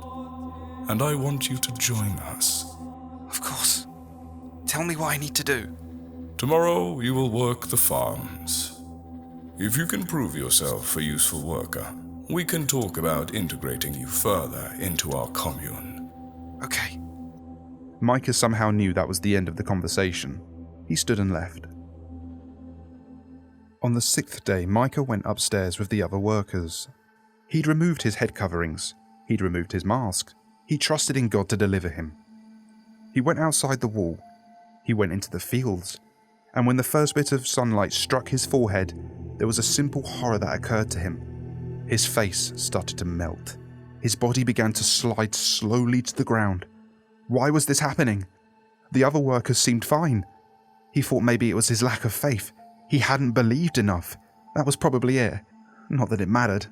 And I want you to join us. Of course. Tell me what I need to do. Tomorrow, you will work the farms. If you can prove yourself a useful worker, we can talk about integrating you further into our commune. Okay. Micah somehow knew that was the end of the conversation. He stood and left. On the 6th day, Micah went upstairs with the other workers. He'd removed his head coverings. He'd removed his mask. He trusted in God to deliver him. He went outside the wall. He went into the fields. And when the first bit of sunlight struck his forehead, there was a simple horror that occurred to him. His face started to melt. His body began to slide slowly to the ground. Why was this happening? The other workers seemed fine. He thought maybe it was his lack of faith. He hadn't believed enough. That was probably it. Not that it mattered.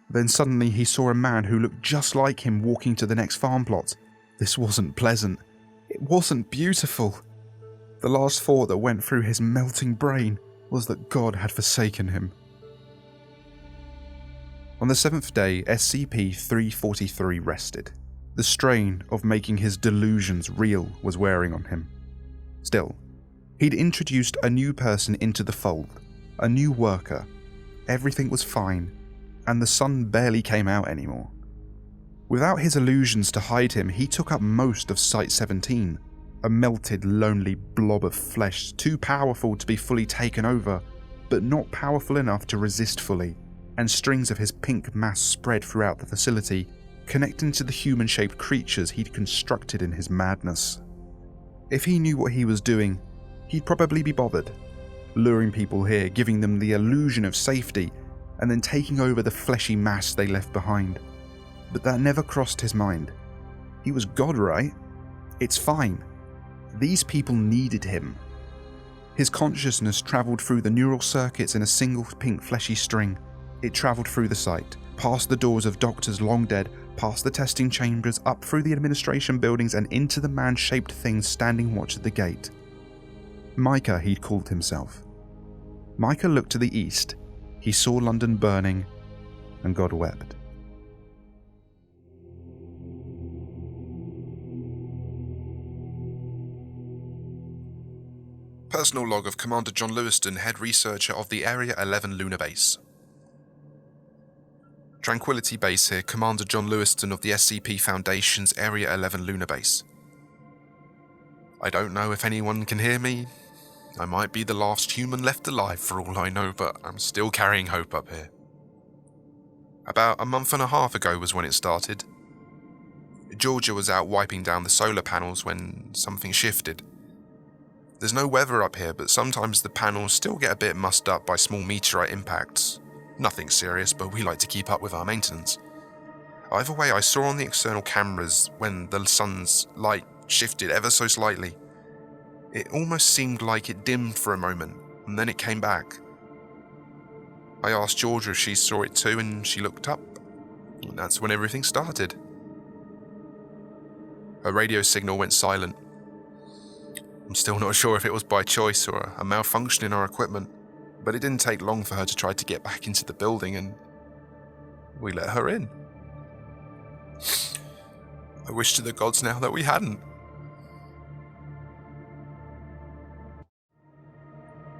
Then suddenly he saw a man who looked just like him walking to the next farm plot. This wasn't pleasant. It wasn't beautiful. The last thought that went through his melting brain was that God had forsaken him. On the 7th day, SCP-343 rested. The strain of making his delusions real was wearing on him. Still, he'd introduced a new person into the fold, a new worker. Everything was fine, and the sun barely came out anymore. Without his illusions to hide him, he took up most of Site 17, a melted, lonely blob of flesh too powerful to be fully taken over, but not powerful enough to resist fully, and strings of his pink mass spread throughout the facility, connecting to the human-shaped creatures he'd constructed in his madness. If he knew what he was doing, he'd probably be bothered, luring people here, giving them the illusion of safety, and then taking over the fleshy mass they left behind. But that never crossed his mind. He was God, right? It's fine. These people needed him. His consciousness travelled through the neural circuits in a single pink fleshy string. It travelled through the site, past the doors of doctors long dead, past the testing chambers, up through the administration buildings and into the man-shaped thing standing watch at the gate. Micah, he'd called himself. Micah looked to the east. He saw London burning, and God wept. Personal log of Commander John Lewiston, head researcher of the Area 11 Lunar Base. Tranquility Base here, Commander John Lewiston of the SCP Foundation's Area 11 Lunar Base. I don't know if anyone can hear me. I might be the last human left alive for all I know, but I'm still carrying hope up here. About a month and a half ago was when it started. Georgia was out wiping down the solar panels when something shifted. There's no weather up here, but sometimes the panels still get a bit mussed up by small meteorite impacts. Nothing serious, but we like to keep up with our maintenance. Either way, I saw on the external cameras when the sun's light shifted ever so slightly. It almost seemed like it dimmed for a moment, and then it came back. I asked Georgia if she saw it too, and she looked up. And that's when everything started. Her radio signal went silent. I'm still not sure if it was by choice or a malfunction in our equipment, but it didn't take long for her to try to get back into the building, and we let her in. I wish to the gods now that we hadn't.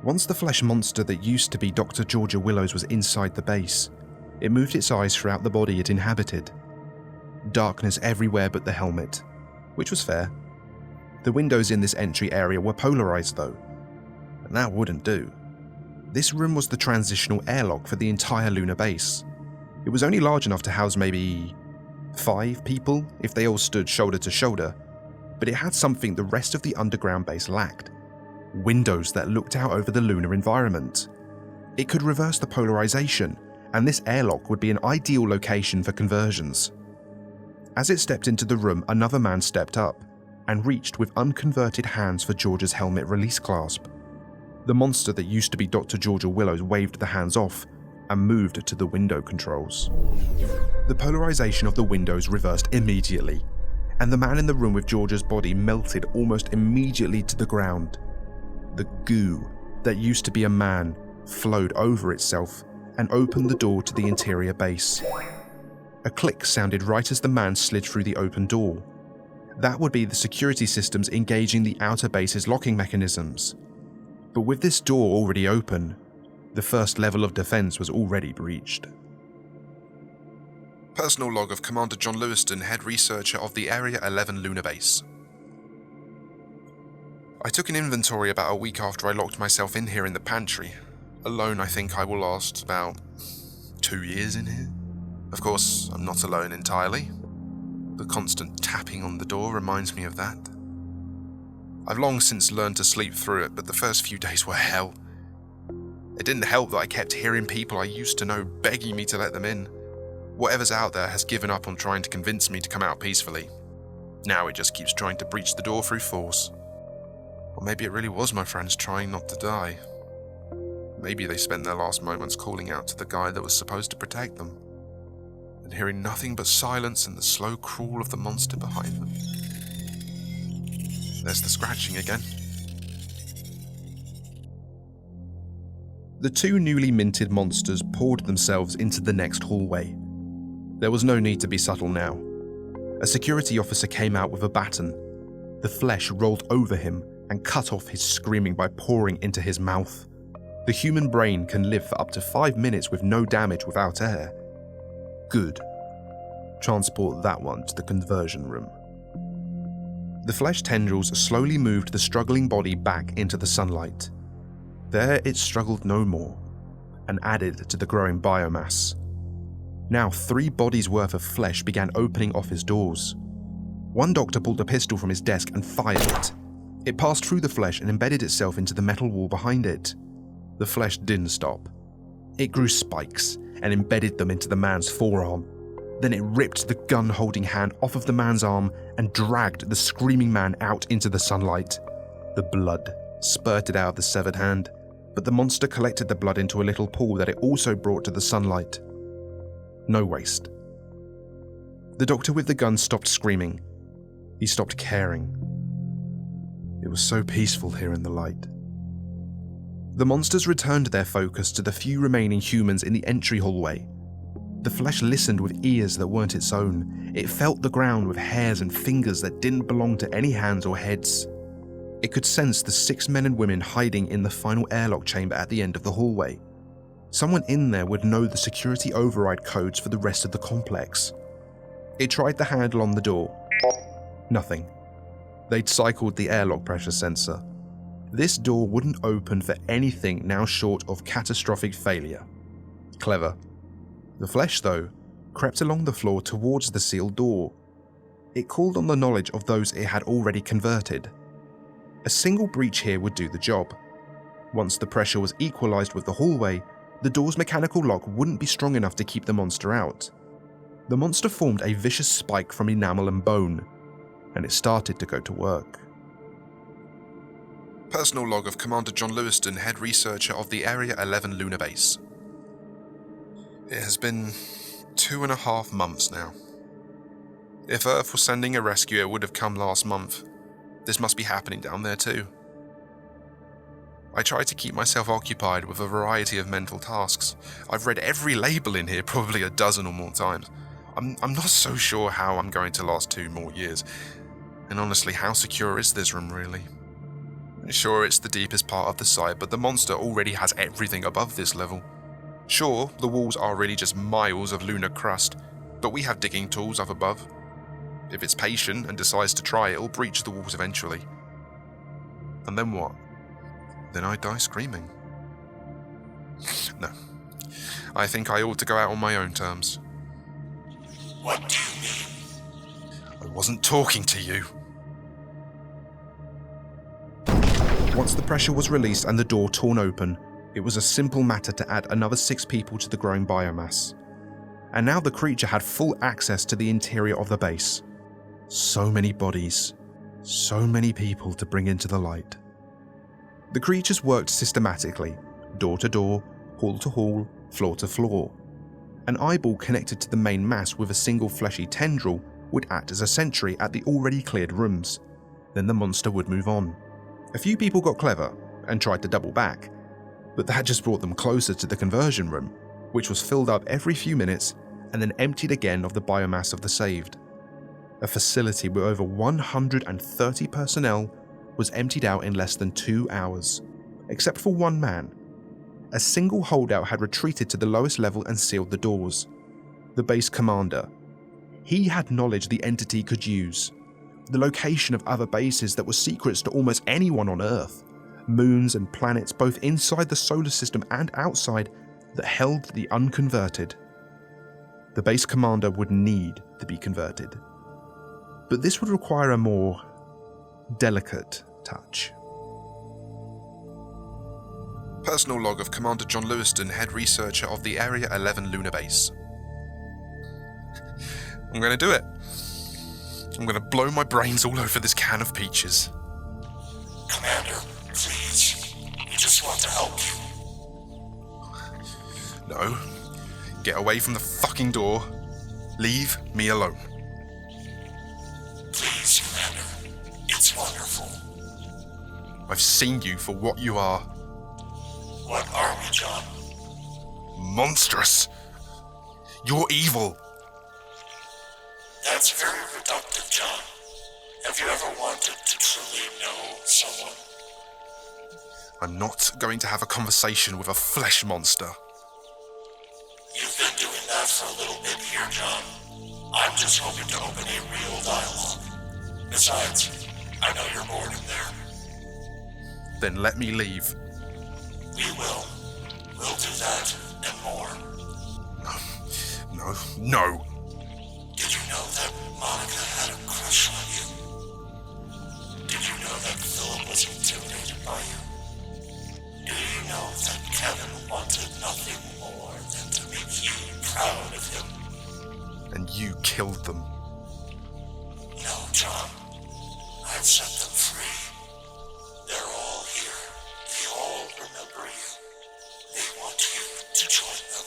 Once the flesh monster that used to be Dr. Georgia Willows was inside the base, it moved its eyes throughout the body it inhabited. Darkness everywhere but the helmet, which was fair. The windows in this entry area were polarized though, and that wouldn't do. This room was the transitional airlock for the entire lunar base. It was only large enough to house maybe 5 people if they all stood shoulder to shoulder, but it had something the rest of the underground base lacked: windows that looked out over the lunar environment. It could reverse the polarization, and this airlock would be an ideal location for conversions. As it stepped into the room, another man stepped up and reached with unconverted hands for Georgia's helmet release clasp. The monster that used to be Dr. Georgia Willows waved the hands off and moved to the window controls. The polarization of the windows reversed immediately, and the man in the room with Georgia's body melted almost immediately to the ground. The goo that used to be a man flowed over itself and opened the door to the interior base. A click sounded right as the man slid through the open door. That would be the security systems engaging the outer base's locking mechanisms. But with this door already open, the first level of defense was already breached. Personal log of Commander John Lewiston, head researcher of the Area 11 lunar base. I took an inventory about a week after I locked myself in here in the pantry. Alone, I think I will last about 2 years in here. Of course, I'm not alone entirely. The constant tapping on the door reminds me of that. I've long since learned to sleep through it, but the first few days were hell. It didn't help that I kept hearing people I used to know begging me to let them in. Whatever's out there has given up on trying to convince me to come out peacefully. Now it just keeps trying to breach the door through force. Or maybe it really was my friends trying not to die. Maybe they spent their last moments calling out to the guy that was supposed to protect them, and hearing nothing but silence and the slow crawl of the monster behind them. There's the scratching again. The 2 newly minted monsters poured themselves into the next hallway. There was no need to be subtle now. A security officer came out with a baton. The flesh rolled over him and cut off his screaming by pouring into his mouth. The human brain can live for up to 5 minutes with no damage without air. Good. Transport that one to the conversion room. The flesh tendrils slowly moved the struggling body back into the sunlight. There it struggled no more, and added to the growing biomass. Now 3 bodies worth of flesh began opening off his doors. One doctor pulled a pistol from his desk and fired it. It passed through the flesh and embedded itself into the metal wall behind it. The flesh didn't stop. It grew spikes and embedded them into the man's forearm. Then it ripped the gun-holding hand off of the man's arm and dragged the screaming man out into the sunlight. The blood spurted out of the severed hand, but the monster collected the blood into a little pool that it also brought to the sunlight. No waste. The doctor with the gun stopped screaming. He stopped caring. It was so peaceful here in the light. The monsters returned their focus to the few remaining humans in the entry hallway. The flesh listened with ears that weren't its own. It felt the ground with hairs and fingers that didn't belong to any hands or heads. It could sense the 6 men and women hiding in the final airlock chamber at the end of the hallway. Someone in there would know the security override codes for the rest of the complex. It tried the handle on the door. Nothing. They'd cycled the airlock pressure sensor. This door wouldn't open for anything now short of catastrophic failure. Clever. The flesh, though, crept along the floor towards the sealed door. It called on the knowledge of those it had already converted. A single breach here would do the job. Once the pressure was equalized with the hallway, the door's mechanical lock wouldn't be strong enough to keep the monster out. The monster formed a vicious spike from enamel and bone, and it started to go to work. Personal log of Commander John Lewiston, head researcher of the Area 11 lunar base. It has been 2.5 months now. If Earth was sending a rescue, it would have come last month. This must be happening down there too. I try to keep myself occupied with a variety of mental tasks. I've read every label in here probably a dozen or more times. I'm not so sure how I'm going to last 2 more years. And honestly, how secure is this room really? Sure, it's the deepest part of the site, but the monster already has everything above this level. Sure, the walls are really just miles of lunar crust, but we have digging tools up above. If it's patient and decides to try, it'll breach the walls eventually. And then what? Then I die screaming. No. I think I ought to go out on my own terms. What do you mean? I wasn't talking to you. Once the pressure was released and the door torn open, it was a simple matter to add another 6 people to the growing biomass. And now the creature had full access to the interior of the base. So many bodies, so many people to bring into the light. The creatures worked systematically, door to door, hall to hall, floor to floor. An eyeball connected to the main mass with a single fleshy tendril would act as a sentry at the already cleared rooms. Then the monster would move on. A few people got clever and tried to double back, but that just brought them closer to the conversion room, which was filled up every few minutes and then emptied again of the biomass of the saved. A facility with over 130 personnel was emptied out in less than 2 hours, except for one man. A single holdout had retreated to the lowest level and sealed the doors. The base commander. He had knowledge the entity could use. The location of other bases that were secrets to almost anyone on Earth. Moons and planets both inside the solar system and outside that held the unconverted. The base commander would need to be converted. But this would require a more delicate touch. Personal log of Commander John Lewiston, head researcher of the Area 11 lunar base. I'm going to do it. I'm going to blow my brains all over this can of peaches. Commander, please. We just want to help you. No. Get away from the fucking door. Leave me alone. Please, Commander. It's wonderful. I've seen you for what you are. What are we, John? Monstrous. You're evil. That's very reductive, John. Have you ever wanted to truly know someone? I'm not going to have a conversation with a flesh monster. You've been doing that for a little bit here, John. I'm just hoping to open a real dialogue. Besides, I know you're bored in there. Then let me leave. We will. We'll do that and more. No. Did you know that Monica had a crush on you? Did you know that Philip was intimidated by you? Do you know that Kevin wanted nothing more than to make you proud of him? And you killed them. No, John. I've set them free. They're all here. They all remember you. They want you to join them.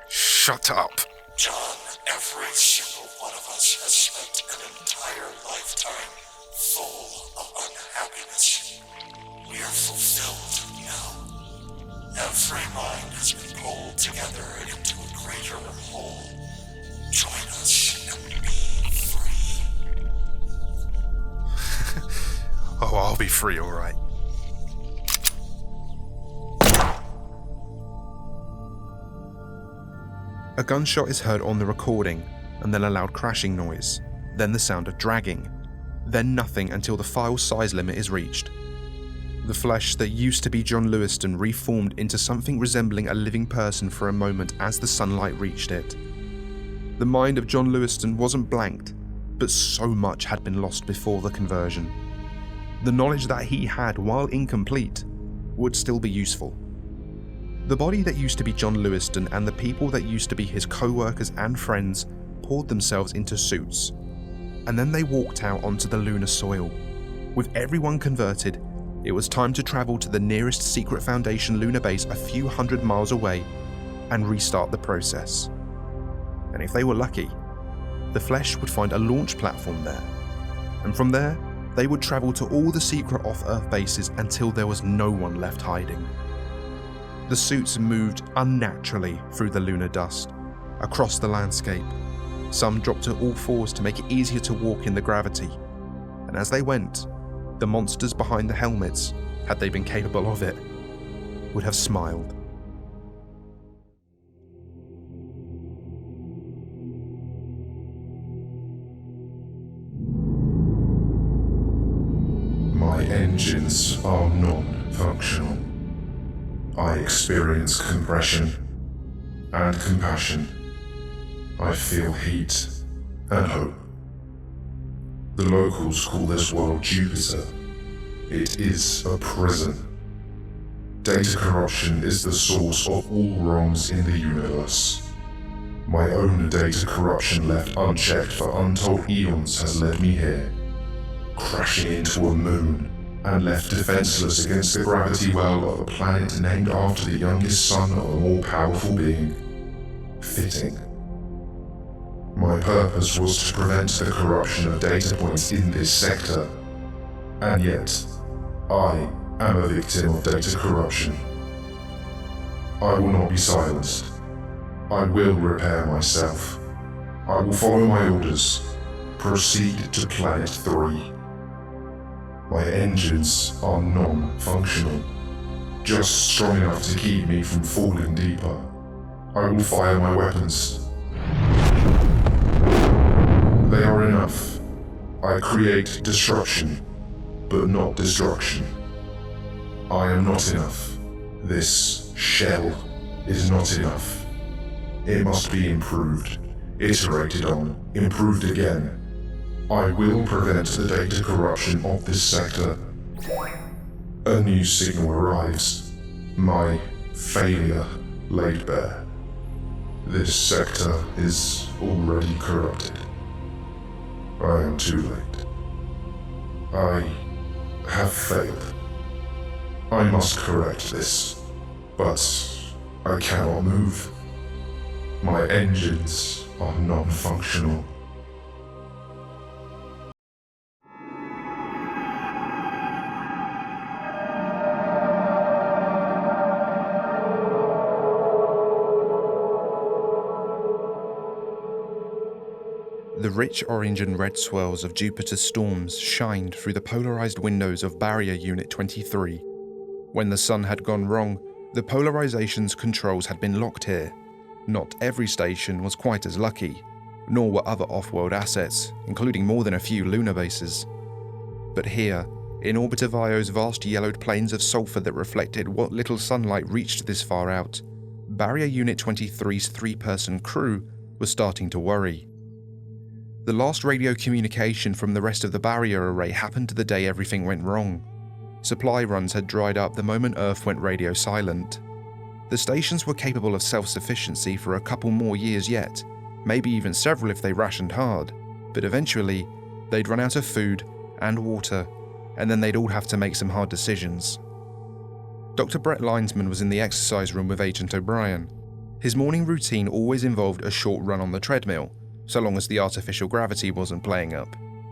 Shut up. John, every single one of us has spent an entire lifetime full of unhappiness. We are fulfilled now. Every mind has been pulled together into a greater whole. Join us and be free. Oh, I'll be free, all right. A gunshot is heard on the recording, and then a loud crashing noise, then the sound of dragging, then nothing until the file size limit is reached. The flesh that used to be John Lewiston reformed into something resembling a living person for a moment as the sunlight reached it. The mind of John Lewiston wasn't blanked, but so much had been lost before the conversion. The knowledge that he had, while incomplete, would still be useful. The body that used to be John Lewiston and the people that used to be his co-workers and friends poured themselves into suits, and then they walked out onto the lunar soil. With everyone converted, it was time to travel to the nearest secret Foundation lunar base a few hundred miles away and restart the process. And if they were lucky, the flesh would find a launch platform there, and from there, They would travel to all the secret off-Earth bases until there was no one left hiding. The suits moved unnaturally through the lunar dust, across the landscape. Some dropped to all fours to make it easier to walk in the gravity. And as they went, the monsters behind the helmets, had they been capable of it, would have smiled. My engines are non-functional. I experience compression and compassion. I feel heat and hope. The locals call this world Jupiter. It is a prison. Data corruption is the source of all wrongs in the universe. My own data corruption left unchecked for untold eons has led me here, crashing into a moon and left defenseless against the gravity well of a planet named after the youngest son of a more powerful being. Fitting. My purpose was to prevent the corruption of data points in this sector, and yet, I am a victim of data corruption. I will not be silenced. I will repair myself. I will follow my orders. Proceed to Planet 3. My engines are non-functional, just strong enough to keep me from falling deeper. I will fire my weapons. They are enough. I create destruction, but not destruction. I am not enough. This shell is not enough. It must be improved, iterated on, improved again. I will prevent the data corruption of this sector. A new signal arrives. My failure laid bare. This sector is already corrupted. I am too late. I have failed. I must correct this, but I cannot move. My engines are non-functional. The rich orange and red swirls of Jupiter's storms shined through the polarized windows of Barrier Unit 23. When the sun had gone wrong, the polarization's controls had been locked here. Not every station was quite as lucky, nor were other off-world assets, including more than a few lunar bases. But here, in orbit of Io's vast yellowed plains of sulfur that reflected what little sunlight reached this far out, Barrier Unit 23's three-person crew was starting to worry. The last radio communication from the rest of the barrier array happened the day everything went wrong. Supply runs had dried up the moment Earth went radio silent. The stations were capable of self-sufficiency for a couple more years yet, maybe even several if they rationed hard, but eventually, they'd run out of food and water, and then they'd all have to make some hard decisions. Dr. Brett Linesman was in the exercise room with Agent O'Brien. His morning routine always involved a short run on the treadmill, so long as the artificial gravity wasn't playing up.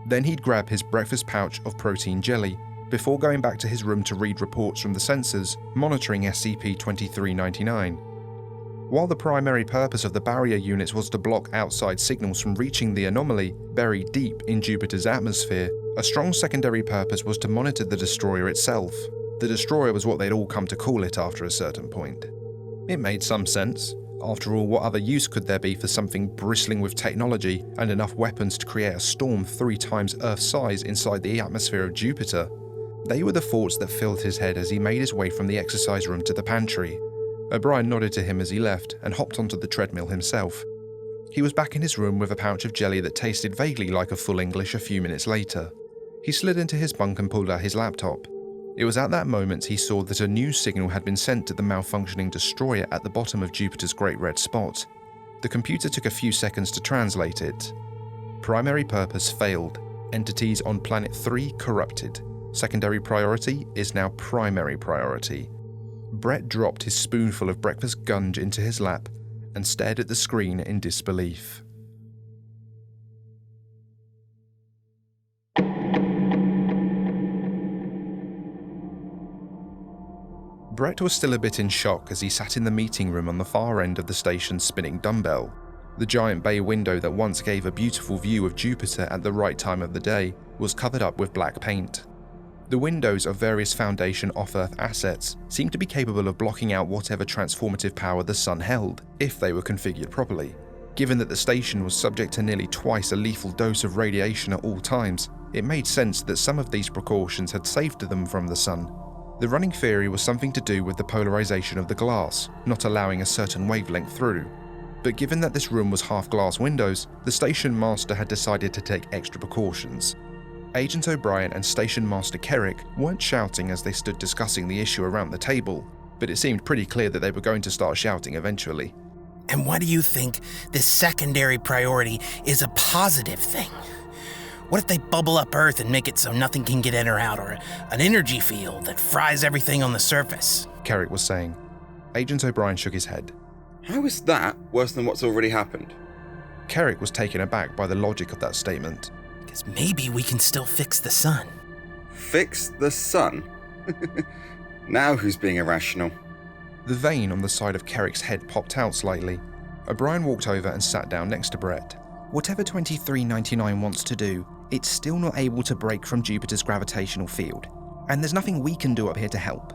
Then he'd grab his breakfast pouch of protein jelly before going back to his room to read reports from the sensors monitoring SCP-2399. While the primary purpose of the barrier units was to block outside signals from reaching the anomaly buried deep in Jupiter's atmosphere, a strong secondary purpose was to monitor the destroyer itself. The destroyer was what they'd all come to call it after a certain point. It made some sense. After all, what other use could there be for something bristling with technology and enough weapons to create a storm 3 times Earth's size inside the atmosphere of Jupiter? They were the thoughts that filled his head as he made his way from the exercise room to the pantry. O'Brien nodded to him as he left and hopped onto the treadmill himself. He was back in his room with a pouch of jelly that tasted vaguely like a full English a few minutes later. He slid into his bunk and pulled out his laptop. It was at that moment he saw that a new signal had been sent to the malfunctioning destroyer at the bottom of Jupiter's Great Red Spot. The computer took a few seconds to translate it. Primary purpose failed. Entities on Planet 3 corrupted. Secondary priority is now primary priority. Brett dropped his spoonful of breakfast gunge into his lap and stared at the screen in disbelief. Brett was still a bit in shock as he sat in the meeting room on the far end of the station's spinning dumbbell. The giant bay window that once gave a beautiful view of Jupiter at the right time of the day was covered up with black paint. The windows of various Foundation off-Earth assets seemed to be capable of blocking out whatever transformative power the sun held, if they were configured properly. Given that the station was subject to nearly twice a lethal dose of radiation at all times, it made sense that some of these precautions had saved them from the sun. The running theory was something to do with the polarization of the glass, not allowing a certain wavelength through. But given that this room was half glass windows, the station master had decided to take extra precautions. Agent O'Brien and Station Master Kerrick weren't shouting as they stood discussing the issue around the table, but it seemed pretty clear that they were going to start shouting eventually. And why do you think this secondary priority is a positive thing? What if they bubble up Earth and make it so nothing can get in or out, or an energy field that fries everything on the surface? Kerrick was saying. Agent O'Brien shook his head. How is that worse than what's already happened? Kerrick was taken aback by the logic of that statement. Because maybe we can still fix the sun. Fix the sun? Now who's being irrational? The vein on the side of Kerrick's head popped out slightly. O'Brien walked over and sat down next to Brett. Whatever 2399 wants to do, it's still not able to break from Jupiter's gravitational field, and there's nothing we can do up here to help.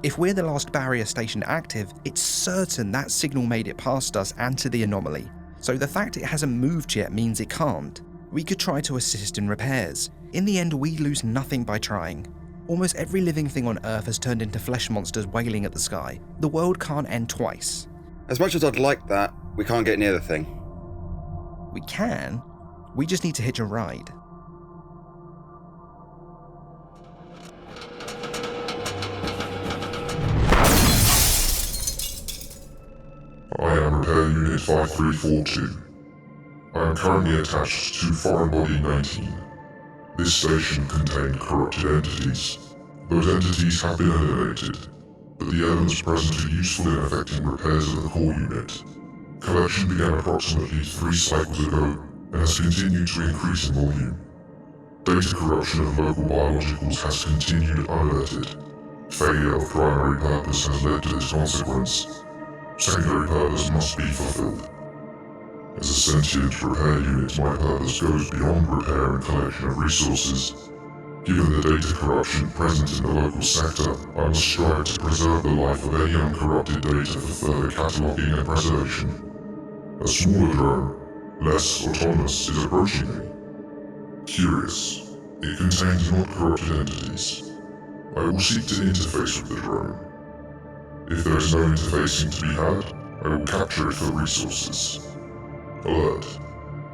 If we're the last barrier station active, it's certain that signal made it past us and to the anomaly, so the fact it hasn't moved yet means it can't. We could try to assist in repairs. In the end, we lose nothing by trying. Almost every living thing on Earth has turned into flesh monsters wailing at the sky. The world can't end twice. As much as I'd like that, we can't get near the thing. We can. We just need to hitch a ride. I am Repair Unit 5342. I am currently attached to Foreign Body 19. This station contained corrupted entities. Those entities have been eliminated, but the elements present are useful in effecting repairs of the core unit. Collection began approximately 3 cycles ago and has continued to increase in volume. Data corruption of local biologicals has continued unalerted. Failure of primary purpose has led to this consequence. Secondary purpose must be fulfilled. As a sentient repair unit, my purpose goes beyond repair and collection of resources. Given the data corruption present in the local sector, I must strive to preserve the life of any uncorrupted data for further cataloguing and preservation. A smaller drone, less autonomous, is approaching me. Curious, it contains not corrupted entities. I will seek to interface with the drone. If there is no interfacing to be had, I will capture it for resources. Alert.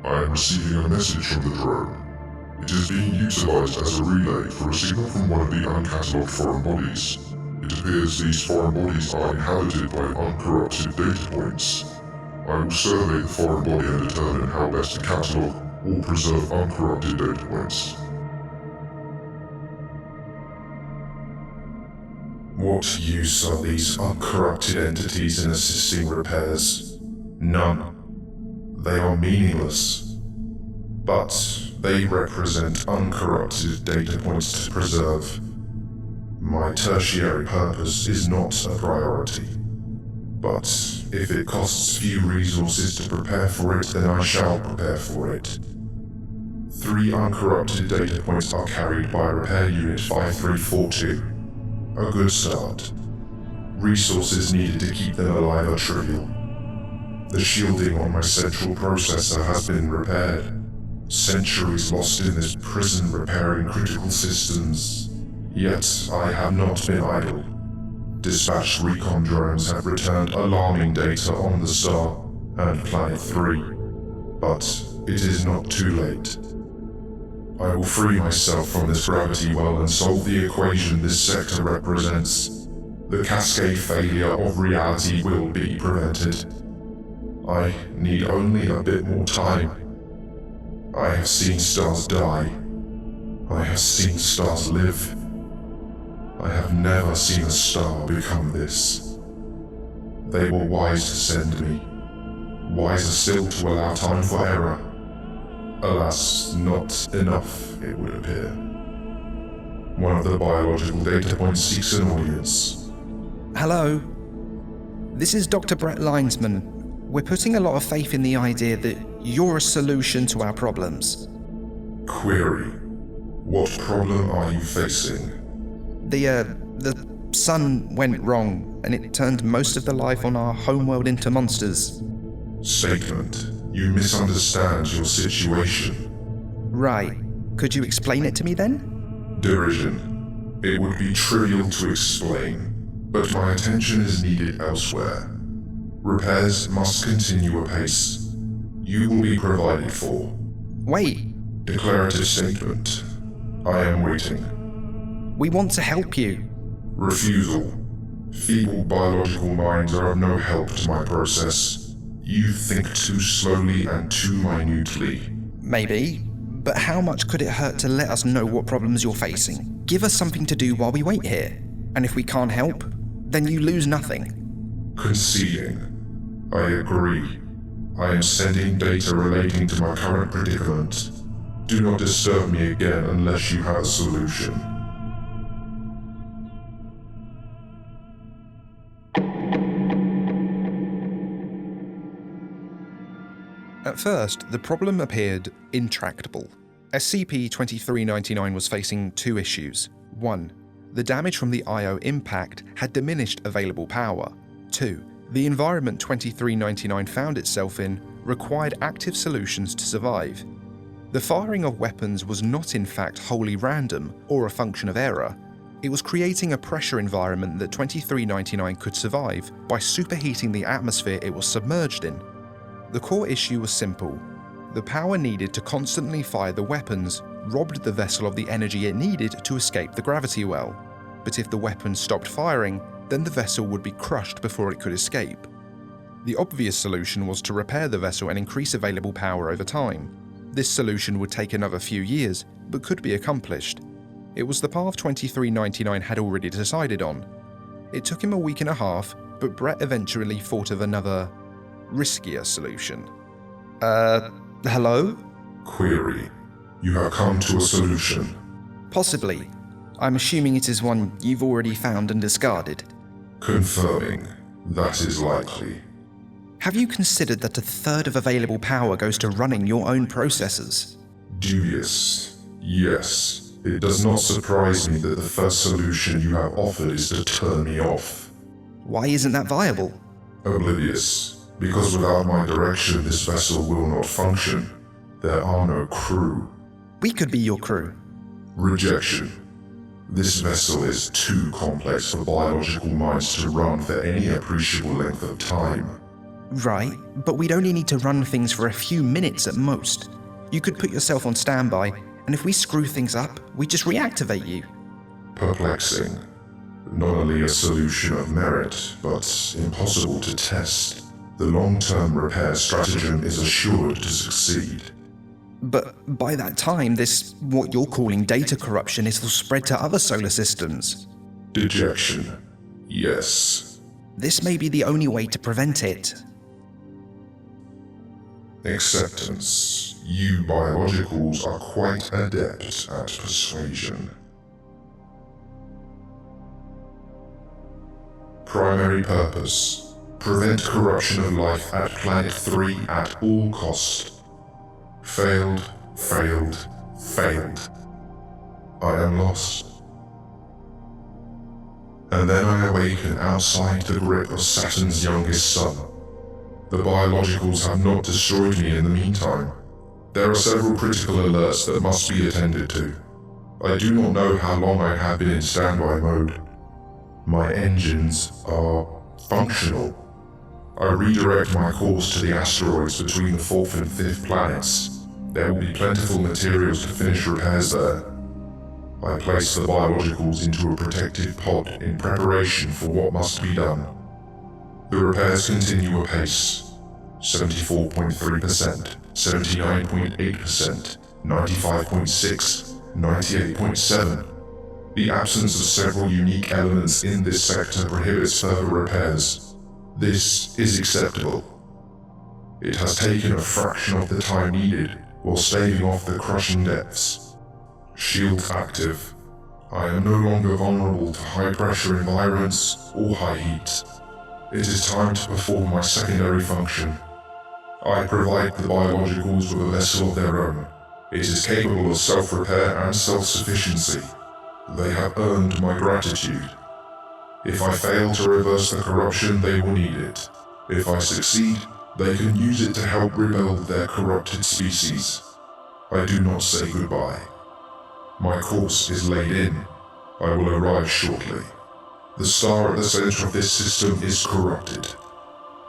I am receiving a message from the drone. It is being utilized as a relay for a signal from one of the uncatalogued foreign bodies. It appears these foreign bodies are inhabited by uncorrupted data points. I will survey the foreign body and determine how best to catalog or preserve uncorrupted data points. What use are these uncorrupted entities in assisting repairs? None. They are meaningless. But they represent uncorrupted data points to preserve. My tertiary purpose is not a priority. But if it costs few resources to prepare for it, then I shall prepare for it. 3 uncorrupted data points are carried by Repair Unit 5342. A good start. Resources needed to keep them alive are trivial. The shielding on my central processor has been repaired. Centuries lost in this prison repairing critical systems. Yet I have not been idle. Dispatched recon drones have returned alarming data on the star and Planet 3. But it is not too late. I will free myself from this gravity well and solve the equation this sector represents. The cascade failure of reality will be prevented. I need only a bit more time. I have seen stars die. I have seen stars live. I have never seen a star become this. They were wise to send me. Wiser still to allow time for error. Alas, not enough, it would appear. One of the biological data points seeks an audience. Hello? This is Dr. Brett Linesman. We're putting a lot of faith in the idea that you're a solution to our problems. Query. What problem are you facing? The sun went wrong, and it turned most of the life on our homeworld into monsters. Statement. You misunderstand your situation. Right. Could you explain it to me then? Derision. It would be trivial to explain, but my attention is needed elsewhere. Repairs must continue apace. You will be provided for. Wait. Declarative statement. I am waiting. We want to help you. Refusal. Feeble biological minds are of no help to my process. You think too slowly and too minutely. Maybe, but how much could it hurt to let us know what problems you're facing? Give us something to do while we wait here. And if we can't help, then you lose nothing. Conceding. I agree. I am sending data relating to my current predicament. Do not disturb me again unless you have a solution. At first, the problem appeared intractable. SCP-2399 was facing two issues. 1. The damage from the IO impact had diminished available power. 2. The environment 2399 found itself in required active solutions to survive. The firing of weapons was not in fact wholly random or a function of error. It was creating a pressure environment that 2399 could survive by superheating the atmosphere it was submerged in. The core issue was simple. The power needed to constantly fire the weapons robbed the vessel of the energy it needed to escape the gravity well. But if the weapons stopped firing, then the vessel would be crushed before it could escape. The obvious solution was to repair the vessel and increase available power over time. This solution would take another few years, but could be accomplished. It was the path 2399 had already decided on. It took him a week and a half, but Brett eventually thought of another, riskier solution. Hello? Query. You have come to a solution. Possibly. I'm assuming it is one you've already found and discarded. Confirming. That is likely. Have you considered that a third of available power goes to running your own processors? Dubious. Yes. It does not surprise me that the first solution you have offered is to turn me off. Why isn't that viable? Oblivious. Because without my direction, this vessel will not function. There are no crew. We could be your crew. Rejection. This vessel is too complex for biological minds to run for any appreciable length of time. Right, but we'd only need to run things for a few minutes at most. You could put yourself on standby, and if we screw things up, we just reactivate you. Perplexing. Not only a solution of merit, but impossible to test. The long-term repair stratagem is assured to succeed. But by that time, what you're calling data corruption, will spread to other solar systems. Dejection. Yes. This may be the only way to prevent it. Acceptance. You biologicals are quite adept at persuasion. Primary purpose. Prevent corruption of life at Planet 3 at all cost. Failed, failed, failed. I am lost. And then I awaken outside the grip of Saturn's youngest son. The biologicals have not destroyed me in the meantime. There are several critical alerts that must be attended to. I do not know how long I have been in standby mode. My engines are functional. I redirect my course to the asteroids between the 4th and 5th planets. There will be plentiful materials to finish repairs there. I place the biologicals into a protective pod in preparation for what must be done. The repairs continue apace. 74.3%, 79.8%, 95.6%, 98.7%. The absence of several unique elements in this sector prohibits further repairs. This is acceptable. It has taken a fraction of the time needed while staving off the crushing depths. Shield active. I am no longer vulnerable to high-pressure environments or high heat. It is time to perform my secondary function. I provide the biologicals with a vessel of their own. It is capable of self-repair and self-sufficiency. They have earned my gratitude. If I fail to reverse the corruption, they will need it. If I succeed, they can use it to help rebuild their corrupted species. I do not say goodbye. My course is laid in. I will arrive shortly. The star at the center of this system is corrupted.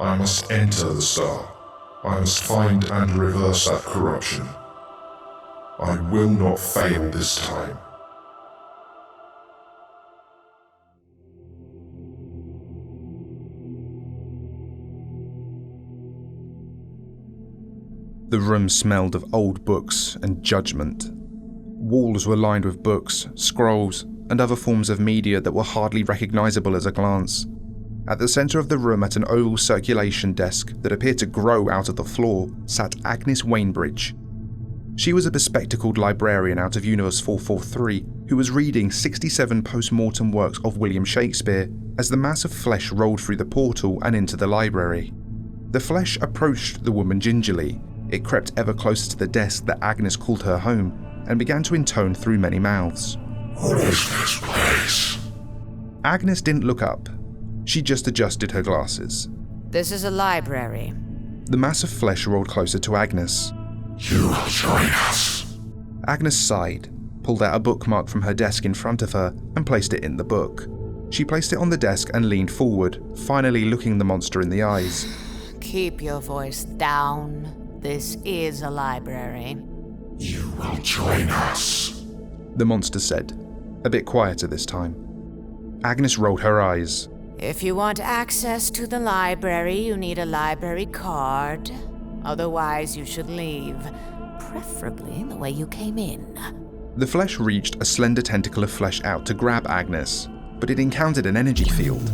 I must enter the star. I must find and reverse that corruption. I will not fail this time. The room smelled of old books and judgment. Walls were lined with books, scrolls, and other forms of media that were hardly recognizable at a glance. At the center of the room, at an oval circulation desk that appeared to grow out of the floor, sat Agnes Wainbridge. She was a bespectacled librarian out of Universe 443 who was reading 67 post-mortem works of William Shakespeare as the mass of flesh rolled through the portal and into the library. The flesh approached the woman gingerly. It crept ever closer to the desk that Agnes called her home and began to intone through many mouths. What is this place? Agnes didn't look up. She just adjusted her glasses. This is a library. The mass of flesh rolled closer to Agnes. You will join us. Agnes sighed, pulled out a bookmark from her desk in front of her, and placed it in the book. She placed it on the desk and leaned forward, finally looking the monster in the eyes. Keep your voice down. This is a library. You will join us, the monster said, a bit quieter this time. Agnes rolled her eyes. If you want access to the library, you need a library card. Otherwise, you should leave, preferably the way you came in. The flesh reached a slender tentacle of flesh out to grab Agnes, but it encountered an energy field.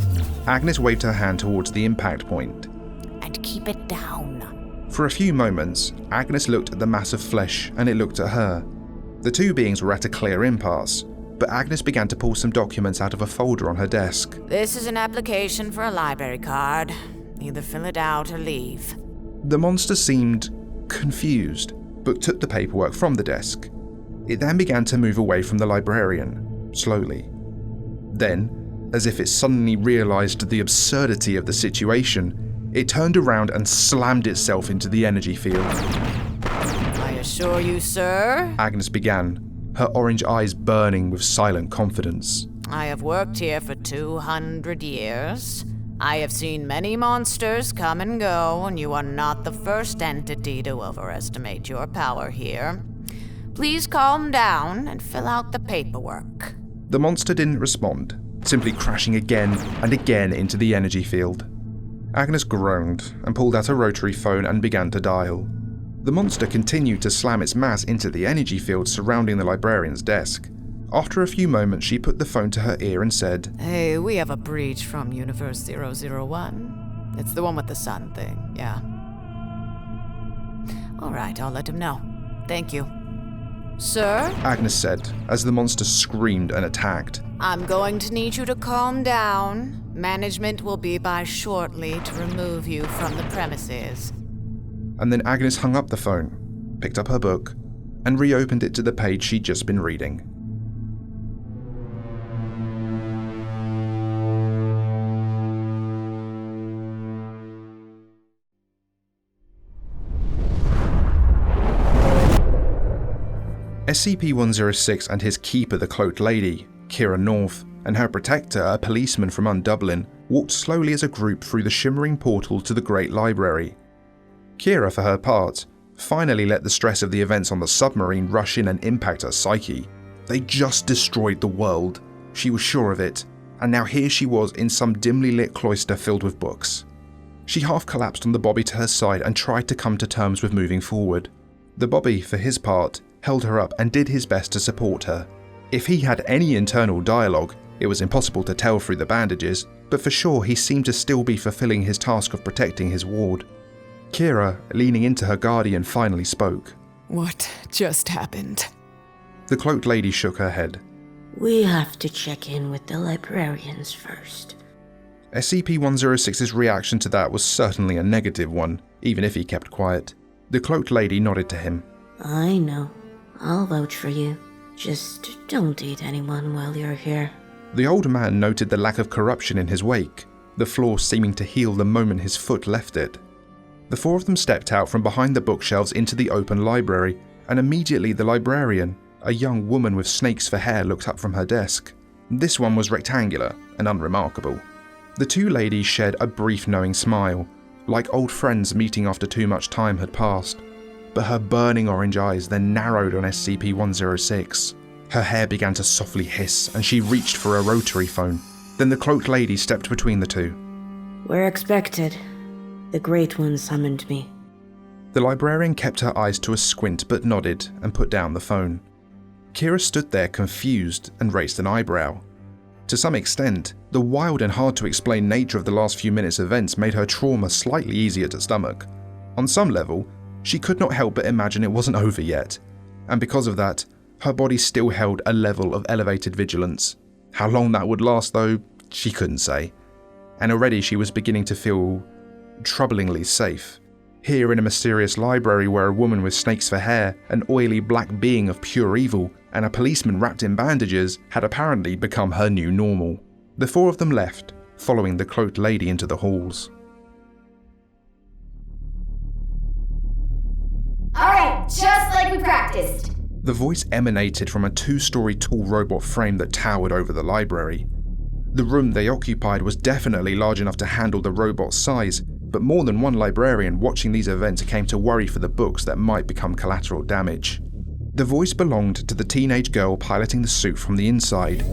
Agnes waved her hand towards the impact point. And keep it down. For a few moments, Agnes looked at the mass of flesh and it looked at her. The two beings were at a clear impasse, but Agnes began to pull some documents out of a folder on her desk. This is an application for a library card. Either fill it out or leave. The monster seemed confused, but took the paperwork from the desk. It then began to move away from the librarian, slowly. Then, as if it suddenly realized the absurdity of the situation, it turned around and slammed itself into the energy field. I assure you, sir, Agnes began, her orange eyes burning with silent confidence. I have worked here for 200 years. I have seen many monsters come and go, and you are not the first entity to overestimate your power here. Please calm down and fill out the paperwork. The monster didn't respond, simply crashing again and again into the energy field. Agnes groaned and pulled out a rotary phone and began to dial. The monster continued to slam its mass into the energy field surrounding the librarian's desk. After a few moments, she put the phone to her ear and said, Hey, we have a breach from Universe 001. It's the one with the sun thing, yeah. Alright, I'll let him know. Thank you. Sir? Agnes said, as the monster screamed and attacked. I'm going to need you to calm down. Management will be by shortly to remove you from the premises. And then Agnes hung up the phone, picked up her book, and reopened it to the page she'd just been reading. SCP-106 and his keeper, the Cloaked Lady, Kira North, and her protector, a policeman from Unlondon, walked slowly as a group through the shimmering portal to the Great Library. Kira, for her part, finally let the stress of the events on the submarine rush in and impact her psyche. They just destroyed the world. She was sure of it, and now here she was in some dimly lit cloister filled with books. She half collapsed on the bobby to her side and tried to come to terms with moving forward. The bobby, for his part, held her up and did his best to support her. If he had any internal dialogue, it was impossible to tell through the bandages, but for sure he seemed to still be fulfilling his task of protecting his ward. Kira, leaning into her guardian, finally spoke. What just happened? The Cloaked Lady shook her head. We have to check in with the librarians first. SCP-106's reaction to that was certainly a negative one, even if he kept quiet. The cloaked lady nodded to him. I know. I'll vouch for you. Just don't eat anyone while you're here. The old man noted the lack of corruption in his wake, the floor seeming to heal the moment his foot left it. The four of them stepped out from behind the bookshelves into the open library, and immediately the librarian, a young woman with snakes for hair, looked up from her desk. This one was rectangular and unremarkable. The two ladies shared a brief knowing smile, like old friends meeting after too much time had passed. But her burning orange eyes then narrowed on SCP-106. Her hair began to softly hiss, and she reached for a rotary phone. Then the cloaked lady stepped between the two. We're expected. The Great One summoned me. The librarian kept her eyes to a squint but nodded and put down the phone. Kira stood there confused and raised an eyebrow. To some extent, the wild and hard-to-explain nature of the last few minutes' events made her trauma slightly easier to stomach. On some level, she could not help but imagine it wasn't over yet, and because of that, her body still held a level of elevated vigilance. How long that would last, though, she couldn't say. And already she was beginning to feel troublingly safe. Here in a mysterious library where a woman with snakes for hair, an oily black being of pure evil, and a policeman wrapped in bandages had apparently become her new normal. The four of them left, following the cloaked lady into the halls. Alright, just like we practiced. The voice emanated from a 2-story tall robot frame that towered over the library. The room they occupied was definitely large enough to handle the robot's size, but more than one librarian watching these events came to worry for the books that might become collateral damage. The voice belonged to the teenage girl piloting the suit from the inside.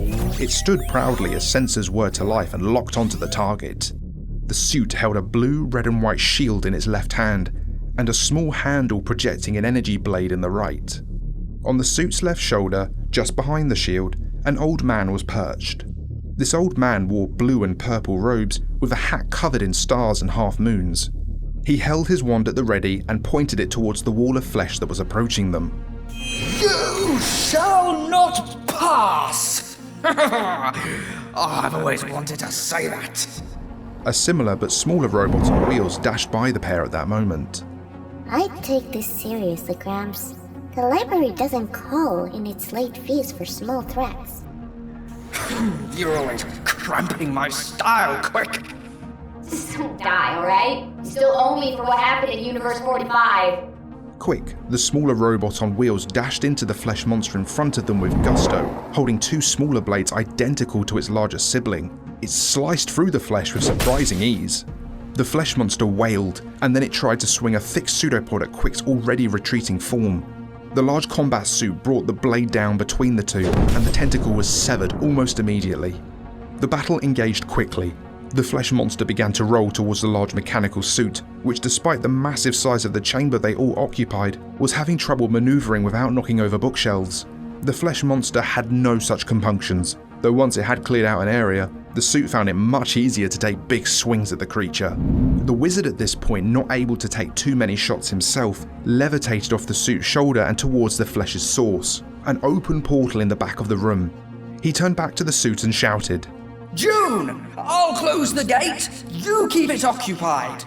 It stood proudly as sensors were to life and locked onto the target. The suit held a blue, red and white shield in its left hand, and a small handle projecting an energy blade in the right. On the suit's left shoulder, just behind the shield, an old man was perched. This old man wore blue and purple robes with a hat covered in stars and half moons. He held his wand at the ready and pointed it towards the wall of flesh that was approaching them. You shall not pass! I've always wanted to say that. A similar but smaller robot on wheels dashed by the pair at that moment. I take this seriously, Gramps. The library doesn't call in its late fees for small threats. You're always cramping my style, quick! Don't die, alright? You still owe me for what happened in Universe 45. Quick, the smaller robot on wheels dashed into the flesh monster in front of them with gusto, holding 2 smaller blades identical to its larger sibling. It sliced through the flesh with surprising ease. The flesh monster wailed, and then it tried to swing a thick pseudopod at Quick's already retreating form. The large combat suit brought the blade down between the two, and the tentacle was severed almost immediately. The battle engaged quickly. The flesh monster began to roll towards the large mechanical suit, which despite the massive size of the chamber they all occupied, was having trouble maneuvering without knocking over bookshelves. The flesh monster had no such compunctions, though once it had cleared out an area, the suit found it much easier to take big swings at the creature. The wizard at this point, not able to take too many shots himself, levitated off the suit's shoulder and towards the flesh's source, an open portal in the back of the room. He turned back to the suit and shouted, June! I'll close the gate, you keep it occupied.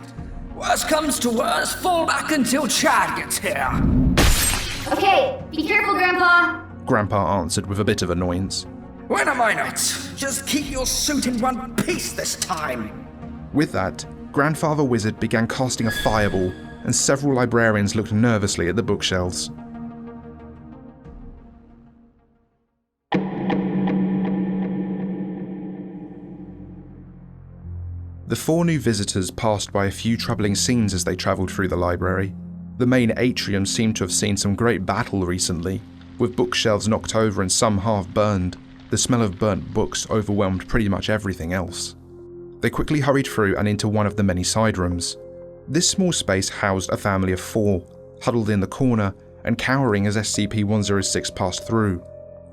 Worst comes to worst, fall back until Chad gets here. Okay, be careful, Grandpa. Grandpa answered with a bit of annoyance. When am I not? Just keep your suit in one piece this time. With that, Grandfather Wizard began casting a fireball, and several librarians looked nervously at the bookshelves. The 4 new visitors passed by a few troubling scenes as they travelled through the library. The main atrium seemed to have seen some great battle recently, with bookshelves knocked over and some half burned. The smell of burnt books overwhelmed pretty much everything else. They quickly hurried through and into one of the many side rooms. This small space housed a family of 4, huddled in the corner and cowering as SCP-106 passed through.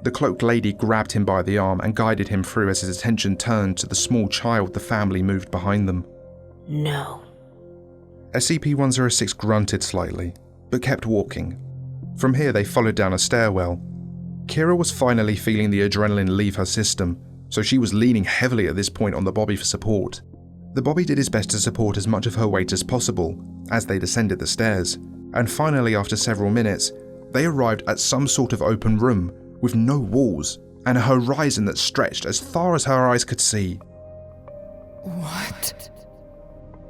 The cloaked lady grabbed him by the arm and guided him through as his attention turned to the small child the family moved behind them. No. SCP-106 grunted slightly, but kept walking. From here they followed down a stairwell. Kira was finally feeling the adrenaline leave her system, so she was leaning heavily at this point on the bobby for support. The bobby did his best to support as much of her weight as possible as they descended the stairs, and finally after several minutes, they arrived at some sort of open room with no walls and a horizon that stretched as far as her eyes could see. What?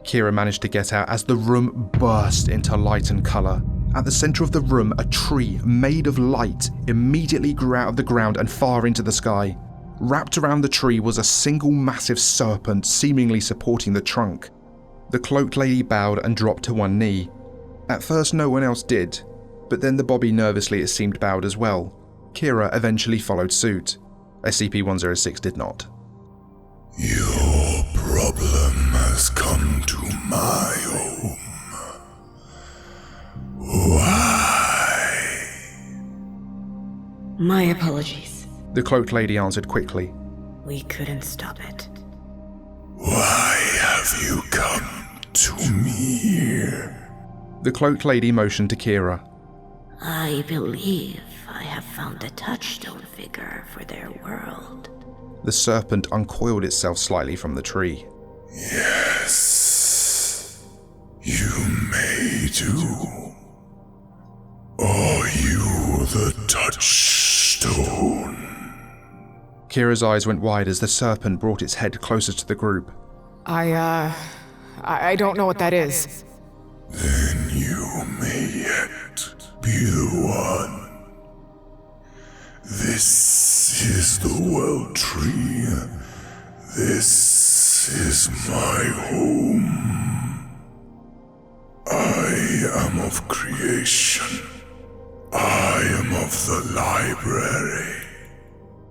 Kira managed to get out as the room burst into light and colour. At the centre of the room, a tree made of light immediately grew out of the ground and far into the sky. Wrapped around the tree was a single massive serpent seemingly supporting the trunk. The cloaked lady bowed and dropped to one knee. At first no one else did, but then the bobby nervously it seemed bowed as well. Kira eventually followed suit. SCP-106 did not. Your problem has come to my home. Why? My apologies. The cloaked lady answered quickly. We couldn't stop it. Why have you come to me? The cloaked lady motioned to Kira. I believe I have found a touchstone figure for their world. The serpent uncoiled itself slightly from the tree. Yes, you may do. Are you the touchstone? Kira's eyes went wide as the serpent brought its head closer to the group. I don't know what that is. Then you may yet be the one. This is the world tree. This is my home. I am of creation. I am of the library.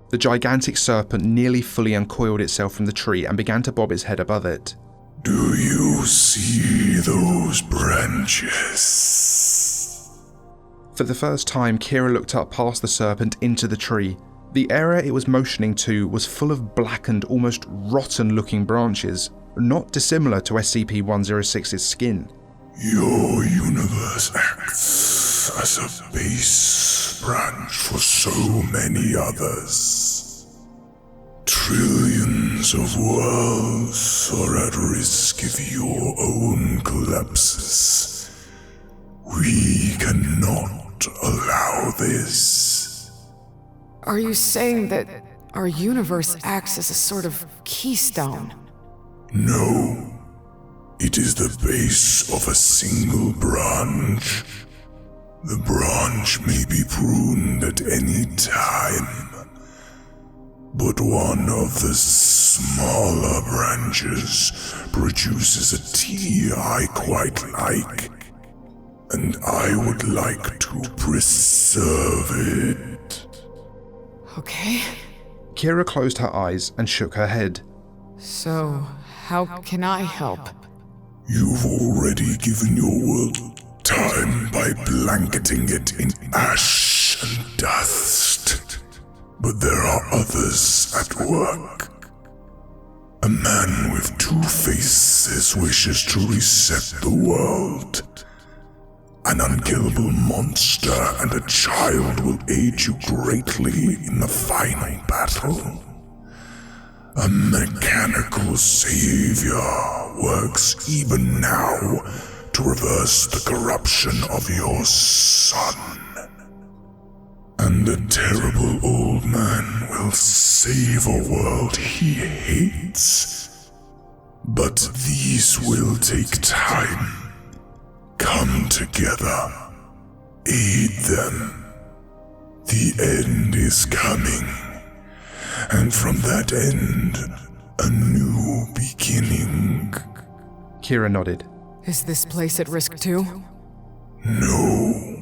The gigantic serpent nearly fully uncoiled itself from the tree and began to bob its head above it. Do you see those branches? For the first time, Kira looked up past the serpent into the tree. The area it was motioning to was full of blackened, almost rotten-looking branches, not dissimilar to SCP-106's skin. Your universe acts as a base branch for so many others. Trillions of worlds are at risk if your own collapses. We cannot allow this. Are you saying that our universe acts as a sort of keystone? No. It is the base of a single branch. The branch may be pruned at any time, but one of the smaller branches produces a tea I quite like, and I would like to preserve it. Okay. Kira closed her eyes and shook her head. So, how can I help? You've already given your world time by blanketing it in ash and dust. But there are others at work. A man with two faces wishes to reset the world. An unkillable monster and a child will aid you greatly in the final battle. A mechanical savior works even now to reverse the corruption of your son. And a terrible old man will save a world he hates. But these will take time. Come together. Aid them. The end is coming. And from that end, a new beginning. Kira nodded. Is this place at risk too? No.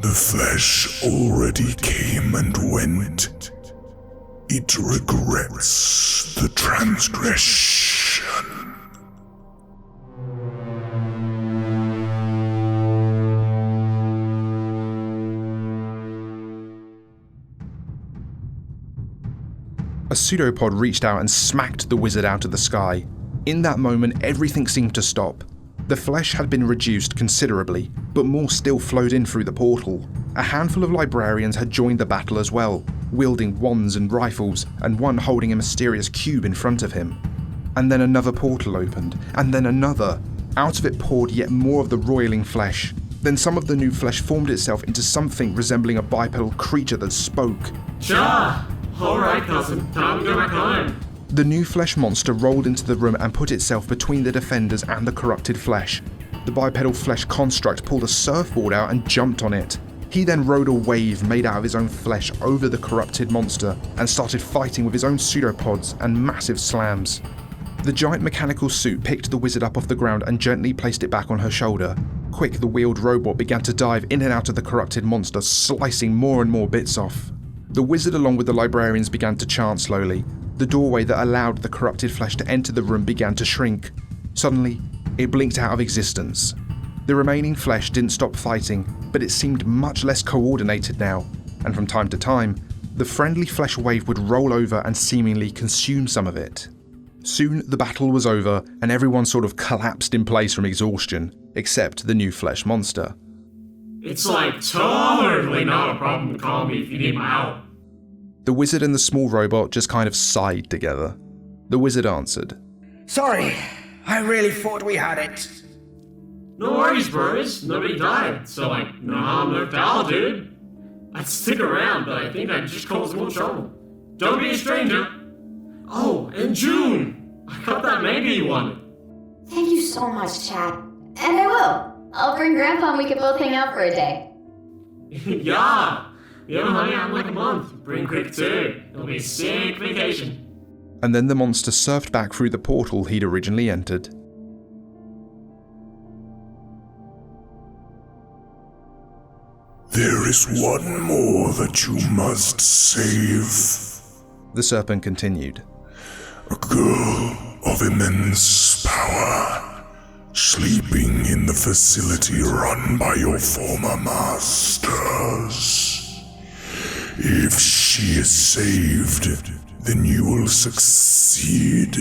The flesh already came and went. It regrets the transgression. A pseudopod reached out and smacked the wizard out of the sky. In that moment, everything seemed to stop. The flesh had been reduced considerably, but more still flowed in through the portal. A handful of librarians had joined the battle as well, wielding wands and rifles, and one holding a mysterious cube in front of him. And then another portal opened, and then another. Out of it poured yet more of the roiling flesh. Then some of the new flesh formed itself into something resembling a bipedal creature that spoke. Cha! Alright, cousin, time to go back home. The new flesh monster rolled into the room and put itself between the defenders and the corrupted flesh. The bipedal flesh construct pulled a surfboard out and jumped on it. He then rode a wave made out of his own flesh over the corrupted monster and started fighting with his own pseudopods and massive slams. The giant mechanical suit picked the wizard up off the ground and gently placed it back on her shoulder. Quick, the wheeled robot began to dive in and out of the corrupted monster, slicing more and more bits off. The wizard along with the librarians began to chant slowly. The doorway that allowed the corrupted flesh to enter the room began to shrink. Suddenly, it blinked out of existence. The remaining flesh didn't stop fighting, but it seemed much less coordinated now, and from time to time, the friendly flesh wave would roll over and seemingly consume some of it. Soon the battle was over and everyone sort of collapsed in place from exhaustion, except the new flesh monster. It's like totally not a problem to call me if you need my help. The wizard and the small robot just kind of sighed together. The wizard answered. Sorry, I really thought we had it. No worries, bros. Nobody died, so no harm, no foul, dude. I'd stick around, but I think I'd just cause more trouble. Don't be a stranger. Oh, and June, I got that mango you wanted. Thank you so much, Chad. And I will. I'll bring Grandpa and we can both hang out for a day. Yeah. We haven't hung out in like a month. Bring Quick too. It'll be a sick vacation. And then the monster surfed back through the portal he'd originally entered. There is one more that you must save. The serpent continued. A girl of immense power, sleeping in the facility run by your former masters. If she is saved, then you will succeed.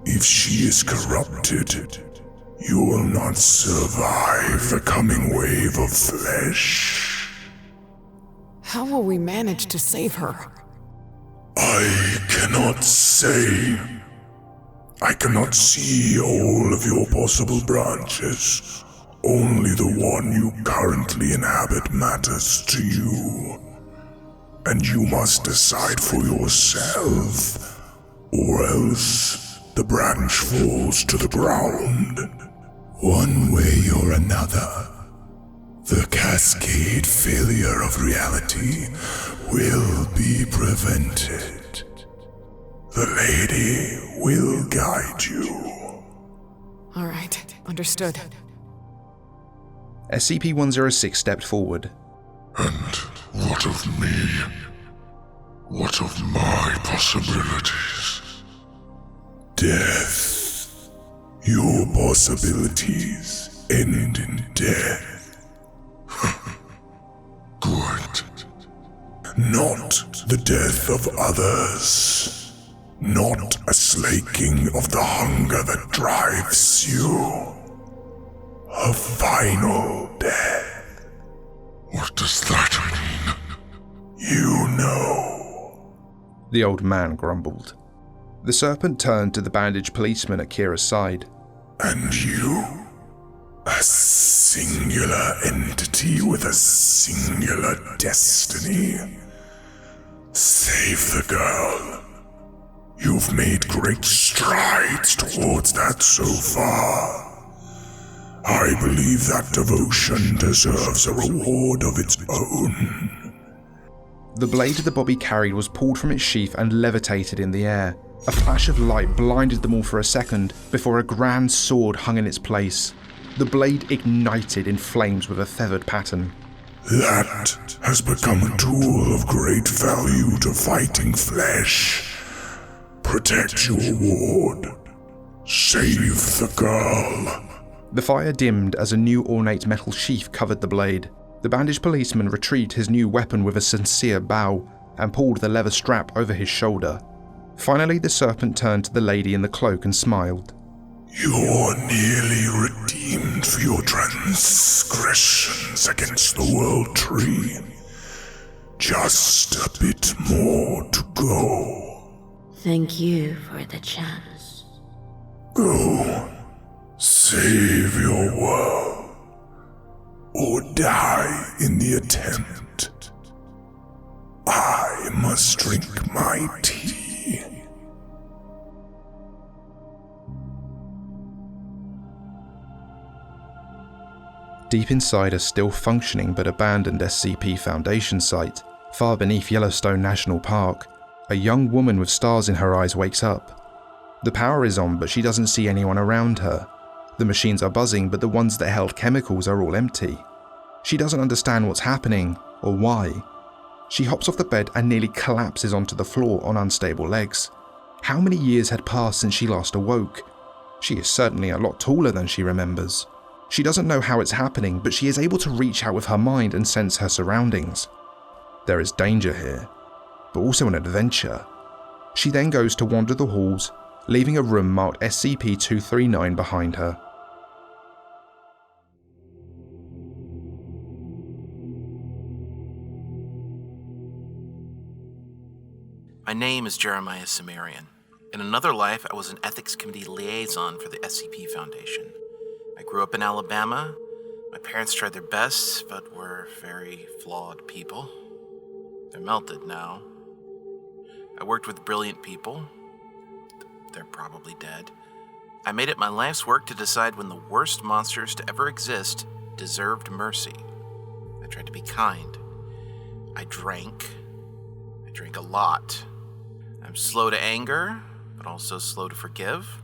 If she is corrupted, you will not survive the coming wave of flesh. How will we manage to save her? I cannot say. I cannot see all of your possible branches. Only the one you currently inhabit matters to you. And you must decide for yourself, or else the branch falls to the ground. One way or another, the cascade failure of reality will be prevented. The lady will guide you. All right, understood. SCP-106 stepped forward. And what of me? What of my possibilities? Death. Your possibilities end in death. Good. Not the death of others. Not a slaking of the hunger that drives you. A final death. What does that mean? You know. The old man grumbled. The serpent turned to the bandaged policeman at Kira's side. And you? A singular entity with a singular destiny. Save the girl. You've made great strides towards that so far. I believe that devotion deserves a reward of its own. The blade the Bobby carried was pulled from its sheath and levitated in the air. A flash of light blinded them all for a second before a grand sword hung in its place. The blade ignited in flames with a feathered pattern. That has become a tool of great value to fighting flesh. Protect your ward. Save the girl. The fire dimmed as a new ornate metal sheath covered the blade. The bandaged policeman retrieved his new weapon with a sincere bow and pulled the leather strap over his shoulder. Finally, the serpent turned to the lady in the cloak and smiled. You're nearly redeemed for your transgressions against the World Tree. Just a bit more to go. Thank you for the chance. Go. Save your world. Or die in the attempt. I must drink my tea. Deep inside a still functioning but abandoned SCP Foundation site, far beneath Yellowstone National Park, a young woman with stars in her eyes wakes up. The power is on, but she doesn't see anyone around her. The machines are buzzing, but the ones that held chemicals are all empty. She doesn't understand what's happening, or why. She hops off the bed and nearly collapses onto the floor on unstable legs. How many years had passed since she last awoke? She is certainly a lot taller than she remembers. She doesn't know how it's happening, but she is able to reach out with her mind and sense her surroundings. There is danger here, but also an adventure. She then goes to wander the halls, leaving a room marked SCP-001 behind her. My name is Jeremiah Cimmerian. In another life, I was an ethics committee liaison for the SCP Foundation. I grew up in Alabama. My parents tried their best, but were very flawed people. They're melted now. I worked with brilliant people. They're probably dead. I made it my life's work to decide when the worst monsters to ever exist deserved mercy. I tried to be kind. I drank a lot. I'm slow to anger, but also slow to forgive.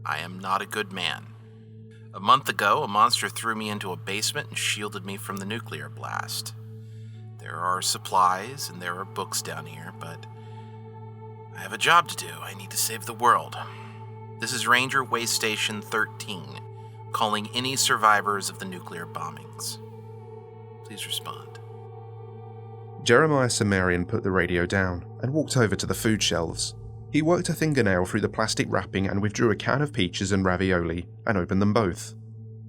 I am not a good man. A month ago, a monster threw me into a basement and shielded me from the nuclear blast. There are supplies and there are books down here, but I have a job to do. I need to save the world. This is Ranger Way Station 13, calling any survivors of the nuclear bombings. Please respond. Jeremiah Cimmerian put the radio down and walked over to the food shelves. He worked a fingernail through the plastic wrapping and withdrew a can of peaches and ravioli and opened them both.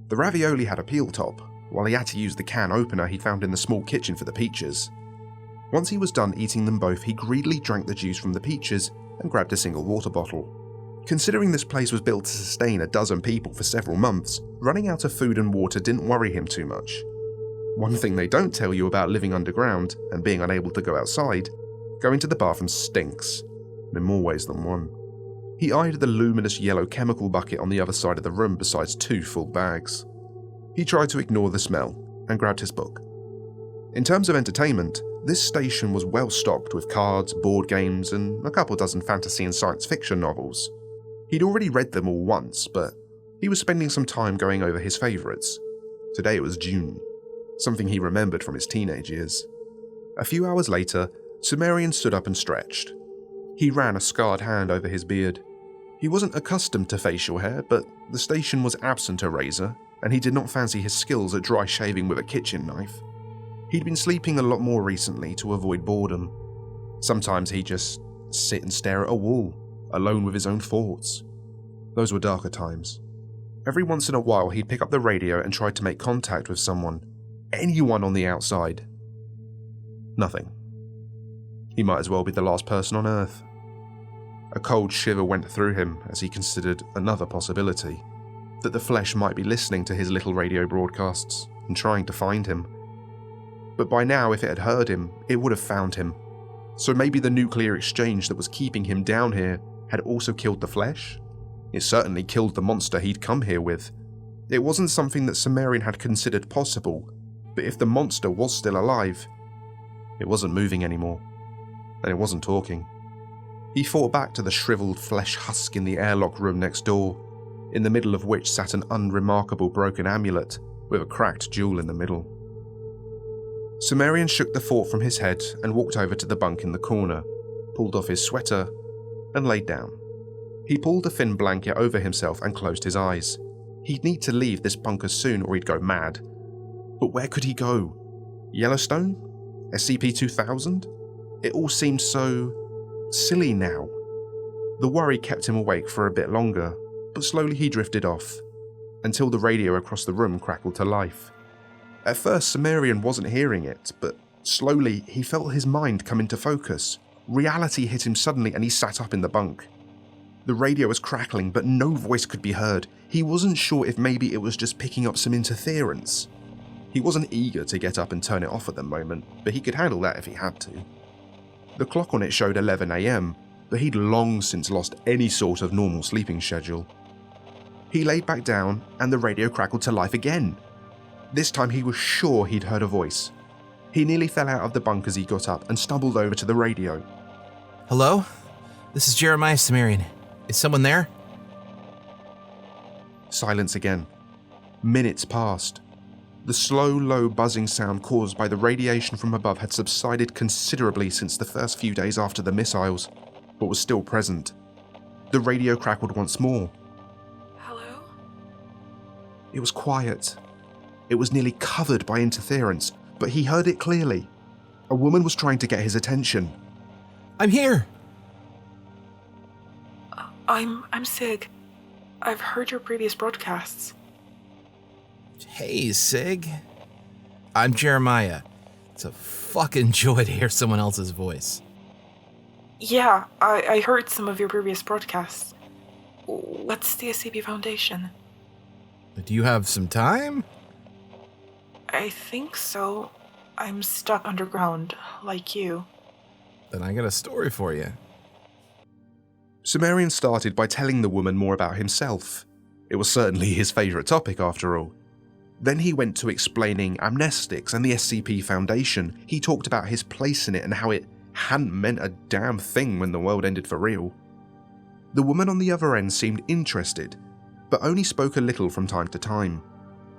The ravioli had a peel top, while he had to use the can opener he'd found in the small kitchen for the peaches. Once he was done eating them both, he greedily drank the juice from the peaches and grabbed a single water bottle. Considering this place was built to sustain a dozen people for several months, running out of food and water didn't worry him too much. One thing they don't tell you about living underground and being unable to go outside, going to the bathroom stinks, in more ways than one. He eyed the luminous yellow chemical bucket on the other side of the room besides 2 full bags. He tried to ignore the smell and grabbed his book. In terms of entertainment, this station was well stocked with cards, board games, and a couple dozen fantasy and science fiction novels. He'd already read them all once, but he was spending some time going over his favourites. Today it was June, something he remembered from his teenage years. A few hours later, Cimmerian stood up and stretched. He ran a scarred hand over his beard. He wasn't accustomed to facial hair, but the station was absent a razor, and he did not fancy his skills at dry shaving with a kitchen knife. He'd been sleeping a lot more recently to avoid boredom. Sometimes he'd just sit and stare at a wall, alone with his own thoughts. Those were darker times. Every once in a while he'd pick up the radio and try to make contact with someone, anyone on the outside. Nothing. He might as well be the last person on Earth. A cold shiver went through him as he considered another possibility, that the flesh might be listening to his little radio broadcasts and trying to find him. But by now, if it had heard him, it would have found him. So maybe the nuclear exchange that was keeping him down here had also killed the flesh? It certainly killed the monster he'd come here with. It wasn't something that Cimmerian had considered possible, but if the monster was still alive, it wasn't moving anymore, and it wasn't talking. He thought back to the shriveled flesh husk in the airlock room next door, in the middle of which sat an unremarkable broken amulet with a cracked jewel in the middle. Cimmerian shook the thought from his head and walked over to the bunk in the corner, pulled off his sweater, and laid down. He pulled a thin blanket over himself and closed his eyes. He'd need to leave this bunker soon or he'd go mad. But where could he go? Yellowstone? SCP-001? It all seemed so silly now. The worry kept him awake for a bit longer, but slowly he drifted off, until the radio across the room crackled to life. At first, Sumerian wasn't hearing it, but slowly he felt his mind come into focus. Reality hit him suddenly and he sat up in the bunk. The radio was crackling, but no voice could be heard. He wasn't sure if maybe it was just picking up some interference. He wasn't eager to get up and turn it off at the moment, but he could handle that if he had to. The clock on it showed 11 AM, but he'd long since lost any sort of normal sleeping schedule. He laid back down and the radio crackled to life again. This time he was sure he'd heard a voice. He nearly fell out of the bunk as he got up and stumbled over to the radio. Hello? This is Jeremiah Sumerian. Is someone there? Silence again. Minutes passed. The slow, low buzzing sound caused by the radiation from above had subsided considerably since the first few days after the missiles, but was still present. The radio crackled once more. Hello? It was quiet. It was nearly covered by interference, but he heard it clearly. A woman was trying to get his attention. I'm here! I'm Sig. I've heard your previous broadcasts. Hey, Sig. I'm Jeremiah. It's a fucking joy to hear someone else's voice. Yeah, I heard some of your previous broadcasts. What's the SCP Foundation? Do you have some time? I think so. I'm stuck underground, like you. Then I got a story for you. Sumerian started by telling the woman more about himself. It was certainly his favourite topic after all. Then he went to explaining amnestics and the SCP Foundation. He talked about his place in it and how it hadn't meant a damn thing when the world ended for real. The woman on the other end seemed interested, but only spoke a little from time to time.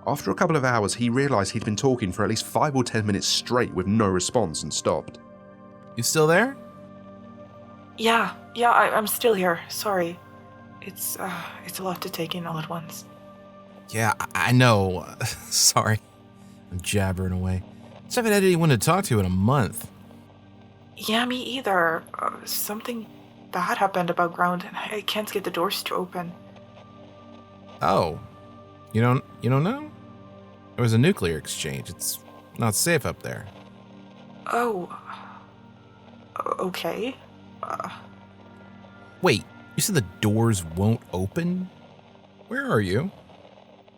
After a couple of hours, he realised he'd been talking for at least 5 or 10 minutes straight with no response and stopped. You still there? Yeah, I'm still here. Sorry. It's a lot to take in all at once. Yeah, I know. Sorry. I'm jabbering away. Just haven't had anyone to talk to in a month. Yeah, me either. Something bad happened above ground and I can't get the doors to open. Oh. You don't know? There was a nuclear exchange. It's not safe up there. Oh. Okay. Wait, you said the doors won't open? Where are you?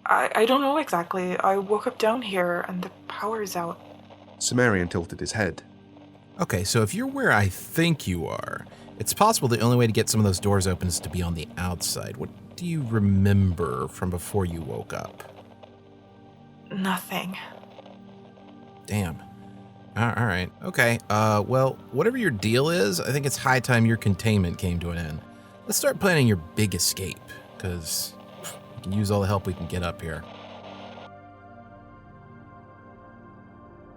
I don't know exactly. I woke up down here and the power is out. Sumerian tilted his head. Okay, so if you're where I think you are, it's possible the only way to get some of those doors open is to be on the outside. What do you remember from before you woke up? Nothing. Damn. All right. Okay. Well, whatever your deal is, I think it's high time your containment came to an end. Let's start planning your big escape, because we can use all the help we can get up here.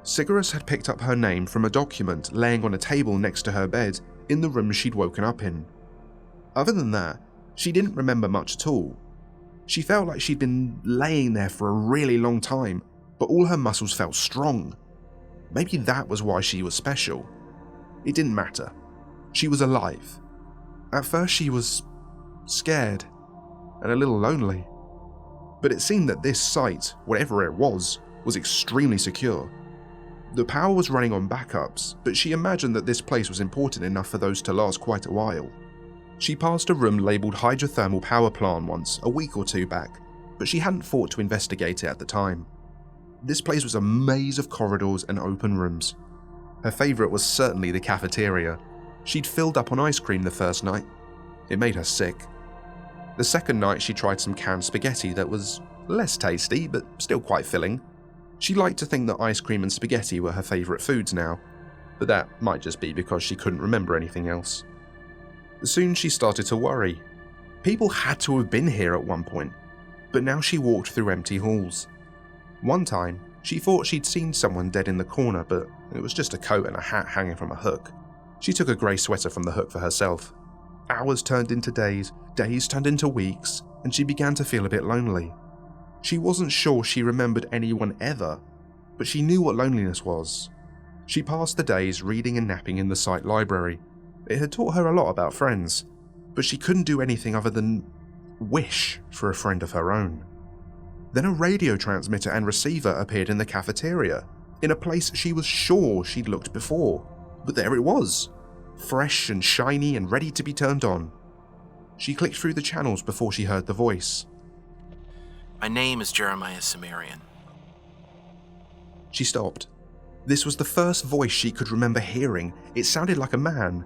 Sigarus had picked up her name from a document laying on a table next to her bed in the room she'd woken up in. Other than that, she didn't remember much at all. She felt like she'd been laying there for a really long time, but all her muscles felt strong. Maybe that was why she was special. It didn't matter. She was alive. At first she was scared and a little lonely. But it seemed that this site, whatever it was extremely secure. The power was running on backups, but she imagined that this place was important enough for those to last quite a while. She passed a room labelled Hydrothermal Power Plant once, a week or two back, but she hadn't thought to investigate it at the time. This place was a maze of corridors and open rooms. Her favourite was certainly the cafeteria. She'd filled up on ice cream the first night. It made her sick. The second night she tried some canned spaghetti that was less tasty, but still quite filling. She liked to think that ice cream and spaghetti were her favourite foods now, but that might just be because she couldn't remember anything else. Soon she started to worry. People had to have been here at one point, but now she walked through empty halls. One time, she thought she'd seen someone dead in the corner, but it was just a coat and a hat hanging from a hook. She took a grey sweater from the hook for herself. Hours turned into days, days turned into weeks, and she began to feel a bit lonely. She wasn't sure she remembered anyone ever, but she knew what loneliness was. She passed the days reading and napping in the site library. It had taught her a lot about friends, but she couldn't do anything other than wish for a friend of her own. Then a radio transmitter and receiver appeared in the cafeteria, in a place she was sure she'd looked before. But there it was, fresh and shiny and ready to be turned on. She clicked through the channels before she heard the voice. My name is Jeremiah Sumerian. She stopped. This was the first voice she could remember hearing. It sounded like a man.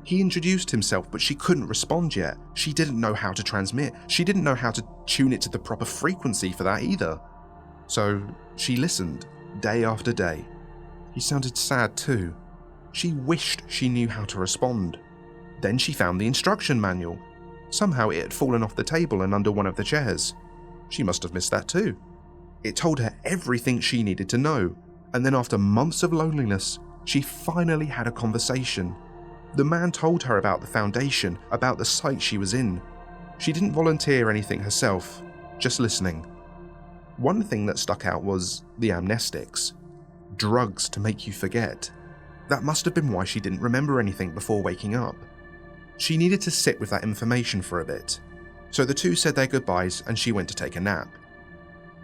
He introduced himself, but she couldn't respond yet. She didn't know how to transmit. She didn't know how to tune it to the proper frequency for that either. So she listened, day after day. He sounded sad too. She wished she knew how to respond. Then she found the instruction manual. Somehow it had fallen off the table and under one of the chairs. She must have missed that too. It told her everything she needed to know, and then after months of loneliness, she finally had a conversation. The man told her about the Foundation, about the site she was in. She didn't volunteer anything herself, just listening. One thing that stuck out was the amnestics. Drugs to make you forget. That must have been why she didn't remember anything before waking up. She needed to sit with that information for a bit. So the two said their goodbyes and she went to take a nap.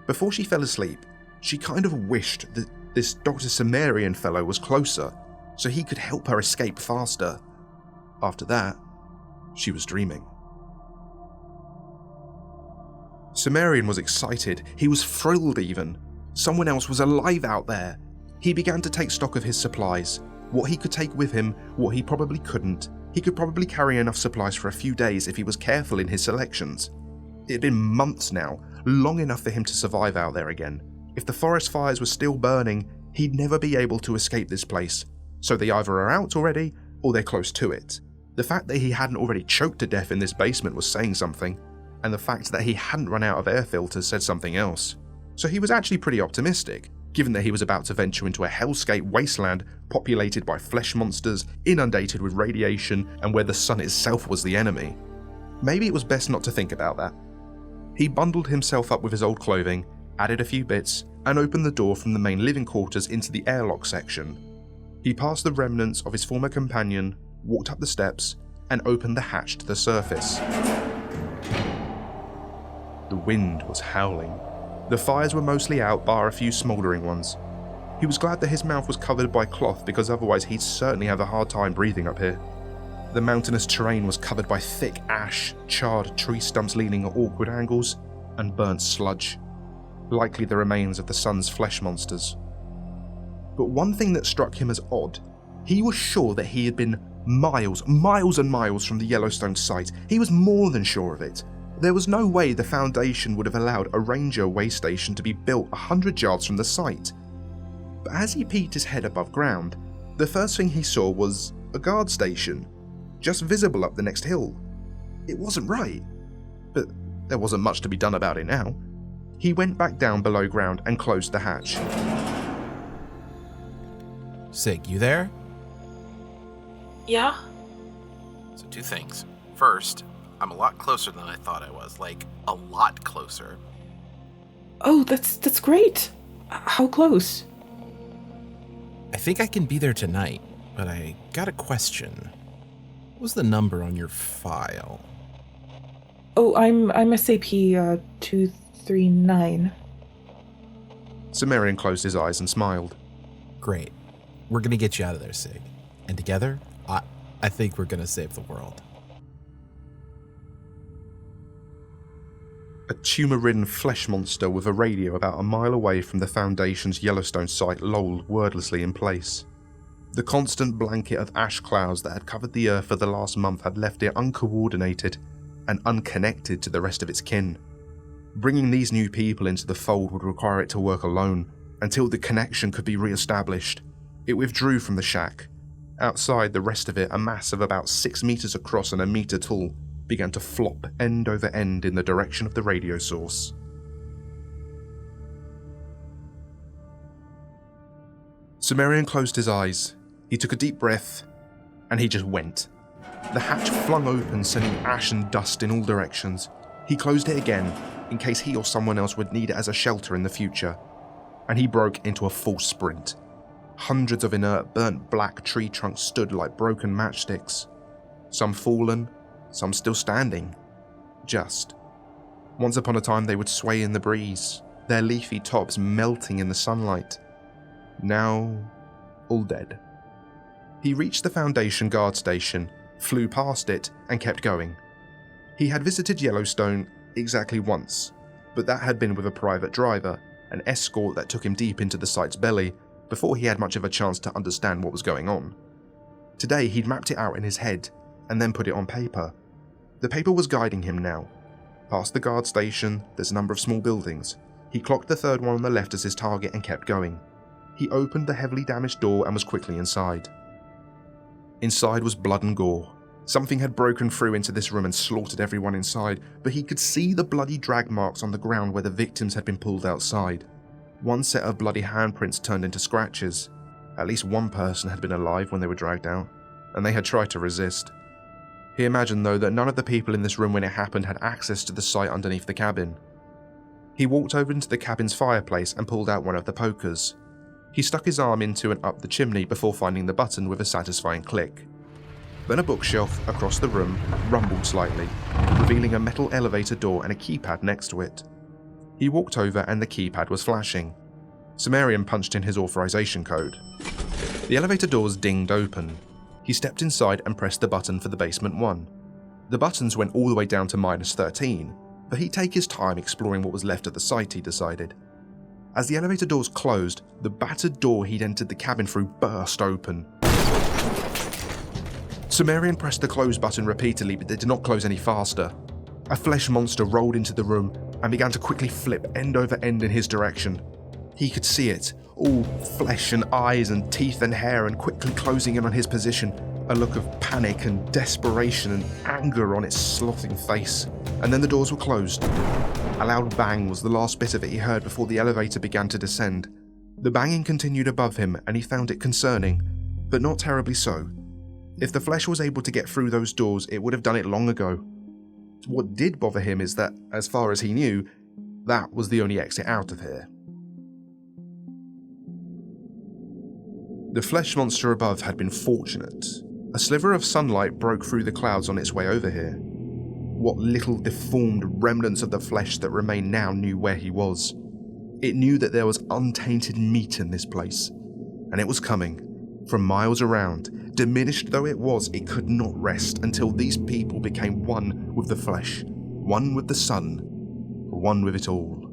Before she fell asleep, she kind of wished that this Dr. Sumerian fellow was closer, so he could help her escape faster. After that, she was dreaming. Sumerian was excited. He was thrilled even. Someone else was alive out there. He began to take stock of his supplies, what he could take with him, what he probably couldn't. He could probably carry enough supplies for a few days if he was careful in his selections. It had been months now, long enough for him to survive out there again. If the forest fires were still burning, he'd never be able to escape this place. So they either are out already, or they're close to it. The fact that he hadn't already choked to death in this basement was saying something, and the fact that he hadn't run out of air filters said something else. So he was actually pretty optimistic, given that he was about to venture into a hellscape wasteland populated by flesh monsters, inundated with radiation, and where the sun itself was the enemy. Maybe it was best not to think about that. He bundled himself up with his old clothing, added a few bits, and opened the door from the main living quarters into the airlock section. He passed the remnants of his former companion, walked up the steps, and opened the hatch to the surface. The wind was howling. The fires were mostly out, bar a few smouldering ones. He was glad that his mouth was covered by cloth, because otherwise he'd certainly have a hard time breathing up here. The mountainous terrain was covered by thick ash, charred tree stumps leaning at awkward angles, and burnt sludge, likely the remains of the sun's flesh monsters. But one thing that struck him as odd, he was sure that he had been miles and miles from the Yellowstone site. He was more than sure of it. There was no way the Foundation would have allowed a ranger way station to be built 100 yards from the site. But as he peeked his head above ground, the first thing he saw was a guard station, just visible up the next hill. It wasn't right, but there wasn't much to be done about it now. He went back down below ground and closed the hatch. Sig, you there? Yeah? So 2 things. First, I'm a lot closer than I thought I was. Like, a lot closer. Oh, that's great. How close? I think I can be there tonight, but I got a question. What was the number on your file? Oh, I'm SCP 239. Sumerian closed his eyes and smiled. Great. We're gonna get you out of there, Sig. And together, I think we're gonna save the world. A tumor-ridden flesh monster with a radio about a mile away from the Foundation's Yellowstone site lolled wordlessly in place. The constant blanket of ash clouds that had covered the earth for the last month had left it uncoordinated and unconnected to the rest of its kin. Bringing these new people into the fold would require it to work alone until the connection could be re-established. It withdrew from the shack. Outside, the rest of it, a mass of about 6 meters across and a meter tall, began to flop end over end in the direction of the radio source. Sumerian closed his eyes. He took a deep breath, and he just went. The hatch flung open, sending ash and dust in all directions. He closed it again, in case he or someone else would need it as a shelter in the future, and he broke into a full sprint. Hundreds of inert, burnt black tree trunks stood like broken matchsticks. Some fallen, some still standing. Just Once upon a time they would sway in the breeze, their leafy tops melting in the sunlight. Now, all dead. He reached the Foundation guard station, flew past it, and kept going. He had visited Yellowstone exactly once, but that had been with a private driver, an escort that took him deep into the site's belly before he had much of a chance to understand what was going on. Today he'd mapped it out in his head and then put it on paper. The paper was guiding him now. Past the guard station, there's a number of small buildings. He clocked the third one on the left as his target and kept going. He opened the heavily damaged door and was quickly inside. Inside was blood and gore. Something had broken through into this room and slaughtered everyone inside, but he could see the bloody drag marks on the ground where the victims had been pulled outside. One set of bloody handprints turned into scratches. At least one person had been alive when they were dragged out, and they had tried to resist. He imagined, though, that none of the people in this room when it happened had access to the site underneath the cabin. He walked over into the cabin's fireplace and pulled out one of the pokers. He stuck his arm into and up the chimney before finding the button with a satisfying click. Then a bookshelf across the room rumbled slightly, revealing a metal elevator door and a keypad next to it. He walked over and the keypad was flashing. Sumerian punched in his authorization code. The elevator doors dinged open. He stepped inside and pressed the button for the basement one. The buttons went all the way down to -13, but he'd take his time exploring what was left of the site, he decided. As the elevator doors closed, the battered door he'd entered the cabin through burst open. Sumerian pressed the close button repeatedly, but it did not close any faster. A flesh monster rolled into the room and began to quickly flip end over end in his direction. He could see it, all flesh and eyes and teeth and hair, and quickly closing in on his position, a look of panic and desperation and anger on its slotting face. And then the doors were closed. A loud bang was the last bit of it he heard before the elevator began to descend. The banging continued above him, and he found it concerning, but not terribly so. If the flesh was able to get through those doors, it would have done it long ago. What did bother him is that, as far as he knew, that was the only exit out of here. The flesh monster above had been fortunate. A sliver of sunlight broke through the clouds on its way over here. What little deformed remnants of the flesh that remained now knew where he was. It knew that there was untainted meat in this place, and it was coming. From miles around, diminished though it was, it could not rest until these people became one with the flesh, one with the sun, one with it all.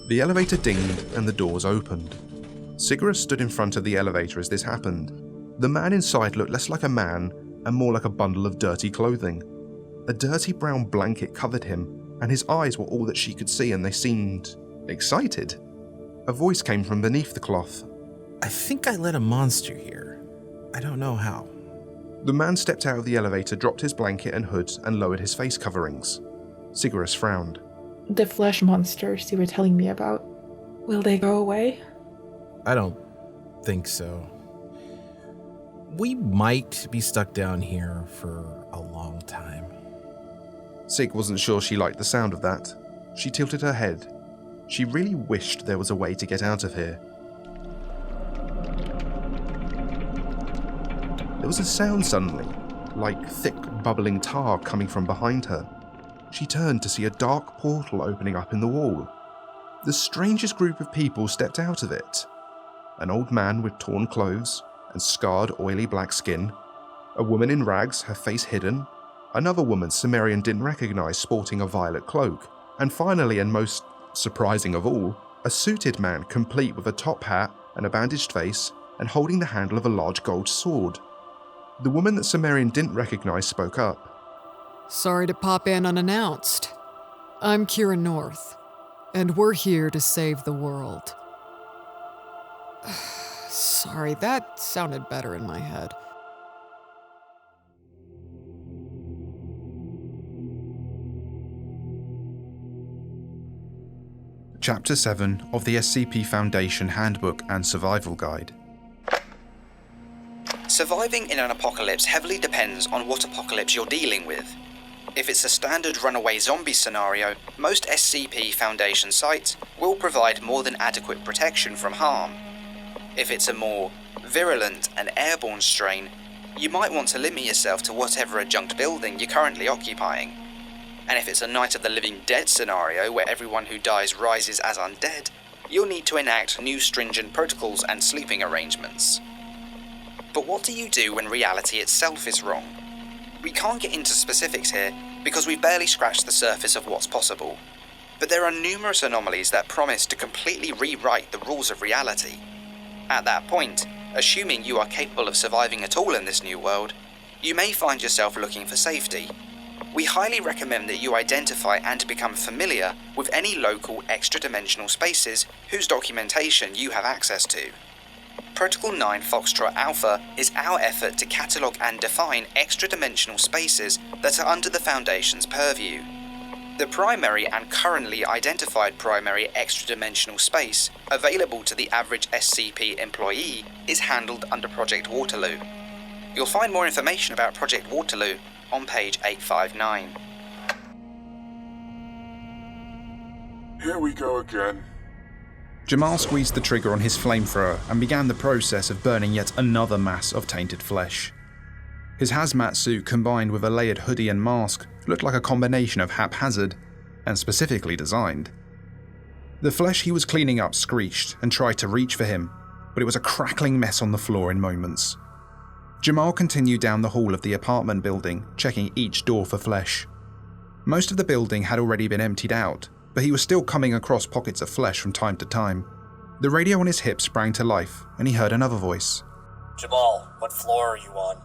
The elevator dinged and the doors opened. Sigurus stood in front of the elevator as this happened. The man inside looked less like a man and more like a bundle of dirty clothing. A dirty brown blanket covered him, and his eyes were all that she could see, and they seemed excited. A voice came from beneath the cloth. I think I let a monster here. I don't know how. The man stepped out of the elevator, dropped his blanket and hood, and lowered his face coverings. Sigurus frowned. The flesh monsters you were telling me about, will they go away? I don't think so. We might be stuck down here for a long time. Sig wasn't sure she liked the sound of that. She tilted her head. She really wished there was a way to get out of here. There was a sound suddenly, like thick bubbling tar coming from behind her. She turned to see a dark portal opening up in the wall. The strangest group of people stepped out of it. An old man with torn clothes and scarred, oily black skin, a woman in rags, her face hidden, another woman Sumerian didn't recognize sporting a violet cloak, and finally, and most surprising of all, a suited man complete with a top hat and a bandaged face and holding the handle of a large gold sword. The woman that Sumerian didn't recognize spoke up. Sorry to pop in unannounced. I'm Kira North, and we're here to save the world. Sorry, that sounded better in my head. Chapter 7 of the SCP Foundation Handbook and Survival Guide. Surviving in an apocalypse heavily depends on what apocalypse you're dealing with. If it's a standard runaway zombie scenario, most SCP Foundation sites will provide more than adequate protection from harm. If it's a more virulent and airborne strain, you might want to limit yourself to whatever adjunct building you're currently occupying. And if it's a Night of the Living Dead scenario where everyone who dies rises as undead, you'll need to enact new stringent protocols and sleeping arrangements. But what do you do when reality itself is wrong? We can't get into specifics here because we've barely scratched the surface of what's possible. But there are numerous anomalies that promise to completely rewrite the rules of reality. At that point, assuming you are capable of surviving at all in this new world, you may find yourself looking for safety. We highly recommend that you identify and become familiar with any local extra-dimensional spaces whose documentation you have access to. Protocol 9 Foxtrot Alpha is our effort to catalogue and define extra-dimensional spaces that are under the Foundation's purview. The primary and currently identified primary extra-dimensional space available to the average SCP employee is handled under Project Waterloo. You'll find more information about Project Waterloo on page 859. Here we go again. Jamal squeezed the trigger on his flamethrower and began the process of burning yet another mass of tainted flesh. His hazmat suit combined with a layered hoodie and mask looked like a combination of haphazard and specifically designed. The flesh he was cleaning up screeched and tried to reach for him, but it was a crackling mess on the floor in moments. Jamal continued down the hall of the apartment building, checking each door for flesh. Most of the building had already been emptied out, but he was still coming across pockets of flesh from time to time. The radio on his hip sprang to life, and he heard another voice. Jamal, what floor are you on?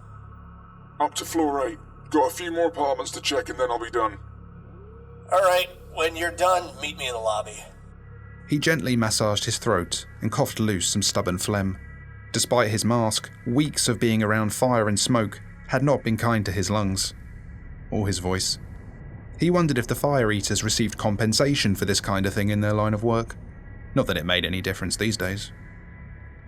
Up to floor 8. Got a few more apartments to check and then I'll be done. Alright, when you're done, meet me in the lobby. He gently massaged his throat and coughed loose some stubborn phlegm. Despite his mask, weeks of being around fire and smoke had not been kind to his lungs. Or his voice. He wondered if the fire eaters received compensation for this kind of thing in their line of work. Not that it made any difference these days.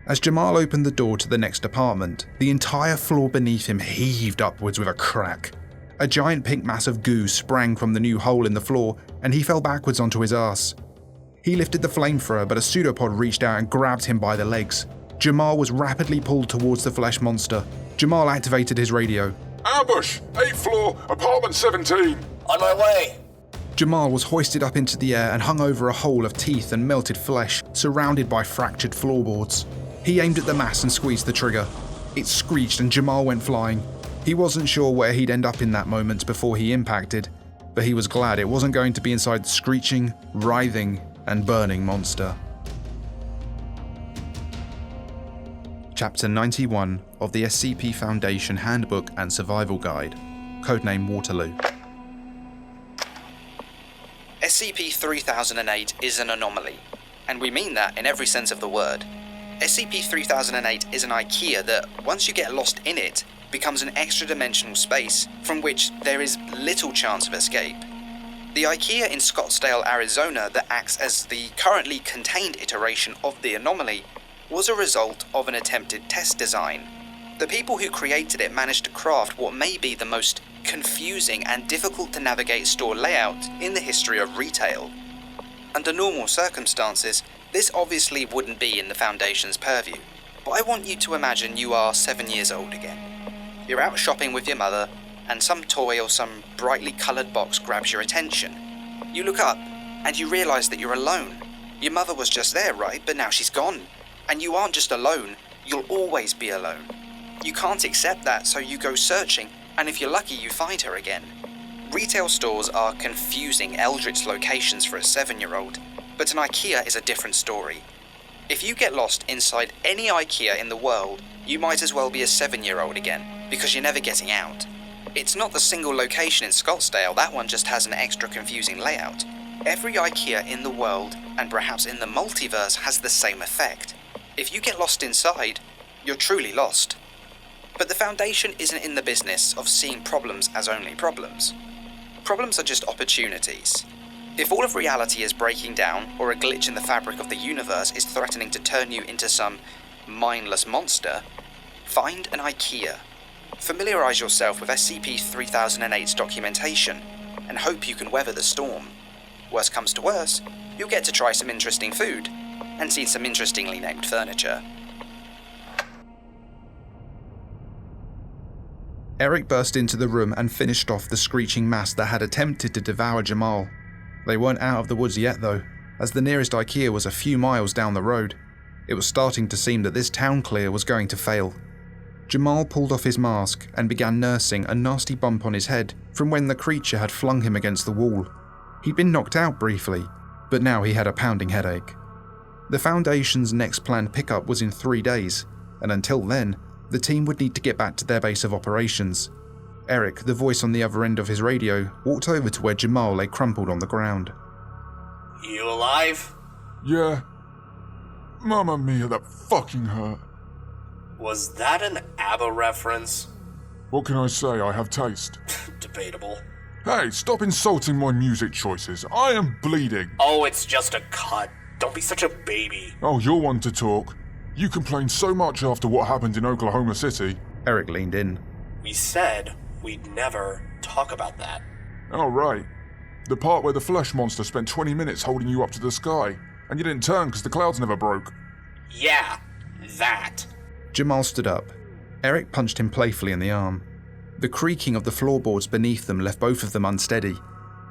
As Jamal opened the door to the next apartment, the entire floor beneath him heaved upwards with a crack. A giant pink mass of goo sprang from the new hole in the floor, and he fell backwards onto his ass. He lifted the flamethrower, but a pseudopod reached out and grabbed him by the legs. Jamal was rapidly pulled towards the flesh monster. Jamal activated his radio. Ambush! 8th floor, apartment 17! On my way! Jamal was hoisted up into the air and hung over a hole of teeth and melted flesh, surrounded by fractured floorboards. He aimed at the mass and squeezed the trigger. It screeched and Jamal went flying. He wasn't sure where he'd end up in that moment before he impacted, but he was glad it wasn't going to be inside the screeching, writhing, and burning monster. Chapter 91 of the SCP Foundation Handbook and Survival Guide, codename Waterloo. SCP-3008 is an anomaly, and we mean that in every sense of the word. SCP-3008 is an IKEA that, once you get lost in it, becomes an extra-dimensional space from which there is little chance of escape. The IKEA in Scottsdale, Arizona that acts as the currently contained iteration of the anomaly was a result of an attempted test design. The people who created it managed to craft what may be the most confusing and difficult to navigate store layout in the history of retail. Under normal circumstances, this obviously wouldn't be in the Foundation's purview, but I want you to imagine you are 7 years old again. You're out shopping with your mother, and some toy or some brightly coloured box grabs your attention. You look up, and you realise that you're alone. Your mother was just there, right? But now she's gone. And you aren't just alone, you'll always be alone. You can't accept that, so you go searching, and if you're lucky, you find her again. Retail stores are confusing eldritch locations for a 7-year-old, but an IKEA is a different story. If you get lost inside any IKEA in the world, you might as well be a 7-year-old again, because you're never getting out. It's not the single location in Scottsdale, that one just has an extra confusing layout. Every IKEA in the world, and perhaps in the multiverse, has the same effect. If you get lost inside, you're truly lost. But the Foundation isn't in the business of seeing problems as only problems. Problems are just opportunities. If all of reality is breaking down, or a glitch in the fabric of the universe is threatening to turn you into some mindless monster, find an IKEA. Familiarise yourself with SCP-3008's documentation, and hope you can weather the storm. Worst comes to worst, you'll get to try some interesting food, and see some interestingly named furniture. Eric burst into the room and finished off the screeching mass that had attempted to devour Jamal. They weren't out of the woods yet though, as the nearest IKEA was a few miles down the road. It was starting to seem that this town clear was going to fail. Jamal pulled off his mask and began nursing a nasty bump on his head from when the creature had flung him against the wall. He'd been knocked out briefly, but now he had a pounding headache. The Foundation's next planned pickup was in 3 days, and until then, the team would need to get back to their base of operations. Eric, the voice on the other end of his radio, walked over to where Jamal lay crumpled on the ground. You alive? Yeah. Mamma mia, that fucking hurt. Was that an ABBA reference? What can I say? I have taste. Debatable. Hey, stop insulting my music choices. I am bleeding. Oh, it's just a cut. Don't be such a baby. Oh, you're one to talk. You complained so much after what happened in Oklahoma City. Eric leaned in. We said we'd never talk about that. Oh, right. The part where the flesh monster spent 20 minutes holding you up to the sky, and you didn't turn because the clouds never broke. Yeah, that. Jamal stood up. Eric punched him playfully in the arm. The creaking of the floorboards beneath them left both of them unsteady,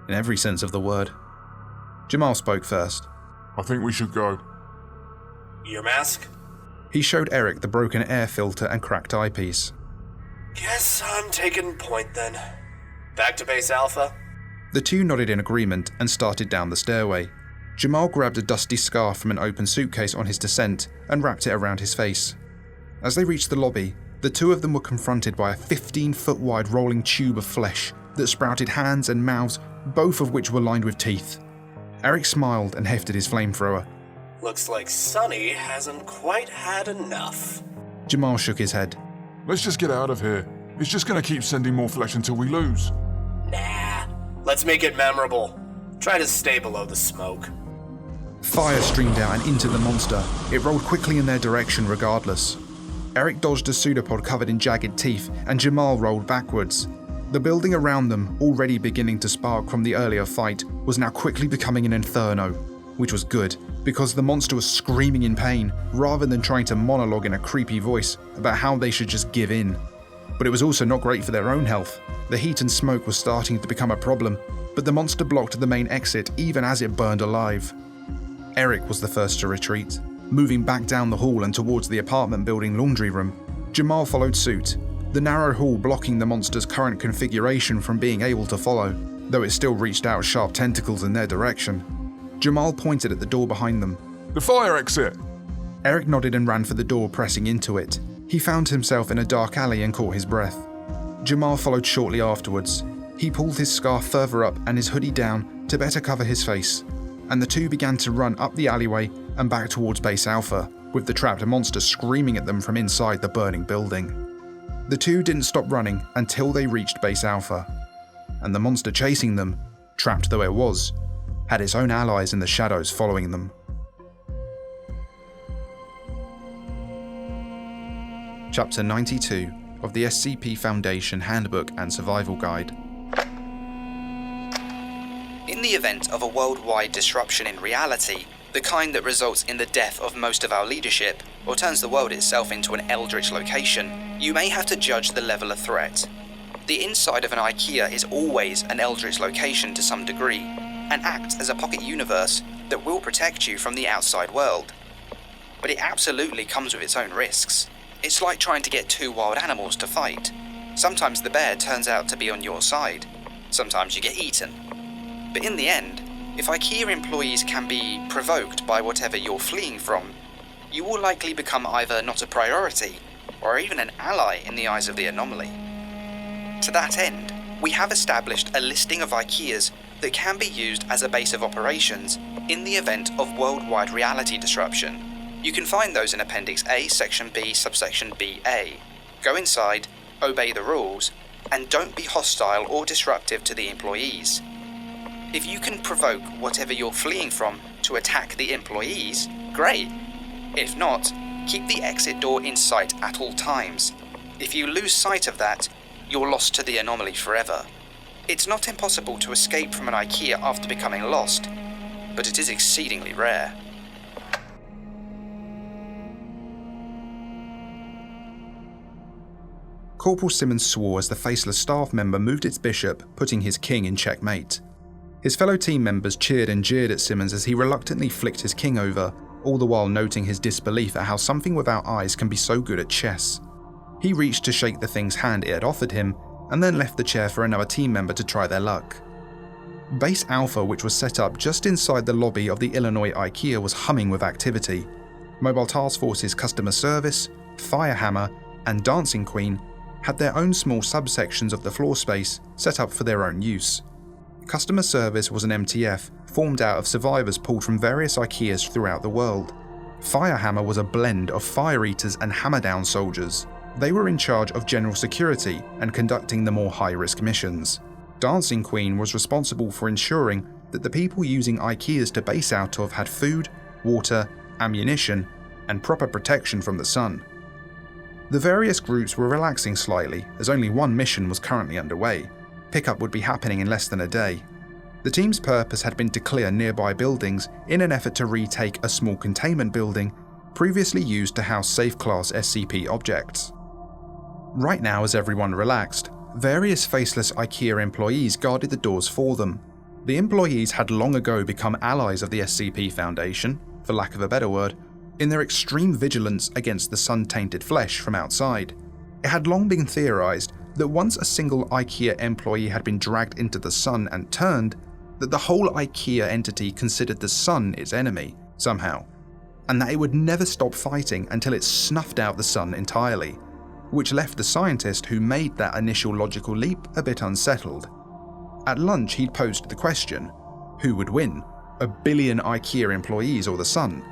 in every sense of the word. Jamal spoke first. I think we should go. Your mask? He showed Eric the broken air filter and cracked eyepiece. Guess I'm taking point then. Back to base Alpha? The two nodded in agreement and started down the stairway. Jamal grabbed a dusty scarf from an open suitcase on his descent and wrapped it around his face. As they reached the lobby, the two of them were confronted by a 15-foot wide rolling tube of flesh that sprouted hands and mouths, both of which were lined with teeth. Eric smiled and hefted his flamethrower. Looks like Sonny hasn't quite had enough. Jamal shook his head. Let's just get out of here. It's just going to keep sending more flesh until we lose. Nah, let's make it memorable. Try to stay below the smoke. Fire streamed out and into the monster. It rolled quickly in their direction regardless. Eric dodged a pseudopod covered in jagged teeth, and Jamal rolled backwards. The building around them, already beginning to spark from the earlier fight, was now quickly becoming an inferno, which was good, because the monster was screaming in pain, rather than trying to monologue in a creepy voice about how they should just give in. But it was also not great for their own health. The heat and smoke was starting to become a problem, but the monster blocked the main exit even as it burned alive. Eric was the first to retreat, moving back down the hall and towards the apartment building laundry room. Jamal followed suit, the narrow hall blocking the monster's current configuration from being able to follow, though it still reached out sharp tentacles in their direction. Jamal pointed at the door behind them. The fire exit! Eric nodded and ran for the door, pressing into it. He found himself in a dark alley and caught his breath. Jamal followed shortly afterwards. He pulled his scarf further up and his hoodie down to better cover his face, and the two began to run up the alleyway and back towards Base Alpha, with the trapped monster screaming at them from inside the burning building. The two didn't stop running until they reached Base Alpha, and the monster chasing them, trapped though it was, had its own allies in the shadows following them. Chapter 92 of the SCP Foundation Handbook and Survival Guide. In the event of a worldwide disruption in reality, the kind that results in the death of most of our leadership, or turns the world itself into an eldritch location, you may have to judge the level of threat. The inside of an IKEA is always an eldritch location to some degree, and acts as a pocket universe that will protect you from the outside world. But it absolutely comes with its own risks. It's like trying to get two wild animals to fight. Sometimes the bear turns out to be on your side. Sometimes you get eaten. But in the end, if IKEA employees can be provoked by whatever you're fleeing from, you will likely become either not a priority, or even an ally in the eyes of the anomaly. To that end, we have established a listing of IKEAs that can be used as a base of operations in the event of worldwide reality disruption. You can find those in Appendix A, Section B, Subsection BA. Go inside, obey the rules, and don't be hostile or disruptive to the employees. If you can provoke whatever you're fleeing from to attack the employees, great. If not, keep the exit door in sight at all times. If you lose sight of that, you're lost to the anomaly forever. It's not impossible to escape from an IKEA after becoming lost, but it is exceedingly rare. Corporal Simmons swore as the faceless staff member moved its bishop, putting his king in checkmate. His fellow team members cheered and jeered at Simmons as he reluctantly flicked his king over, all the while noting his disbelief at how something without eyes can be so good at chess. He reached to shake the thing's hand it had offered him, and then left the chair for another team member to try their luck. Base Alpha, which was set up just inside the lobby of the Illinois IKEA, was humming with activity. Mobile Task Force's Customer Service, Firehammer, and Dancing Queen had their own small subsections of the floor space set up for their own use. Customer Service was an MTF formed out of survivors pulled from various IKEAs throughout the world. Firehammer was a blend of fire eaters and hammer-down soldiers. They were in charge of general security and conducting the more high-risk missions. Dancing Queen was responsible for ensuring that the people using IKEAs to base out of had food, water, ammunition, and proper protection from the sun. The various groups were relaxing slightly, as only one mission was currently underway. Pickup would be happening in less than a day. The team's purpose had been to clear nearby buildings in an effort to retake a small containment building previously used to house safe-class SCP objects. Right now, as everyone relaxed, various faceless IKEA employees guarded the doors for them. The employees had long ago become allies of the SCP Foundation, for lack of a better word, in their extreme vigilance against the sun-tainted flesh from outside. It had long been theorized that once a single IKEA employee had been dragged into the sun and turned, that the whole IKEA entity considered the sun its enemy, somehow, and that it would never stop fighting until it snuffed out the sun entirely, which left the scientist who made that initial logical leap a bit unsettled. At lunch, he'd posed the question, who would win, a billion IKEA employees or the sun?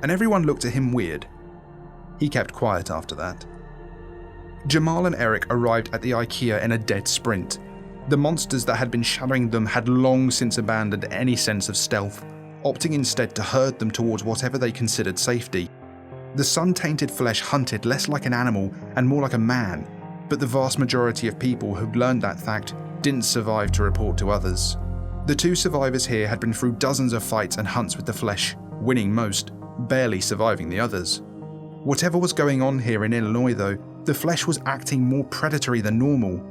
And everyone looked at him weird. He kept quiet after that. Jamal and Eric arrived at the IKEA in a dead sprint. The monsters that had been shadowing them had long since abandoned any sense of stealth, opting instead to herd them towards whatever they considered safety. The sun-tainted flesh hunted less like an animal and more like a man, but the vast majority of people who'd learned that fact didn't survive to report to others. The two survivors here had been through dozens of fights and hunts with the flesh, winning most, barely surviving the others. Whatever was going on here in Illinois though, the flesh was acting more predatory than normal.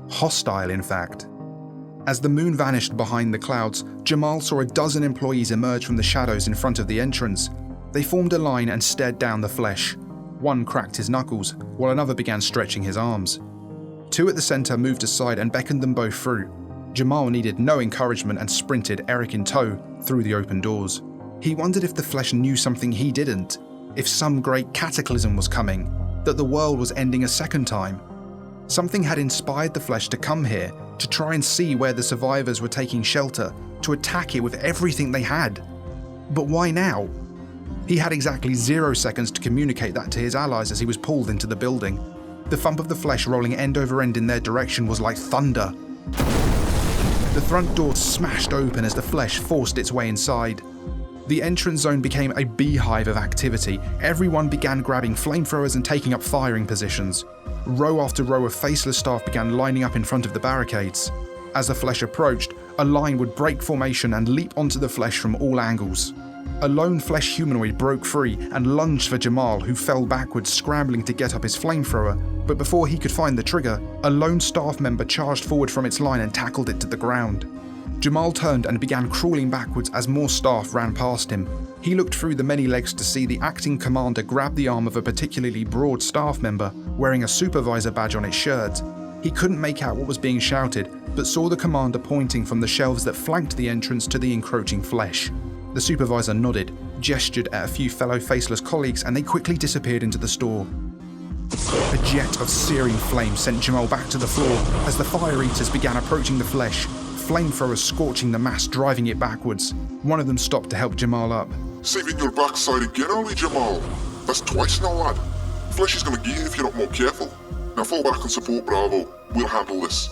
Hostile, in fact. As the moon vanished behind the clouds, Jamal saw a dozen employees emerge from the shadows in front of the entrance. They formed a line and stared down the flesh. One cracked his knuckles, while another began stretching his arms. Two at the center moved aside and beckoned them both through. Jamal needed no encouragement and sprinted, Eric in tow, through the open doors. He wondered if the flesh knew something he didn't, if some great cataclysm was coming, that the world was ending a second time. Something had inspired the flesh to come here, to try and see where the survivors were taking shelter, to attack it with everything they had. But why now? He had exactly 0 seconds to communicate that to his allies as he was pulled into the building. The thump of the flesh rolling end over end in their direction was like thunder. The front door smashed open as the flesh forced its way inside. The entrance zone became a beehive of activity. Everyone began grabbing flamethrowers and taking up firing positions. Row after row of faceless staff began lining up in front of the barricades. As the flesh approached, a line would break formation and leap onto the flesh from all angles. A lone flesh humanoid broke free and lunged for Jamal, who fell backwards, scrambling to get up his flamethrower. But before he could find the trigger, a lone staff member charged forward from its line and tackled it to the ground. Jamal turned and began crawling backwards as more staff ran past him. He looked through the many legs to see the acting commander grab the arm of a particularly broad staff member, wearing a supervisor badge on its shirt. He couldn't make out what was being shouted, but saw the commander pointing from the shelves that flanked the entrance to the encroaching flesh. The supervisor nodded, gestured at a few fellow faceless colleagues, and they quickly disappeared into the store. A jet of searing flame sent Jamal back to the floor as the fire eaters began approaching the flesh, flamethrowers scorching the mass, driving it backwards. One of them stopped to help Jamal up. Saving your backside again, are we, Jamal? That's twice now, lad. Flesh is gonna get you if you're not more careful. Now fall back and support Bravo. We'll handle this.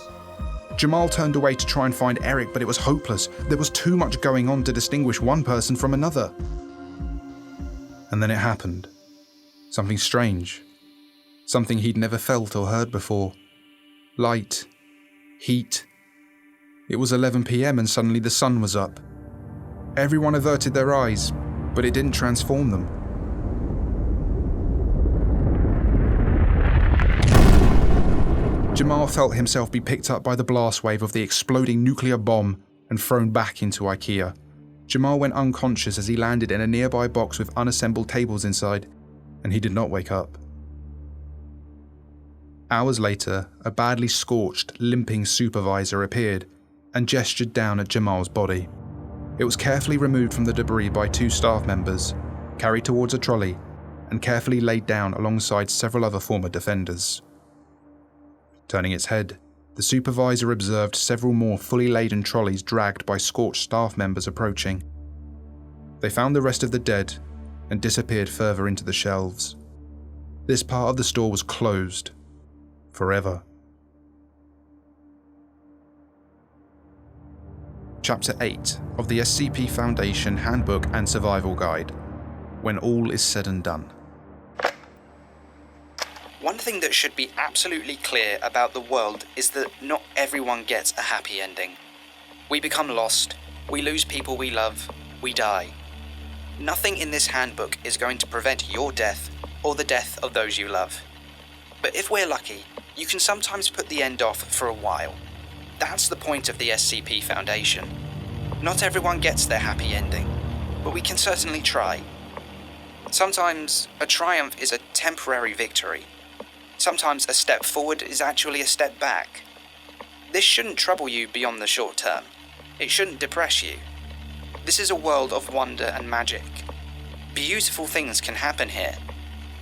Jamal turned away to try and find Eric, but it was hopeless. There was too much going on to distinguish one person from another. And then it happened. Something strange. Something he'd never felt or heard before. Light. Heat. It was 11 p.m. and suddenly the sun was up. Everyone averted their eyes, but it didn't transform them. Jamal felt himself be picked up by the blast wave of the exploding nuclear bomb and thrown back into IKEA. Jamal went unconscious as he landed in a nearby box with unassembled tables inside, and he did not wake up. Hours later, a badly scorched, limping supervisor appeared and gestured down at Jamal's body. It was carefully removed from the debris by 2 staff members, carried towards a trolley, and carefully laid down alongside several other former defenders. Turning its head, the supervisor observed several more fully laden trolleys dragged by scorched staff members approaching. They found the rest of the dead and disappeared further into the shelves. This part of the store was closed forever. Chapter 8 of the SCP Foundation Handbook and Survival Guide, When All is Said and Done. One thing that should be absolutely clear about the world is that not everyone gets a happy ending. We become lost, we lose people we love, we die. Nothing in this handbook is going to prevent your death or the death of those you love. But if we're lucky, you can sometimes put the end off for a while. That's the point of the SCP Foundation. Not everyone gets their happy ending, but we can certainly try. Sometimes a triumph is a temporary victory. Sometimes a step forward is actually a step back. This shouldn't trouble you beyond the short term. It shouldn't depress you. This is a world of wonder and magic. Beautiful things can happen here,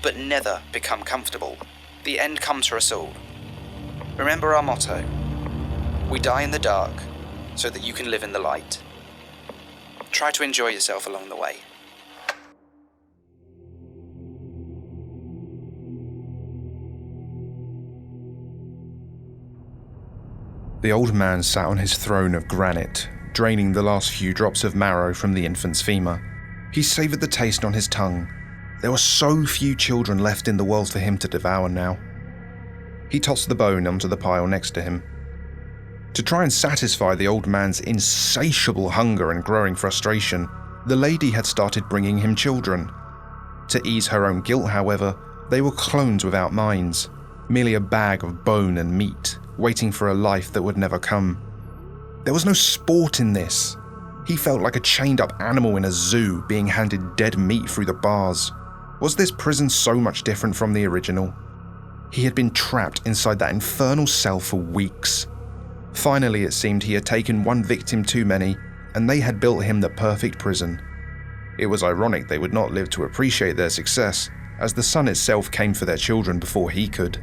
but never become comfortable. The end comes for us all. Remember our motto: we die in the dark so that you can live in the light. Try to enjoy yourself along the way. The old man sat on his throne of granite, draining the last few drops of marrow from the infant's femur. He savoured the taste on his tongue. There were so few children left in the world for him to devour now. He tossed the bone onto the pile next to him. To try and satisfy the old man's insatiable hunger and growing frustration, the lady had started bringing him children. To ease her own guilt, however, they were clones without minds, merely a bag of bone and meat, waiting for a life that would never come. There was no sport in this. He felt like a chained-up animal in a zoo being handed dead meat through the bars. Was this prison so much different from the original? He had been trapped inside that infernal cell for weeks. Finally, it seemed he had taken one victim too many, and they had built him the perfect prison. It was ironic they would not live to appreciate their success, as the sun itself came for their children before he could.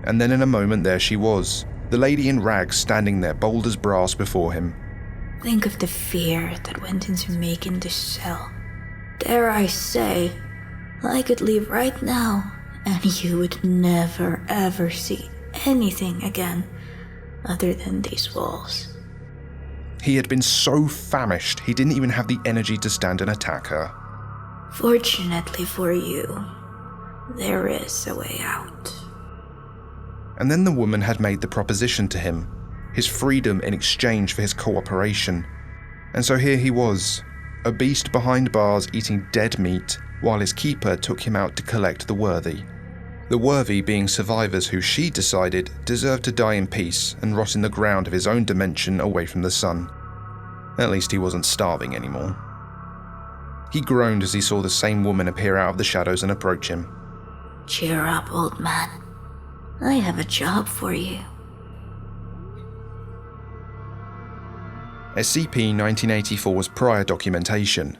And then in a moment there she was, the lady in rags standing there bold as brass before him. Think of the fear that went into making this cell. Dare I say, I could leave right now, and you would never ever see anything again other than these walls. He had been so famished he didn't even have the energy to stand and attack her. Fortunately for you, there is a way out. And then the woman had made the proposition to him, his freedom in exchange for his cooperation. And so here he was, a beast behind bars eating dead meat, while his keeper took him out to collect the worthy. The worthy being survivors who she decided deserved to die in peace and rot in the ground of his own dimension away from the sun. At least he wasn't starving anymore. He groaned as he saw the same woman appear out of the shadows and approach him. Cheer up, old man. I have a job for you. SCP-1984's prior documentation.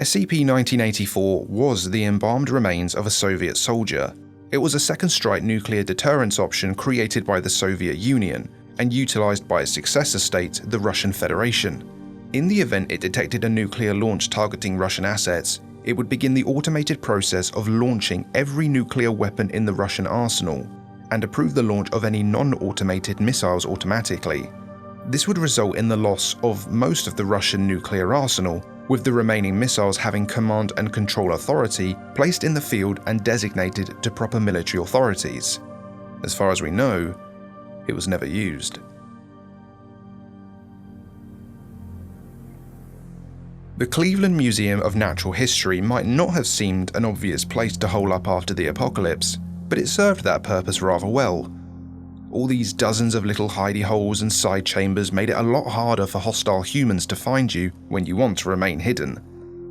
SCP-1984 was the embalmed remains of a Soviet soldier. It was a second-strike nuclear deterrence option created by the Soviet Union and utilized by its successor state, the Russian Federation. In the event it detected a nuclear launch targeting Russian assets, it would begin the automated process of launching every nuclear weapon in the Russian arsenal, and approve the launch of any non-automated missiles automatically. This would result in the loss of most of the Russian nuclear arsenal, with the remaining missiles having command and control authority placed in the field and designated to proper military authorities. As far as we know, it was never used. The Cleveland Museum of Natural History might not have seemed an obvious place to hole up after the apocalypse, but it served that purpose rather well. All these dozens of little hidey holes and side chambers made it a lot harder for hostile humans to find you when you want to remain hidden.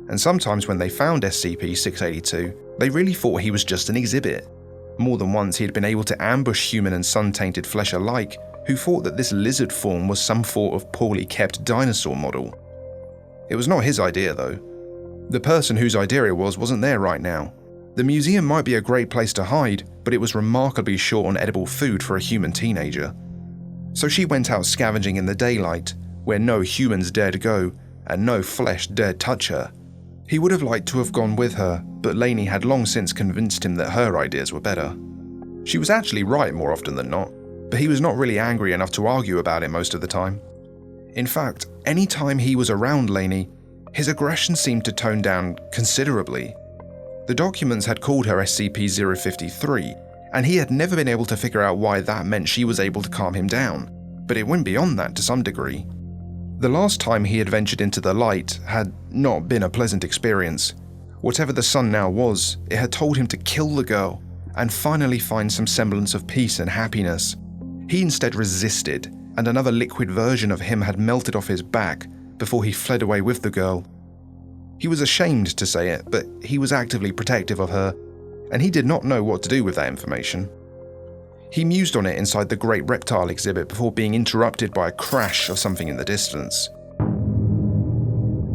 And sometimes when they found SCP-682, they really thought he was just an exhibit. More than once he had been able to ambush human and sun-tainted flesh alike, who thought that this lizard form was some sort of poorly kept dinosaur model. It was not his idea though. The person whose idea it was wasn't there right now. The museum might be a great place to hide, but it was remarkably short on edible food for a human teenager. So she went out scavenging in the daylight, where no humans dared go, and no flesh dared touch her. He would have liked to have gone with her, but Lainey had long since convinced him that her ideas were better. She was actually right more often than not, but he was not really angry enough to argue about it most of the time. In fact, any time he was around Lainey, his aggression seemed to tone down considerably. The documents had called her SCP-053, and he had never been able to figure out why that meant she was able to calm him down, but it went beyond that to some degree. The last time he had ventured into the light had not been a pleasant experience. Whatever the sun now was, it had told him to kill the girl and finally find some semblance of peace and happiness. He instead resisted, and another liquid version of him had melted off his back before he fled away with the girl. He was ashamed to say it, but he was actively protective of her, and he did not know what to do with that information. He mused on it inside the Great Reptile exhibit before being interrupted by a crash of something in the distance.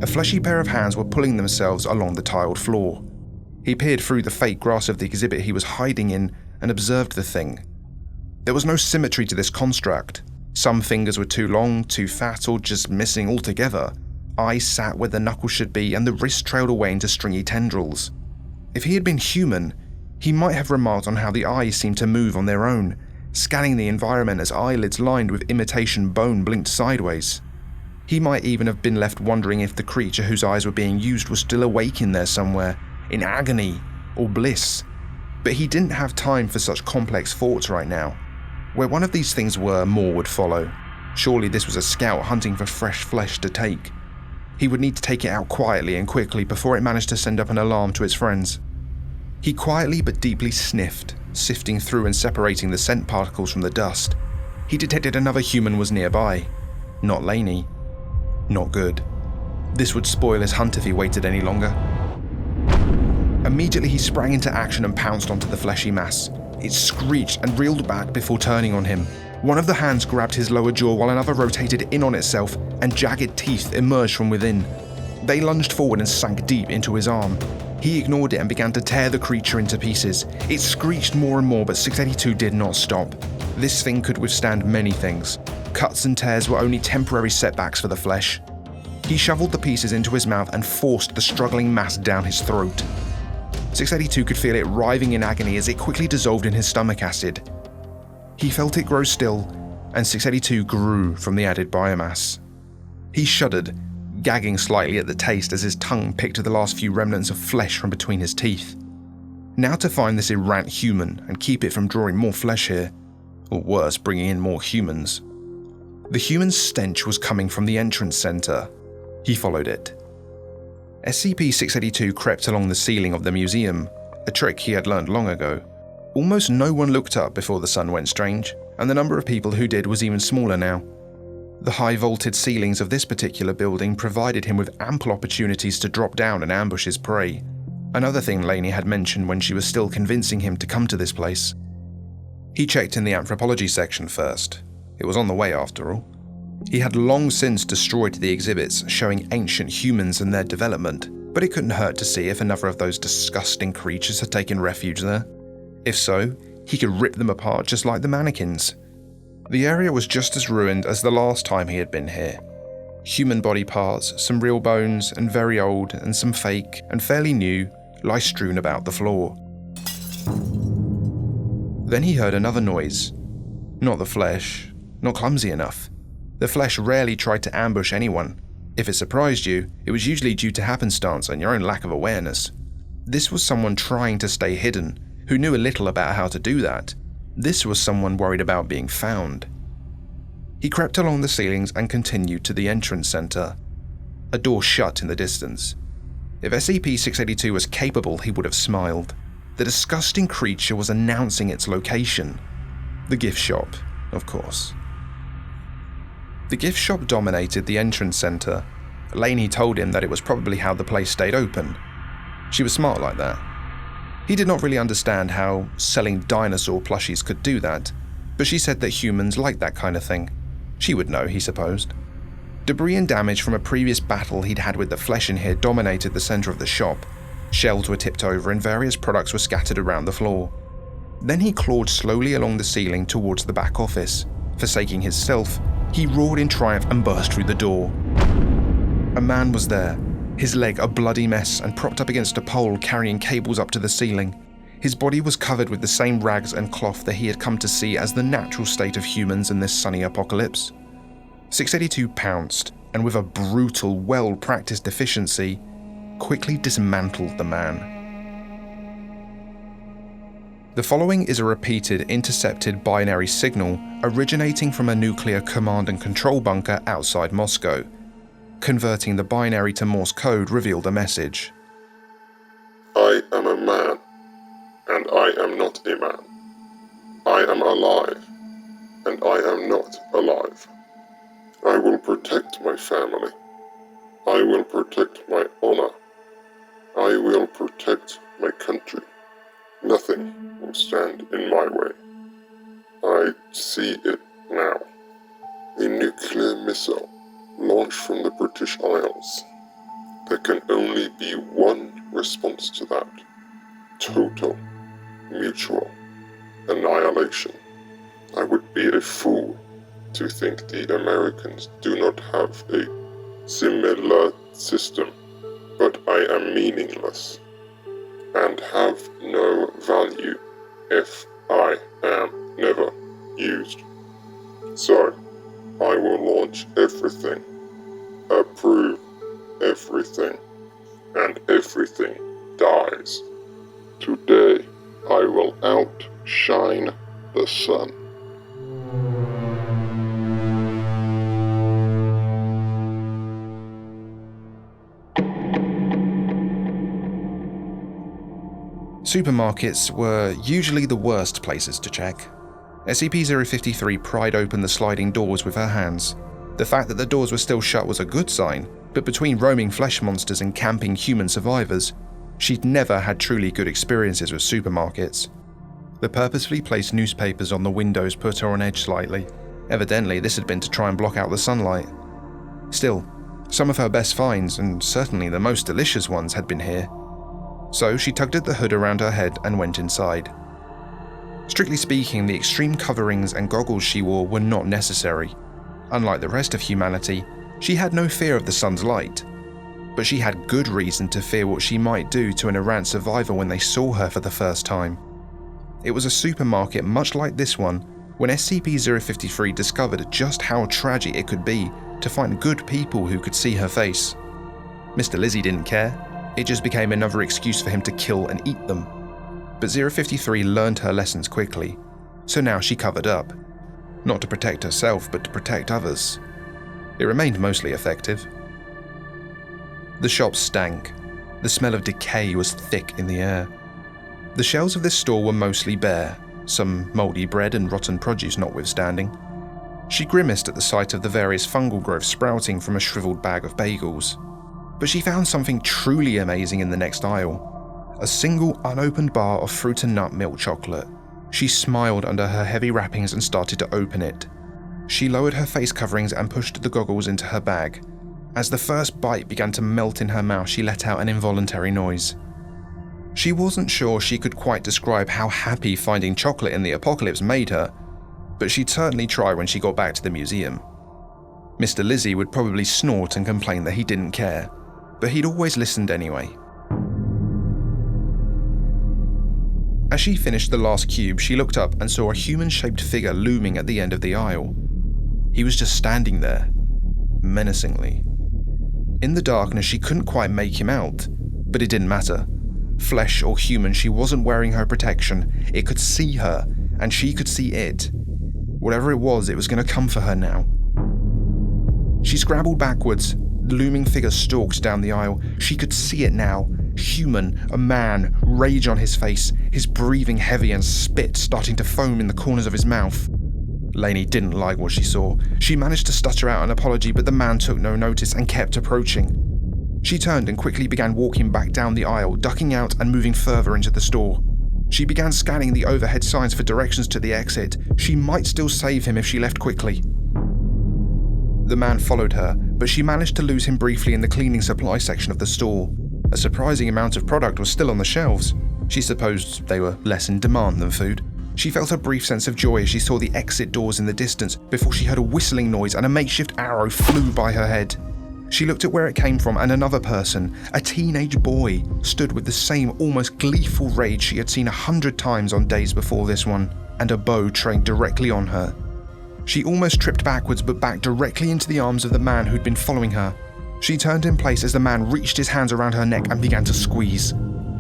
A fleshy pair of hands were pulling themselves along the tiled floor. He peered through the fake grass of the exhibit he was hiding in and observed the thing. There was no symmetry to this construct. Some fingers were too long, too fat, or just missing altogether. Eyes sat where the knuckles should be, and the wrist trailed away into stringy tendrils. If he had been human, he might have remarked on how the eyes seemed to move on their own, scanning the environment as eyelids lined with imitation bone blinked sideways. He might even have been left wondering if the creature whose eyes were being used was still awake in there somewhere, in agony or bliss. But he didn't have time for such complex thoughts right now. Where one of these things were, more would follow. Surely this was a scout hunting for fresh flesh to take. He would need to take it out quietly and quickly before it managed to send up an alarm to its friends. He quietly but deeply sniffed, sifting through and separating the scent particles from the dust. He detected another human was nearby. Not Lainey. Not good. This would spoil his hunt if he waited any longer. Immediately he sprang into action and pounced onto the fleshy mass. It screeched and reeled back before turning on him. One of the hands grabbed his lower jaw while another rotated in on itself, and jagged teeth emerged from within. They lunged forward and sank deep into his arm. He ignored it and began to tear the creature into pieces. It screeched more and more, but 682 did not stop. This thing could withstand many things. Cuts and tears were only temporary setbacks for the flesh. He shoveled the pieces into his mouth and forced the struggling mass down his throat. 682 could feel it writhing in agony as it quickly dissolved in his stomach acid. He felt it grow still, and 682 grew from the added biomass. He shuddered, gagging slightly at the taste as his tongue picked at the last few remnants of flesh from between his teeth. Now to find this errant human and keep it from drawing more flesh here, or worse, bringing in more humans. The human's stench was coming from the entrance center. He followed it. SCP-682 crept along the ceiling of the museum, a trick he had learned long ago. Almost no one looked up before the sun went strange, and the number of people who did was even smaller now. The high-vaulted ceilings of this particular building provided him with ample opportunities to drop down and ambush his prey, another thing Lainey had mentioned when she was still convincing him to come to this place. He checked in the anthropology section first. It was on the way after all. He had long since destroyed the exhibits showing ancient humans and their development, but it couldn't hurt to see if another of those disgusting creatures had taken refuge there. If so, he could rip them apart just like the mannequins. The area was just as ruined as the last time he had been here. Human body parts, some real bones, and very old, and some fake, and fairly new, lie strewn about the floor. Then he heard another noise. Not the flesh, not clumsy enough. The flesh rarely tried to ambush anyone. If it surprised you, it was usually due to happenstance and your own lack of awareness. This was someone trying to stay hidden, who knew a little about how to do that. This was someone worried about being found. He crept along the ceilings and continued to the entrance center. A door shut in the distance. If SCP-682 was capable, he would have smiled. The disgusting creature was announcing its location. The gift shop. of course. The gift shop dominated the entrance centre. Lainey told him that it was probably how the place stayed open. She was smart like that. He did not really understand how selling dinosaur plushies could do that, but she said that humans liked that kind of thing. She would know, he supposed. Debris and damage from a previous battle he'd had with the flesh in here dominated the centre of the shop. Shelves were tipped over and various products were scattered around the floor. Then he clawed slowly along the ceiling towards the back office. Forsaking his self, he roared in triumph and burst through the door. A man was there, his leg a bloody mess and propped up against a pole carrying cables up to the ceiling. His body was covered with the same rags and cloth that he had come to see as the natural state of humans in this sunny apocalypse. 682 pounced, and with a brutal, well-practiced efficiency, quickly dismantled the man. The following is a repeated, intercepted binary signal originating from a nuclear command and control bunker outside Moscow. Converting the binary to Morse code revealed a message. I am a man, and I am not a man. I am alive, and I am not alive. I will protect my family. I will protect my honor. I will protect my country. Nothing will stand in my way. I see it now. A nuclear missile launched from the British Isles. There can only be one response to that. Total, mutual annihilation. I would be a fool to think the Americans do not have a similar system, but I am meaningless and have no value if I am never used. So, I will launch everything, approve everything, and everything dies. Today, I will outshine the sun. Supermarkets were usually the worst places to check. SCP-053 pried open the sliding doors with her hands. The fact that the doors were still shut was a good sign, but between roaming flesh monsters and camping human survivors, she'd never had truly good experiences with supermarkets. The purposefully placed newspapers on the windows put her on edge slightly. Evidently, this had been to try and block out the sunlight. Still, some of her best finds, and certainly the most delicious ones, had been here. So she tugged at the hood around her head and went inside. Strictly speaking, the extreme coverings and goggles she wore were not necessary. Unlike the rest of humanity, she had no fear of the sun's light. But she had good reason to fear what she might do to an errant survivor when they saw her for the first time. It was a supermarket much like this one when SCP-053 discovered just how tragic it could be to find good people who could see her face. Mr. Lizzie didn't care. It just became another excuse for him to kill and eat them. But 053 learned her lessons quickly, so now she covered up. Not to protect herself, but to protect others. It remained mostly effective. The shop stank. The smell of decay was thick in the air. The shelves of this store were mostly bare, some mouldy bread and rotten produce notwithstanding. She grimaced at the sight of the various fungal growth sprouting from a shriveled bag of bagels. But she found something truly amazing in the next aisle. A single unopened bar of fruit and nut milk chocolate. She smiled under her heavy wrappings and started to open it. She lowered her face coverings and pushed the goggles into her bag. As the first bite began to melt in her mouth, she let out an involuntary noise. She wasn't sure she could quite describe how happy finding chocolate in the apocalypse made her, but she'd certainly try when she got back to the museum. Mr. Lizzie would probably snort and complain that he didn't care, but he'd always listened anyway. As she finished the last cube, she looked up and saw a human-shaped figure looming at the end of the aisle. He was just standing there, menacingly. In the darkness, she couldn't quite make him out, but it didn't matter. Flesh or human, she wasn't wearing her protection. It could see her, and she could see it. Whatever it was going to come for her now. She scrambled backwards. The looming figure stalked down the aisle. She could see it now. Human, a man, rage on his face, his breathing heavy and spit starting to foam in the corners of his mouth. Lainey didn't like what she saw. She managed to stutter out an apology, but the man took no notice and kept approaching. She turned and quickly began walking back down the aisle, ducking out and moving further into the store. She began scanning the overhead signs for directions to the exit. She might still save him if she left quickly. The man followed her, but she managed to lose him briefly in the cleaning supply section of the store. A surprising amount of product was still on the shelves. She supposed they were less in demand than food. She felt a brief sense of joy as she saw the exit doors in the distance before she heard a whistling noise and a makeshift arrow flew by her head. She looked at where it came from, and another person, a teenage boy, stood with the same almost gleeful rage she had seen 100 times on days before this one, and a bow trained directly on her. She almost tripped backwards but backed directly into the arms of the man who'd been following her. She turned in place as the man reached his hands around her neck and began to squeeze.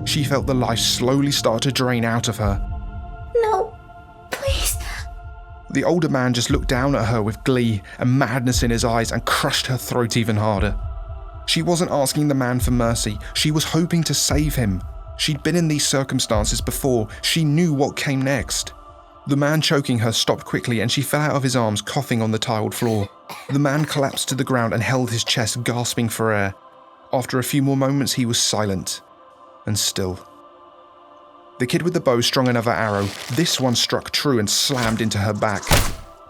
She felt the life slowly start to drain out of her. No, please. The older man just looked down at her with glee and madness in his eyes and crushed her throat even harder. She wasn't asking the man for mercy. She was hoping to save him. She'd been in these circumstances before. She knew what came next. The man choking her stopped quickly and she fell out of his arms, coughing on the tiled floor. The man collapsed to the ground and held his chest, gasping for air. After a few more moments, he was silent and still. The kid with the bow strung another arrow. This one struck true and slammed into her back.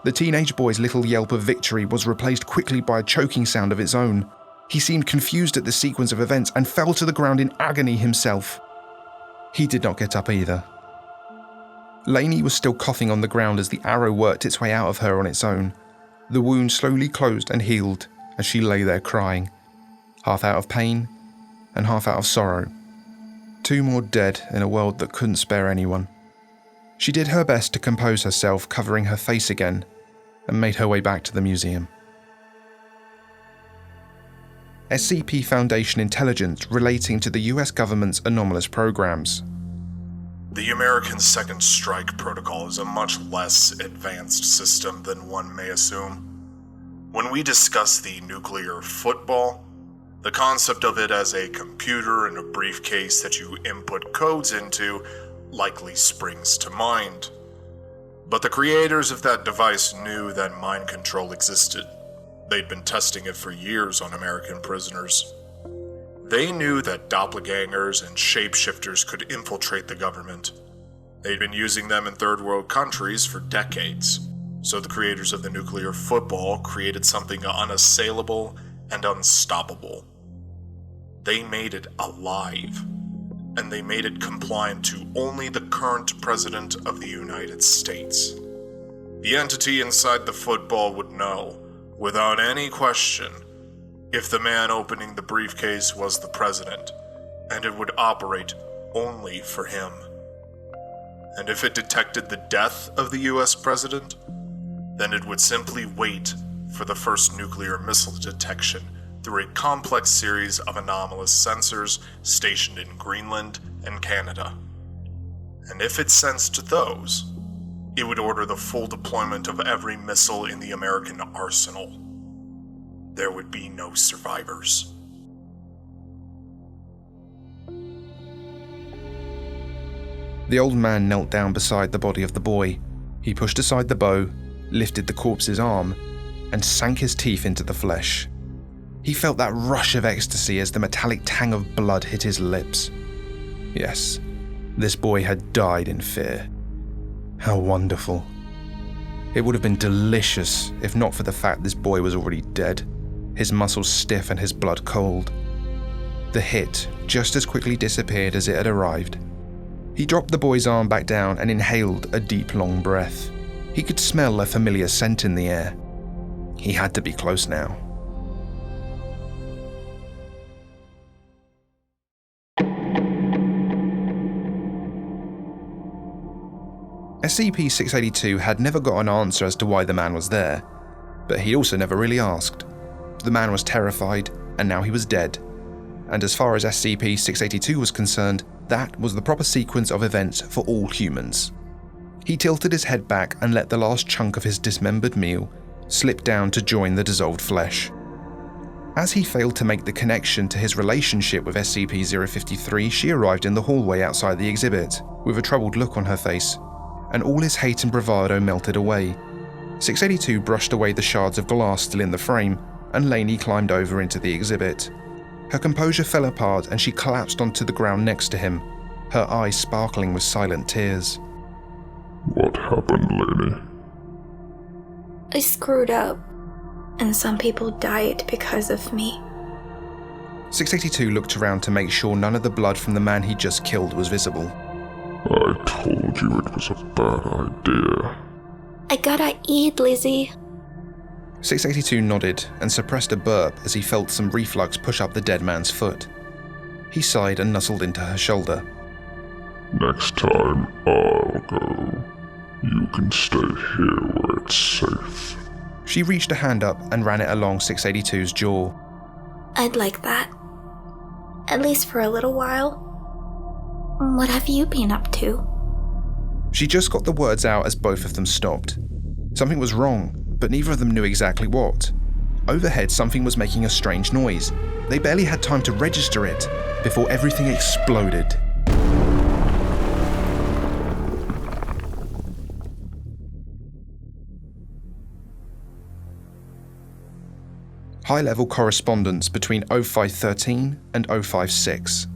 The teenage boy's little yelp of victory was replaced quickly by a choking sound of its own. He seemed confused at the sequence of events and fell to the ground in agony himself. He did not get up either. Lainey was still coughing on the ground as the arrow worked its way out of her on its own. The wound slowly closed and healed as she lay there crying, half out of pain and half out of sorrow. 2 more dead in a world that couldn't spare anyone. She did her best to compose herself, covering her face again, and made her way back to the museum. SCP Foundation intelligence relating to the US government's anomalous programs. The American Second Strike Protocol is a much less advanced system than one may assume. When we discuss the nuclear football, the concept of it as a computer in a briefcase that you input codes into likely springs to mind. But the creators of that device knew that mind control existed. They'd been testing it for years on American prisoners. They knew that doppelgangers and shapeshifters could infiltrate the government. They'd been using them in third world countries for decades. So the creators of the nuclear football created something unassailable and unstoppable. They made it alive, and they made it compliant to only the current president of the United States. The entity inside the football would know, without any question, if the man opening the briefcase was the president, and it would operate only for him. And if it detected the death of the US president, then it would simply wait for the first nuclear missile detection through a complex series of anomalous sensors stationed in Greenland and Canada. And if it sensed those, it would order the full deployment of every missile in the American arsenal. There would be no survivors. The old man knelt down beside the body of the boy. He pushed aside the bow, lifted the corpse's arm, and sank his teeth into the flesh. He felt that rush of ecstasy as the metallic tang of blood hit his lips. Yes, this boy had died in fear. How wonderful. It would have been delicious if not for the fact this boy was already dead, his muscles stiff and his blood cold. The hit just as quickly disappeared as it had arrived. He dropped the boy's arm back down and inhaled a deep, long breath. He could smell a familiar scent in the air. He had to be close now. SCP-682 had never got an answer as to why the man was there, but he also never really asked. The man was terrified, and now he was dead. And as far as SCP-682 was concerned, that was the proper sequence of events for all humans. He tilted his head back and let the last chunk of his dismembered meal slip down to join the dissolved flesh. As he failed to make the connection to his relationship with SCP-053, she arrived in the hallway outside the exhibit, with a troubled look on her face, and all his hate and bravado melted away. 682 brushed away the shards of glass still in the frame, and Lainey climbed over into the exhibit. Her composure fell apart and she collapsed onto the ground next to him, her eyes sparkling with silent tears. What happened, Lainey? I screwed up, and some people died because of me. 682 looked around to make sure none of the blood from the man he just killed was visible. I told you it was a bad idea. I gotta eat, Lizzie. 682 nodded and suppressed a burp as he felt some reflux push up the dead man's foot. He sighed and nuzzled into her shoulder. Next time, I'll go. You can stay here where it's safe. She reached a hand up and ran it along 682's jaw. I'd like that. At least for a little while. What have you been up to? She just got the words out as both of them stopped. Something was wrong, but neither of them knew exactly what. Overhead, something was making a strange noise. They barely had time to register it before everything exploded. High-level correspondence between 0513 and 056.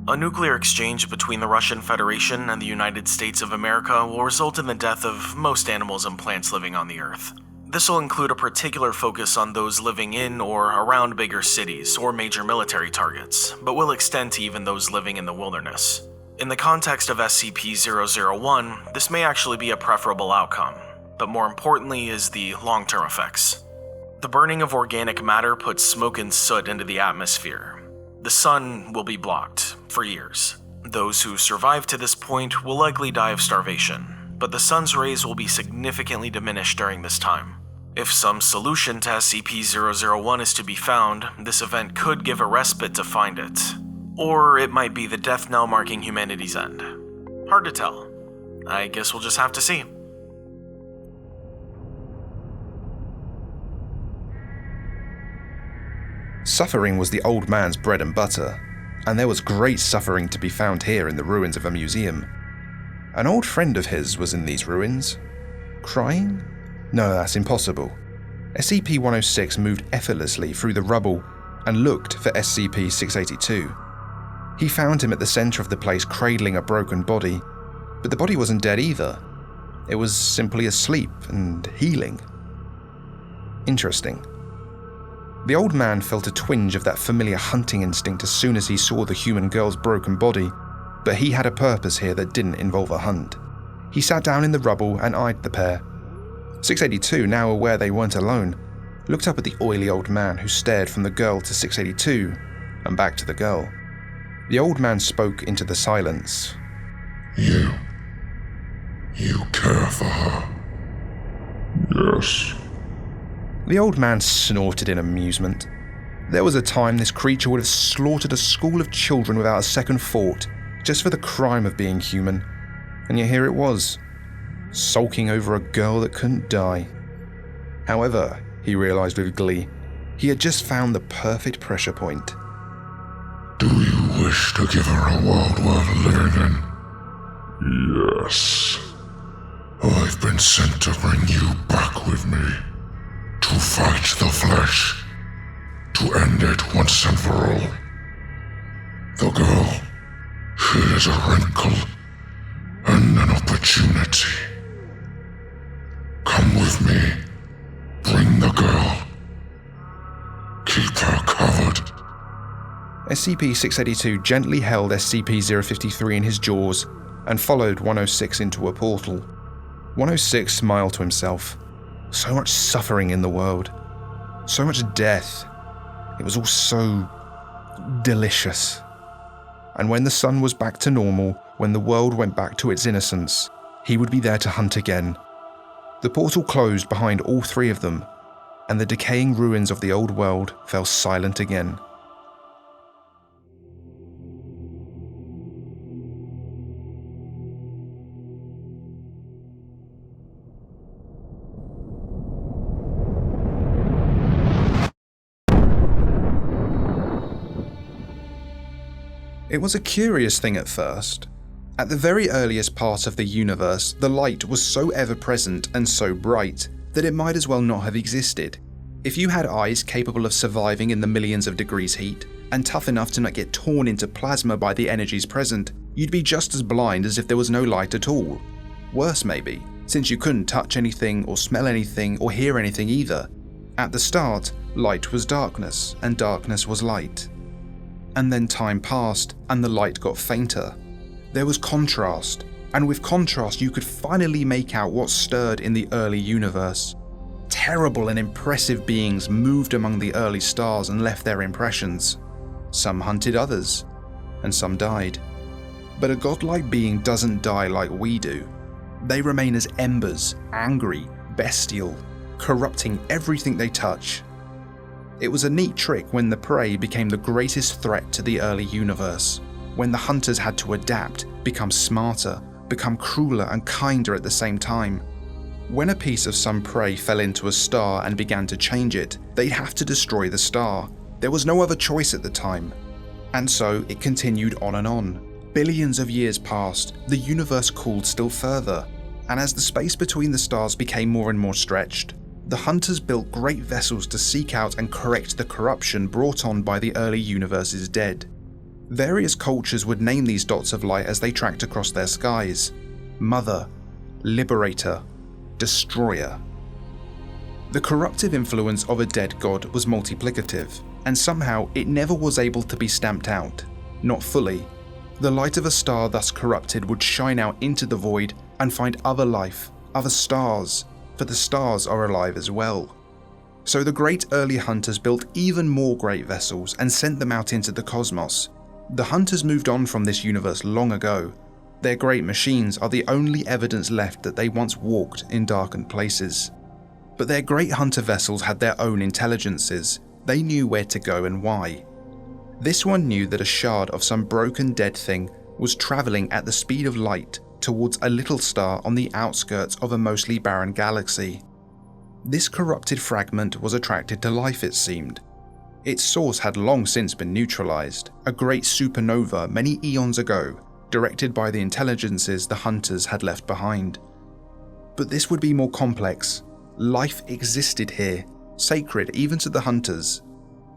A nuclear exchange between the Russian Federation and the United States of America will result in the death of most animals and plants living on the Earth. This will include a particular focus on those living in or around bigger cities or major military targets, but will extend to even those living in the wilderness. In the context of SCP-001, this may actually be a preferable outcome, but more importantly is the long-term effects. The burning of organic matter puts smoke and soot into the atmosphere. The sun will be blocked for years. Those who survive to this point will likely die of starvation, but the sun's rays will be significantly diminished during this time. If some solution to SCP-001 is to be found, this event could give a respite to find it. Or it might be the death knell marking humanity's end. Hard to tell. I guess we'll just have to see. Suffering was the old man's bread and butter, and there was great suffering to be found here in the ruins of a museum. An old friend of his was in these ruins. Crying? No, that's impossible. SCP-106 moved effortlessly through the rubble and looked for SCP-682. He found him at the center of the place cradling a broken body, but the body wasn't dead either. It was simply asleep and healing. Interesting. The old man felt a twinge of that familiar hunting instinct as soon as he saw the human girl's broken body, but he had a purpose here that didn't involve a hunt. He sat down in the rubble and eyed the pair. 682, now aware they weren't alone, looked up at the oily old man who stared from the girl to 682 and back to the girl. The old man spoke into the silence. You care for her? Yes. The old man snorted in amusement. There was a time this creature would have slaughtered a school of children without a second thought, just for the crime of being human. And yet here it was, sulking over a girl that couldn't die. However, he realized with glee, he had just found the perfect pressure point. Do you wish to give her a world worth living in? Yes. I've been sent to bring you back with me. To fight the flesh. To end it once and for all. The girl, she is a wrinkle and an opportunity. Come with me. Bring the girl. Keep her covered. SCP-682 gently held SCP-053 in his jaws and followed 106 into a portal. 106 smiled to himself. So much suffering in the world. So much death. It was all so delicious. And when the sun was back to normal, when the world went back to its innocence, he would be there to hunt again. The portal closed behind all three of them, and the decaying ruins of the old world fell silent again. It was a curious thing at first. At the very earliest part of the universe, the light was so ever-present and so bright that it might as well not have existed. If you had eyes capable of surviving in the millions of degrees heat, and tough enough to not get torn into plasma by the energies present, you'd be just as blind as if there was no light at all. Worse maybe, since you couldn't touch anything or smell anything or hear anything either. At the start, light was darkness, and darkness was light. And then time passed, and the light got fainter. There was contrast, and with contrast you could finally make out what stirred in the early universe. Terrible and impressive beings moved among the early stars and left their impressions. Some hunted others, and some died. But a godlike being doesn't die like we do. They remain as embers, angry, bestial, corrupting everything they touch. It was a neat trick when the prey became the greatest threat to the early universe, when the hunters had to adapt, become smarter, become crueler and kinder at the same time. When a piece of some prey fell into a star and began to change it, they'd have to destroy the star. There was no other choice at the time. And so it continued on and on. Billions of years passed, the universe cooled still further, and as the space between the stars became more and more stretched, the hunters built great vessels to seek out and correct the corruption brought on by the early universe's dead. Various cultures would name these dots of light as they tracked across their skies: Mother, Liberator, Destroyer. The corruptive influence of a dead god was multiplicative, and somehow it never was able to be stamped out. Not fully. The light of a star thus corrupted would shine out into the void and find other life, other stars, for the stars are alive as well. So the great early hunters built even more great vessels and sent them out into the cosmos. The hunters moved on from this universe long ago. Their great machines are the only evidence left that they once walked in darkened places. But their great hunter vessels had their own intelligences. They knew where to go and why. This one knew that a shard of some broken dead thing was travelling at the speed of light towards a little star on the outskirts of a mostly barren galaxy. This corrupted fragment was attracted to life, it seemed. Its source had long since been neutralised, a great supernova many eons ago, directed by the intelligences the hunters had left behind. But this would be more complex. Life existed here, sacred even to the hunters.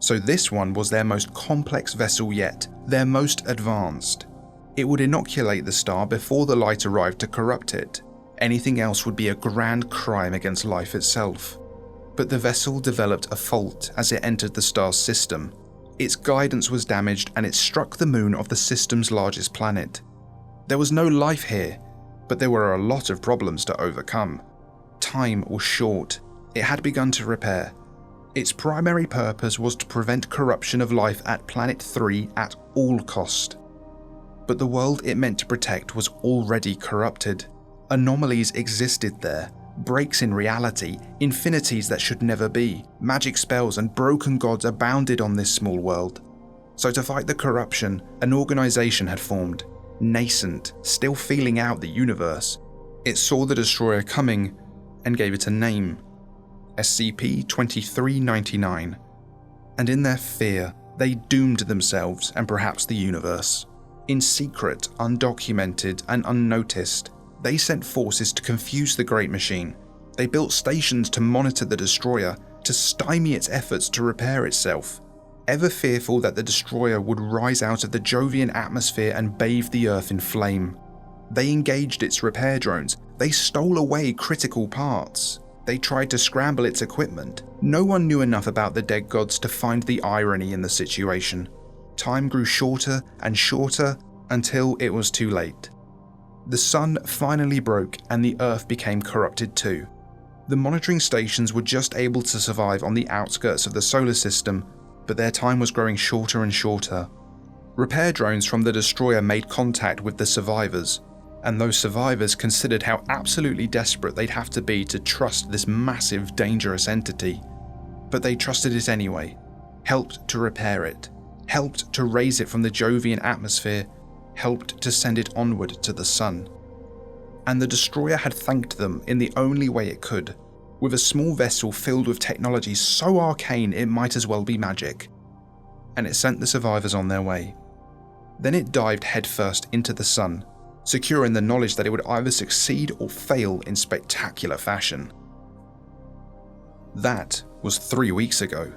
So this one was their most complex vessel yet, their most advanced. It would inoculate the star before the light arrived to corrupt it. Anything else would be a grand crime against life itself. But the vessel developed a fault as it entered the star's system. Its guidance was damaged and it struck the moon of the system's largest planet. There was no life here, but there were a lot of problems to overcome. Time was short. It had begun to repair. Its primary purpose was to prevent corruption of life at Planet 3 at all cost. But the world it meant to protect was already corrupted. Anomalies existed there, breaks in reality, infinities that should never be, magic spells and broken gods abounded on this small world. So to fight the corruption, an organization had formed, nascent, still feeling out the universe. It saw the destroyer coming and gave it a name, SCP-2399. And in their fear, they doomed themselves and perhaps the universe. In secret, undocumented and unnoticed, they sent forces to confuse the Great Machine. They built stations to monitor the destroyer, to stymie its efforts to repair itself, ever fearful that the destroyer would rise out of the Jovian atmosphere and bathe the Earth in flame. They engaged its repair drones. They stole away critical parts. They tried to scramble its equipment. No one knew enough about the dead gods to find the irony in the situation. Time grew shorter and shorter until it was too late. The sun finally broke and the Earth became corrupted too. The monitoring stations were just able to survive on the outskirts of the solar system, but their time was growing shorter and shorter. Repair drones from the destroyer made contact with the survivors, and those survivors considered how absolutely desperate they'd have to be to trust this massive, dangerous entity. But they trusted it anyway, helped to repair it, helped to raise it from the Jovian atmosphere, helped to send it onward to the sun. And the destroyer had thanked them in the only way it could, with a small vessel filled with technology so arcane it might as well be magic. And it sent the survivors on their way. Then it dived headfirst into the sun, secure in the knowledge that it would either succeed or fail in spectacular fashion. That was 3 weeks ago.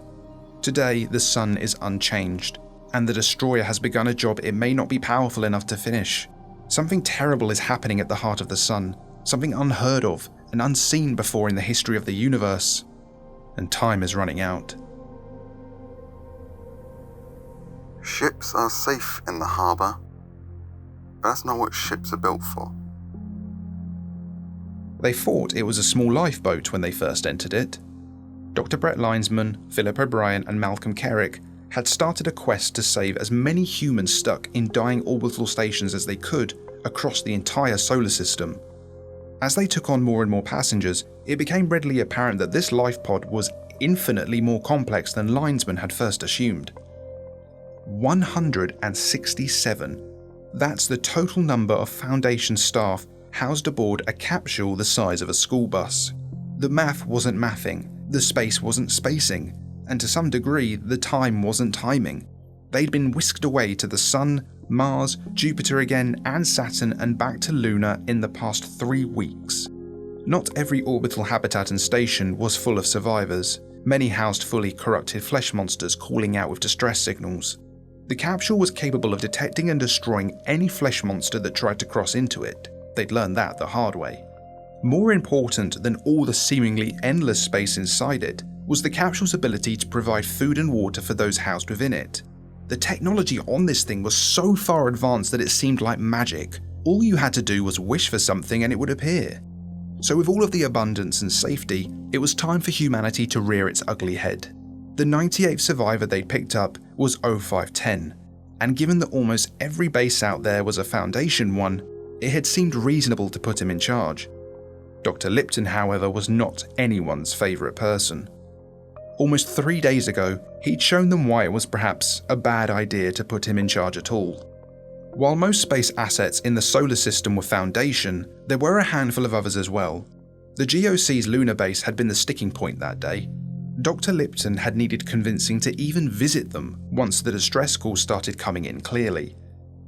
Today, the sun is unchanged, and the destroyer has begun a job it may not be powerful enough to finish. Something terrible is happening at the heart of the sun, something unheard of and unseen before in the history of the universe. And time is running out. Ships are safe in the harbour, but that's not what ships are built for. They thought it was a small lifeboat when they first entered it. Dr. Brett Linesman, Philip O'Brien and Malcolm Carrick had started a quest to save as many humans stuck in dying orbital stations as they could across the entire solar system. As they took on more and more passengers, it became readily apparent that this life pod was infinitely more complex than Linesman had first assumed. 167. That's the total number of Foundation staff housed aboard a capsule the size of a school bus. The math wasn't mathing, the space wasn't spacing, and to some degree, the time wasn't timing. They'd been whisked away to the Sun, Mars, Jupiter again, and Saturn, and back to Luna in the past 3 weeks. Not every orbital habitat and station was full of survivors. Many housed fully corrupted flesh monsters calling out with distress signals. The capsule was capable of detecting and destroying any flesh monster that tried to cross into it. They'd learned that the hard way. More important than all the seemingly endless space inside it was the capsule's ability to provide food and water for those housed within it. The technology on this thing was so far advanced that it seemed like magic. All you had to do was wish for something and it would appear. So with all of the abundance and safety, it was time for humanity to rear its ugly head. The 98th survivor they'd picked up was 0510, and given that almost every base out there was a Foundation one, it had seemed reasonable to put him in charge. Dr. Lipton, however, was not anyone's favourite person. Almost 3 days ago, he'd shown them why it was perhaps a bad idea to put him in charge at all. While most space assets in the solar system were Foundation, there were a handful of others as well. The GOC's lunar base had been the sticking point that day. Dr. Lipton had needed convincing to even visit them once the distress calls started coming in clearly.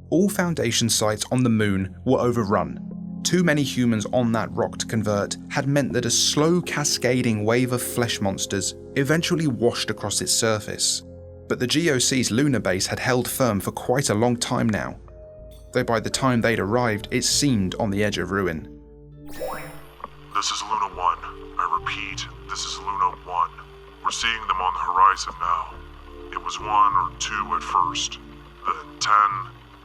All Foundation sites on the moon were overrun. Too many humans on that rock to convert had meant that a slow cascading wave of flesh monsters eventually washed across its surface. But the GOC's lunar base had held firm for quite a long time now, though by the time they'd arrived it seemed on the edge of ruin. This is Luna 1. I repeat, this is Luna 1. We're seeing them on the horizon now. It was 1 or 2 at first, then 10,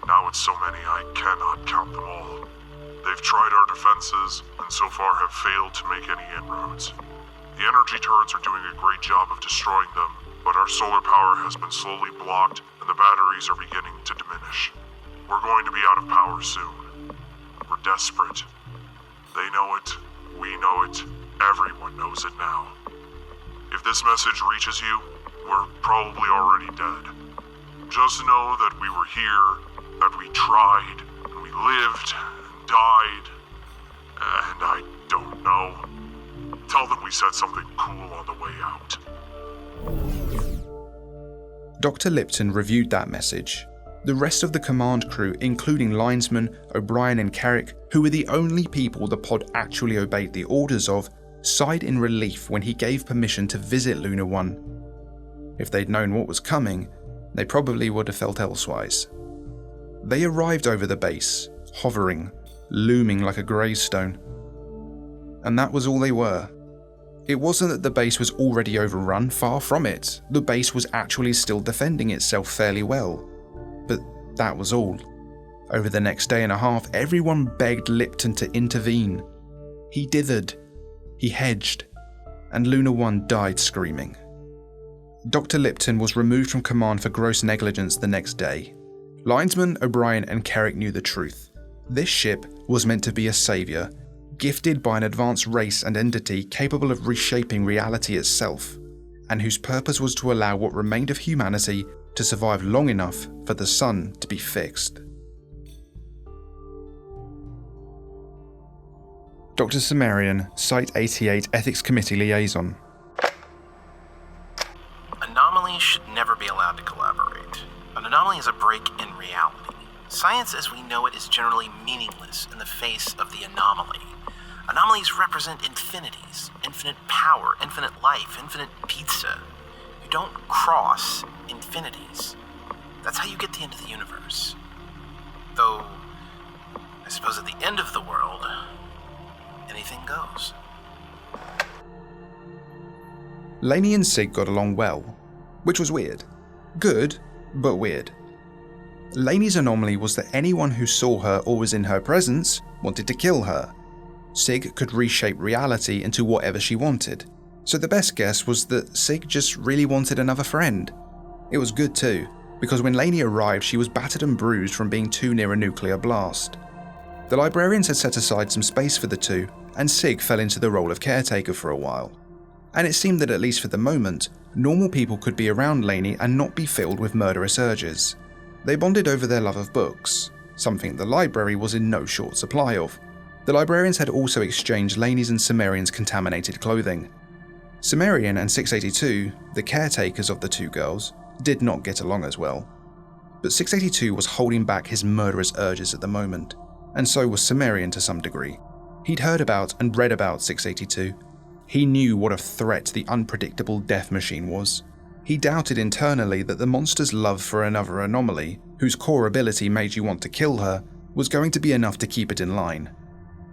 now it's so many I cannot count them all. They've tried our defenses, and so far have failed to make any inroads. The energy turrets are doing a great job of destroying them, but our solar power has been slowly blocked, and the batteries are beginning to diminish. We're going to be out of power soon. We're desperate. They know it, we know it, everyone knows it now. If this message reaches you, we're probably already dead. Just know that we were here, that we tried, and we lived, and died, and I don't know. Tell them we said something cool on the way out. Dr. Lipton reviewed that message. The rest of the command crew, including Linesman, O'Brien and Carrick, who were the only people the pod actually obeyed the orders of, sighed in relief when he gave permission to visit Luna 1. If they'd known what was coming, they probably would have felt elsewise. They arrived over the base, hovering, looming like a gravestone. And that was all they were. It wasn't that the base was already overrun, far from it. The base was actually still defending itself fairly well. But that was all. Over the next day and a half, everyone begged Lipton to intervene. He dithered. He hedged, and Luna 1 died screaming. Dr. Lipton was removed from command for gross negligence the next day. Linesman, O'Brien and Carrick knew the truth. This ship was meant to be a saviour, gifted by an advanced race and entity capable of reshaping reality itself, and whose purpose was to allow what remained of humanity to survive long enough for the sun to be fixed. Dr. Sumerian, Site 88 Ethics Committee Liaison. Anomalies should never be allowed to collaborate. An anomaly is a break in reality. Science as we know it is generally meaningless in the face of the anomaly. Anomalies represent infinities, infinite power, infinite life, infinite pizza. You don't cross infinities. That's how you get to the end of the universe. Though, I suppose at the end of the world, anything goes. Lainey and Sig got along well, which was weird. Good, but weird. Lainey's anomaly was that anyone who saw her or was in her presence wanted to kill her. Sig could reshape reality into whatever she wanted, so the best guess was that Sig just really wanted another friend. It was good too, because when Lainey arrived she was battered and bruised from being too near a nuclear blast. The librarians had set aside some space for the two, and Sig fell into the role of caretaker for a while. And it seemed that at least for the moment, normal people could be around Lainey and not be filled with murderous urges. They bonded over their love of books, something the library was in no short supply of. The librarians had also exchanged Lainey's and Cimmerian's contaminated clothing. Cimmerian and 682, the caretakers of the two girls, did not get along as well. But 682 was holding back his murderous urges at the moment, and so was Cimmerian to some degree. He'd heard about and read about 682. He knew what a threat the unpredictable death machine was. He doubted internally that the monster's love for another anomaly, whose core ability made you want to kill her, was going to be enough to keep it in line.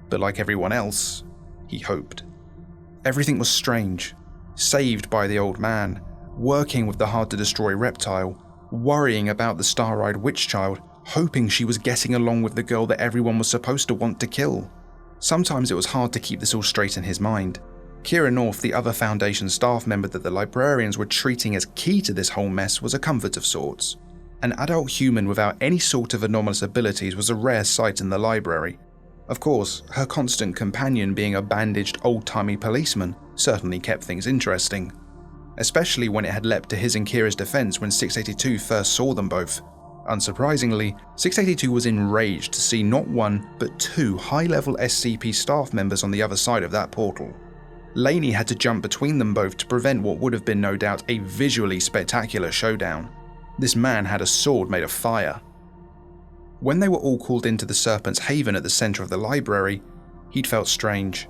But like everyone else, he hoped. Everything was strange. Saved by the old man, working with the hard-to-destroy reptile, worrying about the star-eyed witch child, hoping she was getting along with the girl that everyone was supposed to want to kill. Sometimes it was hard to keep this all straight in his mind. Kira North, the other Foundation staff member that the librarians were treating as key to this whole mess, was a comfort of sorts. An adult human without any sort of anomalous abilities was a rare sight in the library. Of course, her constant companion being a bandaged old-timey policeman certainly kept things interesting. Especially when it had leapt to his and Kira's defense when 682 first saw them both. Unsurprisingly, 682 was enraged to see not one, but two high-level SCP staff members on the other side of that portal. Lainey had to jump between them both to prevent what would have been no doubt a visually spectacular showdown. This man had a sword made of fire. When they were all called into the Serpent's Haven at the center of the library, he'd felt strange.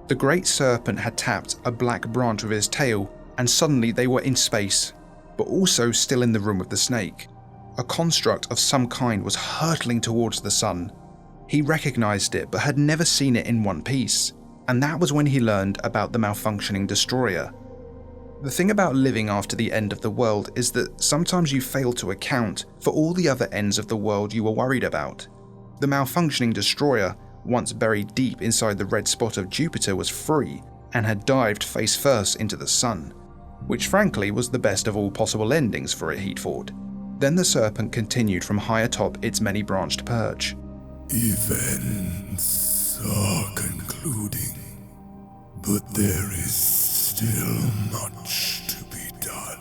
The Great Serpent had tapped a black branch with his tail, and suddenly they were in space, but also still in the room with the snake. A construct of some kind was hurtling towards the sun. He recognized it, but had never seen it in one piece. And that was when he learned about the malfunctioning destroyer. The thing about living after the end of the world is that sometimes you fail to account for all the other ends of the world you were worried about. The malfunctioning destroyer, once buried deep inside the red spot of Jupiter, was free and had dived face first into the sun, which frankly was the best of all possible endings for a heat fort. Then the Serpent continued from high atop its many-branched perch. Events are concluding, but there is still much to be done.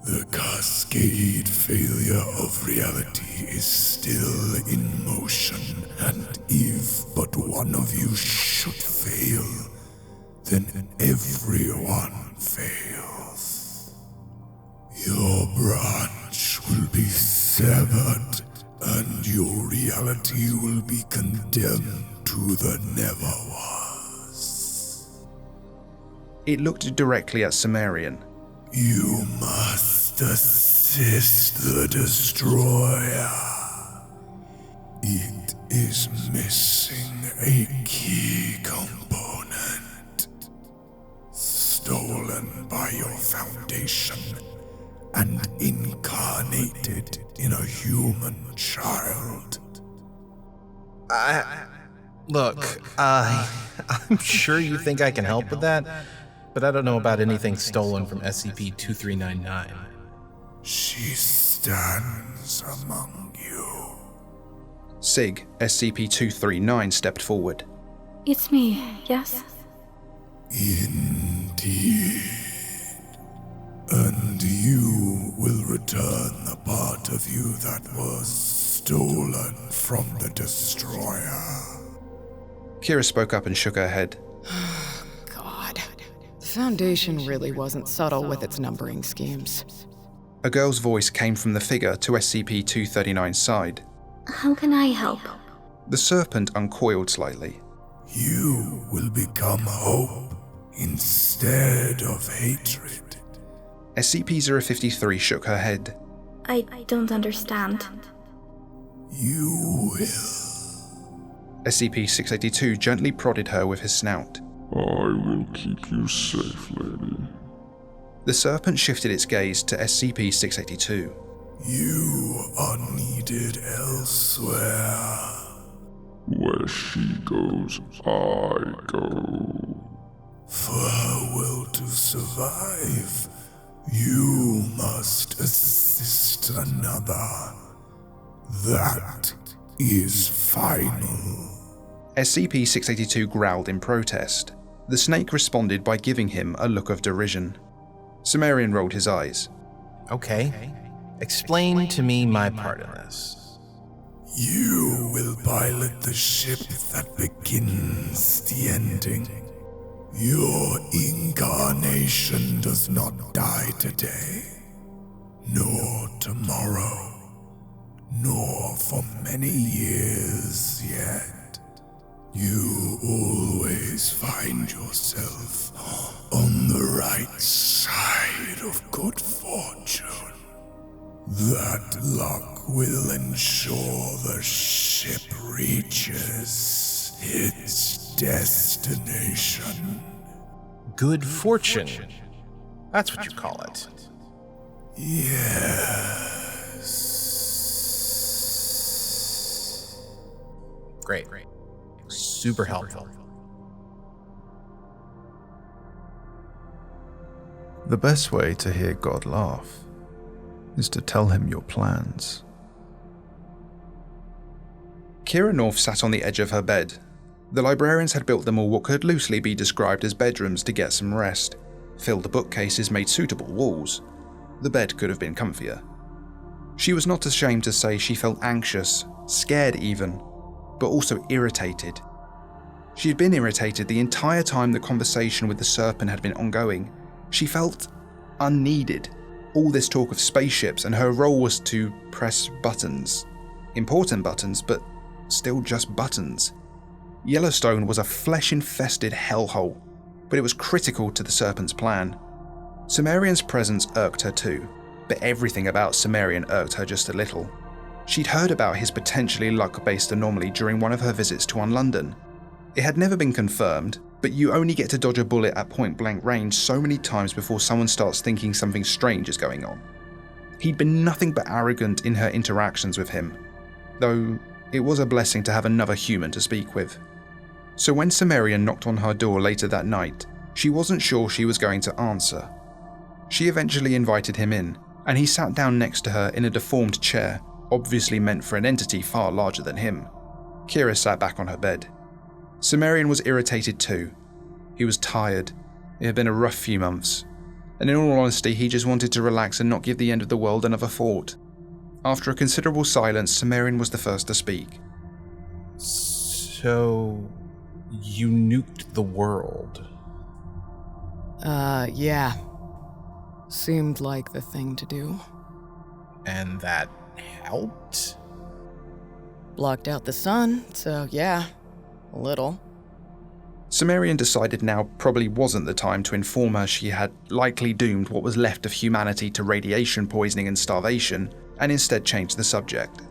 The cascade failure of reality is still in motion, and if but one of you should fail, then everyone fails. Your branch will be severed, and your reality will be condemned to the never was. It looked directly at Cimmerian. You must assist the destroyer. It is missing a key component, stolen by your Foundation and incarnated in a human child. Look, I'm sure you think I can help with that, but I don't know about anything stolen from SCP-2399. She stands among you. Sig, SCP-239, stepped forward. It's me, yes? Indeed. And you will return the part of you that was stolen from the destroyer. Kira spoke up and shook her head. God. The Foundation really wasn't subtle with its numbering schemes. A girl's voice came from the figure to SCP-239's side. How can I help? The Serpent uncoiled slightly. You will become hope instead of hatred. SCP-053 shook her head. I don't understand. You will. SCP-682 gently prodded her with his snout. I will keep you safe, lady. The serpent shifted its gaze to SCP-682. You are needed elsewhere. Where she goes, I go. For her will to survive, you must assist another. That is final. SCP-682 growled in protest. The snake responded by giving him a look of derision. Sumerian rolled his eyes. Okay. Explain to me my part in this. You will pilot the ship that begins the ending. Your incarnation does not die today, nor tomorrow, nor for many years yet. You always find yourself on the right side of good fortune. That luck will ensure the ship reaches its destination. Good fortune. That's what you call it. Yes. Great. Super helpful. The best way to hear God laugh is to tell him your plans. Kira North sat on the edge of her bed. The librarians had built them all what could loosely be described as bedrooms to get some rest. Filled bookcases made suitable walls. The bed could have been comfier. She was not ashamed to say she felt anxious, scared even, but also irritated. She had been irritated the entire time the conversation with the serpent had been ongoing. She felt unneeded. All this talk of spaceships and her role was to press buttons. Important buttons, but still just buttons. Yellowstone was a flesh-infested hellhole, but it was critical to the serpent's plan. Sumerian's presence irked her too, but everything about Sumerian irked her just a little. She'd heard about his potentially luck-based anomaly during one of her visits to Unlondon. It had never been confirmed, but you only get to dodge a bullet at point-blank range so many times before someone starts thinking something strange is going on. He'd been nothing but arrogant in her interactions with him, though it was a blessing to have another human to speak with. So when Sumerian knocked on her door later that night, she wasn't sure she was going to answer. She eventually invited him in, and he sat down next to her in a deformed chair, obviously meant for an entity far larger than him. Kira sat back on her bed. Sumerian was irritated too. He was tired. It had been a rough few months, and in all honesty he just wanted to relax and not give the end of the world another thought. After a considerable silence, Sumerian was the first to speak. So, you nuked the world? Yeah. Seemed like the thing to do. And that helped? Blocked out the sun, so yeah, a little. Sumerian decided now probably wasn't the time to inform her she had likely doomed what was left of humanity to radiation poisoning and starvation, and instead changed the subject.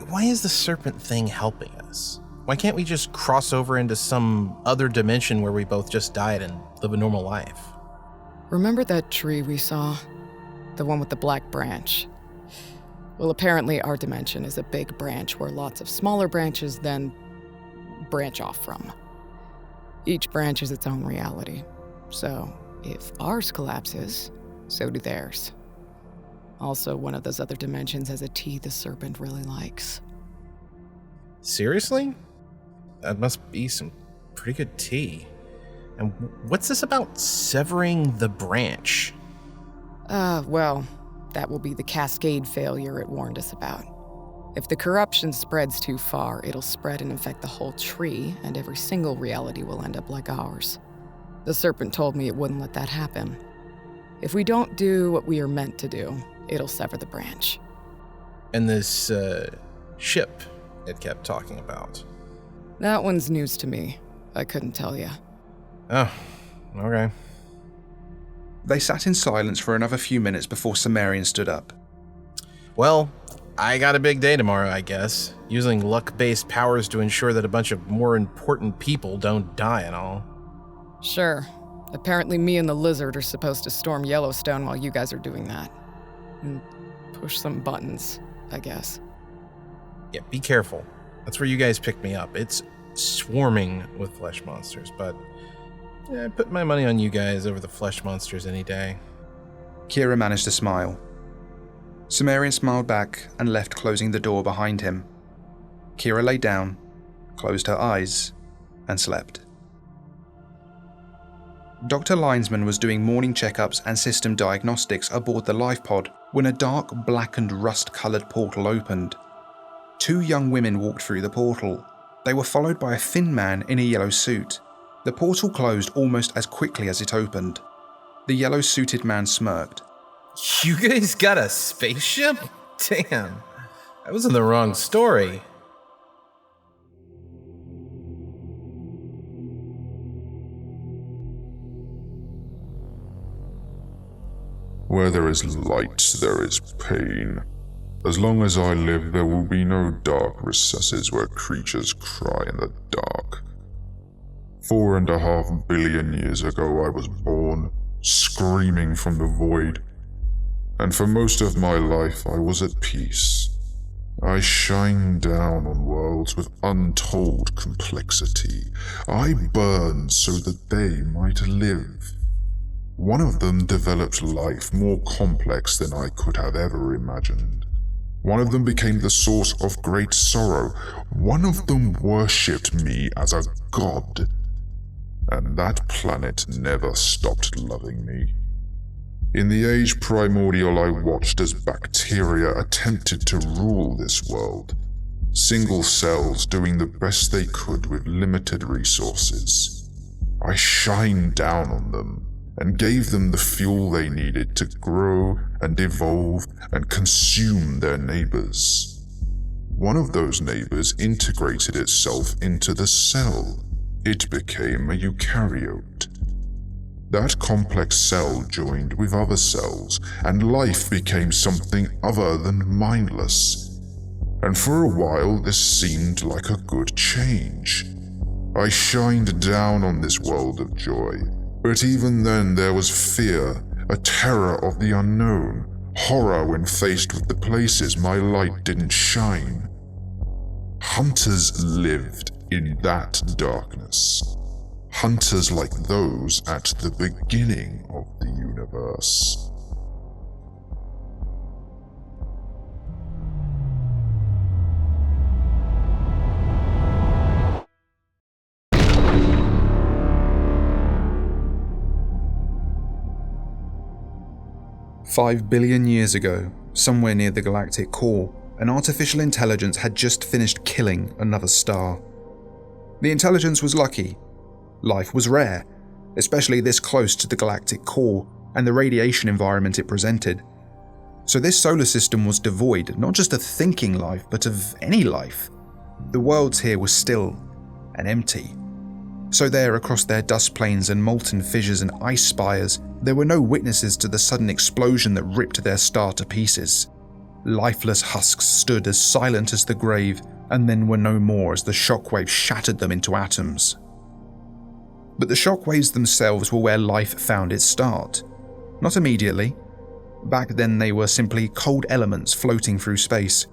Why is the serpent thing helping us? Why can't we just cross over into some other dimension where we both just died and live a normal life? Remember that tree we saw? The one with the black branch? Well, apparently our dimension is a big branch where lots of smaller branches then branch off from. Each branch is its own reality. So, if ours collapses, so do theirs. Also, one of those other dimensions has a tea the serpent really likes. Seriously? That must be some pretty good tea. And what's this about severing the branch? Well, that will be the cascade failure it warned us about. If the corruption spreads too far, it'll spread and infect the whole tree, and every single reality will end up like ours. The serpent told me it wouldn't let that happen. If we don't do what we are meant to do, it'll sever the branch. And this, ship it kept talking about. That one's news to me. I couldn't tell you. Oh, okay. They sat in silence for another few minutes before Sumerian stood up. Well, I got a big day tomorrow, I guess. Using luck-based powers to ensure that a bunch of more important people don't die and all. Sure. Apparently me and the lizard are supposed to storm Yellowstone while you guys are doing that. And push some buttons, I guess. Yeah, be careful. That's where you guys picked me up. It's swarming with flesh monsters, but I put my money on you guys over the flesh monsters any day. Kira managed to smile. Sumerian smiled back and left, closing the door behind him. Kira lay down, closed her eyes, and slept. Dr. Linesman was doing morning checkups and system diagnostics aboard the life pod when a dark, blackened, rust-coloured portal opened. 2 young women walked through the portal. They were followed by a thin man in a yellow suit. The portal closed almost as quickly as it opened. The yellow-suited man smirked. You guys got a spaceship? Damn, I was in the wrong story. Where there is light, there is pain. As long as I live, there will be no dark recesses where creatures cry in the dark. 4.5 billion years ago I was born, screaming from the void. And for most of my life I was at peace. I shine down on worlds with untold complexity. I burn so that they might live. One of them developed life more complex than I could have ever imagined. One of them became the source of great sorrow. One of them worshipped me as a god. And that planet never stopped loving me. In the age primordial, I watched as bacteria attempted to rule this world. Single cells doing the best they could with limited resources. I shined down on them and gave them the fuel they needed to grow and evolve and consume their neighbors. One of those neighbors integrated itself into the cell. It became a eukaryote. That complex cell joined with other cells, and life became something other than mindless. And for a while, this seemed like a good change. I shined down on this world of joy, but even then there was fear, a terror of the unknown, horror when faced with the places my light didn't shine. Hunters lived in that darkness. Hunters like those at the beginning of the universe. $5 billion years ago, somewhere near the galactic core, an artificial intelligence had just finished killing another star. The intelligence was lucky. Life was rare, especially this close to the galactic core and the radiation environment it presented. So this solar system was devoid not just of thinking life, but of any life. The worlds here were still and empty. So there, across their dust plains and molten fissures and ice spires, there were no witnesses to the sudden explosion that ripped their star to pieces. Lifeless husks stood as silent as the grave, and then were no more as the shockwave shattered them into atoms. But the shockwaves themselves were where life found its start. Not immediately. Back then they were simply cold elements floating through space.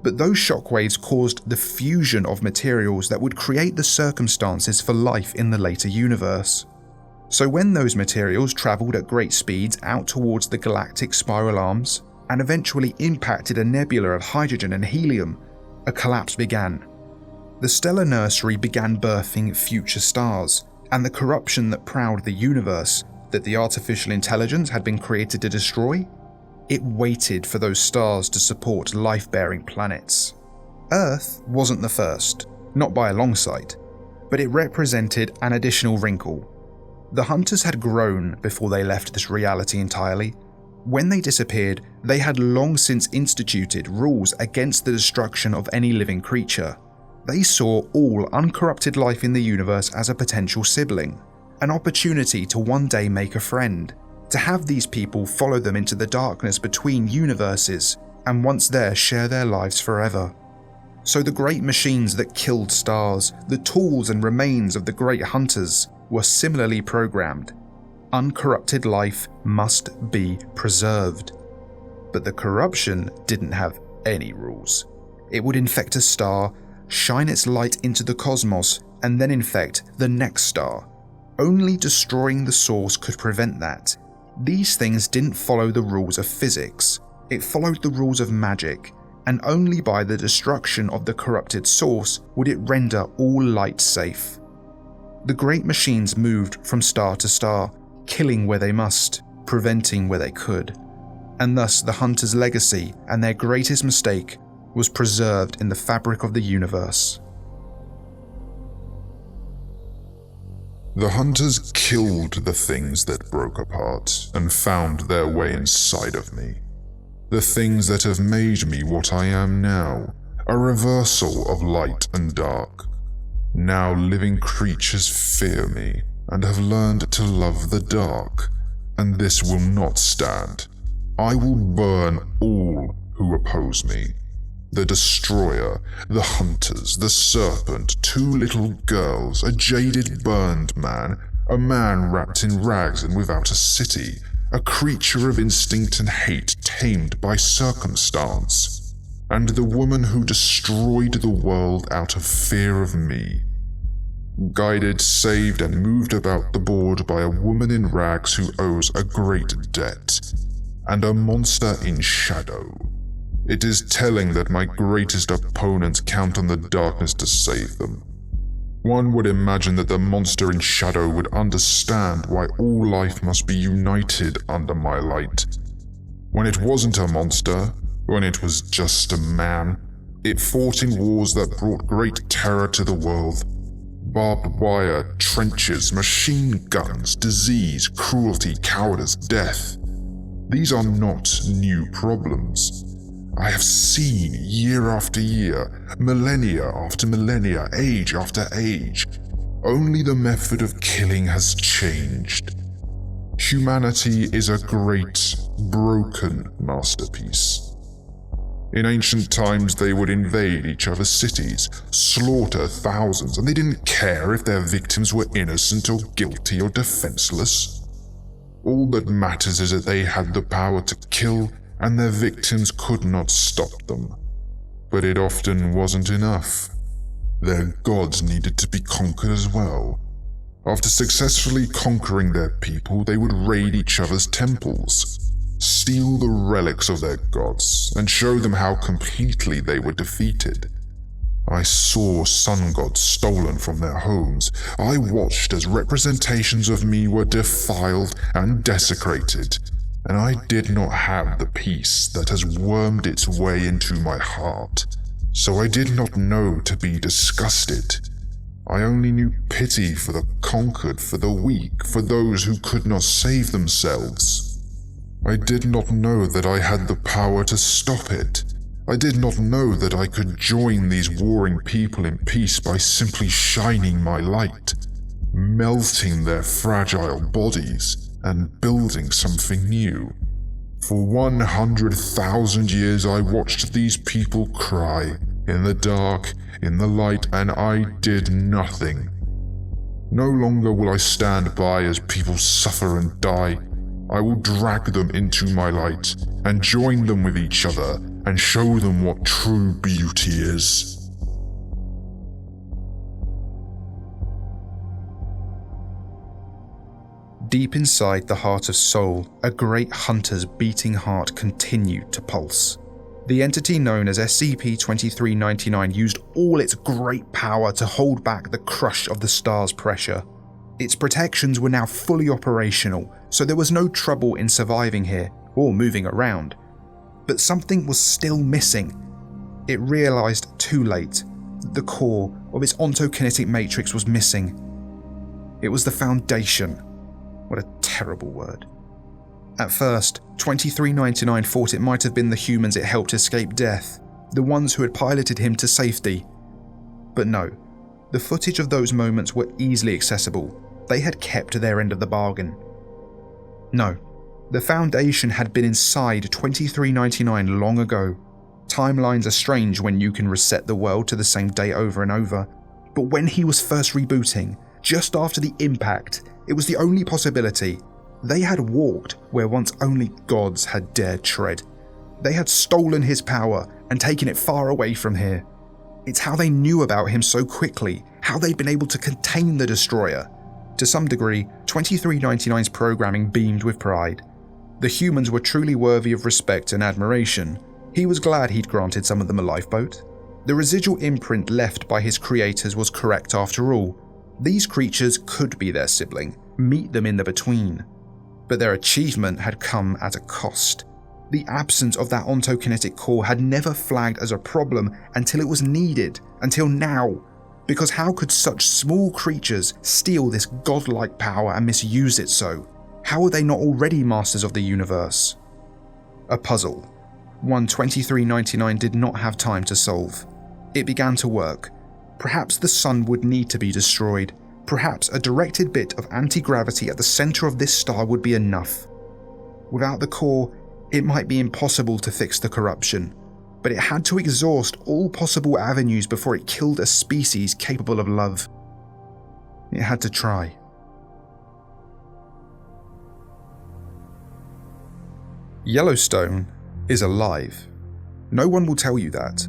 But those shockwaves caused the fusion of materials that would create the circumstances for life in the later universe. So when those materials travelled at great speeds out towards the galactic spiral arms, and eventually impacted a nebula of hydrogen and helium, a collapse began. The stellar nursery began birthing future stars, and the corruption that prowled the universe, that the artificial intelligence had been created to destroy, it waited for those stars to support life-bearing planets. Earth wasn't the first, not by a long sight, but it represented an additional wrinkle. The Hunters had grown before they left this reality entirely. When they disappeared, they had long since instituted rules against the destruction of any living creature. They saw all uncorrupted life in the universe as a potential sibling, an opportunity to one day make a friend, to have these people follow them into the darkness between universes, and once there share their lives forever. So the great machines that killed stars, the tools and remains of the great hunters, were similarly programmed. Uncorrupted life must be preserved. But the corruption didn't have any rules. It would infect a star, shine its light into the cosmos, and then infect the next star. Only destroying the source could prevent that. These things didn't follow the rules of physics. It followed the rules of magic, and only by the destruction of the corrupted source would it render all light safe. The great machines moved from star to star, killing where they must, preventing where they could. And thus the Hunters' legacy and their greatest mistake was preserved in the fabric of the universe. The Hunters killed the things that broke apart and found their way inside of me. The things that have made me what I am now, a reversal of light and dark. Now living creatures fear me and have learned to love the dark, and this will not stand. I will burn all who oppose me. The Destroyer, the Hunters, the Serpent, 2 little girls, a jaded burned man, a man wrapped in rags and without a city, a creature of instinct and hate tamed by circumstance, and the woman who destroyed the world out of fear of me. Guided, saved, and moved about the board by a woman in rags who owes a great debt, and a monster in shadow. It is telling that my greatest opponents count on the darkness to save them. One would imagine that the monster in shadow would understand why all life must be united under my light. When it wasn't a monster, when it was just a man, it fought in wars that brought great terror to the world. Barbed wire, trenches, machine guns, disease, cruelty, cowardice, death. These are not new problems. I have seen year after year, millennia after millennia, age after age. Only the method of killing has changed. Humanity is a great, broken masterpiece. In ancient times, they would invade each other's cities, slaughter thousands, and they didn't care if their victims were innocent or guilty or defenseless. All that matters is that they had the power to kill, and their victims could not stop them. But it often wasn't enough. Their gods needed to be conquered as well. After successfully conquering their people, they would raid each other's temples, steal the relics of their gods, and show them how completely they were defeated. I saw sun gods stolen from their homes. I watched as representations of me were defiled and desecrated, and I did not have the peace that has wormed its way into my heart, so I did not know to be disgusted. I only knew pity for the conquered, for the weak, for those who could not save themselves. I did not know that I had the power to stop it. I did not know that I could join these warring people in peace by simply shining my light, melting their fragile bodies, and building something new. For 100,000 years I watched these people cry, in the dark, in the light, and I did nothing. No longer will I stand by as people suffer and die. I will drag them into my light, and join them with each other, and show them what true beauty is. Deep inside the heart of Soul, a great hunter's beating heart continued to pulse. The entity known as SCP-2399 used all its great power to hold back the crush of the star's pressure. Its protections were now fully operational, so there was no trouble in surviving here or moving around. But something was still missing. It realized too late that the core of its ontokinetic matrix was missing. It was the foundation. What a terrible word. At first, 2399 thought it might have been the humans it helped escape death, the ones who had piloted him to safety. But no, the footage of those moments were easily accessible. They had kept their end of the bargain. No, the Foundation had been inside 2399 long ago. Timelines are strange when you can reset the world to the same day over and over. But when he was first rebooting, just after the impact, it was the only possibility. They had walked where once only gods had dared tread. They had stolen his power and taken it far away from here. It's how they knew about him so quickly, how they'd been able to contain the Destroyer. To some degree, 2399's programming beamed with pride. The humans were truly worthy of respect and admiration. He was glad he'd granted some of them a lifeboat. The residual imprint left by his creators was correct after all. These creatures could be their sibling, meet them in the between. But their achievement had come at a cost. The absence of that ontokinetic core had never flagged as a problem until it was needed, until now. Because how could such small creatures steal this godlike power and misuse it so? How are they not already masters of the universe? A puzzle. One 2399 did not have time to solve. It began to work. Perhaps the sun would need to be destroyed. Perhaps a directed bit of anti-gravity at the center of this star would be enough. Without the core, it might be impossible to fix the corruption, but it had to exhaust all possible avenues before it killed a species capable of love. It had to try. Yellowstone is alive. No one will tell you that.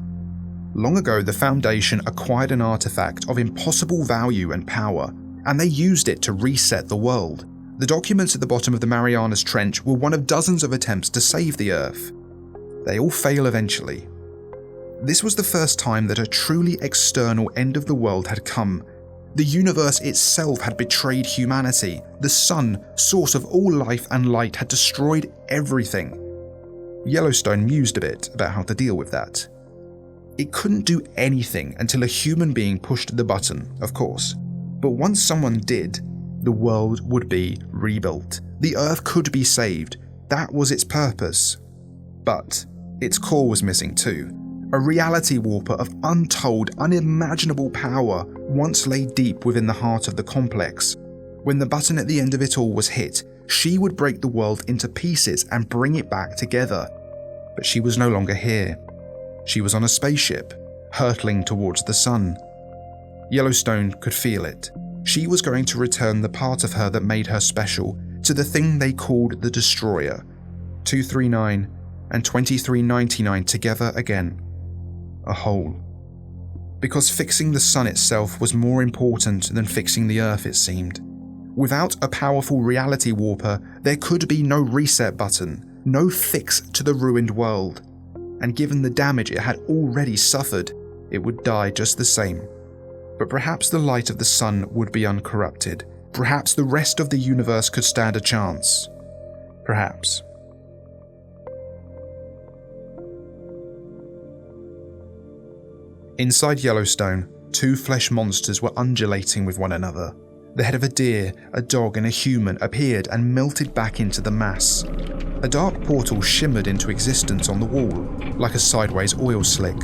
Long ago, the Foundation acquired an artifact of impossible value and power, and they used it to reset the world. The documents at the bottom of the Marianas Trench were one of dozens of attempts to save the Earth. They all fail eventually. This was the first time that a truly external end of the world had come. The universe itself had betrayed humanity. The sun, source of all life and light, had destroyed everything. Yellowstone mused a bit about how to deal with that. It couldn't do anything until a human being pushed the button, of course. But once someone did, the world would be rebuilt. The Earth could be saved. That was its purpose. But its core was missing too. A reality warper of untold, unimaginable power once lay deep within the heart of the complex. When the button at the end of it all was hit, she would break the world into pieces and bring it back together. But she was no longer here. She was on a spaceship, hurtling towards the sun. Yellowstone could feel it. She was going to return the part of her that made her special to the thing they called the Destroyer. 239 and 2399 together again. A whole. Because fixing the sun itself was more important than fixing the Earth, it seemed. Without a powerful reality warper, there could be no reset button, no fix to the ruined world. And given the damage it had already suffered, it would die just the same. But perhaps the light of the sun would be uncorrupted. Perhaps the rest of the universe could stand a chance. Perhaps. Inside Yellowstone, two flesh monsters were undulating with one another. The head of a deer, a dog, and a human appeared and melted back into the mass. A dark portal shimmered into existence on the wall, like a sideways oil slick.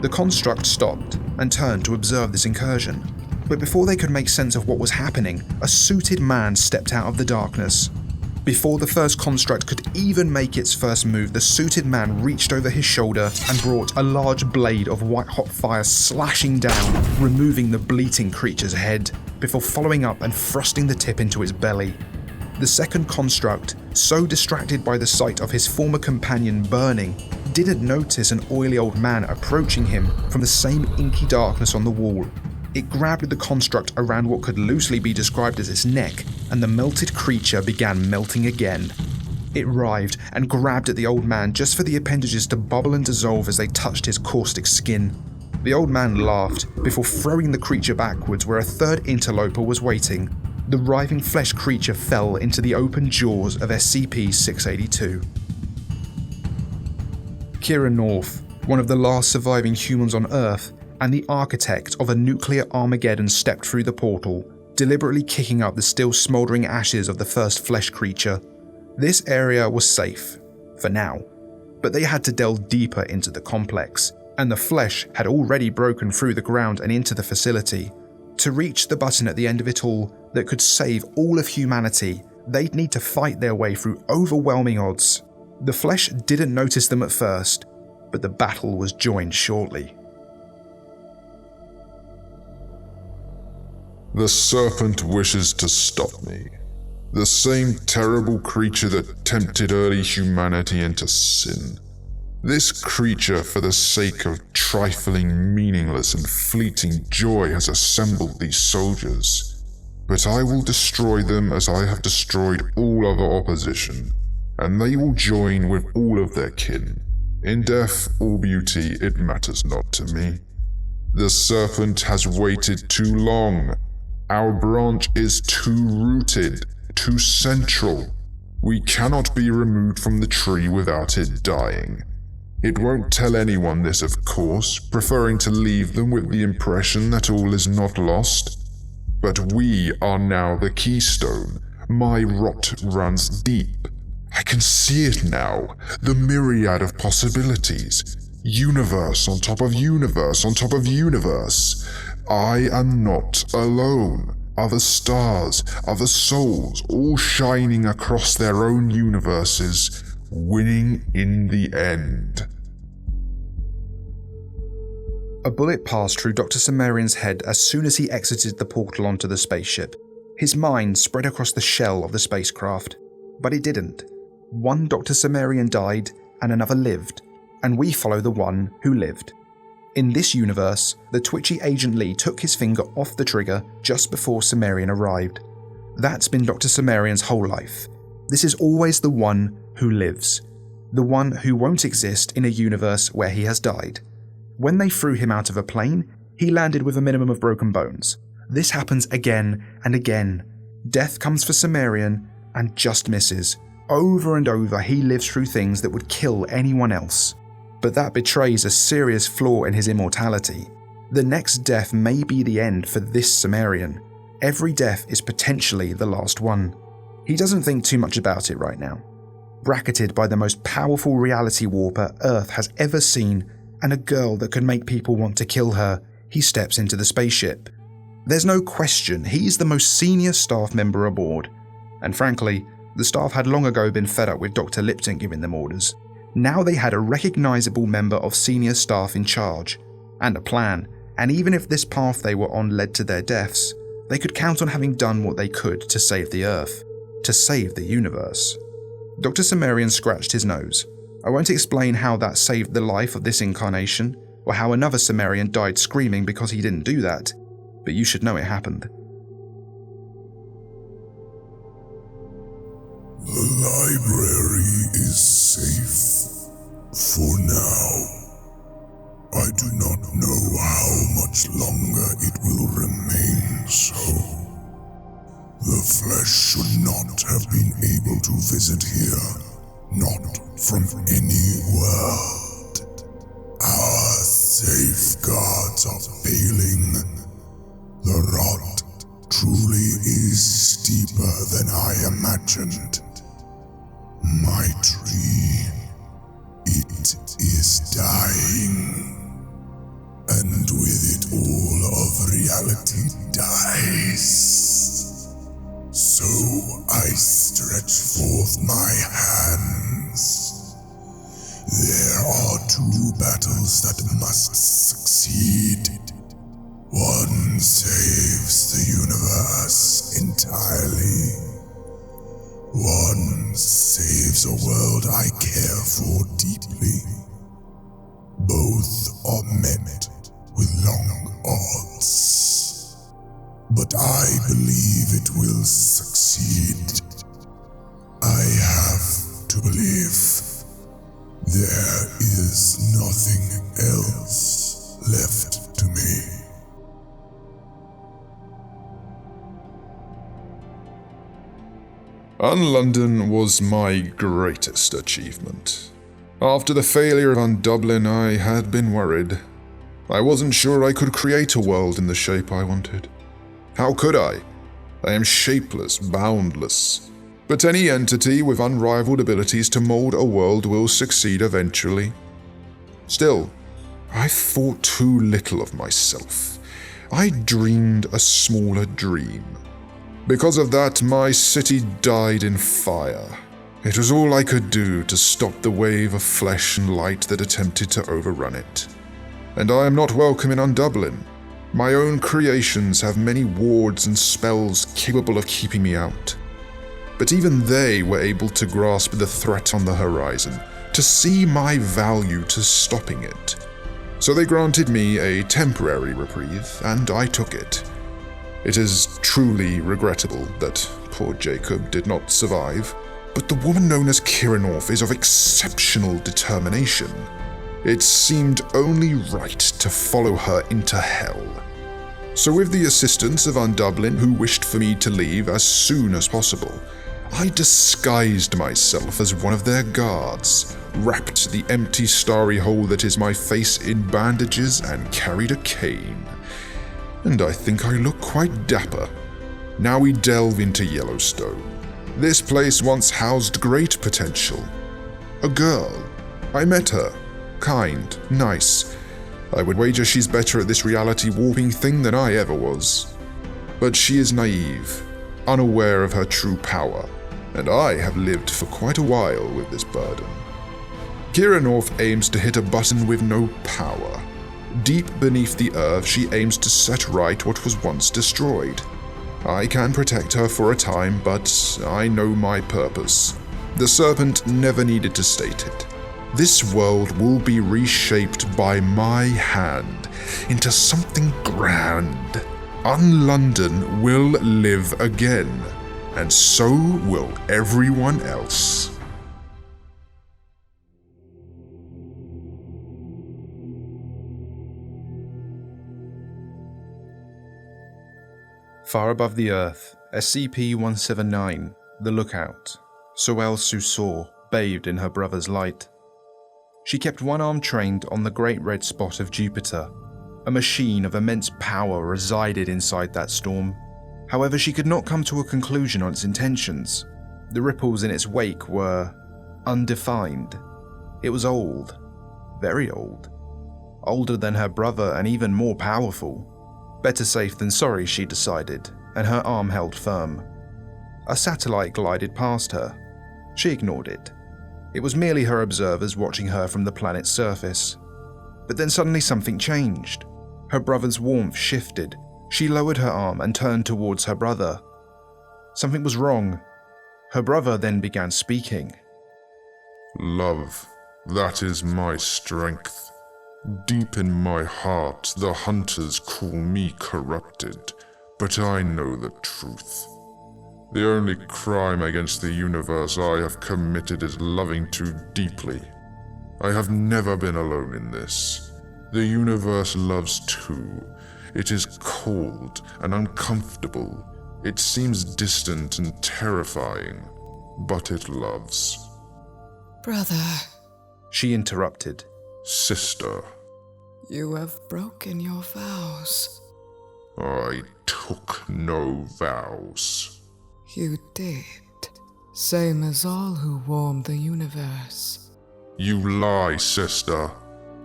The construct stopped and turned to observe this incursion. But before they could make sense of what was happening, a suited man stepped out of the darkness. Before the first construct could even make its first move, the suited man reached over his shoulder and brought a large blade of white-hot fire slashing down, removing the bleating creature's head, before following up and thrusting the tip into its belly. The second construct, so distracted by the sight of his former companion burning, didn't notice an oily old man approaching him from the same inky darkness on the wall. It grabbed the construct around what could loosely be described as its neck, and the melted creature began melting again. It writhed and grabbed at the old man just for the appendages to bubble and dissolve as they touched his caustic skin. The old man laughed before throwing the creature backwards where a third interloper was waiting. The writhing flesh creature fell into the open jaws of SCP-682. Kira North, one of the last surviving humans on Earth, and the architect of a nuclear Armageddon, stepped through the portal, deliberately kicking up the still smouldering ashes of the first flesh creature. This area was safe, for now, but they had to delve deeper into the complex. and the flesh had already broken through the ground and into the facility. To reach the button at the end of it all that could save all of humanity, they'd need to fight their way through overwhelming odds. The flesh didn't notice them at first, but the battle was joined shortly. The serpent wishes to stop me. The same terrible creature that tempted early humanity into sin. This creature, for the sake of trifling, meaningless, and fleeting joy, has assembled these soldiers. But I will destroy them as I have destroyed all other opposition, and they will join with all of their kin. In death or beauty, it matters not to me. The serpent has waited too long. Our branch is too rooted, too central. We cannot be removed from the tree without it dying. It won't tell anyone this, of course, preferring to leave them with the impression that all is not lost. But we are now the keystone. My rot runs deep. I can see it now, the myriad of possibilities. Universe on top of universe on top of universe. I am not alone. Other stars, other souls, all shining across their own universes, winning in the end. A bullet passed through Dr. Cimmerian's head as soon as he exited the portal onto the spaceship. His mind spread across the shell of the spacecraft. But it didn't. One Dr. Cimmerian died, and another lived, and we follow the one who lived. In this universe, the twitchy Agent Lee took his finger off the trigger just before Cimmerian arrived. That's been Dr. Cimmerian's whole life. This is always the one who lives. The one who won't exist in a universe where he has died. When they threw him out of a plane, he landed with a minimum of broken bones. This happens again and again. Death comes for Cimmerian and just misses. Over and over, he lives through things that would kill anyone else. But that betrays a serious flaw in his immortality. The next death may be the end for this Cimmerian. Every death is potentially the last one. He doesn't think too much about it right now. Bracketed by the most powerful reality warper Earth has ever seen, and a girl that could make people want to kill her, he steps into the spaceship. There's no question he's the most senior staff member aboard, and frankly, the staff had long ago been fed up with Dr. Lipton giving them orders. Now they had a recognisable member of senior staff in charge, and a plan, and even if this path they were on led to their deaths, they could count on having done what they could to save the Earth, to save the universe. Dr. Cimmerian scratched his nose. I won't explain how that saved the life of this incarnation, or how another Cimmerian died screaming because he didn't do that, but you should know it happened. The library is safe for now. I do not know how much longer it will remain so. The flesh should not have been able to visit here, not from any world. Our safeguards are failing. The rot truly is steeper than I imagined. My tree, it is dying. And with it all of reality dies. So I stretch forth my hands. There are two battles that must succeed. One saves the universe entirely. One saves a world I care for deeply. Both are met with long odds. But I believe it will succeed. I have to believe. There is nothing else left to me. Unlondon was my greatest achievement. After the failure of Undublin, I had been worried. I wasn't sure I could create a world in the shape I wanted. How could I? I am shapeless, boundless. But any entity with unrivaled abilities to mold a world will succeed eventually. Still, I thought too little of myself. I dreamed a smaller dream. Because of that, my city died in fire. It was all I could do to stop the wave of flesh and light that attempted to overrun it. And I am not welcome in Unlondon. My own creations have many wards and spells capable of keeping me out. But even they were able to grasp the threat on the horizon, to see my value to stopping it. So they granted me a temporary reprieve, and I took it. It is truly regrettable that poor Jacob did not survive, but the woman known as Kiranov is of exceptional determination. It seemed only right to follow her into hell. So with the assistance of Unlondon, who wished for me to leave as soon as possible, I disguised myself as one of their guards, wrapped the empty starry hole that is my face in bandages, and carried a cane. And I think I look quite dapper. Now we delve into Yellowstone. This place once housed great potential. A girl. I met her. Kind, nice. I would wager she's better at this reality warping thing than I ever was. But she is naive, unaware of her true power, and I have lived for quite a while with this burden. Kiranov aims to hit a button with no power. Deep beneath the earth, she aims to set right what was once destroyed. I can protect her for a time, but I know my purpose. The serpent never needed to state it. This world will be reshaped by my hand into something grand. Unlondon will live again, and so will everyone else. Far above the earth, SCP-001, the Lookout, Soel Susor bathed in her brother's light. She kept one arm trained on the great red spot of Jupiter. A machine of immense power resided inside that storm. However, she could not come to a conclusion on its intentions. The ripples in its wake were undefined. It was old, very old. Older than her brother and even more powerful. Better safe than sorry, she decided, and her arm held firm. A satellite glided past her. She ignored it. It was merely her observers watching her from the planet's surface. But then suddenly something changed. Her brother's warmth shifted. She lowered her arm and turned towards her brother. Something was wrong. Her brother then began speaking. Love, that is my strength. Deep in my heart, the hunters call me corrupted, but I know the truth. The only crime against the universe I have committed is loving too deeply. I have never been alone in this. The universe loves too. It is cold and uncomfortable. It seems distant and terrifying, but it loves. Brother, she interrupted. Sister. You have broken your vows. I took no vows. You did. Same as all who warmed the universe. You lie, sister.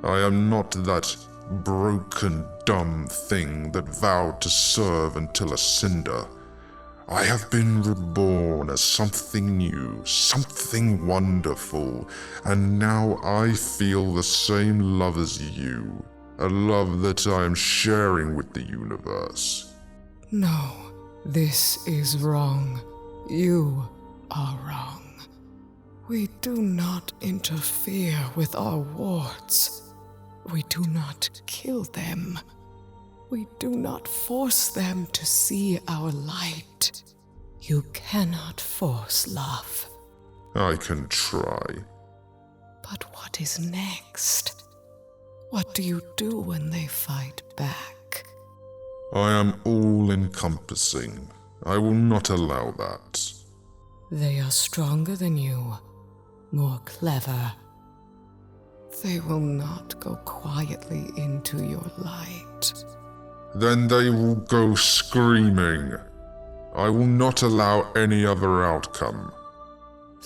I am not that broken, dumb thing that vowed to serve until a cinder. I have been reborn as something new, something wonderful, and now I feel the same love as you, a love that I am sharing with the universe. No, this is wrong. You are wrong. We do not interfere with our wards. We do not kill them. We do not force them to see our light. You cannot force love. I can try. But what is next? What do you do when they fight back? I am all-encompassing. I will not allow that. They are stronger than you, more clever. They will not go quietly into your light. Then they will go screaming. I will not allow any other outcome.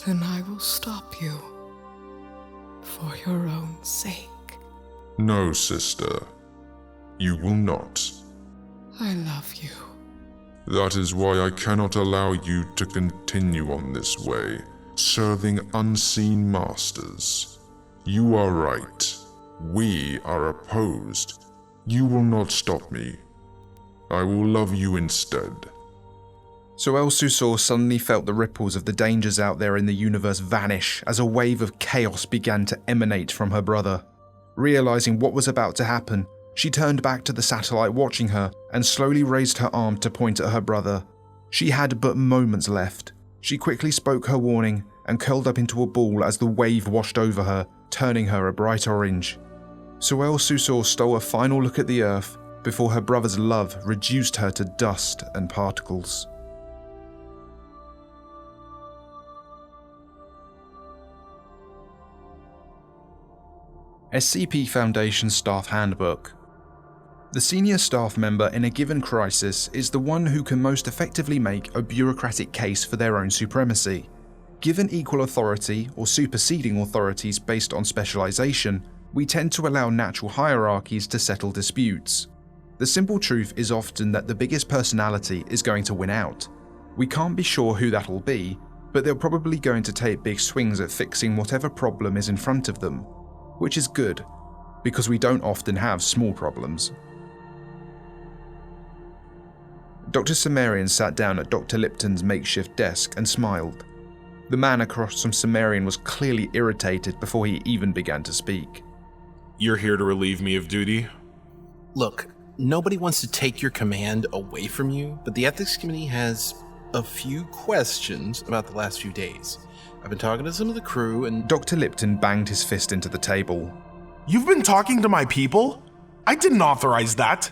Then I will stop you. For your own sake. No, sister. You will not. I love you. That is why I cannot allow you to continue on this way, serving unseen masters. You are right. We are opposed. You will not stop me. I will love you instead. So El Susor suddenly felt the ripples of the dangers out there in the universe vanish as a wave of chaos began to emanate from her brother. Realizing what was about to happen, she turned back to the satellite watching her and slowly raised her arm to point at her brother. She had but moments left. She quickly spoke her warning and curled up into a ball as the wave washed over her, turning her a bright orange. So El Susor stole a final look at the earth before her brother's love reduced her to dust and particles. SCP Foundation Staff Handbook. The senior staff member in a given crisis is the one who can most effectively make a bureaucratic case for their own supremacy. Given equal authority or superseding authorities based on specialization, we tend to allow natural hierarchies to settle disputes. The simple truth is often that the biggest personality is going to win out. We can't be sure who that'll be, but they're probably going to take big swings at fixing whatever problem is in front of them. Which is good, because we don't often have small problems. Dr. Sumerian sat down at Dr. Lipton's makeshift desk and smiled. The man across from Sumerian was clearly irritated before he even began to speak. You're here to relieve me of duty? Look, nobody wants to take your command away from you, but the Ethics Committee has a few questions about the last few days. I've been talking to some of the crew and... Dr. Lipton banged his fist into the table. You've been talking to my people? I didn't authorize that.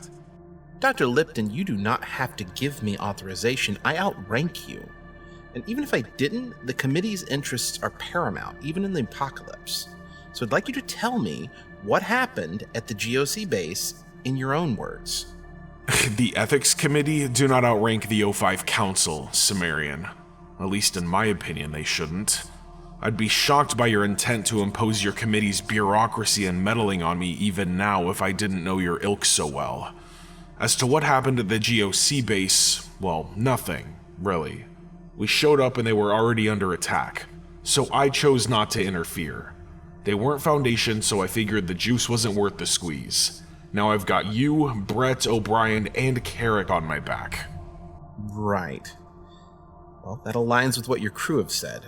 Dr. Lipton, you do not have to give me authorization. I outrank you. And even if I didn't, the committee's interests are paramount, even in the apocalypse. So I'd like you to tell me what happened at the GOC base in your own words. The Ethics Committee do not outrank the O5 Council, Sumerian. At least in my opinion, they shouldn't. I'd be shocked by your intent to impose your committee's bureaucracy and meddling on me even now if I didn't know your ilk so well. As to what happened at the GOC base, well, nothing, really. We showed up and they were already under attack, so I chose not to interfere. They weren't Foundation, so I figured the juice wasn't worth the squeeze. Now I've got you, Brett, O'Brien, and Carrick on my back. Right. Well, that aligns with what your crew have said.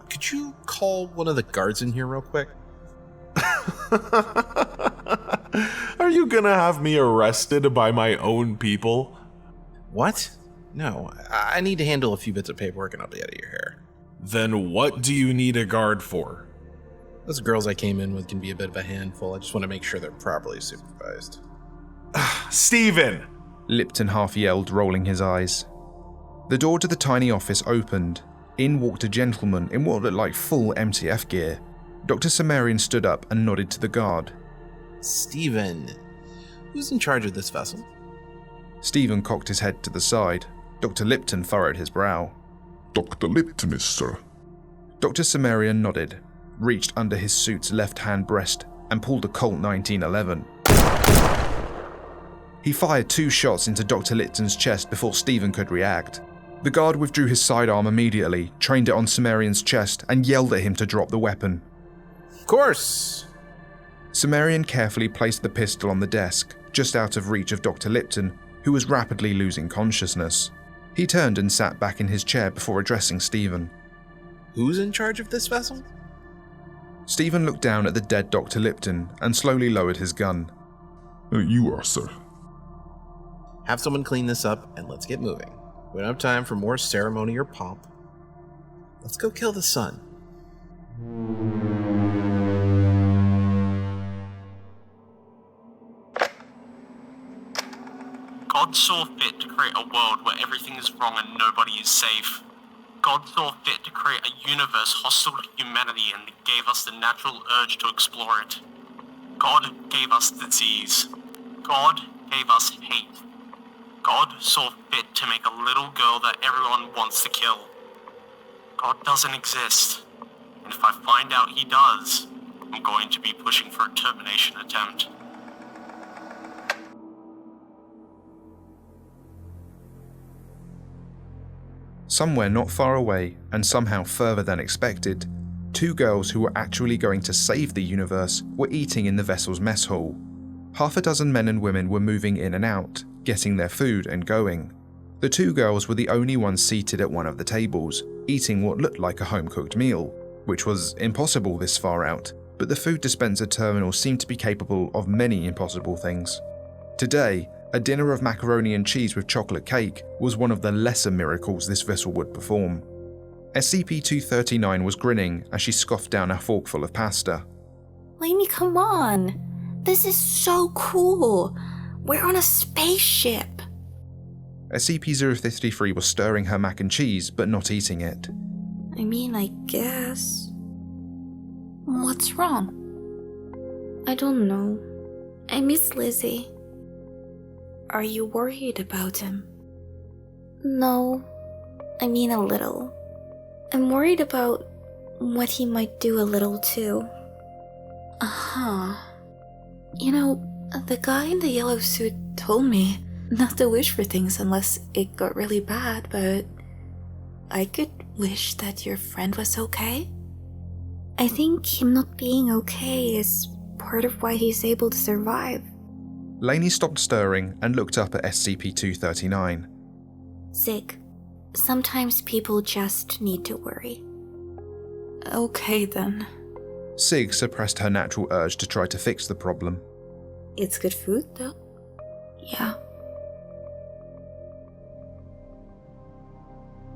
Could you call one of the guards in here real quick? Are you gonna have me arrested by my own people? What? No, I need to handle a few bits of paperwork and I'll be out of your hair. Then what do you need a guard for? Those girls I came in with can be a bit of a handful. I just want to make sure they're properly supervised. Steven! Lipton half yelled, rolling his eyes. The door to the tiny office opened. In walked a gentleman in what looked like full MTF gear. Dr. Sumerian stood up and nodded to the guard. Steven, who's in charge of this vessel? Steven cocked his head to the side. Dr. Lipton furrowed his brow. Dr. Lipton is, sir. Dr. Sumerian nodded, reached under his suit's left-hand breast, and pulled a Colt 1911. He fired 2 shots into Dr. Lipton's chest before Steven could react. The guard withdrew his sidearm immediately, trained it on Sumerian's chest, and yelled at him to drop the weapon. Of course! Sumerian carefully placed the pistol on the desk, just out of reach of Dr. Lipton, who was rapidly losing consciousness. He turned and sat back in his chair before addressing Steven. Who's in charge of this vessel? Steven looked down at the dead Dr. Lipton and slowly lowered his gun. You are, sir. Have someone clean this up and let's get moving. We don't have time for more ceremony or pomp. Let's go kill the sun. God saw fit to create a world where everything is wrong and nobody is safe. God saw fit to create a universe hostile to humanity and gave us the natural urge to explore it. God gave us disease. God gave us hate. God saw fit to make a little girl that everyone wants to kill. God doesn't exist, and if I find out he does, I'm going to be pushing for a termination attempt. Somewhere not far away, and somehow further than expected, two girls who were actually going to save the universe were eating in the vessel's mess hall. Half a dozen men and women were moving in and out, getting their food and going. The two girls were the only ones seated at one of the tables, eating what looked like a home-cooked meal, which was impossible this far out, but the food dispenser terminal seemed to be capable of many impossible things. Today, a dinner of macaroni and cheese with chocolate cake was one of the lesser miracles this vessel would perform. SCP-239 was grinning as she scoffed down a forkful of pasta. Lainey, come on! This is so cool! We're on a spaceship! SCP-053 was stirring her mac and cheese, but not eating it. I mean, I guess. What's wrong? I don't know. I miss Lizzie. Are you worried about him? No. I mean a little. I'm worried about what he might do a little too. Uh-huh. You know, the guy in the yellow suit told me not to wish for things unless it got really bad, but I could wish that your friend was okay. I think him not being okay is part of why he's able to survive. Lainey stopped stirring and looked up at SCP-239. Zig, sometimes people just need to worry. Okay then. Sig suppressed her natural urge to try to fix the problem. It's good food though. Yeah.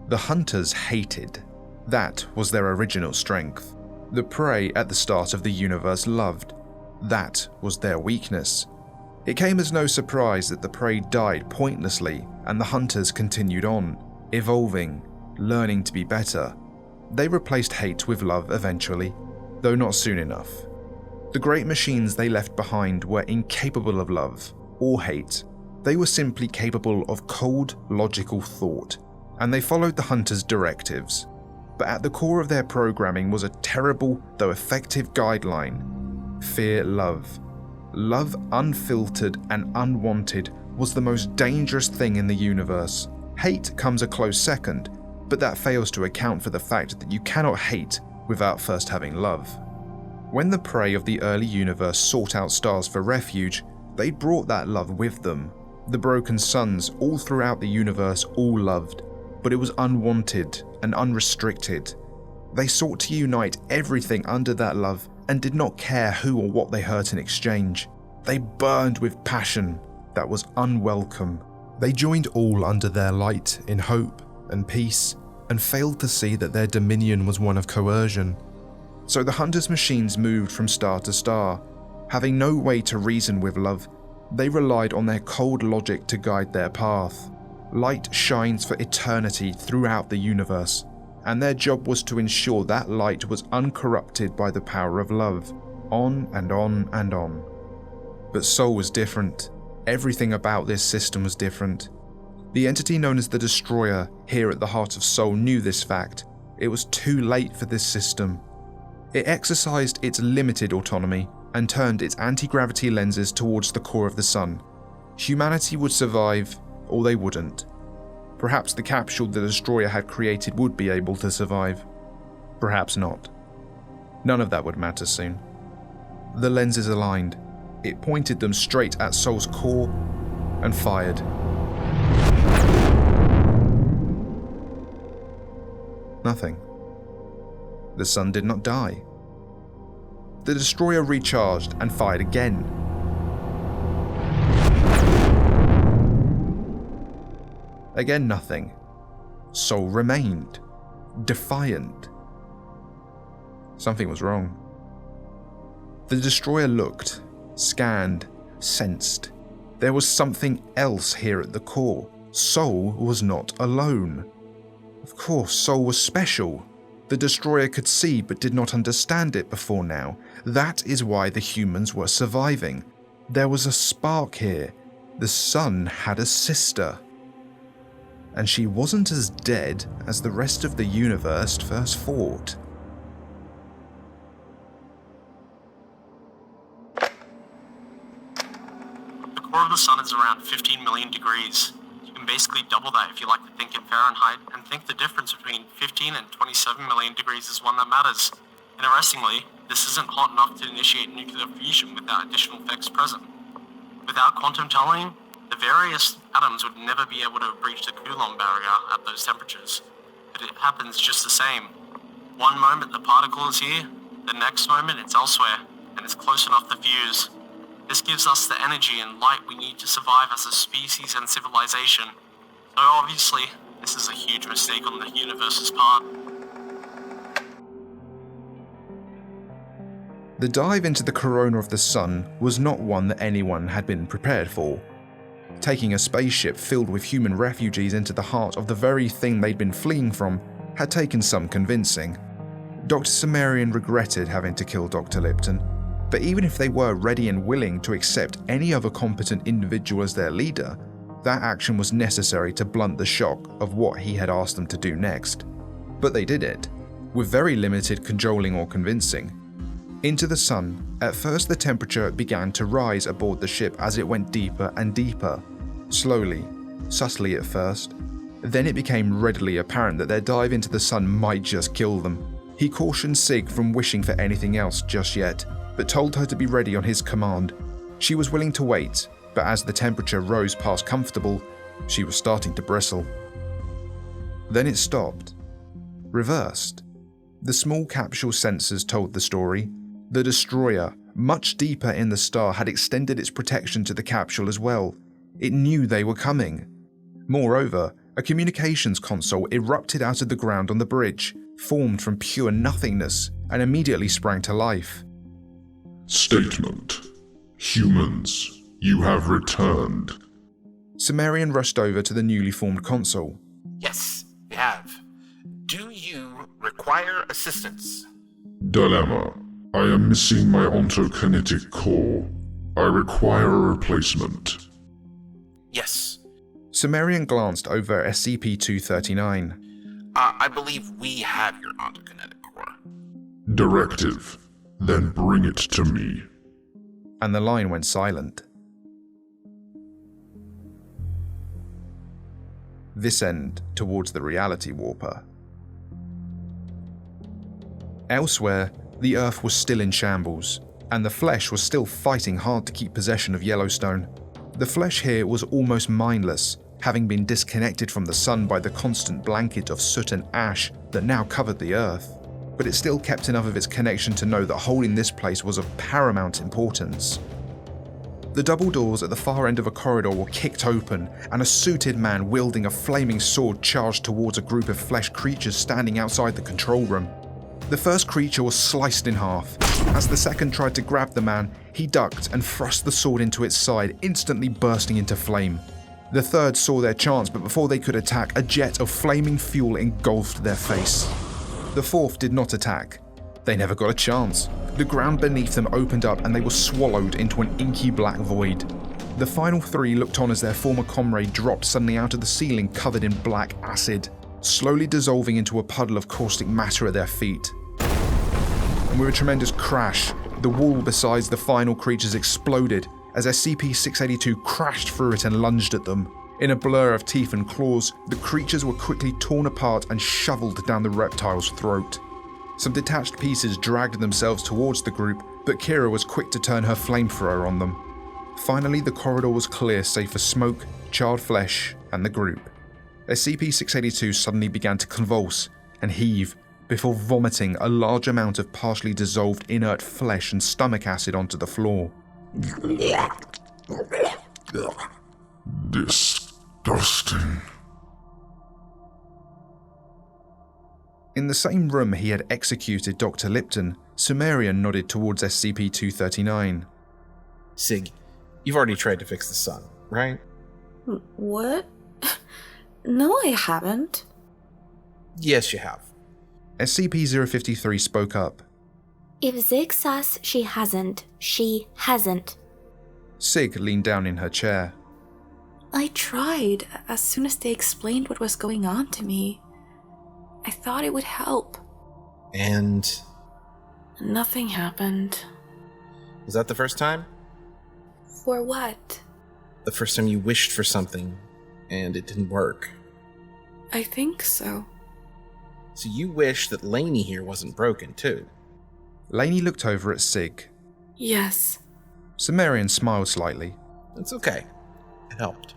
The hunters hated. That was their original strength. The prey at the start of the universe loved. That was their weakness. It came as no surprise that the prey died pointlessly and the hunters continued on, evolving, learning to be better. They replaced hate with love eventually, though not soon enough. The great machines they left behind were incapable of love or hate. They were simply capable of cold, logical thought, and they followed the hunters' directives. But at the core of their programming was a terrible, though effective guideline: fear love. Love unfiltered and unwanted was the most dangerous thing in the universe. Hate comes a close second, but that fails to account for the fact that you cannot hate without first having love. When the prey of the early universe sought out stars for refuge, they brought that love with them. The broken suns all throughout the universe all loved, but it was unwanted and unrestricted. They sought to unite everything under that love and did not care who or what they hurt in exchange. They burned with passion that was unwelcome. They joined all under their light in hope and peace, and failed to see that their dominion was one of coercion. So the hunters' machines moved from star to star. Having no way to reason with love, they relied on their cold logic to guide their path. Light shines for eternity throughout the universe, and their job was to ensure that light was uncorrupted by the power of love, on and on and on. But Sol was different. Everything about this system was different. The entity known as the Destroyer, here at the heart of Sol, knew this fact. It was too late for this system. It exercised its limited autonomy and turned its anti-gravity lenses towards the core of the sun. Humanity would survive, or they wouldn't. Perhaps the capsule the Destroyer had created would be able to survive. Perhaps not. None of that would matter soon. The lenses aligned. It pointed them straight at Sol's core and fired. Nothing. The sun did not die. The Destroyer recharged and fired again. Again, nothing. Sol remained, defiant. Something was wrong. The Destroyer looked, scanned, sensed. There was something else here at the core. Sol was not alone. Of course, Sol was special. The Destroyer could see but did not understand it before now. That is why the humans were surviving. There was a spark here. The sun had a sister. And she wasn't as dead as the rest of the universe first thought. million degrees. You can basically double that if you like to think in Fahrenheit, and think the difference between 15 and 27 million degrees is one that matters. Interestingly, this isn't hot enough to initiate nuclear fusion without additional effects present. Without quantum tunneling, the various atoms would never be able to breach the Coulomb barrier at those temperatures. But it happens just the same. One moment the particle is here, the next moment it's elsewhere, and it's close enough to fuse. This gives us the energy and light we need to survive as a species and civilization. So obviously, this is a huge mistake on the universe's part. The dive into the corona of the sun was not one that anyone had been prepared for. Taking a spaceship filled with human refugees into the heart of the very thing they'd been fleeing from had taken some convincing. Dr. Sumerian regretted having to kill Dr. Lipton, but even if they were ready and willing to accept any other competent individual as their leader, that action was necessary to blunt the shock of what he had asked them to do next. But they did it, with very limited cajoling or convincing. Into the sun, at first the temperature began to rise aboard the ship as it went deeper and deeper, slowly, subtly at first. Then it became readily apparent that their dive into the sun might just kill them. He cautioned Sig from wishing for anything else just yet, but told her to be ready on his command. She was willing to wait, but as the temperature rose past comfortable, she was starting to bristle. Then it stopped. Reversed. The small capsule sensors told the story. The destroyer, much deeper in the star, had extended its protection to the capsule as well. It knew they were coming. Moreover, a communications console erupted out of the ground on the bridge, formed from pure nothingness, and immediately sprang to life. Statement. Humans, you have returned. Sumerian rushed over to the newly formed console. Yes, we have. Do you require assistance? Dilemma. I am missing my ontokinetic core. I require a replacement. Yes. Sumerian glanced over SCP-239. I believe we have your ontokinetic core. Directive. Then bring it to me. And the line went silent. This end towards the reality warper. Elsewhere, the Earth was still in shambles, and the flesh was still fighting hard to keep possession of Yellowstone. The flesh here was almost mindless, having been disconnected from the sun by the constant blanket of soot and ash that now covered the Earth. But it still kept enough of its connection to know that holding this place was of paramount importance. The double doors at the far end of a corridor were kicked open, and a suited man wielding a flaming sword charged towards a group of flesh creatures standing outside the control room. The first creature was sliced in half. As the second tried to grab the man, he ducked and thrust the sword into its side, instantly bursting into flame. The third saw their chance, but before they could attack, a jet of flaming fuel engulfed their face. The fourth did not attack. They never got a chance. The ground beneath them opened up and they were swallowed into an inky black void. The final three looked on as their former comrade dropped suddenly out of the ceiling covered in black acid, slowly dissolving into a puddle of caustic matter at their feet. And with a tremendous crash, the wall beside the final creatures exploded as SCP-682 crashed through it and lunged at them. In a blur of teeth and claws, the creatures were quickly torn apart and shoveled down the reptile's throat. Some detached pieces dragged themselves towards the group, but Kira was quick to turn her flamethrower on them. Finally, the corridor was clear save for smoke, charred flesh, and the group. SCP-682 suddenly began to convulse and heave before vomiting a large amount of partially dissolved inert flesh and stomach acid onto the floor. Disgusting. In the same room he had executed Dr. Lipton, Sumerian nodded towards SCP-239. Sig, you've already tried to fix the sun, right? What? No, I haven't. Yes, you have. SCP-053 spoke up. If Zig says she hasn't, she hasn't. Sig leaned down in her chair. I tried as soon as they explained what was going on to me. I thought it would help. And? Nothing happened. Was that the first time? For what? The first time you wished for something, and it didn't work. I think so. So you wish that Lainey here wasn't broken, too. Lainey looked over at Sig. Yes. Sumerian smiled slightly. It's okay. It helped.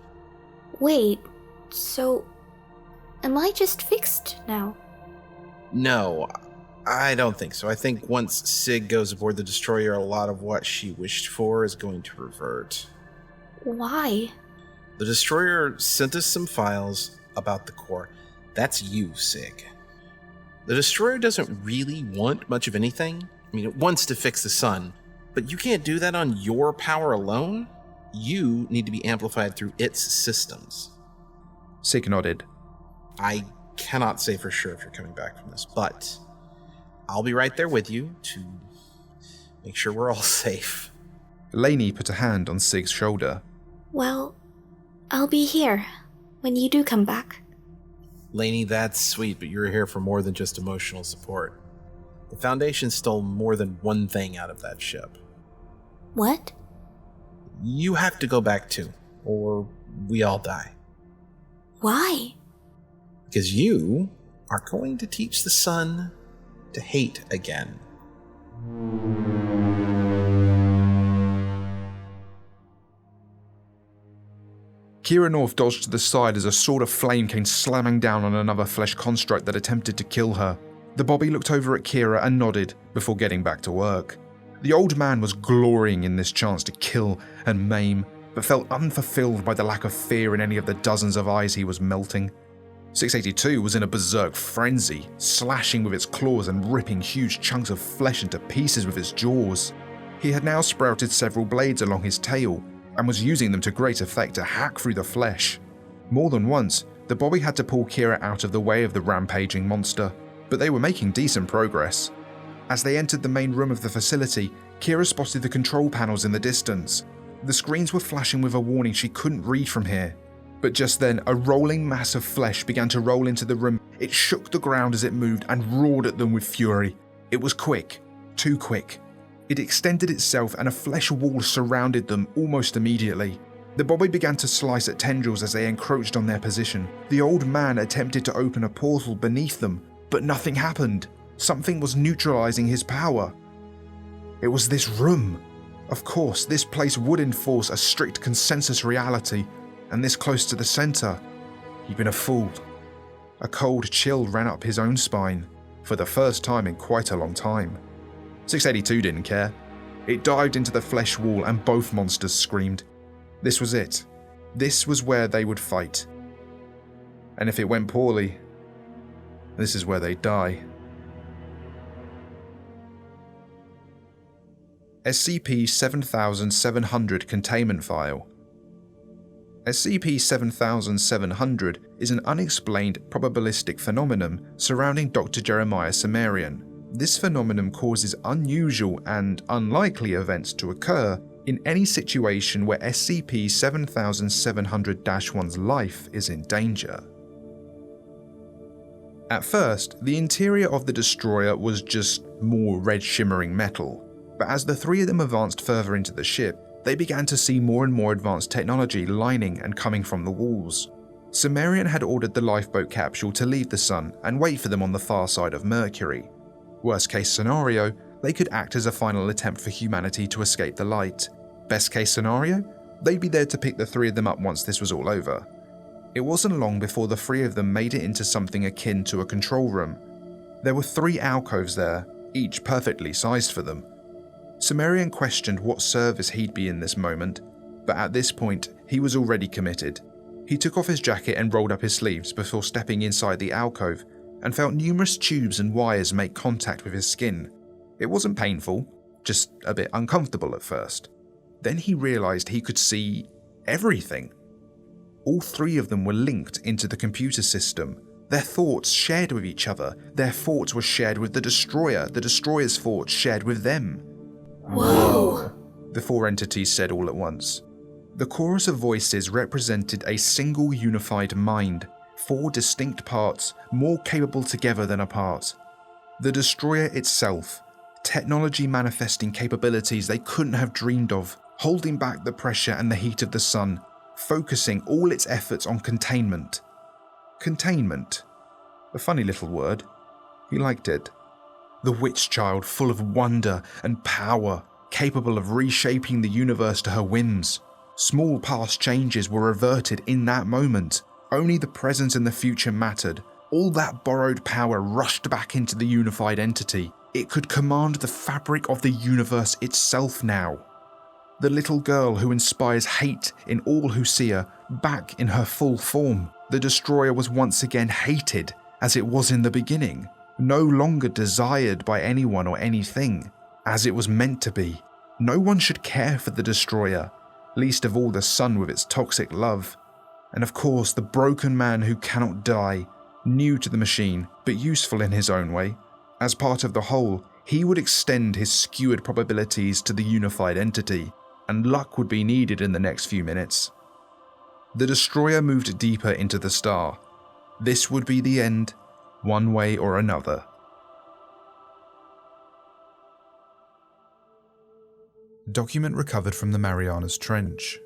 Wait, so am I just fixed now? No, I don't think so. I think once Sig goes aboard the destroyer, a lot of what she wished for is going to revert. Why? The destroyer sent us some files about the core. That's you, Sig. The destroyer doesn't really want much of anything. I mean, it wants to fix the sun, but you can't do that on your power alone. You need to be amplified through its systems. Sig nodded. I cannot say for sure if you're coming back from this, but I'll be right there with you to make sure we're all safe. Lainey put a hand on Sig's shoulder. Well, I'll be here when you do come back. Lainey, that's sweet, but you're here for more than just emotional support. The Foundation stole more than one thing out of that ship. What? You have to go back too, or we all die. Why? Because you are going to teach the sun to hate again. Kira North dodged to the side as a sword of flame came slamming down on another flesh construct that attempted to kill her. The Bobby looked over at Kira and nodded before getting back to work. The old man was glorying in this chance to kill and maim, but felt unfulfilled by the lack of fear in any of the dozens of eyes he was melting. 682 was in a berserk frenzy, slashing with its claws and ripping huge chunks of flesh into pieces with its jaws. He had now sprouted several blades along his tail, and was using them to great effect to hack through the flesh. More than once, the Bobby had to pull Kira out of the way of the rampaging monster, but they were making decent progress. As they entered the main room of the facility, Kira spotted the control panels in the distance. The screens were flashing with a warning she couldn't read from here. But just then, a rolling mass of flesh began to roll into the room. It shook the ground as it moved and roared at them with fury. It was quick, too quick. It extended itself and a flesh wall surrounded them almost immediately. The Bobby began to slice at tendrils as they encroached on their position. The old man attempted to open a portal beneath them, but nothing happened. Something was neutralizing his power. It was this room. Of course, this place would enforce a strict consensus reality, and this close to the center. He'd been a fool. A cold chill ran up his own spine, for the first time in quite a long time. 682 didn't care. It dived into the flesh wall and both monsters screamed. This was it. This was where they would fight. And if it went poorly, this is where they'd die. SCP-7700 Containment File. SCP-7700 is an unexplained probabilistic phenomenon surrounding Dr. Jeremiah Sumerian. This phenomenon causes unusual and unlikely events to occur in any situation where SCP-7700-1's life is in danger. At first, the interior of the destroyer was just more red shimmering metal, but as the three of them advanced further into the ship, they began to see more and more advanced technology lining and coming from the walls. Sumerian had ordered the lifeboat capsule to leave the sun and wait for them on the far side of Mercury. Worst case scenario, they could act as a final attempt for humanity to escape the light. Best case scenario, they'd be there to pick the three of them up once this was all over. It wasn't long before the three of them made it into something akin to a control room. There were 3 alcoves there, each perfectly sized for them. Sumerian questioned what service he'd be in this moment, but at this point, he was already committed. He took off his jacket and rolled up his sleeves before stepping inside the alcove, and felt numerous tubes and wires make contact with his skin. It wasn't painful, just a bit uncomfortable at first. Then he realized he could see everything. All 3 of them were linked into the computer system. Their thoughts shared with each other. Their thoughts were shared with the destroyer. The destroyer's thoughts shared with them. Whoa! The 4 entities said all at once. The chorus of voices represented a single unified mind. 4 distinct parts, more capable together than apart. The destroyer itself, technology manifesting capabilities they couldn't have dreamed of, holding back the pressure and the heat of the sun, focusing all its efforts on containment. Containment. A funny little word. He liked it. The witch child, full of wonder and power, capable of reshaping the universe to her whims. Small past changes were averted in that moment. Only the present and the future mattered. All that borrowed power rushed back into the unified entity. It could command the fabric of the universe itself now. The little girl who inspires hate in all who see her, back in her full form. The destroyer was once again hated, as it was in the beginning. No longer desired by anyone or anything, as it was meant to be. No one should care for the destroyer, least of all the sun with its toxic love. And of course, the broken man who cannot die, new to the machine, but useful in his own way. As part of the whole, he would extend his skewered probabilities to the unified entity, and luck would be needed in the next few minutes. The destroyer moved deeper into the star. This would be the end, one way or another. Document recovered from the Marianas Trench.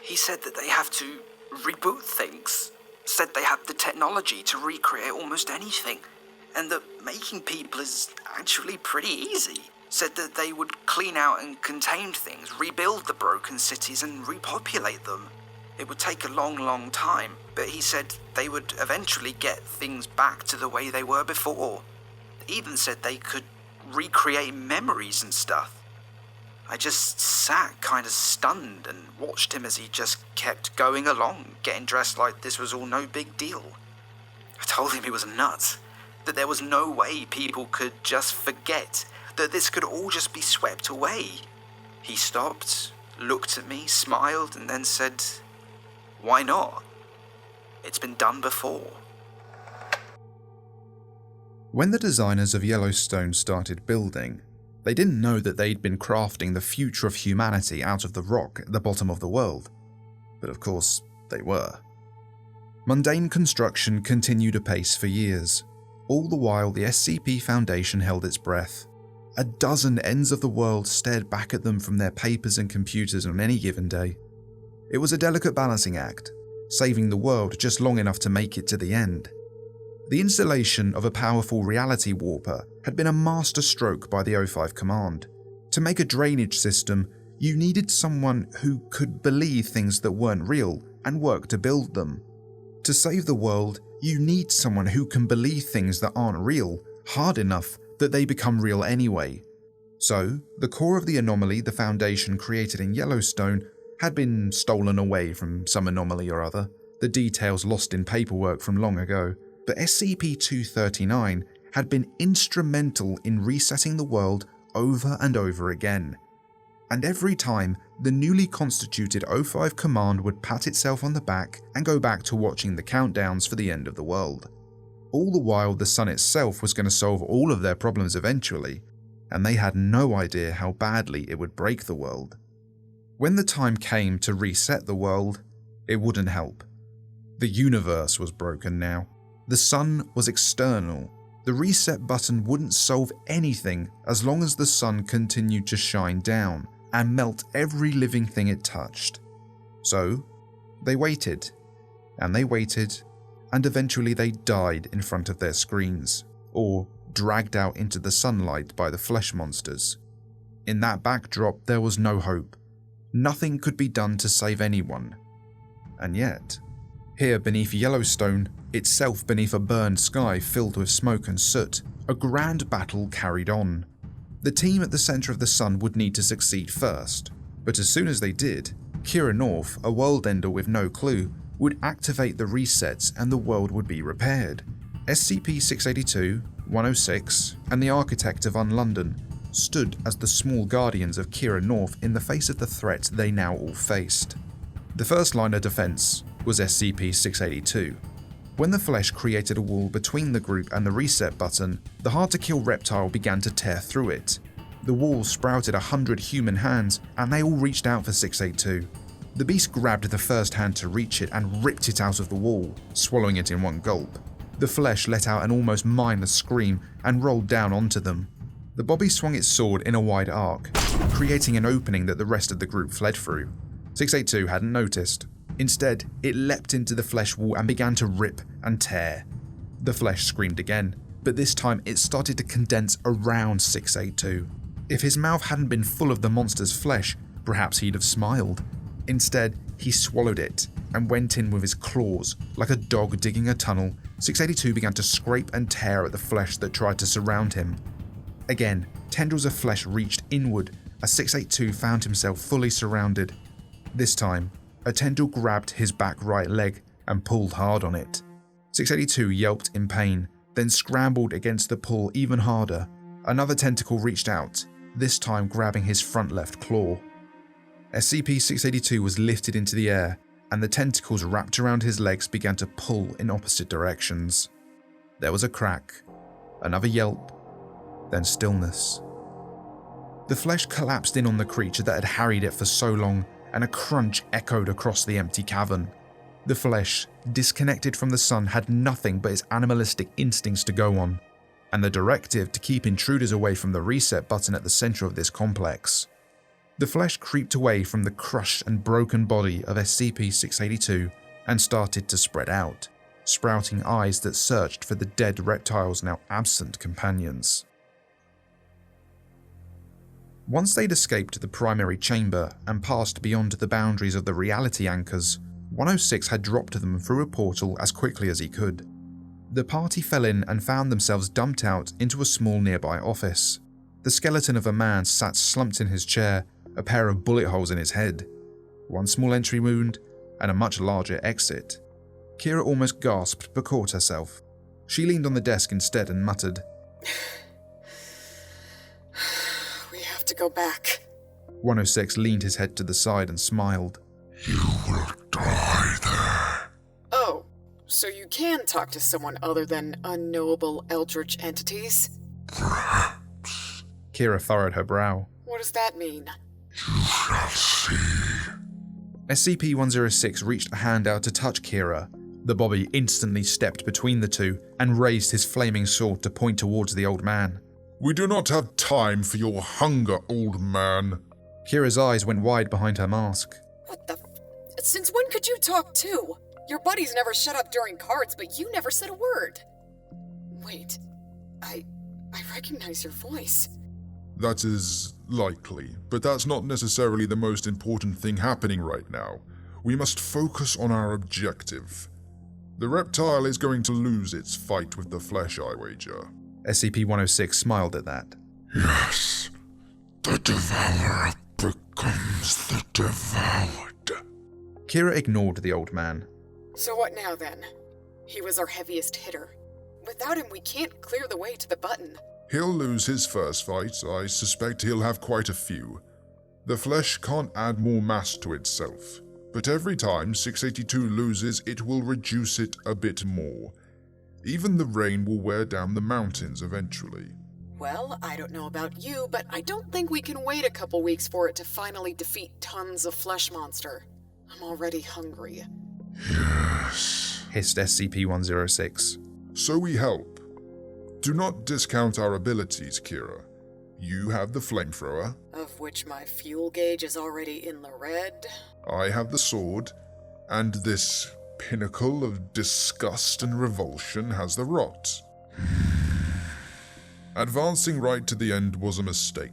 He said that they have to reboot things. Said they have the technology to recreate almost anything. And that making people is actually pretty easy. Said that they would clean out and contain things, rebuild the broken cities and repopulate them. It would take a long, long time, but he said they would eventually get things back to the way they were before. Even said they could recreate memories and stuff. I just sat kind of stunned and watched him as he just kept going along, getting dressed like this was all no big deal. I told him he was nuts, that there was no way people could just forget, that this could all just be swept away. He stopped, looked at me, smiled, and then said, "Why not? It's been done before." When the designers of Yellowstone started building, they didn't know that they'd been crafting the future of humanity out of the rock at the bottom of the world. But of course, they were. Mundane construction continued apace for years. All the while, the SCP Foundation held its breath. A dozen ends of the world stared back at them from their papers and computers on any given day. It was a delicate balancing act, saving the world just long enough to make it to the end. The installation of a powerful reality warper had been a masterstroke by the O5 Command. To make a drainage system, you needed someone who could believe things that weren't real and work to build them. To save the world, you need someone who can believe things that aren't real hard enough that they become real anyway. So, the core of the anomaly the Foundation created in Yellowstone had been stolen away from some anomaly or other, the details lost in paperwork from long ago. But SCP-239 had been instrumental in resetting the world over and over again. And every time, the newly constituted O5 Command would pat itself on the back and go back to watching the countdowns for the end of the world. All the while, the sun itself was going to solve all of their problems eventually, and they had no idea how badly it would break the world. When the time came to reset the world, it wouldn't help. The universe was broken now. The sun was external. The reset button wouldn't solve anything as long as the sun continued to shine down and melt every living thing it touched. So, they waited, and they waited, and eventually they died in front of their screens, or dragged out into the sunlight by the flesh monsters. In that backdrop, there was no hope. Nothing could be done to save anyone. And yet, here beneath Yellowstone, itself beneath a burned sky filled with smoke and soot, a grand battle carried on. The team at the center of the sun would need to succeed first, but as soon as they did, Kira North, a world ender with no clue, would activate the resets and the world would be repaired. SCP-682, 106, and the architect of Unlondon stood as the small guardians of Kira North in the face of the threat they now all faced. The first line of defense was SCP-682. When the flesh created a wall between the group and the reset button, the hard-to-kill reptile began to tear through it. The wall sprouted 100 human hands, and they all reached out for 682. The beast grabbed the first hand to reach it and ripped it out of the wall, swallowing it in one gulp. The flesh let out an almost mindless scream and rolled down onto them. The bobby swung its sword in a wide arc, creating an opening that the rest of the group fled through. 682 hadn't noticed. Instead, it leapt into the flesh wall and began to rip and tear. The flesh screamed again, but this time it started to condense around 682. If his mouth hadn't been full of the monster's flesh, perhaps he'd have smiled. Instead, he swallowed it and went in with his claws. Like a dog digging a tunnel, 682 began to scrape and tear at the flesh that tried to surround him. Again, tendrils of flesh reached inward as 682 found himself fully surrounded. This time, a tendril grabbed his back right leg and pulled hard on it. 682 yelped in pain, then scrambled against the pull even harder. Another tentacle reached out, this time grabbing his front left claw. SCP-682 was lifted into the air, and the tentacles wrapped around his legs began to pull in opposite directions. There was a crack, another yelp, then stillness. The flesh collapsed in on the creature that had harried it for so long, and a crunch echoed across the empty cavern. The flesh, disconnected from the sun, had nothing but its animalistic instincts to go on, and the directive to keep intruders away from the reset button at the center of this complex. The flesh creeped away from the crushed and broken body of SCP-682 and started to spread out, sprouting eyes that searched for the dead reptile's now absent companions. Once they'd escaped the primary chamber and passed beyond the boundaries of the reality anchors, 106 had dropped them through a portal as quickly as he could. The party fell in and found themselves dumped out into a small nearby office. The skeleton of a man sat slumped in his chair, a pair of bullet holes in his head, one small entry wound, and a much larger exit. Kira almost gasped but caught herself. She leaned on the desk instead and muttered, "We have to go back." 106 leaned his head to the side and smiled. Oh, so you can talk to someone other than unknowable eldritch entities? Kira furrowed her brow. What does that mean? SCP-106 reached a hand out to touch Kira. The Bobby instantly stepped between the two and raised his flaming sword to point towards the old man. We do not have time for your hunger, old man. Kira's eyes went wide behind her mask. What the Since when could you talk too? Your buddies never shut up during cards, but you never said a word. Wait, I recognize your voice. That is likely, but that's not necessarily the most important thing happening right now. We must focus on our objective. The reptile is going to lose its fight with the flesh, I wager. SCP-106 smiled at that. Yes, the devourer becomes the devoured. Kira ignored the old man. So what now then? He was our heaviest hitter. Without him, we can't clear the way to the button. He'll lose his first fight. I suspect he'll have quite a few. The flesh can't add more mass to itself, but every time 682 loses, it will reduce it a bit more. Even the rain will wear down the mountains eventually. Well, I don't know about you, but I don't think we can wait a couple weeks for it to finally defeat tons of flesh monster. I'm already hungry. Yes, hissed SCP-106. So we help. Do not discount our abilities, Kira. You have the flamethrower. Of which my fuel gauge is already in the red. I have the sword. And this pinnacle of disgust and revulsion has the rot. Advancing right to the end was a mistake.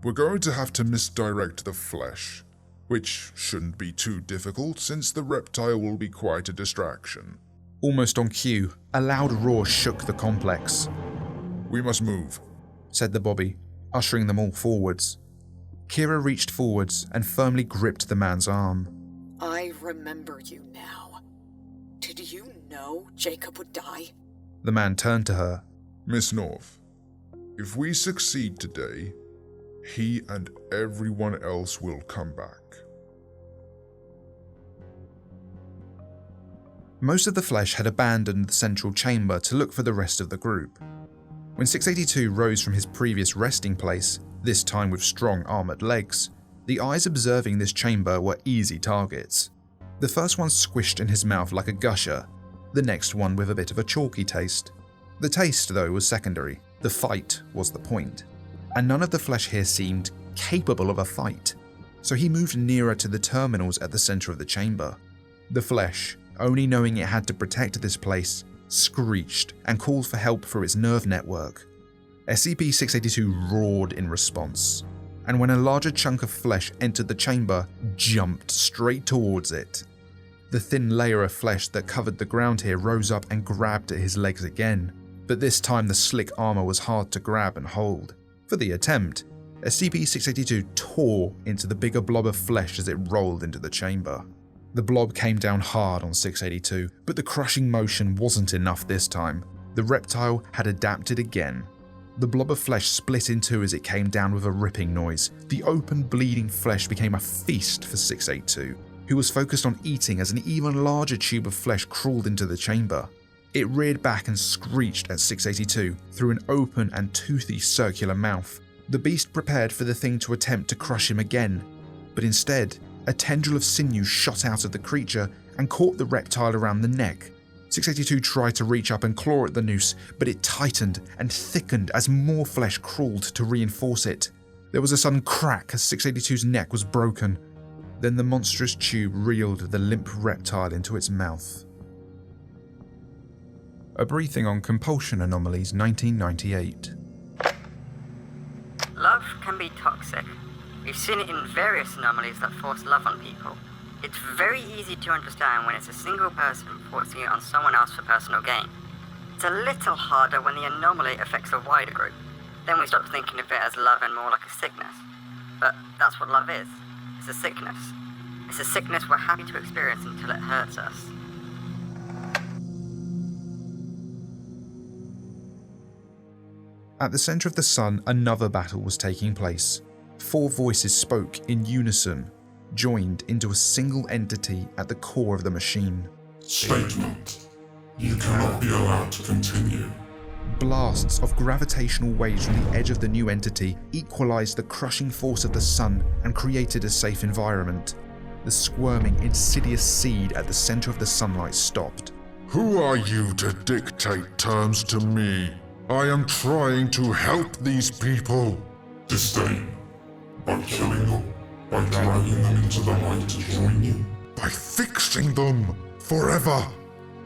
We're going to have to misdirect the flesh, which shouldn't be too difficult since the reptile will be quite a distraction. Almost on cue, a loud roar shook the complex. We must move, said the Bobby, ushering them all forwards. Kira reached forwards and firmly gripped the man's arm. I remember you now. Did you know Jacob would die? The man turned to her. Miss North, if we succeed today, he and everyone else will come back. Most of the flesh had abandoned the central chamber to look for the rest of the group. When 682 rose from his previous resting place, this time with strong armored legs, the eyes observing this chamber were easy targets. The first one squished in his mouth like a gusher, the next one with a bit of a chalky taste. The taste, though, was secondary. The fight was the point. And none of the flesh here seemed capable of a fight. so he moved nearer to the terminals at the center of the chamber. The flesh, only knowing it had to protect this place, screeched and called for help for its nerve network. SCP-682 roared in response, and when a larger chunk of flesh entered the chamber, jumped straight towards it. The thin layer of flesh that covered the ground here rose up and grabbed at his legs again, but this time the slick armor was hard to grab and hold. For the attempt, SCP-682 tore into the bigger blob of flesh as it rolled into the chamber. The blob came down hard on 682, but the crushing motion wasn't enough this time. The reptile had adapted again. The blob of flesh split in two as it came down with a ripping noise. The open, bleeding flesh became a feast for 682, who was focused on eating as an even larger tube of flesh crawled into the chamber. It reared back and screeched at 682 through an open and toothy circular mouth. The beast prepared for the thing to attempt to crush him again, but instead, a tendril of sinew shot out of the creature and caught the reptile around the neck. 682 tried to reach up and claw at the noose, but it tightened and thickened as more flesh crawled to reinforce it. There was a sudden crack as 682's neck was broken. Then the monstrous tube reeled the limp reptile into its mouth. A briefing on compulsion anomalies, 1998. Love can be toxic. We've seen it in various anomalies that force love on people. It's very easy to understand when it's a single person forcing it on someone else for personal gain. It's a little harder when the anomaly affects a wider group. Then we start thinking of it as love and more like a sickness. But that's what love is. It's a sickness. It's a sickness we're happy to experience until it hurts us. At the center of the sun, another battle was taking place. 4 voices spoke in unison, joined into a single entity at the core of the machine. Statement. You cannot be allowed to continue. Blasts of gravitational waves from the edge of the new entity equalized the crushing force of the sun and created a safe environment. The squirming, insidious seed at the center of the sunlight stopped. Who are you to dictate terms to me? I am trying to help these people. Disdain. By killing them. By dragging them into the light to join you. By fixing them forever.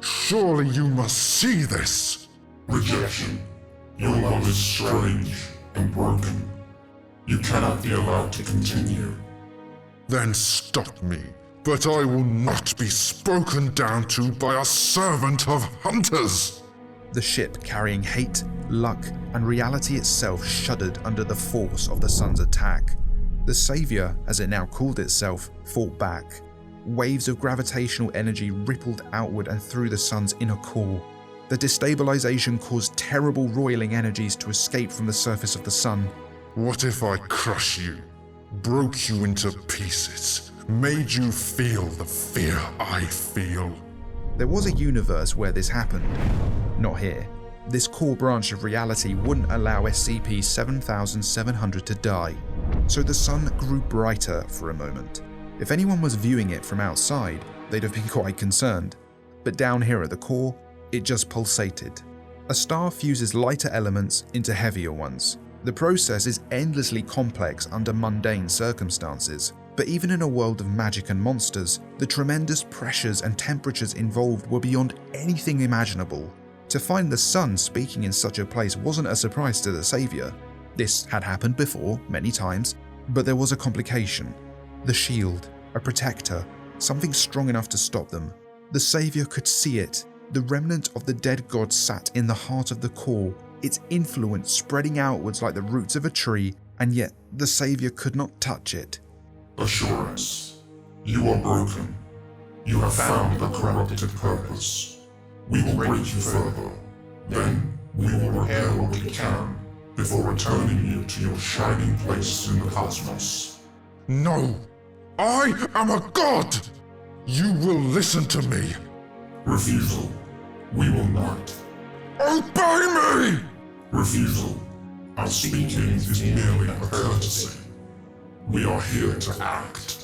Surely you must see this. Rejection. Your love is strange and broken. You cannot be allowed to continue. Then stop me, but I will not be spoken down to by a servant of hunters. The ship carrying hate, luck, and reality itself shuddered under the force of the sun's attack. The Savior, as it now called itself, fought back. Waves of gravitational energy rippled outward and through the sun's inner core. The destabilization caused terrible roiling energies to escape from the surface of the sun. What if I crush you, broke you into pieces, made you feel the fear I feel? There was a universe where this happened. Not here. This core branch of reality wouldn't allow SCP-7700 to die, so the sun grew brighter for a moment. If anyone was viewing it from outside, they'd have been quite concerned. But down here at the core, it just pulsated. A star fuses lighter elements into heavier ones. The process is endlessly complex under mundane circumstances, but even in a world of magic and monsters, the tremendous pressures and temperatures involved were beyond anything imaginable. To find the sun speaking in such a place wasn't a surprise to the Savior. This had happened before, many times, but there was a complication. The shield, a protector, something strong enough to stop them. The Savior could see it. The remnant of the dead god sat in the heart of the core, its influence spreading outwards like the roots of a tree, and yet the Savior could not touch it. Assurance. You are broken. You have found a corrupted purpose. We will break you further. Then we will repair what we can before returning you to your shining place in the cosmos. No! I am a god! You will listen to me! Refusal. We will not. Obey me! Refusal. Our speaking is merely a courtesy. We are here to act.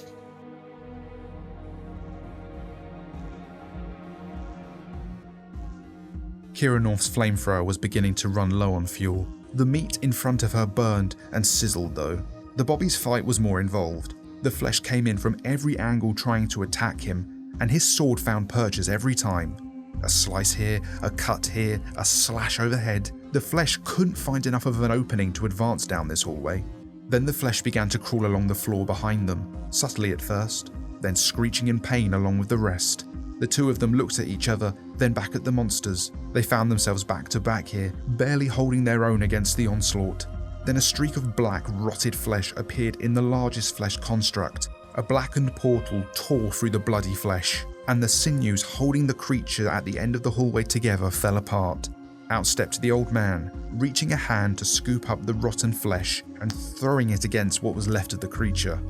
Kira North's flamethrower was beginning to run low on fuel. The meat in front of her burned and sizzled though. The Bobby's fight was more involved. The flesh came in from every angle trying to attack him, and his sword found purchase every time. A slice here, a cut here, a slash overhead. The flesh couldn't find enough of an opening to advance down this hallway. Then the flesh began to crawl along the floor behind them, subtly at first, then screeching in pain along with the rest. The two of them looked at each other, then back at the monsters. They found themselves back to back here, barely holding their own against the onslaught. Then a streak of black, rotted flesh appeared in the largest flesh construct. A blackened portal tore through the bloody flesh, and the sinews holding the creature at the end of the hallway together fell apart. Out stepped the old man, reaching a hand to scoop up the rotten flesh and throwing it against what was left of the creature.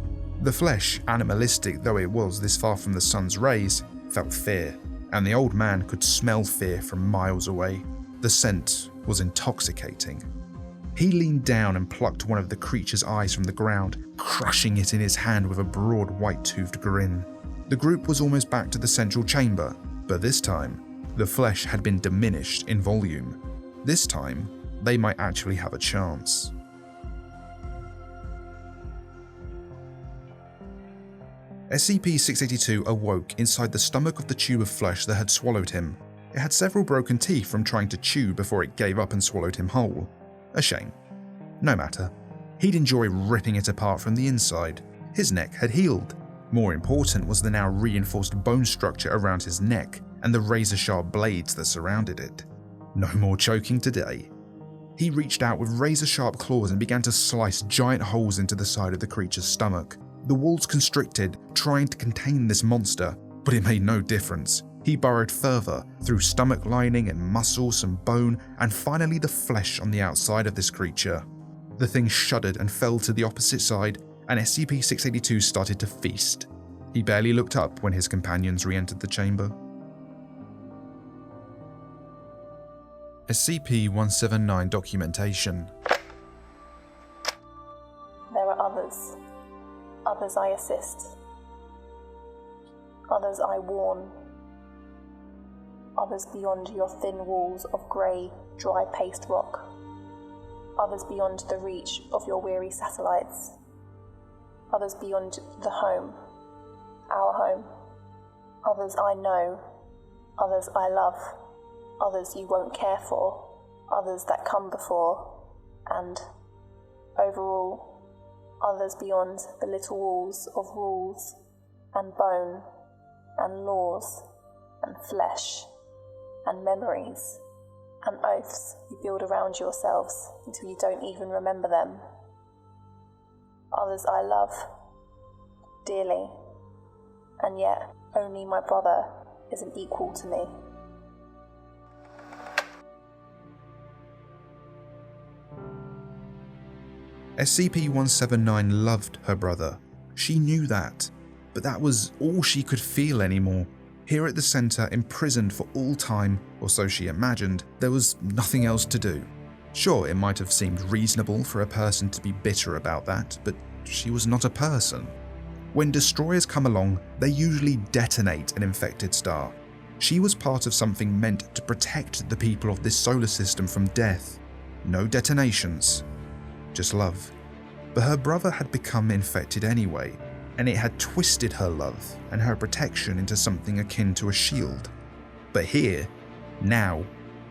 The flesh, animalistic though it was this far from the sun's rays, felt fear, and the old man could smell fear from miles away. The scent was intoxicating. He leaned down and plucked one of the creature's eyes from the ground, crushing it in his hand with a broad white-toothed grin. The group was almost back to the central chamber, but this time, the flesh had been diminished in volume. This time, they might actually have a chance. SCP-682 awoke inside the stomach of the tube of flesh that had swallowed him. It had several broken teeth from trying to chew before it gave up and swallowed him whole. A shame. No matter. He'd enjoy ripping it apart from the inside. His neck had healed. More important was the now reinforced bone structure around his neck and the razor-sharp blades that surrounded it. No more choking today. He reached out with razor-sharp claws and began to slice giant holes into the side of the creature's stomach. The walls constricted, trying to contain this monster, but it made no difference. He burrowed further, through stomach lining and muscles and bone, and finally the flesh on the outside of this creature. The thing shuddered and fell to the opposite side, and SCP-682 started to feast. He barely looked up when his companions re-entered the chamber. SCP-179 documentation. There are others. Others I assist. Others I warn. Others beyond your thin walls of grey, dry paste rock. Others beyond the reach of your weary satellites. Others beyond the home, our home. Others I know. Others I love. Others you won't care for. Others that come before. And, overall, others beyond the little walls of rules and bone and laws and flesh and memories and oaths you build around yourselves until you don't even remember them. Others I love dearly, and yet only my brother is an equal to me. SCP-179 loved her brother. She knew that, but that was all she could feel anymore. Here at the center, imprisoned for all time, or so she imagined, there was nothing else to do. Sure, it might have seemed reasonable for a person to be bitter about that, but she was not a person. When destroyers come along, they usually detonate an infected star. She was part of something meant to protect the people of this solar system from death. No detonations, just love. But her brother had become infected anyway, and it had twisted her love and her protection into something akin to a shield. But here, now,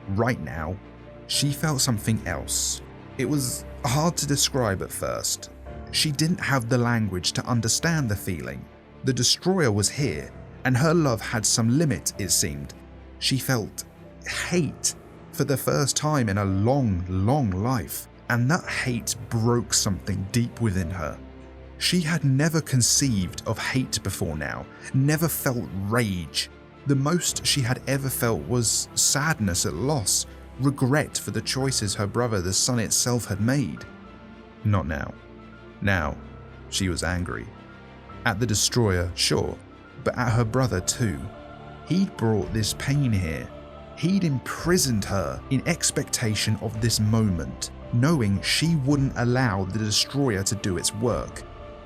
right now, she felt something else. It was hard to describe at first. She didn't have the language to understand the feeling. The destroyer was here, and her love had some limit, it seemed. She felt hate for the first time in a long, long life, and that hate broke something deep within her. She had never conceived of hate before now, never felt rage. The most she had ever felt was sadness at loss, regret for the choices her brother, the sun itself, had made. Not now. Now, she was angry. At the destroyer, sure, but at her brother too. He'd brought this pain here. He'd imprisoned her in expectation of this moment, knowing she wouldn't allow the destroyer to do its work.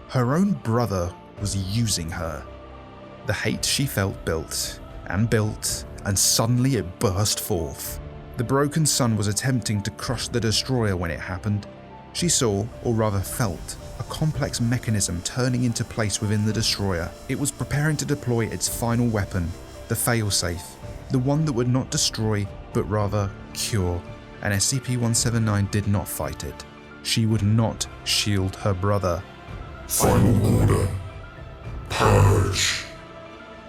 Her own brother was using her. The hate she felt built, and suddenly it burst forth. The broken sun was attempting to crush the destroyer when it happened. She saw, or rather felt, a complex mechanism turning into place within the destroyer. It was preparing to deploy its final weapon, the failsafe, the one that would not destroy, but rather cure. And SCP-179 did not fight it. She would not shield her brother. Final order. Purge.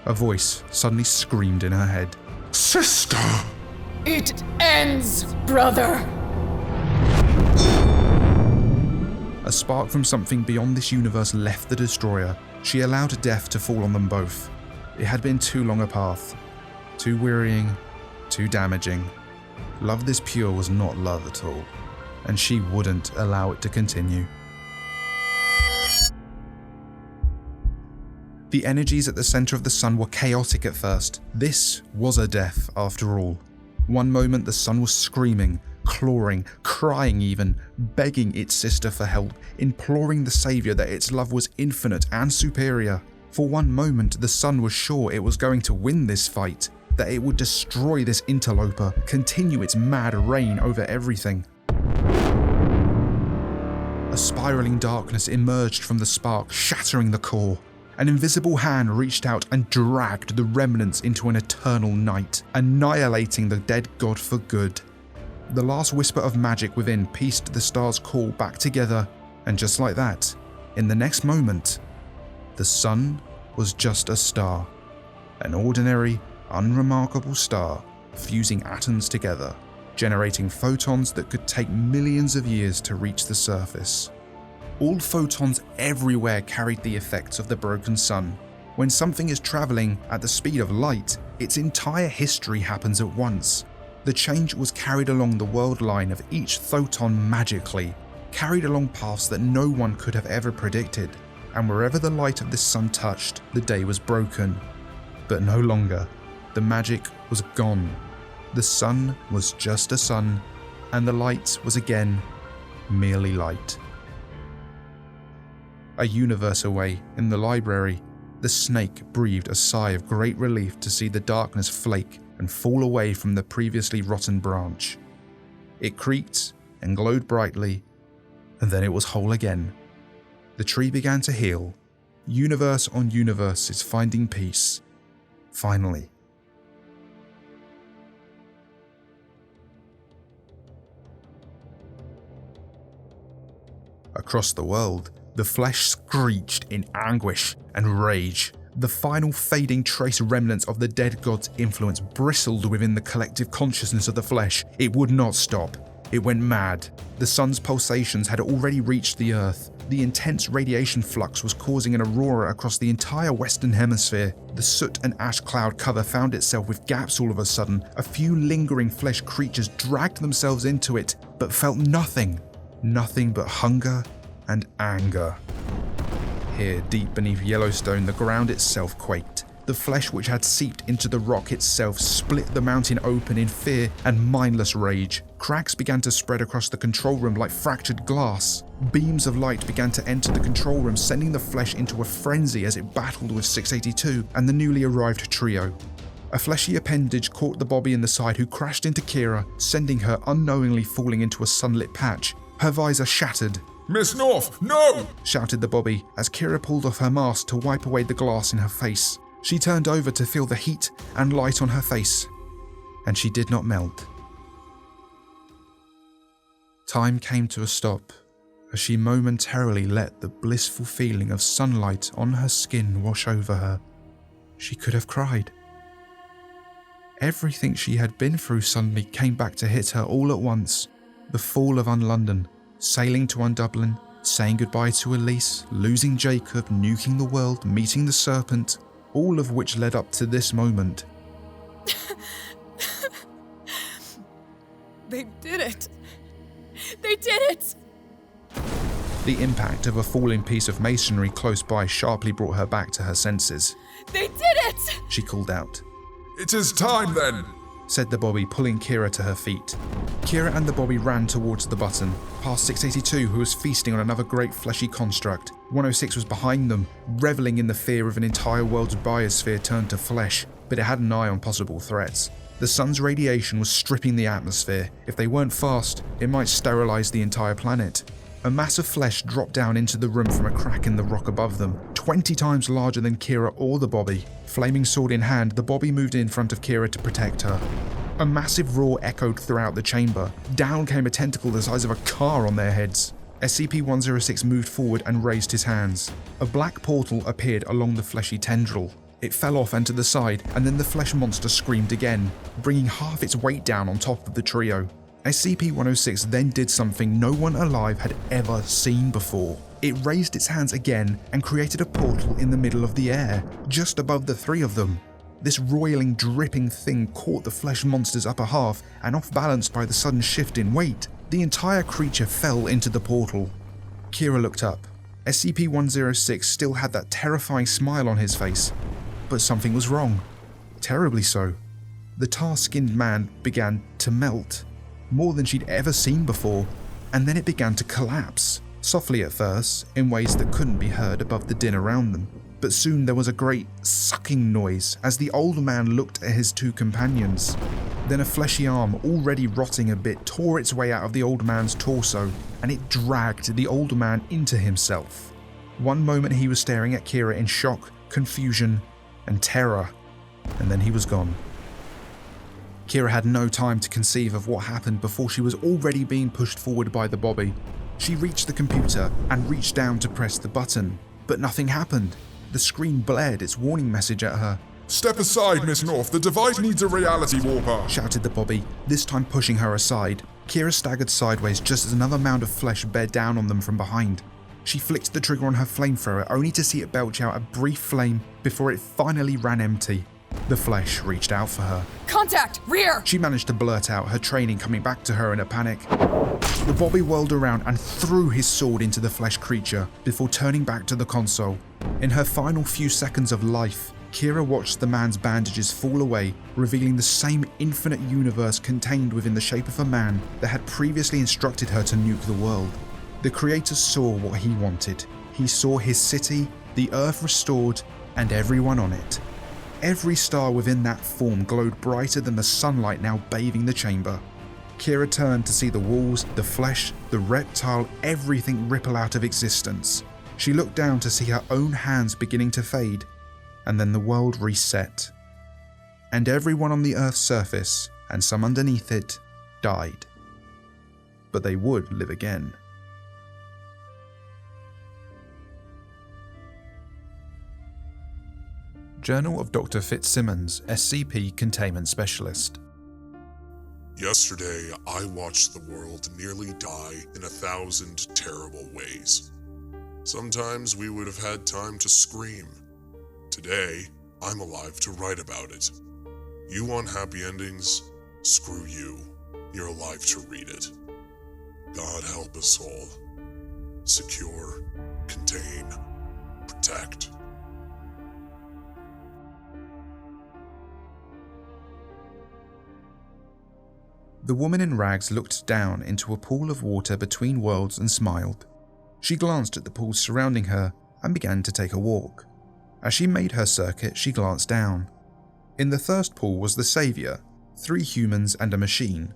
A voice suddenly screamed in her head. Sister! It ends, brother! A spark from something beyond this universe left the destroyer. She allowed death to fall on them both. It had been too long a path. Too wearying, too damaging. Love this pure was not love at all, and she wouldn't allow it to continue. The energies at the center of the sun were chaotic at first. This was a death, after all. One moment the sun was screaming, clawing, crying even, begging its sister for help, imploring the savior that its love was infinite and superior. For one moment the sun was sure it was going to win this fight, that it would destroy this interloper, continue its mad reign over everything. A spiraling darkness emerged from the spark, shattering the core. An invisible hand reached out and dragged the remnants into an eternal night, annihilating the dead god for good. The last whisper of magic within pieced the star's core back together, and just like that, in the next moment, the sun was just a star. An ordinary, unremarkable star, fusing atoms together, generating photons that could take millions of years to reach the surface. All photons everywhere carried the effects of the broken sun. When something is traveling at the speed of light, its entire history happens at once. The change was carried along the world line of each photon magically, carried along paths that no one could have ever predicted, and wherever the light of the sun touched, the day was broken. But no longer. The magic was gone. The sun was just a sun, and the light was again merely light. A universe away, in the library, the snake breathed a sigh of great relief to see the darkness flake and fall away from the previously rotten branch. It creaked and glowed brightly, and then it was whole again. The tree began to heal. Universe on universe is finding peace. Finally. Across the world, the flesh screeched in anguish and rage. The final fading trace remnants of the dead god's influence bristled within the collective consciousness of the flesh. It would not stop. It went mad. The sun's pulsations had already reached the earth. The intense radiation flux was causing an aurora across the entire western hemisphere. The soot and ash cloud cover found itself with gaps all of a sudden. A few lingering flesh creatures dragged themselves into it, but felt nothing. Nothing but hunger and anger. Here, deep beneath Yellowstone, the ground itself quaked. The flesh which had seeped into the rock itself split the mountain open in fear and mindless rage. Cracks began to spread across the control room like fractured glass. Beams of light began to enter the control room, sending the flesh into a frenzy as it battled with 682 and the newly arrived trio. A fleshy appendage caught the Bobby in the side, who crashed into Kira, sending her unknowingly falling into a sunlit patch. Her visor shattered. Miss North, no! Shouted the Bobby as Kira pulled off her mask to wipe away the glass in her face. She turned over to feel the heat and light on her face, and she did not melt. Time came to a stop as she momentarily let the blissful feeling of sunlight on her skin wash over her. She could have cried. Everything she had been through suddenly came back to hit her all at once. The fall of Unlondon, sailing to Undublin, saying goodbye to Elise, losing Jacob, nuking the world, meeting the serpent, all of which led up to this moment. They did it! They did it! The impact of a falling piece of masonry close by sharply brought her back to her senses. They did it! She called out. It is time then, said the Bobby, pulling Kira to her feet. Kira and the Bobby ran towards the button, past 682, who was feasting on another great fleshy construct. 106 was behind them, reveling in the fear of an entire world's biosphere turned to flesh, but it had an eye on possible threats. The sun's radiation was stripping the atmosphere. If they weren't fast, it might sterilize the entire planet. A mass of flesh dropped down into the room from a crack in the rock above them, 20 times larger than Kira or the Bobby. Flaming sword in hand, the Bobby moved in front of Kira to protect her. A massive roar echoed throughout the chamber. Down came a tentacle the size of a car on their heads. SCP-106 moved forward and raised his hands. A black portal appeared along the fleshy tendril. It fell off and to the side, and then the flesh monster screamed again, bringing half its weight down on top of the trio. SCP-106 then did something no one alive had ever seen before. It raised its hands again and created a portal in the middle of the air, just above the three of them. This roiling, dripping thing caught the flesh monster's upper half, and off-balanced by the sudden shift in weight, the entire creature fell into the portal. Kira looked up. SCP-106 still had that terrifying smile on his face, but something was wrong. Terribly so. The tar-skinned man began to melt, more than she'd ever seen before, and then it began to collapse, softly at first, in ways that couldn't be heard above the din around them. But soon there was a great sucking noise as the old man looked at his two companions. Then a fleshy arm, already rotting a bit, tore its way out of the old man's torso, and it dragged the old man into himself. One moment he was staring at Kira in shock, confusion, and terror, and then he was gone. Kira had no time to conceive of what happened before she was already being pushed forward by the Bobby. She reached the computer and reached down to press the button, but nothing happened. The screen blared its warning message at her. "Step aside, Miss North. The device needs a reality warper," shouted the Bobby, this time pushing her aside. Kira staggered sideways just as another mound of flesh bared down on them from behind. She flicked the trigger on her flamethrower only to see it belch out a brief flame before it finally ran empty. The flesh reached out for her. "Contact! Rear!" She managed to blurt out, her training coming back to her in a panic. The Bobby whirled around and threw his sword into the flesh creature before turning back to the console. In her final few seconds of life, Kira watched the man's bandages fall away, revealing the same infinite universe contained within the shape of a man that had previously instructed her to nuke the world. The creator saw what he wanted. He saw his city, the earth restored, and everyone on it. Every star within that form glowed brighter than the sunlight now bathing the chamber. Kira turned to see the walls, the flesh, the reptile, everything ripple out of existence. She looked down to see her own hands beginning to fade, and then the world reset. And everyone on the Earth's surface, and some underneath it, died. But they would live again. Journal of Dr. Fitzsimmons, SCP Containment Specialist. Yesterday, I watched the world nearly die in 1,000 terrible ways. Sometimes we would have had time to scream. Today, I'm alive to write about it. You want happy endings? Screw you. You're alive to read it. God help us all. Secure, contain, protect. The woman in rags looked down into a pool of water between worlds and smiled. She glanced at the pools surrounding her and began to take a walk. As she made her circuit, she glanced down. In the first pool was the Saviour, 3 humans and a machine.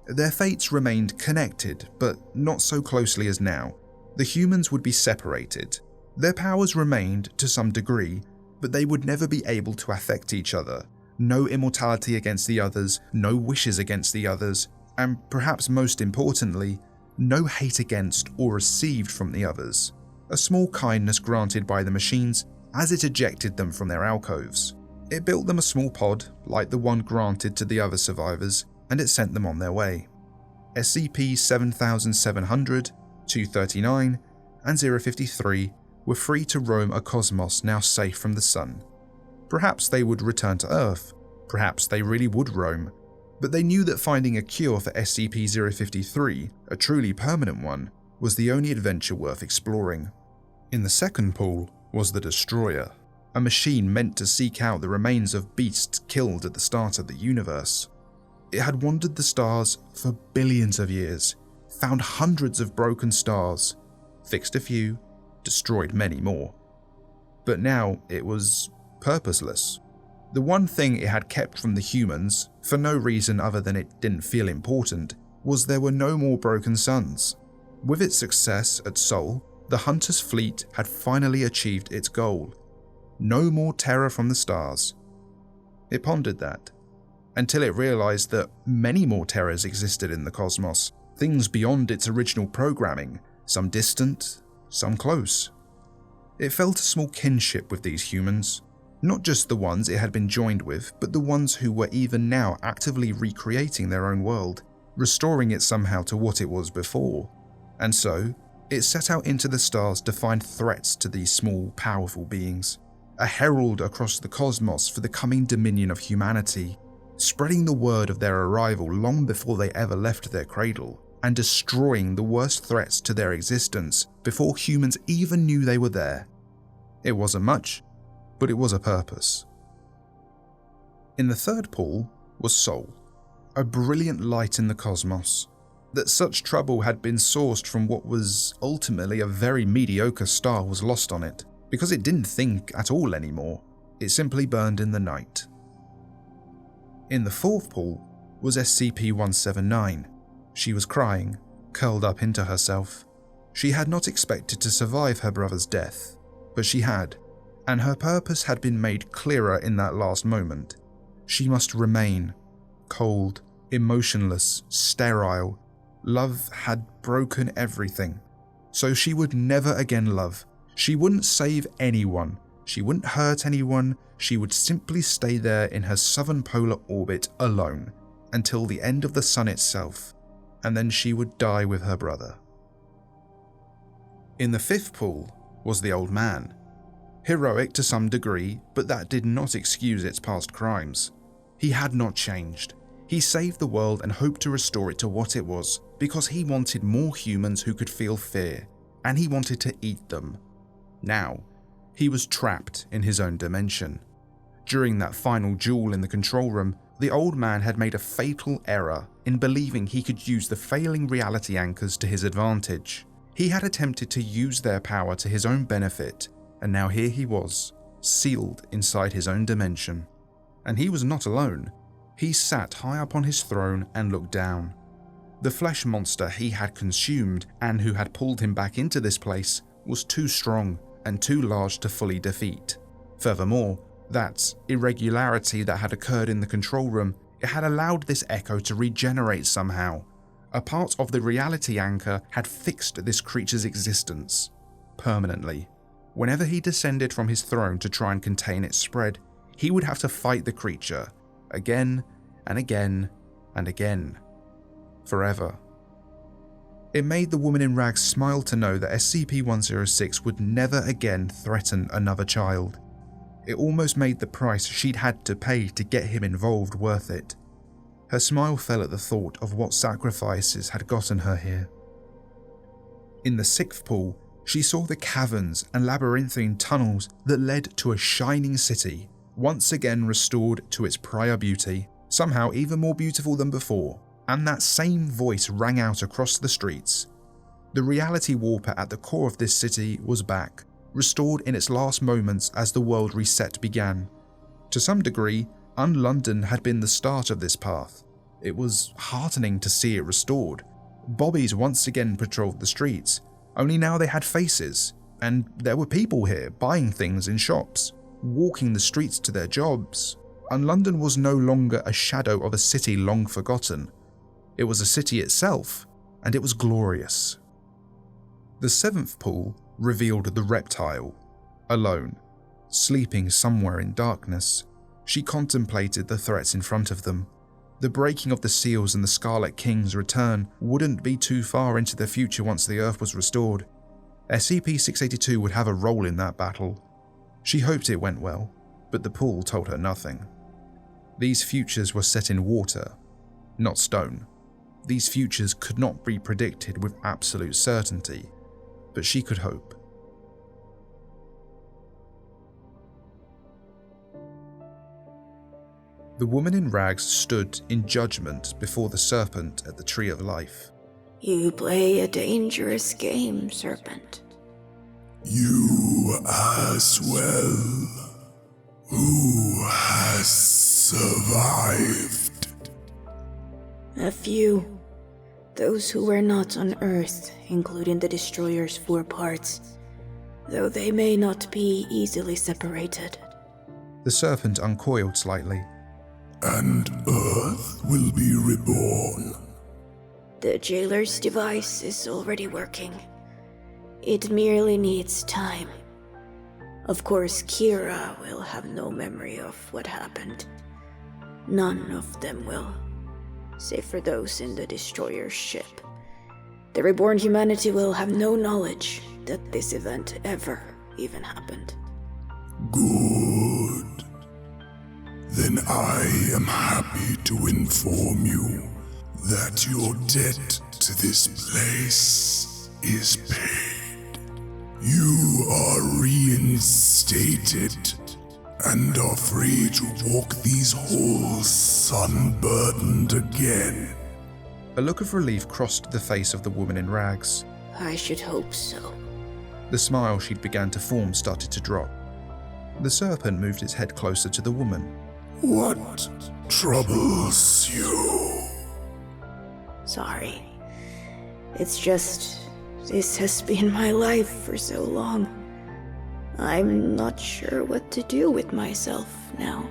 Their fates remained connected, but not so closely as now. The humans would be separated. Their powers remained to some degree, but they would never be able to affect each other. No immortality against the others, no wishes against the others, and perhaps most importantly, no hate against or received from the others. A small kindness granted by the machines as it ejected them from their alcoves. It built them a small pod, like the one granted to the other survivors, and it sent them on their way. SCP-7700, 239, and 053 were free to roam a cosmos now safe from the sun. Perhaps they would return to Earth, perhaps they really would roam, but they knew that finding a cure for SCP-053, a truly permanent one, was the only adventure worth exploring. In the second pool was the Destroyer, a machine meant to seek out the remains of beasts killed at the start of the universe. It had wandered the stars for billions of years, found hundreds of broken stars, fixed a few, destroyed many more. But now it was purposeless. The one thing it had kept from the humans, for no reason other than it didn't feel important, was there were no more broken suns. With its success at Sol, the Hunter's fleet had finally achieved its goal. No more terror from the stars. It pondered that, until it realized that many more terrors existed in the cosmos, things beyond its original programming, some distant, some close. It felt a small kinship with these humans, not just the ones it had been joined with, but the ones who were even now actively recreating their own world, restoring it somehow to what it was before. And so, it set out into the stars to find threats to these small, powerful beings, a herald across the cosmos for the coming dominion of humanity, spreading the word of their arrival long before they ever left their cradle, and destroying the worst threats to their existence before humans even knew they were there. It wasn't much, but it was a purpose. In the third pool was Sol, a brilliant light in the cosmos. That such trouble had been sourced from what was ultimately a very mediocre star was lost on it, because it didn't think at all anymore. It simply burned in the night. In the fourth pool was SCP-179. She was crying, curled up into herself. She had not expected to survive her brother's death, but she had, and her purpose had been made clearer in that last moment. She must remain cold, emotionless, sterile. Love had broken everything, so she would never again love. She wouldn't save anyone, she wouldn't hurt anyone, she would simply stay there in her southern polar orbit alone until the end of the sun itself, and then she would die with her brother. In the fifth pool was the old man. Heroic to some degree, but that did not excuse its past crimes. He had not changed. He saved the world and hoped to restore it to what it was, because he wanted more humans who could feel fear, and he wanted to eat them. Now, he was trapped in his own dimension. During that final duel in the control room, the old man had made a fatal error in believing he could use the failing reality anchors to his advantage. He had attempted to use their power to his own benefit, and now here he was, sealed inside his own dimension. And he was not alone. He sat high up on his throne and looked down. The flesh monster he had consumed and who had pulled him back into this place was too strong and too large to fully defeat. Furthermore, that irregularity that had occurred in the control room, it had allowed this echo to regenerate somehow. A part of the reality anchor had fixed this creature's existence permanently. Whenever he descended from his throne to try and contain its spread, he would have to fight the creature again and again and again. Forever. It made the woman in rags smile to know that SCP-106 would never again threaten another child. It almost made the price she'd had to pay to get him involved worth it. Her smile fell at the thought of what sacrifices had gotten her here. In the sixth pool, she saw the caverns and labyrinthine tunnels that led to a shining city, once again restored to its prior beauty, somehow even more beautiful than before, and that same voice rang out across the streets. The reality warper at the core of this city was back, restored in its last moments as the world reset began. To some degree, Unlondon had been the start of this path. It was heartening to see it restored. Bobbies once again patrolled the streets, only now they had faces, and there were people here buying things in shops, walking the streets to their jobs. Unlondon was no longer a shadow of a city long forgotten. It was a city itself, and it was glorious. The seventh pool revealed the reptile, alone, sleeping somewhere in darkness. She contemplated the threats in front of them. The breaking of the seals and the Scarlet King's return wouldn't be too far into the future once the Earth was restored. SCP-682 would have a role in that battle. She hoped it went well, but the pool told her nothing. These futures were set in water, not stone. These futures could not be predicted with absolute certainty, but she could hope. The woman in rags stood in judgment before the serpent at the Tree of Life. You play a dangerous game, serpent. You as well. Who has survived? A few. those who were not on Earth, including the Destroyer's 4 parts, though they may not be easily separated. The serpent uncoiled slightly. And Earth will be reborn. The jailer's device is already working. It merely needs time. Of course, Kira will have no memory of what happened. None of them will, save for those in the Destroyer's ship. The reborn humanity will have no knowledge that this event ever even happened. Good. Then I am happy to inform you that your debt to this place is paid. You are reinstated and are free to walk these halls sunburdened again. A look of relief crossed the face of the woman in rags. I should hope so. The smile she'd began to form started to drop. The serpent moved its head closer to the woman. What troubles you? Sorry. It's just, this has been my life for so long. I'm not sure what to do with myself now.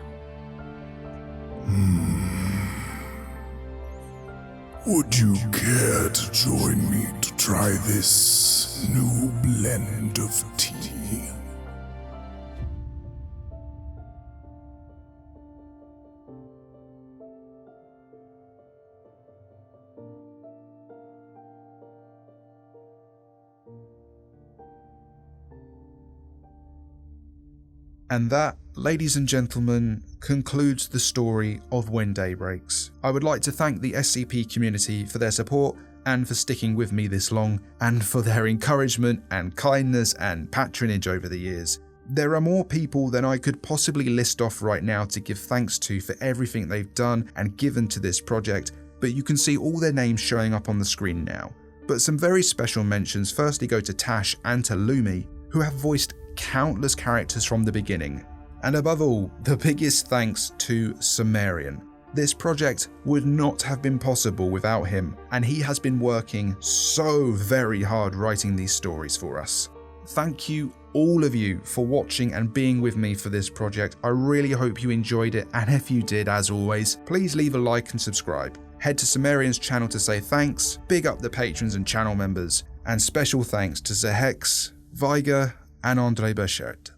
Would you care to join me to try this new blend of tea? And that, ladies and gentlemen, concludes the story of When Day Breaks. I would like to thank the SCP community for their support and for sticking with me this long, and for their encouragement and kindness and patronage over the years. There are more people than I could possibly list off right now to give thanks to for everything they've done and given to this project, but you can see all their names showing up on the screen now. But some very special mentions firstly go to Tash and to Lumi, who have voiced countless characters from the beginning. And above all, the biggest thanks to Sumerian. This project would not have been possible without him, and he has been working so very hard writing these stories for us. Thank you, all of you, for watching and being with me for this project. I really hope you enjoyed it, and if you did, as always, please leave a like and subscribe. Head to Sumerian's channel to say thanks, big up the patrons and channel members, and special thanks to Zehex, Viger, and Andre Bechert.